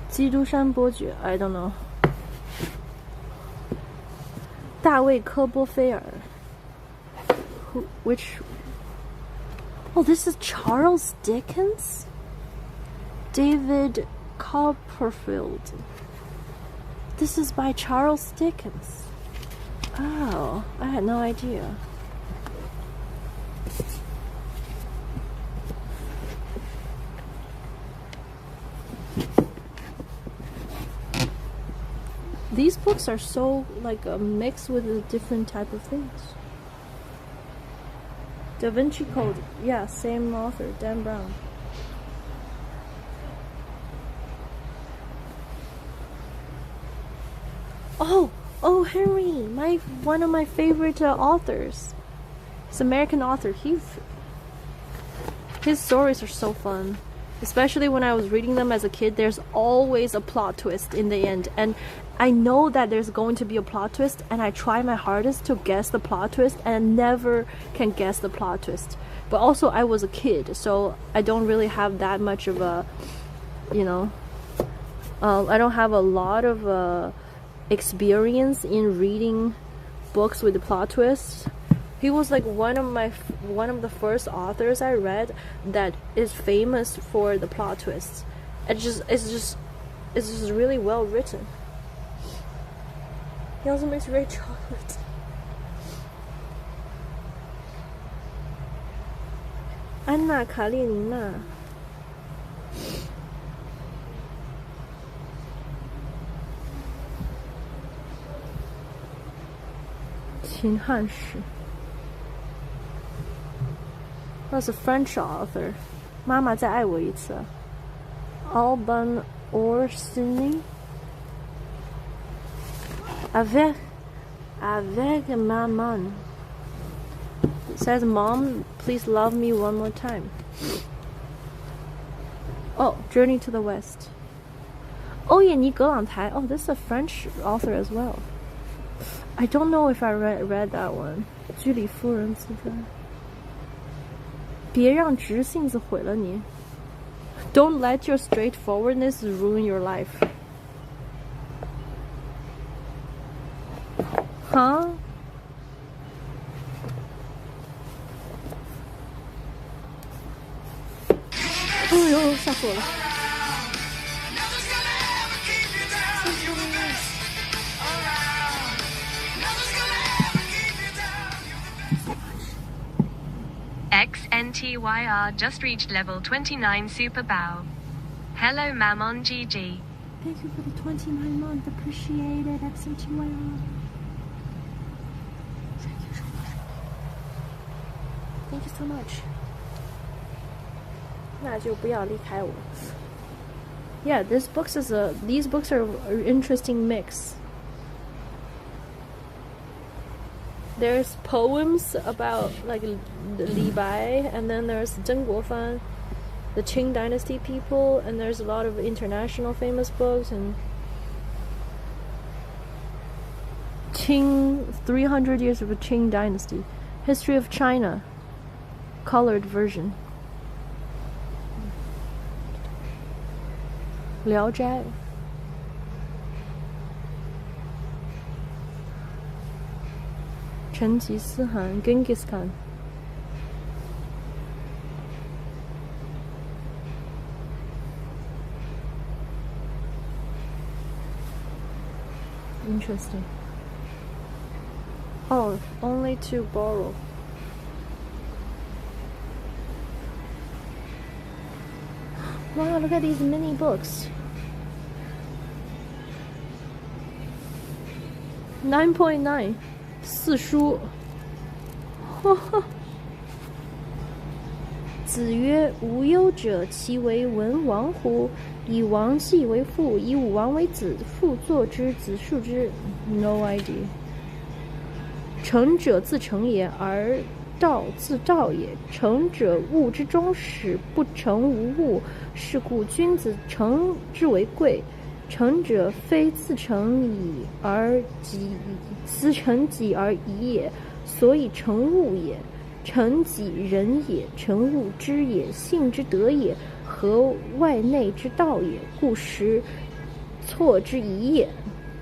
基督山伯爵. I don't know. 大卫科波菲尔. Which... Oh, this is Charles Dickens? David Copperfield. This is by Charles Dickens. Oh, I had no idea. These books are so like a mix with a different type of things. Da Vinci Code, yeah, same author, Dan Brown. Oh, Henry, one of my favorite authors. He's an American author. His stories are so fun, especially when I was reading them as a kid. There's always a plot twist in the end, and I know that there's going to be a plot twist, and I try my hardest to guess the plot twist, and I never can guess the plot twist. But also, I was a kid, so I don't really have that much of a, I don't have a lot of experience in reading books with the plot twists. He was like one of the first authors I read that is famous for the plot twists. It's just really well written. He also makes great chocolate. Anna Karenina. 秦汉史. That's a French author. 妈妈再爱我一次. Alban Orsini. Avec maman. It says, Mom, please love me one more time. Oh, Journey to the West. Oh, 叶尼格朗台. Oh, this is a French author as well. I don't know if I read that one. 居里夫人自传. 别让直性子毁了你. Don't let your straightforwardness ruin your life. Huh? Oh, 呦，吓死我了。XNTYR just reached level 29 super bow. Hello Mammon GG. Thank you for the 29 month. Appreciate it, XNTYR. Thank you so much. 那就不要离开我。Yeah, these books are an interesting mix. There's poems about like Li Bai, and then there's Zheng Guofan, the Qing Dynasty people, and there's a lot of international famous books and Qing 300 years of the Qing Dynasty, History of China, colored version. 聊斋. Genghis Khan. Interesting. Oh, only to borrow. Wow, look at these mini books. 9.9 四书。子曰：无忧者，其为文王乎？以王系为父，以武王为子，父作之，子述之。No idea. 成者自成也，而道，自道也。成者物之终始，不成无物。是故君子诚之为贵。成者非自成己而已也，所以成物也。成己人也，成物之也，性之德也，合外内之道也，故实错之疑也。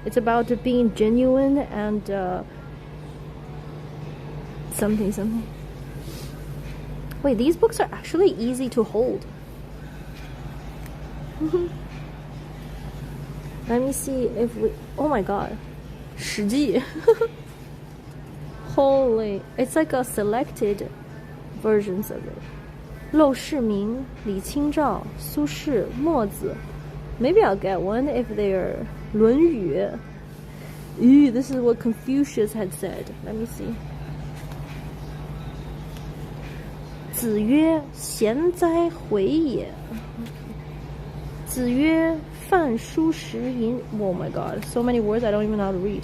It's about being genuine and something. Wait, these books are actually easy to hold. Let me see if we... Oh my god. 史记 Holy, it's like a selected versions of it. 陋室铭, 李清照, 苏轼, 墨子. Maybe I'll get one if they're 论语. Ew, this is what Confucius had said. Let me see. 子曰：贤哉，回也。子曰：饭疏食饮。Oh my god, so many words I don't even know how to read.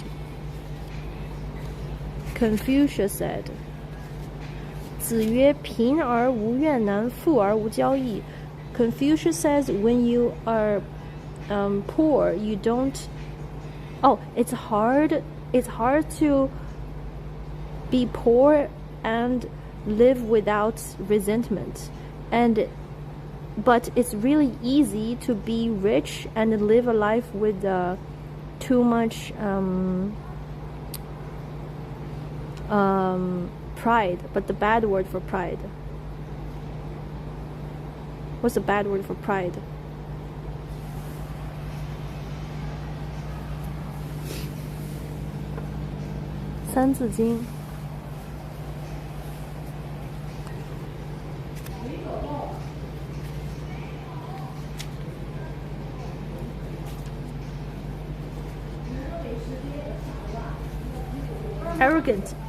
Confucius said, 子曰：贫而无怨难，富而无骄易。Confucius says, when you are poor, you don't... Oh, it's hard to be poor and live without resentment, but it's really easy to be rich and live a life with too much pride. But the bad word for pride, what's the bad word for pride?《三字经》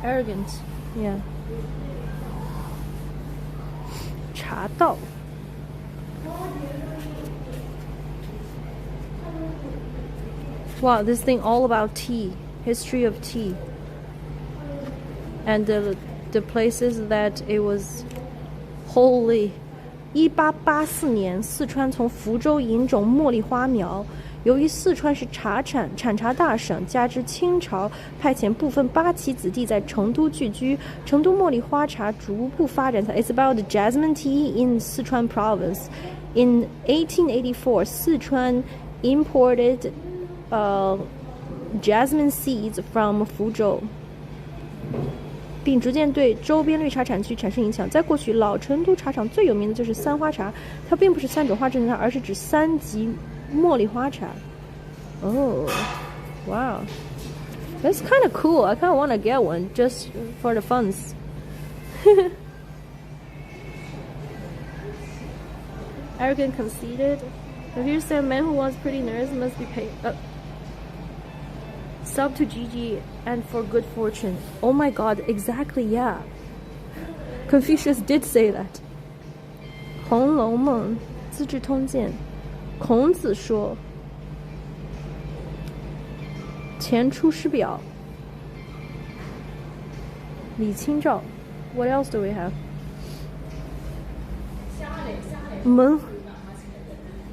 arrogant, yeah. 茶道 Wow, this thing all about tea, history of tea, and the places that it was. Holy. 1884年，四川从福州引种茉莉花苗。由于四川是产茶大省，加之清朝派遣部分八旗子弟在成都聚居，成都茉莉花茶逐步发展。It's about the jasmine tea in Sichuan province. In 1884, Sichuan imported jasmine seeds from 福州。并逐渐对周边绿茶产区产生影响。在过去，老成都茶厂最有名的就是三花茶，它并不是三种花制成茶，而是指三级茉莉花茶。Oh, wow, that's kind of cool. I kind of want to get one just for the funs. Arrogant, conceited. If you say a man who wants pretty nerds must be paid. Sub to Gigi and for good fortune. Oh my god, exactly, yeah. Confucius did say that. 红楼梦，资治通鉴，孔子说，前出师表，李清照。What else do we have?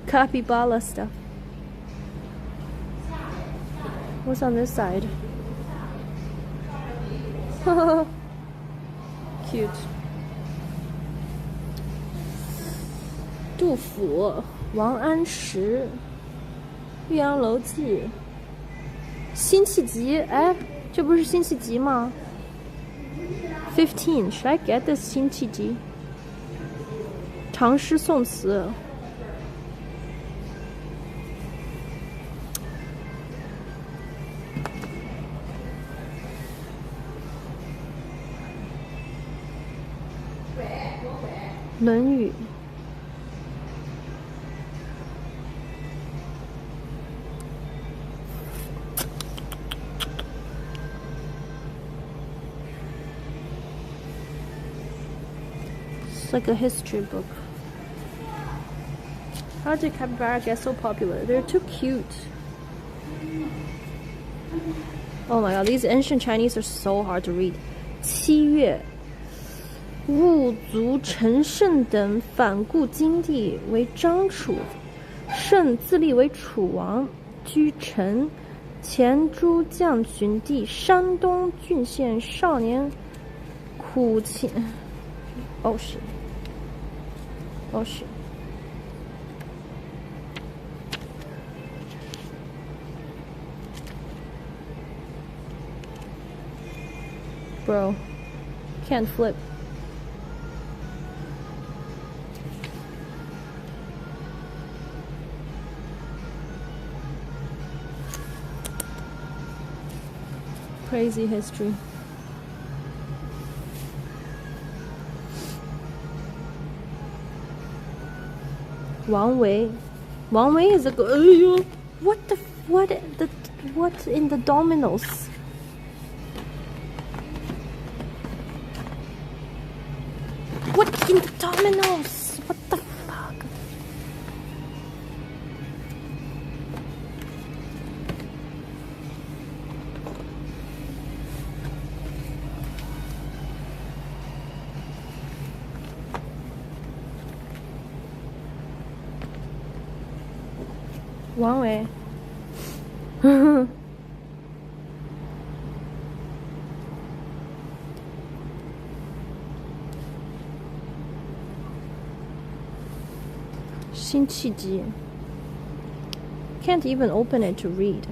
Capybara stuff. What's on this side? Cute. 杜甫、王安石、岳阳楼记、辛弃疾。哎，这不是辛弃疾吗？15. Should I get this 辛弃疾？唐诗宋词。论语。It's like a history book. How did capybara get so popular? They're too cute. Oh my god, these ancient Chinese are so hard to read. 七月兀族陈胜等反顾金帝，为张楚。胜自立为楚王，居陈。前诸将寻弟，山东郡县少年苦勤。哦是，哦是。Bro, can't flip. Crazy history. Wang Wei. Wang Wei is a good. What in the dominoes? What in the dominoes? What the fuck? Wang Wei. Can't even open it to read.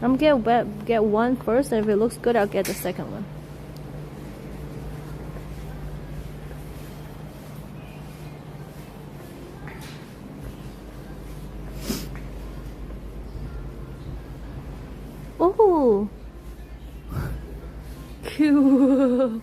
I'm gonna get one first, and if it looks good, I'll get the second one. Oh, cool.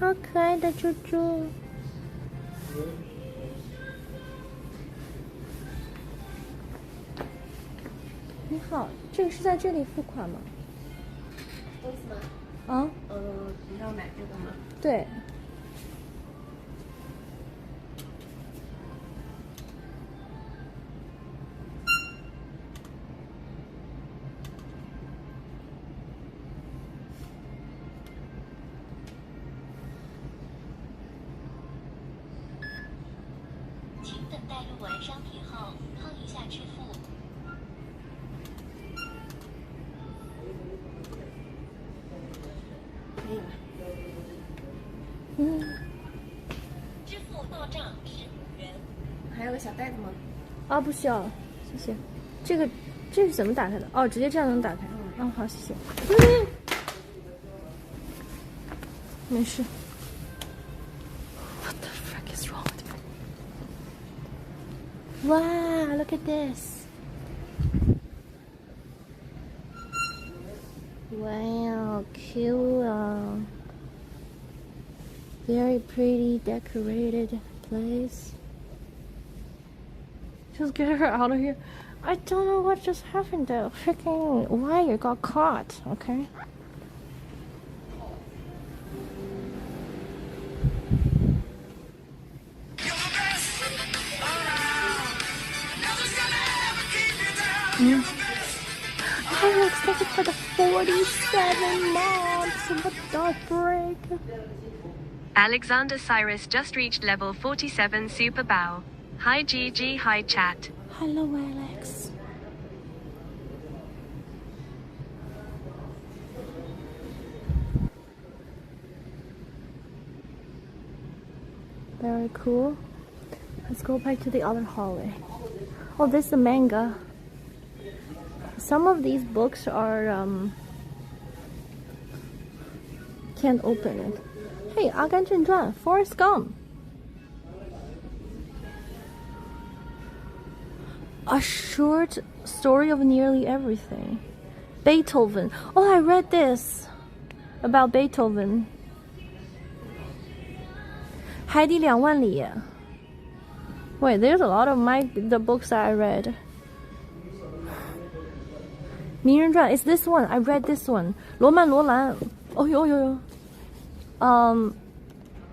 How 好可爱的猪猪！你好，这个是在这里付款吗？公司吗？啊？你要买这个吗？对。请等待录完商品后，扣一下支付。可以吗？支付到账15元。还有个小袋子吗？啊，不需要了，谢谢。这是怎么打开的？哦，直接这样能打开。哦，好，谢谢。没事。What the frick is wrong with me? Wow, look at this. Wow, cool. Very pretty decorated place. Just get her out of here. I don't know what just happened. The freaking wire got caught, okay? I'm excited for the 47 months. What the break? Alexander Cyrus just reached level 47 Super Bow. Hi GG, hi chat. Hello, Alex. Very cool. Let's go back to the other hallway. Oh, this is the manga. Some of these books are can't open it. Hey, 阿甘正传 Forrest Gump. A short story of nearly everything. Beethoven. Oh, I read this about Beethoven. 海底2万里. Wait, there's a lot of the books that I read. 名人传 is this one. I read this one. 罗曼罗兰. Oh, yo.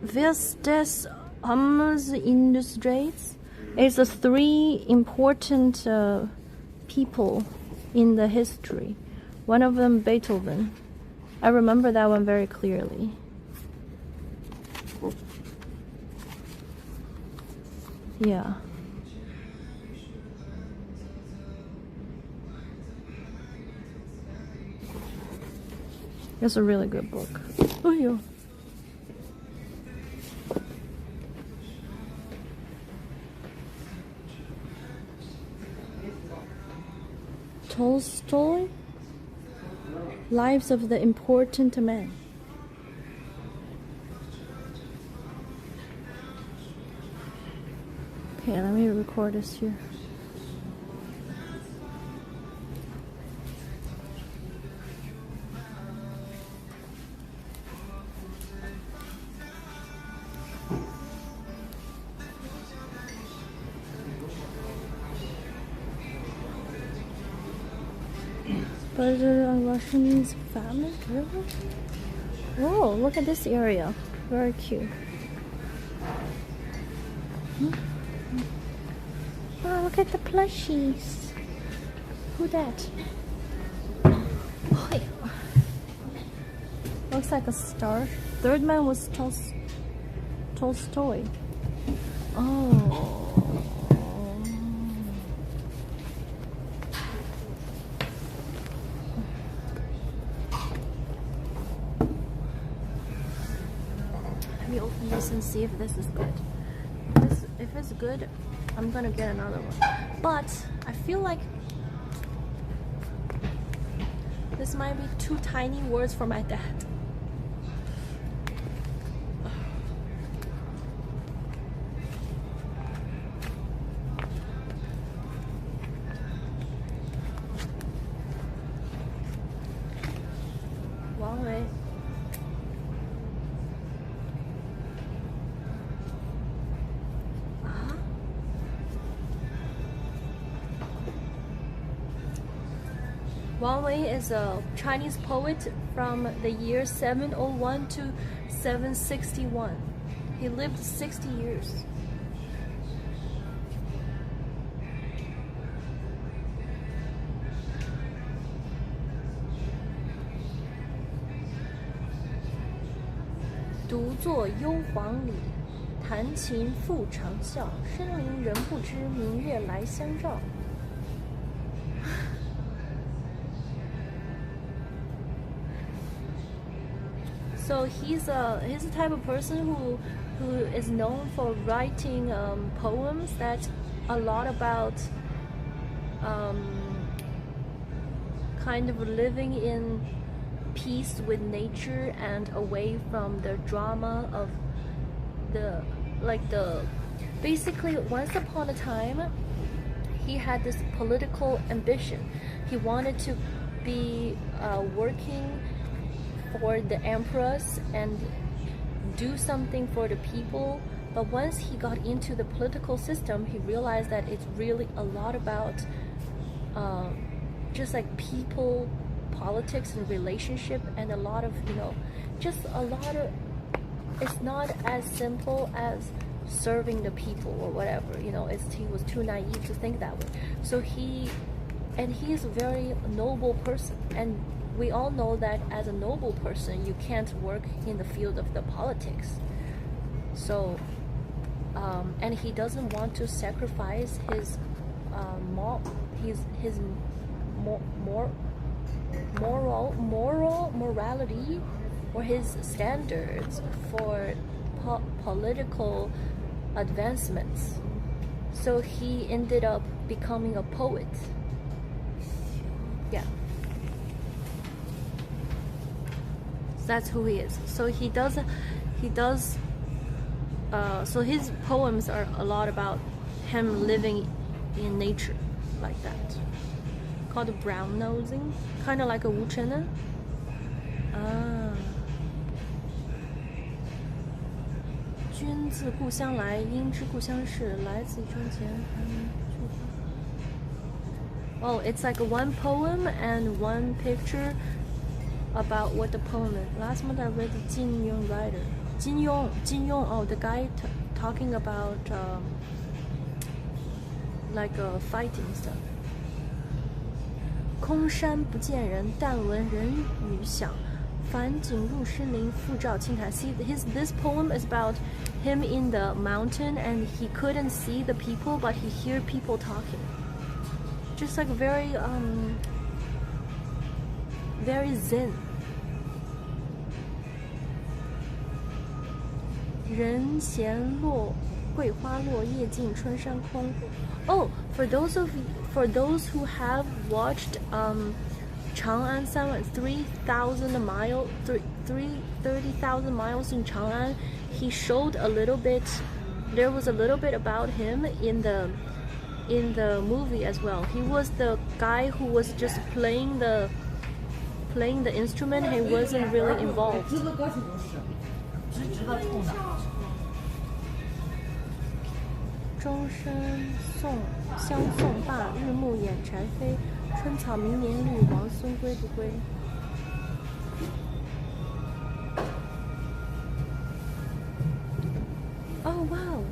Vistes Hommes Industries is the 3 important people in the history. One of them, Beethoven. I remember that one very clearly. Yeah. It's a really good book. Oh, yeah. Tolstoy, Lives of the Important Men. Okay, let me record this here. But Russian's family? Really? Oh, look at this area. Very cute. Oh, look at the plushies. Who that? Oh, yeah. Looks like a star. Third man was Tolstoy. Oh. Let me open this and see if this is good. If it's good, I'm gonna get another one. But I feel like this might be too tiny words for my dad. Wang Wei. Wang Wei is a Chinese poet from the year 701 to 761. He lived 60 years. "独坐幽篁里，弹琴复长啸。深林人不知，明月来相照。" So he's the type of person who is known for writing poems that a lot about kind of living in peace with nature and away from the drama of basically once upon a time he had this political ambition. He wanted to be working for the empress and do something for the people, but once he got into the political system, he realized that it's really a lot about just like people, politics and relationship, and a lot of it's not as simple as serving the people or whatever, he was too naive to think that way. So he is a very noble person, and we all know that as a noble person you can't work in the field of the politics. So and he doesn't want to sacrifice his morality or his standards for political advancements. So he ended up becoming a poet. Yeah. That's who he is. So so his poems are a lot about him living in nature. like that, called brown nosing, kind of like a 吴承恩. Ah. 君自故乡来，应知故乡事，来自窗前。Oh, it's like one poem and one picture about what the poem is. Last month I read the Jin Yong writer. Jin Yong, oh, the guy talking about like fighting stuff. 空山不见人，但闻人语响。返景入深林，复照青苔. See, this poem is about him in the mountain, and he couldn't see the people, but he hear people talking. Just like very zen. 人闲落，桂花落，夜静春山空. Oh, for those who have watched Chang'an 30,000 miles in Chang'an, he showed a little bit. There was a little bit about him in the movie as well. He was the guy who was just playing the instrument. He wasn't really involved. 钟声相送罢，日暮掩柴扉。春草明年绿，王孙归不归？ Oh wow!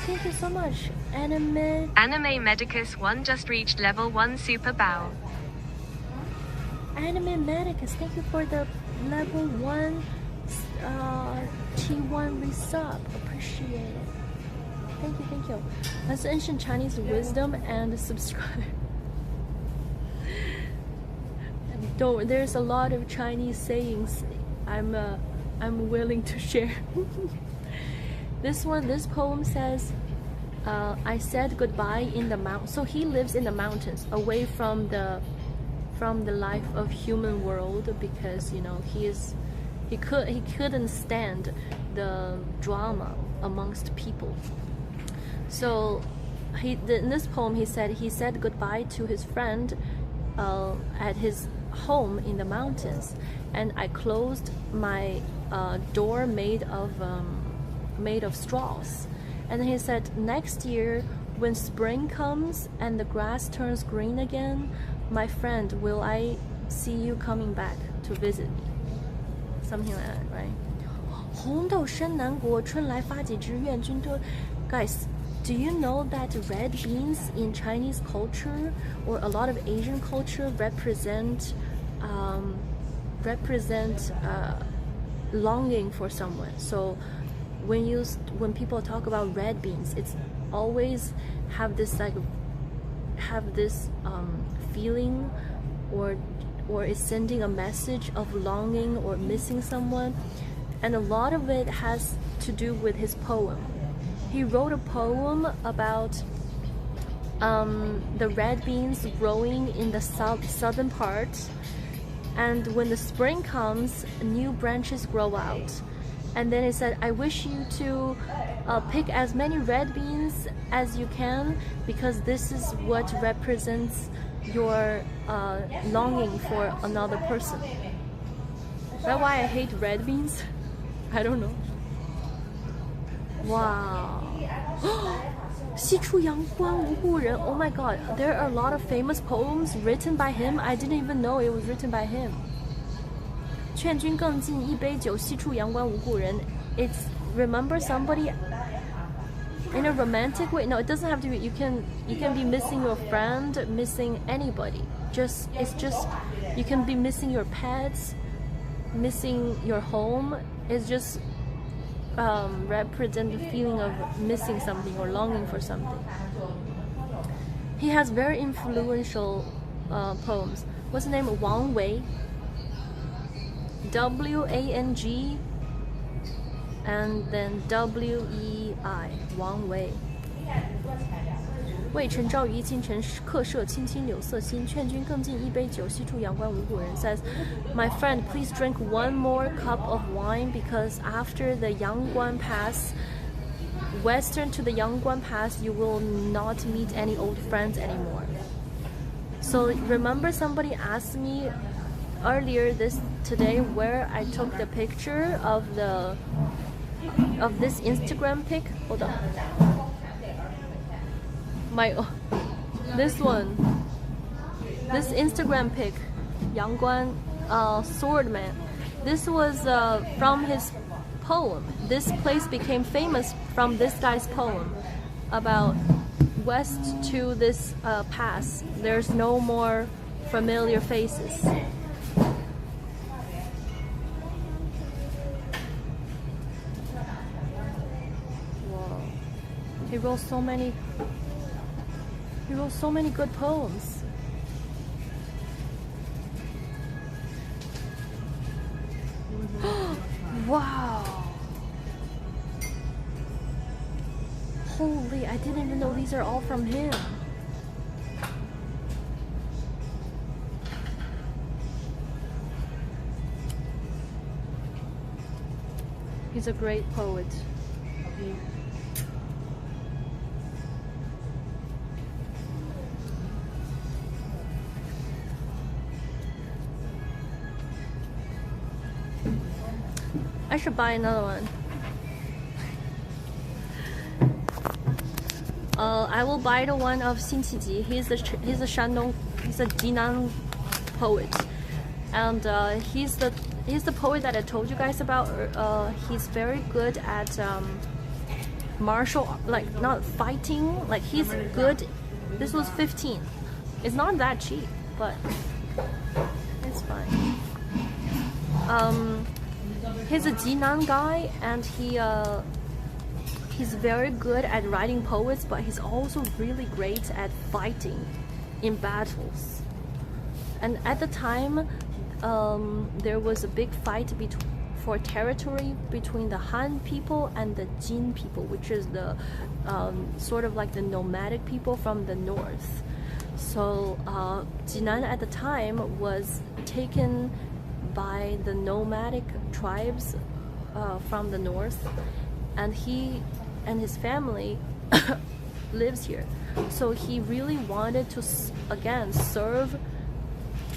Thank you so much, Anime Medicus 1 just reached level 1 super bow. Anime Medicus, thank you for the level 1 T1 resub. Appreciate it. Thank you. That's ancient Chinese wisdom and subscribe. There's a lot of Chinese sayings I'm willing to share. This poem says, I said goodbye in the mountain. So he lives in the mountains, away from the life of human world, because he couldn't stand the drama amongst people. So in this poem he said goodbye to his friend at his home in the mountains, and I closed my door made of straws. And he said, next year when spring comes and the grass turns green again, my friend, will I see you coming back to visit me? Something like that, right? 红豆生南国，春来发几枝，愿君多. Guys, do you know that red beans in Chinese culture or a lot of Asian culture represent longing for someone? So when people talk about red beans, it's always have this feeling or is sending a message of longing or missing someone, and a lot of it has to do with his poem. He wrote a poem about the red beans growing in the southern part, and when the spring comes, new branches grow out. And then he said, I wish you to pick as many red beans as you can, because this is what represents your longing for another person. That's why I hate red beans. I don't know. Wow. 西出阳关无故人. Oh my god, there are a lot of famous poems written by him. I didn't even know it was written by him. 劝君更尽一杯酒，西出阳关无故人. It's remember somebody in a romantic way. No, it doesn't have to be. You can be missing your friend, missing anybody. It's just you can be missing your pets, missing your home. It's just represent the feeling of missing something or longing for something. He has very influential poems. What's the name? Wang Wei. W-A-N-G and then W-E-I. Wang Wei. 渭城朝雨浥轻尘，客舍青青柳色新。劝君更尽一杯酒，西出阳关无故人。Says, my friend, please drink one more cup of wine because after the Yangguan Pass, western to the Yangguan Pass, you will not meet any old friends anymore. So remember somebody asked me earlier today where I took the picture of this Instagram pic. Hold on. This Instagram pic, Yangguan Swordman. This was from his poem. This place became famous from this guy's poem about west to this pass. There's no more familiar faces. Whoa. He wrote so many good poems. Wow. Holy, I didn't even know these are all from him. He's a great poet. I should buy another one. I will buy the one of Xin Qiji. He's a Jinan poet, and he's the poet that I told you guys about. He's very good at martial, like not fighting. Like he's good. This was 15. It's not that cheap, but it's fine. He's a Jinan guy, and he's very good at writing poets, but he's also really great at fighting in battles. And at the time, there was a big fight for territory between the Han people and the Jin people, which is the sort of like the nomadic people from the north. So Jinan at the time was taken by the nomadic tribes from the north, and he and his family lives here. So he really wanted to again serve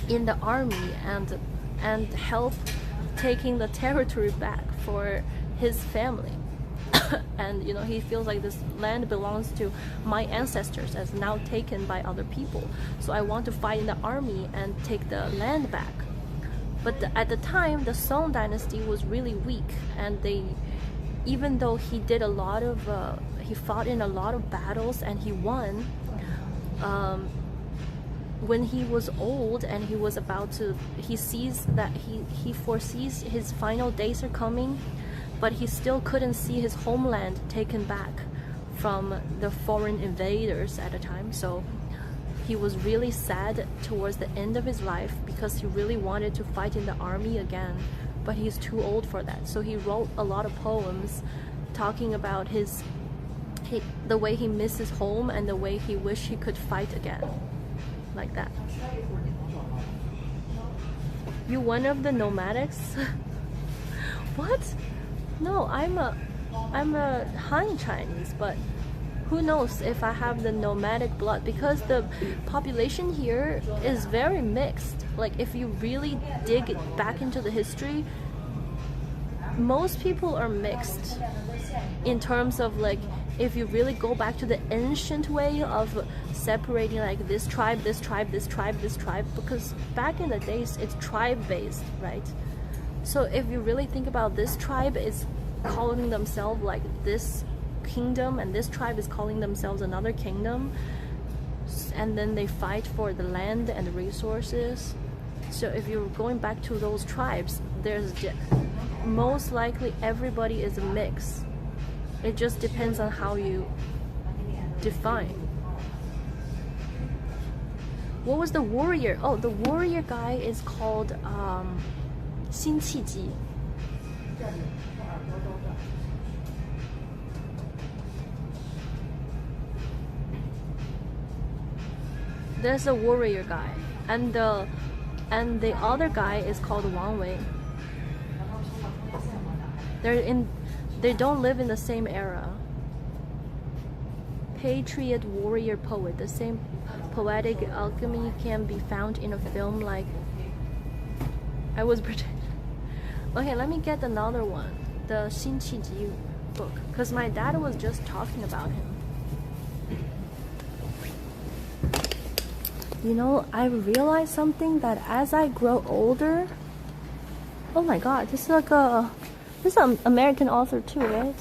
in the army and help taking the territory back for his family. And you know, he feels like this land belongs to my ancestors as now taken by other people, so I want to fight in the army and take the land back. But at the time, the Song dynasty was really weak, and even though he did a lot of, he fought in a lot of battles and he won, when he was old and he was about to, he sees that he foresees his final days are coming, but he still couldn't see his homeland taken back from the foreign invaders at the time. So he was really sad towards the end of his life because he really wanted to fight in the army again, but he's too old for that. So he wrote a lot of poems talking about the way he misses home and the way he wished he could fight again, like that. You one of the nomadics? What? No, I'm a Han Chinese, but who knows if I have the nomadic blood, because the population here is very mixed. Like if you really dig back into the history, most people are mixed in terms of, like, if you really go back to the ancient way of separating like this tribe, this tribe, this tribe, this tribe, because back in the days it's tribe based, right? So if you really think about, this tribe is calling themselves like this kingdom, and this tribe is calling themselves another kingdom, and then they fight for the land and the resources. So if you're going back to those tribes, there's most likely everybody is a mix. It just depends on how you define. What was the warrior? Oh, the warrior guy is called Xin Qiji. there's a warrior guy, and the other guy is called Wang Wei. They don't live in the same era. Patriot warrior poet. The same poetic alchemy can be found in a film like I Was British. Okay, let me get another one. The Xin Qi book, because my dad was just talking about him. You know, I realized something, that as I grow older, oh my god, this is an American author too, right?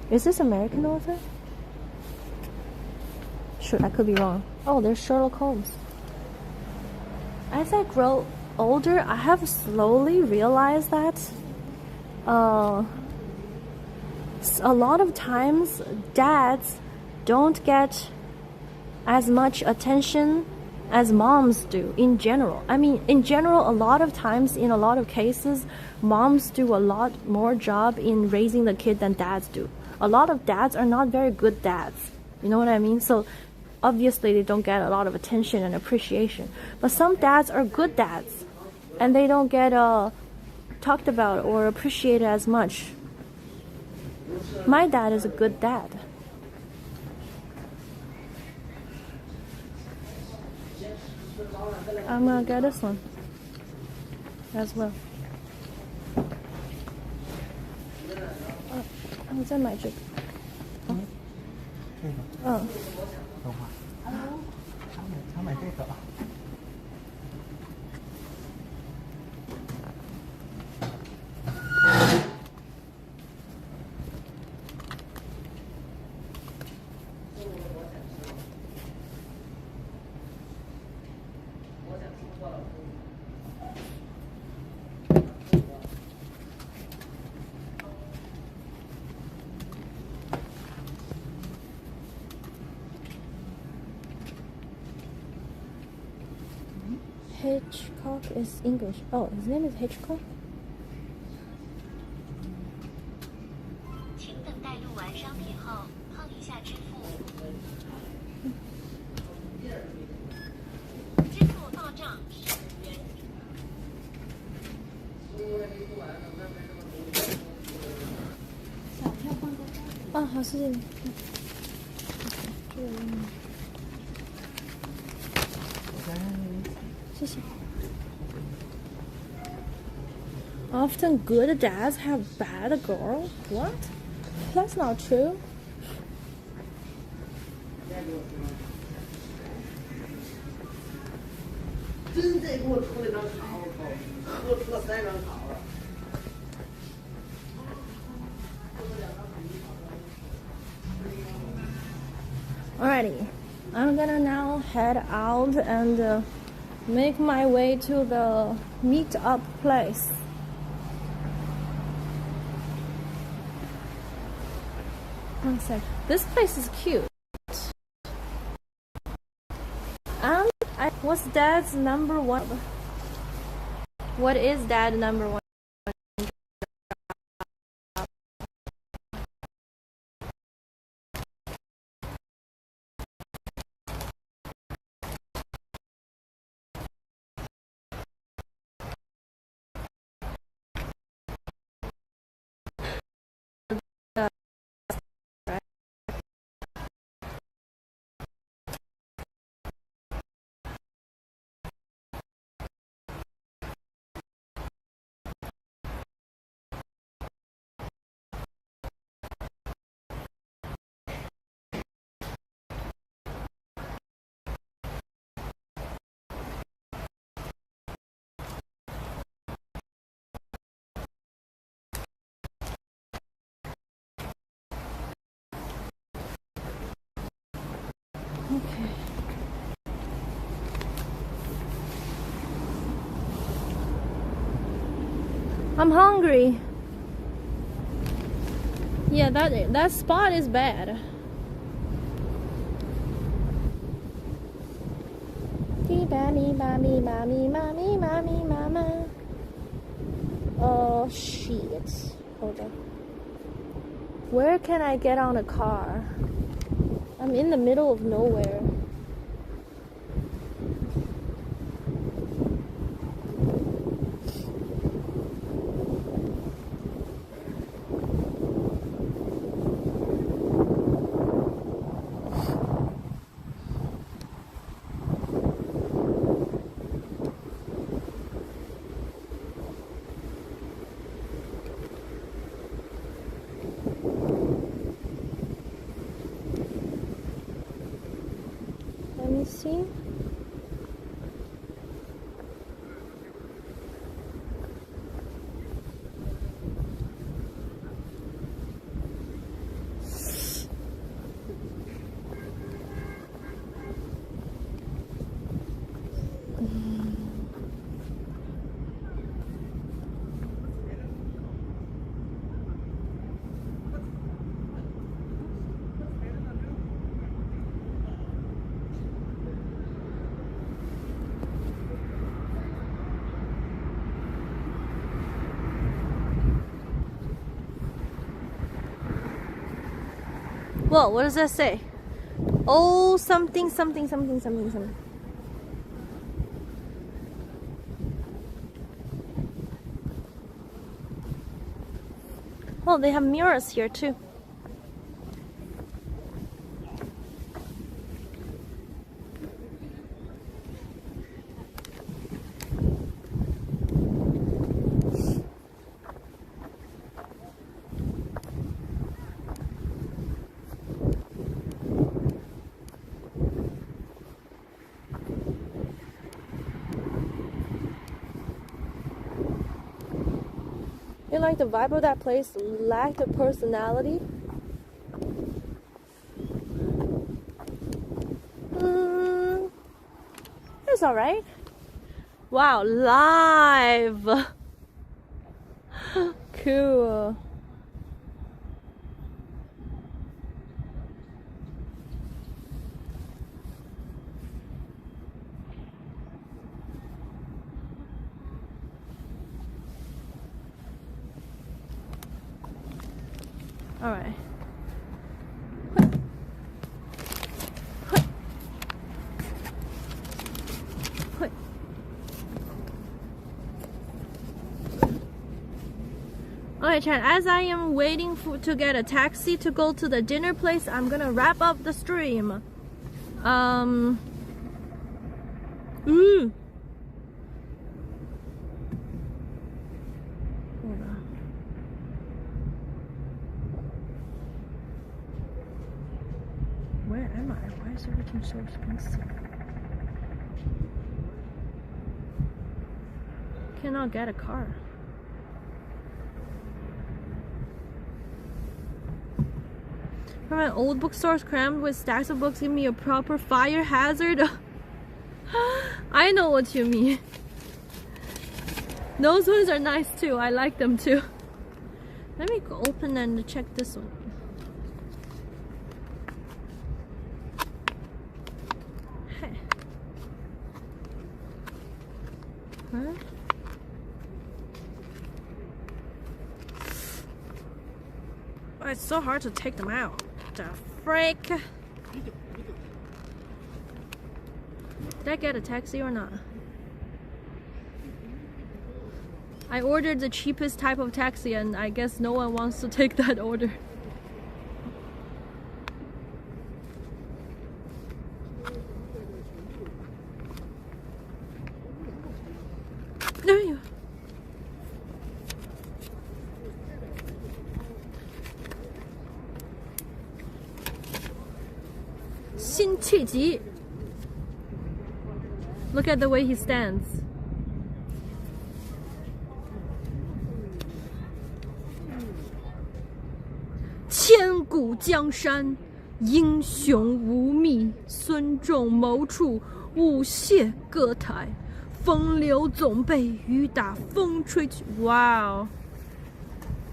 Is this American author? Sure, I could be wrong. Oh, there's Sherlock Holmes. As I grow older, I have slowly realized that a lot of times dads don't get as much attention as moms do in general. I mean, in general, a lot of times, in a lot of cases, moms do a lot more job in raising the kid than dads do. A lot of dads are not very good dads. You know what I mean? So obviously they don't get a lot of attention and appreciation. But some dads are good dads, and they don't get talked about or appreciated as much. My dad is a good dad. I'm gonna get this one as well. 我再买这个。嗯。想买这个。Hitchcock is English. Oh, his name is Hitchcock? 请等待录完商品后，碰一下支付。支付到账15元。啊，好，谢谢你。谢谢。Often good dads have bad girls? What? That's not true. Alrighty, I'm gonna now head out and make my way to the meet-up place. One sec. This place is cute. And what's Dad's number one? What is Dad's number one? Okay. I'm hungry. Yeah, that spot is bad. Oh shit. Hold on. Where can I get on a car? I'm in the middle of nowhere. See? Well, what does that say? Oh, something, something, something, something, something. Well, they have mirrors here too. You like the vibe of that place lacked a personality? It's alright. Wow, live! Cool. All right. Alright, chat, as I am waiting to get a taxi to go to the dinner place, I'm gonna wrap up the stream. Ooh. Hold on. Where am I? Why is everything so expensive? Cannot get a car. From an old bookstore crammed with stacks of books, give me a proper fire hazard. I know what you mean. Those ones are nice too. I like them too. Let me go open and check this one. Hey. Huh? Oh, it's so hard to take them out. The frick? Did I get a taxi or not? I ordered the cheapest type of taxi and I guess no one wants to take that order. There you go. Look at the way he stands.千古江山，英雄无觅，孙仲谋处，舞榭歌台，风流总被雨打风吹去。哇哦！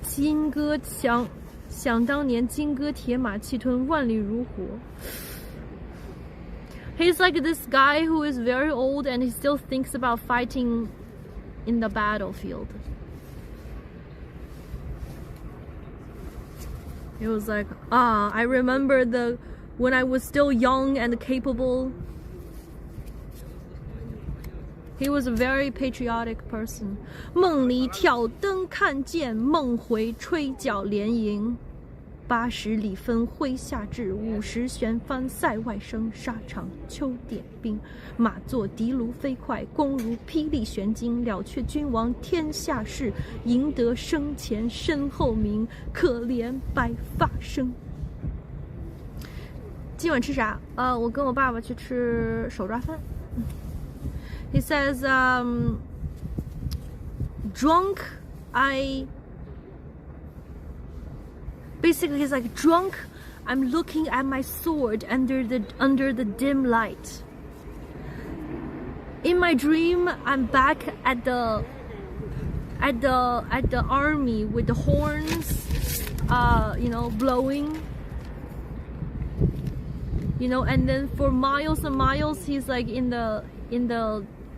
金戈想当年，金戈铁马，气吞万里如火。He's like this guy who is very old and he still thinks about fighting in the battlefield. It was like, I remember when I was still young and capable. He was a very patriotic person. 梦里挑灯看剑，梦回吹角连营。80里分麾下炙，50旋帆塞外声。沙场秋点兵，马作的卢飞快，弓如霹雳玄金。了却君王天下事，赢得生前身后名。可怜白发生。今晚吃啥？我跟我爸爸去吃手抓饭。He says, drunk, basically he's like, drunk, I'm looking at my sword under the dim light. In my dream, I'm back at the army with the horns, blowing. And then for miles and miles, he's like in the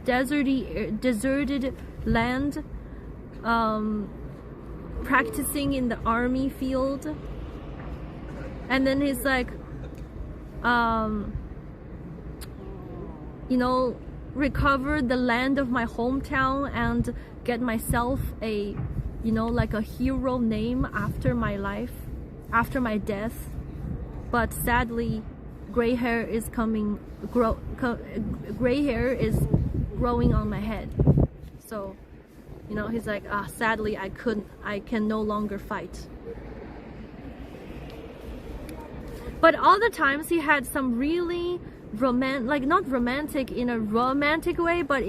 deserted land, practicing in the army field. And then he's like, recover the land of my hometown and get myself a hero name after my life, after my death. But sadly, gray hair is growing on my head. So, he's like, sadly, I can no longer fight. But other times he had some really not romantic in a romantic way, but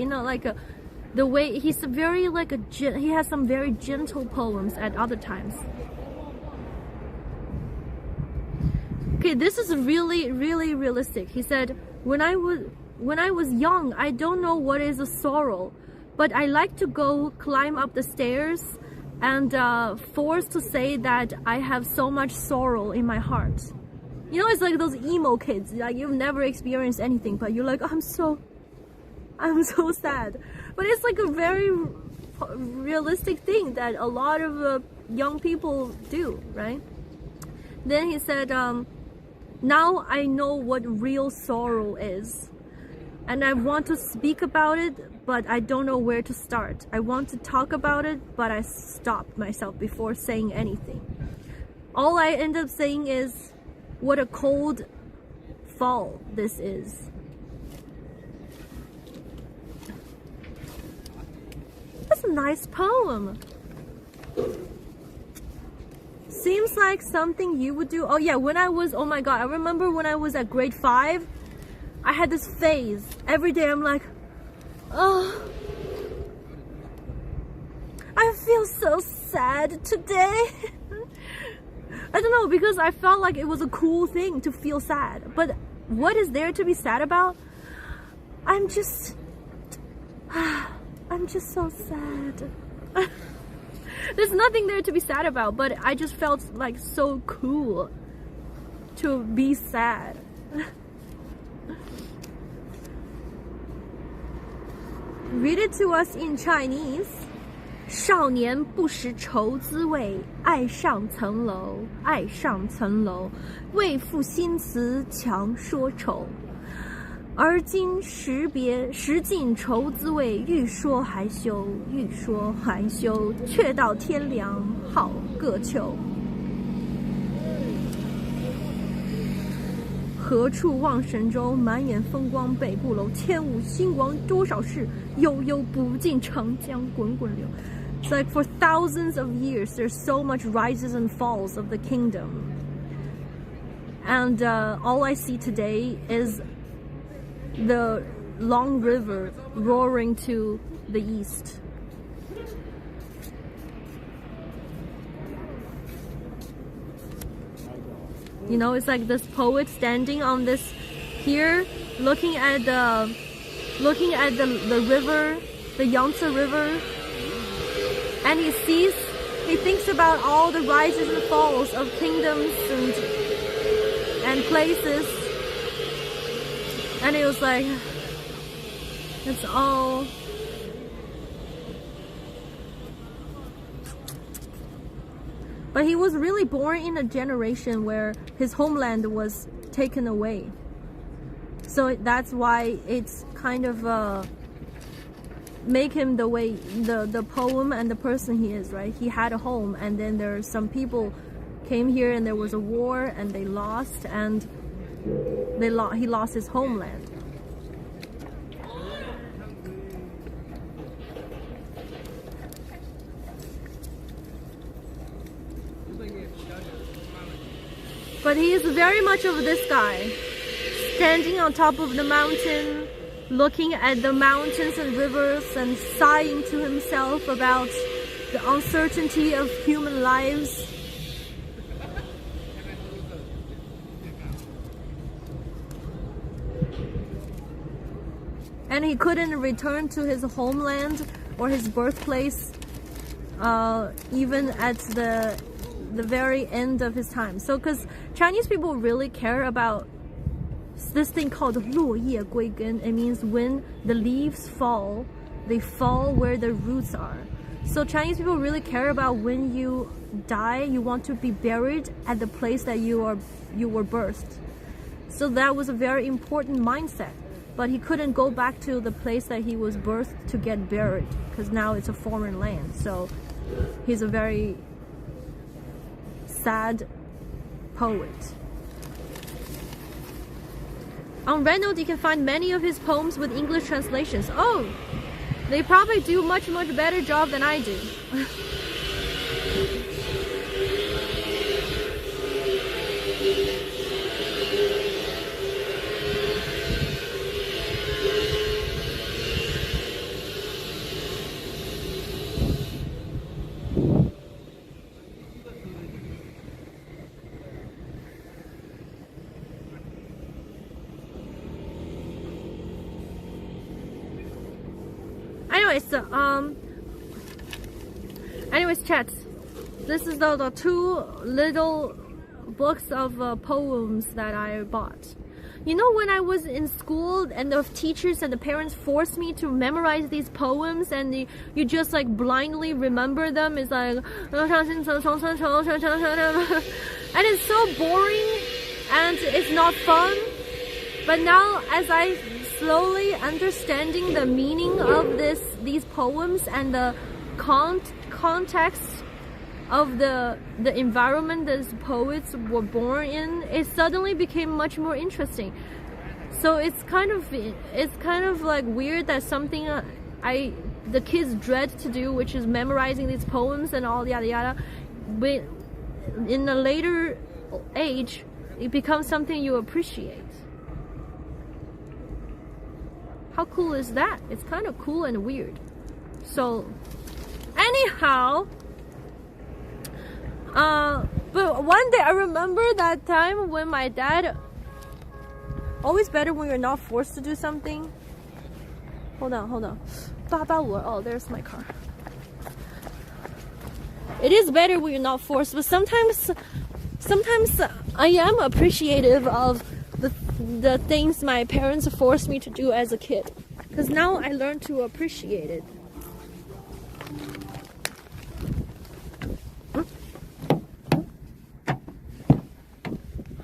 the way he has some very gentle poems at other times. Okay, this is really, really realistic. He said, when I was young, I don't know what is a sorrow, but I like to go climb up the stairs and forced to say that I have so much sorrow in my heart. It's like those emo kids, like you've never experienced anything, but you're like, I'm so sad. But it's like a very realistic thing that a lot of young people do, right? Then he said, now I know what real sorrow is, and I want to speak about it, but I don't know where to start. I want to talk about it, but I stopped myself before saying anything. All I end up saying is, what a cold fall this is. That's a nice poem. Seems like something you would do. Oh yeah, oh my god, I remember when I was at grade 5, I had this phase. Every day I'm like, oh, I feel so sad today. I don't know, because I felt like it was a cool thing to feel sad. But what is there to be sad about? I'm just so sad. There's nothing there to be sad about, but I just felt like so cool to be sad. Read it to us in Chinese. 少年不识愁滋味，爱上层楼，爱上层楼，为赋新词强说愁。而今识尽愁滋味，欲说还休，欲说还休，却道天凉好个秋。何处望神州？满眼风光北固楼。天舞星光多少事？悠悠不尽长江滚滚流。It's like for thousands of years, there's so much rises and falls of the kingdom. And all I see today is the long river roaring to the east. It's like this poet standing on this here, looking at the river, the Yangtze River, and he thinks about all the rises and falls of kingdoms and places, and he was like, it's all but he was really born in a generation where his homeland was taken away, so that's why it's kind of make him the way the poem and the person he is, right? He had a home, and then there are some people came here and there was a war and they lost, and he lost his homeland. But he is very much of this guy. standing on top of the mountain, looking at the mountains and rivers and sighing to himself about the uncertainty of human lives. And he couldn't return to his homeland or his birthplace even at the very end of his time. So because Chinese people really care about this thing called 落叶归根. It means when the leaves fall, they fall where the roots are. So Chinese people really care about when you die, you want to be buried at the place that you were birthed. So that was a very important mindset. But he couldn't go back to the place that he was birthed to get buried because now it's a foreign land. So he's a very sad poet. On Reynolds, you can find many of his poems with English translations. Oh, they probably do much better job than I do. Anyways, chat. This is the two little books of poems that I bought. You know, when I was in school and the teachers and the parents forced me to memorize these poems and you just like blindly remember them. It's like and it's so boring and it's not fun. But now as I slowly understanding the meaning of these poems and the context of the environment that these poets were born in, it suddenly became much more interesting. So it's kind of like weird that something the kids dread to do, which is memorizing these poems and all yada yada, but in a later age it becomes something you appreciate. How cool is that? It's kind of cool and weird. So anyhow, but one day I remember that time when my dad, always better when you're not forced to do something. Hold on. Oh, there's my car. It is better when you're not forced, but sometimes I am appreciative of the things my parents forced me to do as a kid, because now I learned to appreciate it.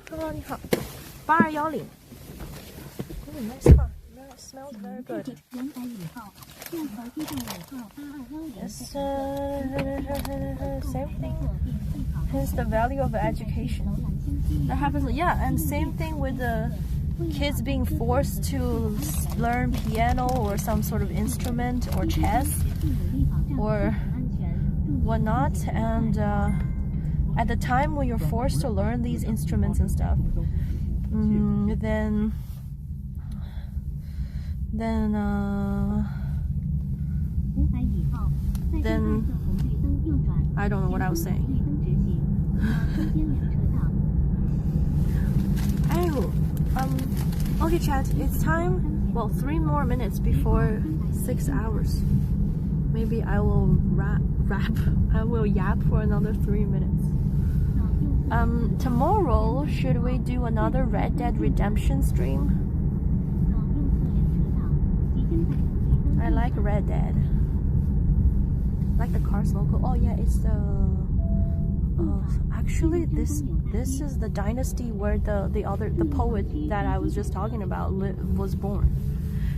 Hello, 你好，8210。Nice car. It smells very good. Yes, same thing. Hence the value of education. That happens, yeah, and same thing with the kids being forced to learn piano or some sort of instrument or chess or whatnot. And at the time when you're forced to learn these instruments and stuff, then I don't know what I was saying. Okay, chat, it's time. Well, 3 more minutes before 6 hours. Maybe I will I will yap for another 3 minutes. Tomorrow, should we do another Red Dead Redemption stream? I like Red Dead. Like the car's logo. Oh yeah, it's the actually this is the dynasty where the poet that I was just talking about was born.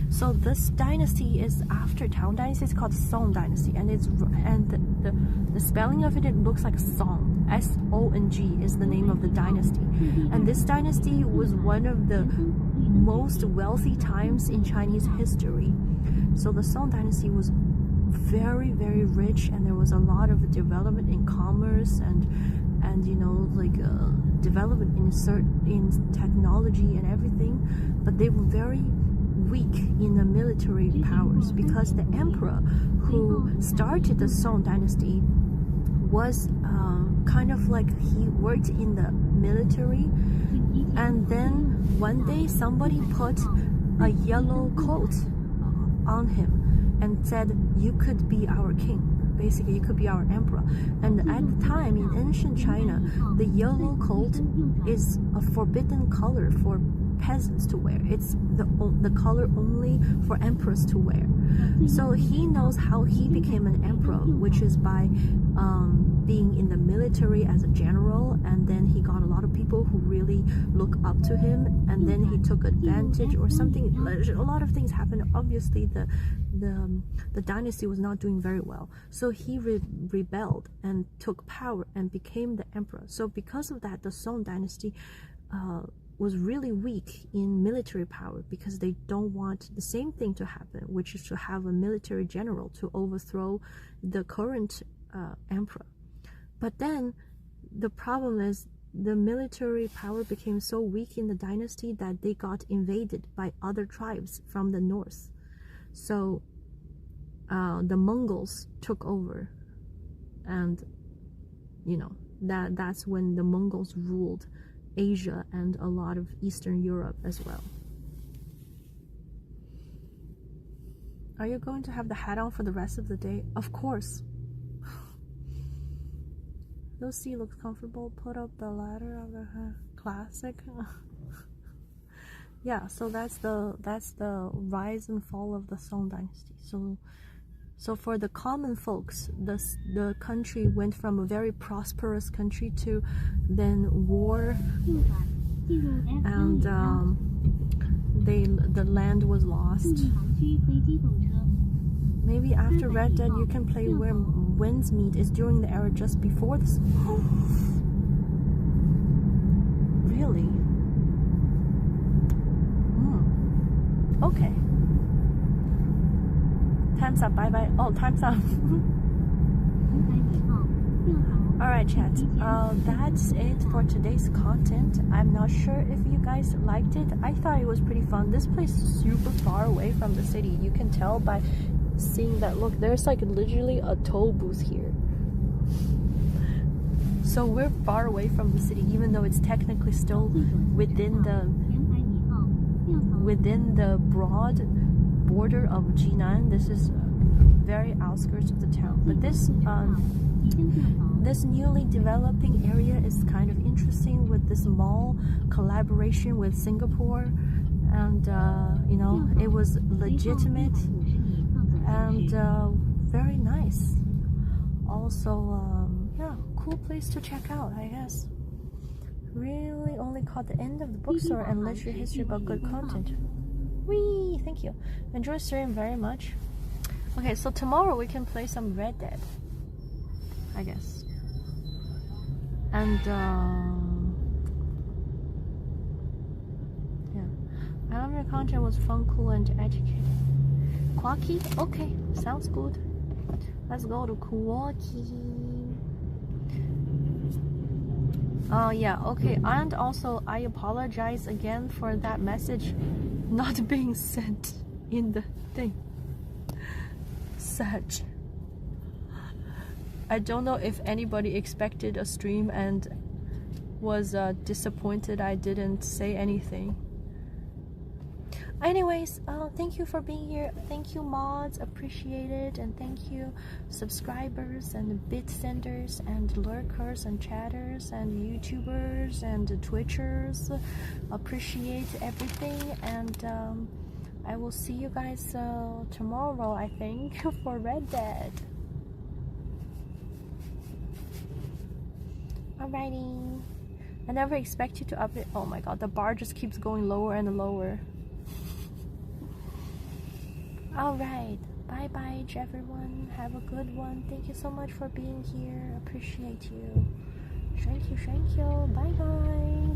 So this dynasty is after Tang Dynasty. It's called Song Dynasty, and the spelling of it looks like Song. S-O-N-G is the name of the dynasty, and this dynasty was one of the most wealthy times in Chinese history. So the Song Dynasty was very, very rich, and there was a lot of development in commerce and and development in technology and everything, but they were very weak in the military powers because the emperor who started the Song dynasty was kind of like he worked in the military, and then one day somebody put a yellow coat on him and said, "You could be our king." Basically, you could be our emperor. And at the time in ancient China, the yellow coat is a forbidden color for peasants to wear. It's the color only for emperors to wear. So he knows how he became an emperor, which is by being in the military as a general, and then he got a lot of people who really look up to him, and then he took advantage or something. A lot of things happened. Obviously, the dynasty was not doing very well, so he rebelled and took power and became the emperor. So because of that, the Song dynasty was really weak in military power because they don't want the same thing to happen, which is to have a military general to overthrow the current emperor. But then the problem is the military power became so weak in the dynasty that they got invaded by other tribes from the north. So the Mongols took over, and that's when the Mongols ruled Asia and a lot of Eastern Europe as well. Are you going to have the hat on for the rest of the day? Of course. Those seat looks comfortable. Put up the ladder of the classic. Yeah, so that's the rise and fall of the Song dynasty. So for the common folks, the country went from a very prosperous country to then war, and the land was lost. Maybe after Red Dead you can play where winds meet is during the era just before this. Really? Okay. Time's up. Bye bye. Oh, time's up. Alright, chat. That's it for today's content. I'm not sure if you guys liked it. I thought it was pretty fun. This place is super far away from the city. You can tell by seeing that. Look, there's like literally a toll booth here. So we're far away from the city, even though it's technically still within the broad border of Jinan. This is very outskirts of the town, but this newly developing area is kind of interesting with this mall collaboration with Singapore, and it was legitimate and very nice. Also, yeah, cool place to check out, I guess. Really only caught the end of the bookstore and literature history, but good content. Whee! Thank you. Enjoy stream very much. Okay, so tomorrow we can play some Red Dead, I guess. And yeah, I love your content. Was fun, cool, and educated. Quacky? Okay, sounds good. Let's go to Quacky. Oh yeah, okay. And also I apologize again for that message not being sent in the thing. Such. I don't know if anybody expected a stream and was disappointed I didn't say anything. Anyways, thank you for being here. Thank you, mods, appreciate it. And thank you, subscribers and bit senders and lurkers and chatters and YouTubers and Twitchers. Appreciate everything, and I will see you guys tomorrow, I think, for Red Dead. Alrighty. I never expected to update. Oh my god, the bar just keeps going lower and lower. Alright, bye bye everyone, have a good one. Thank you so much for being here, appreciate you. Thank you, bye bye.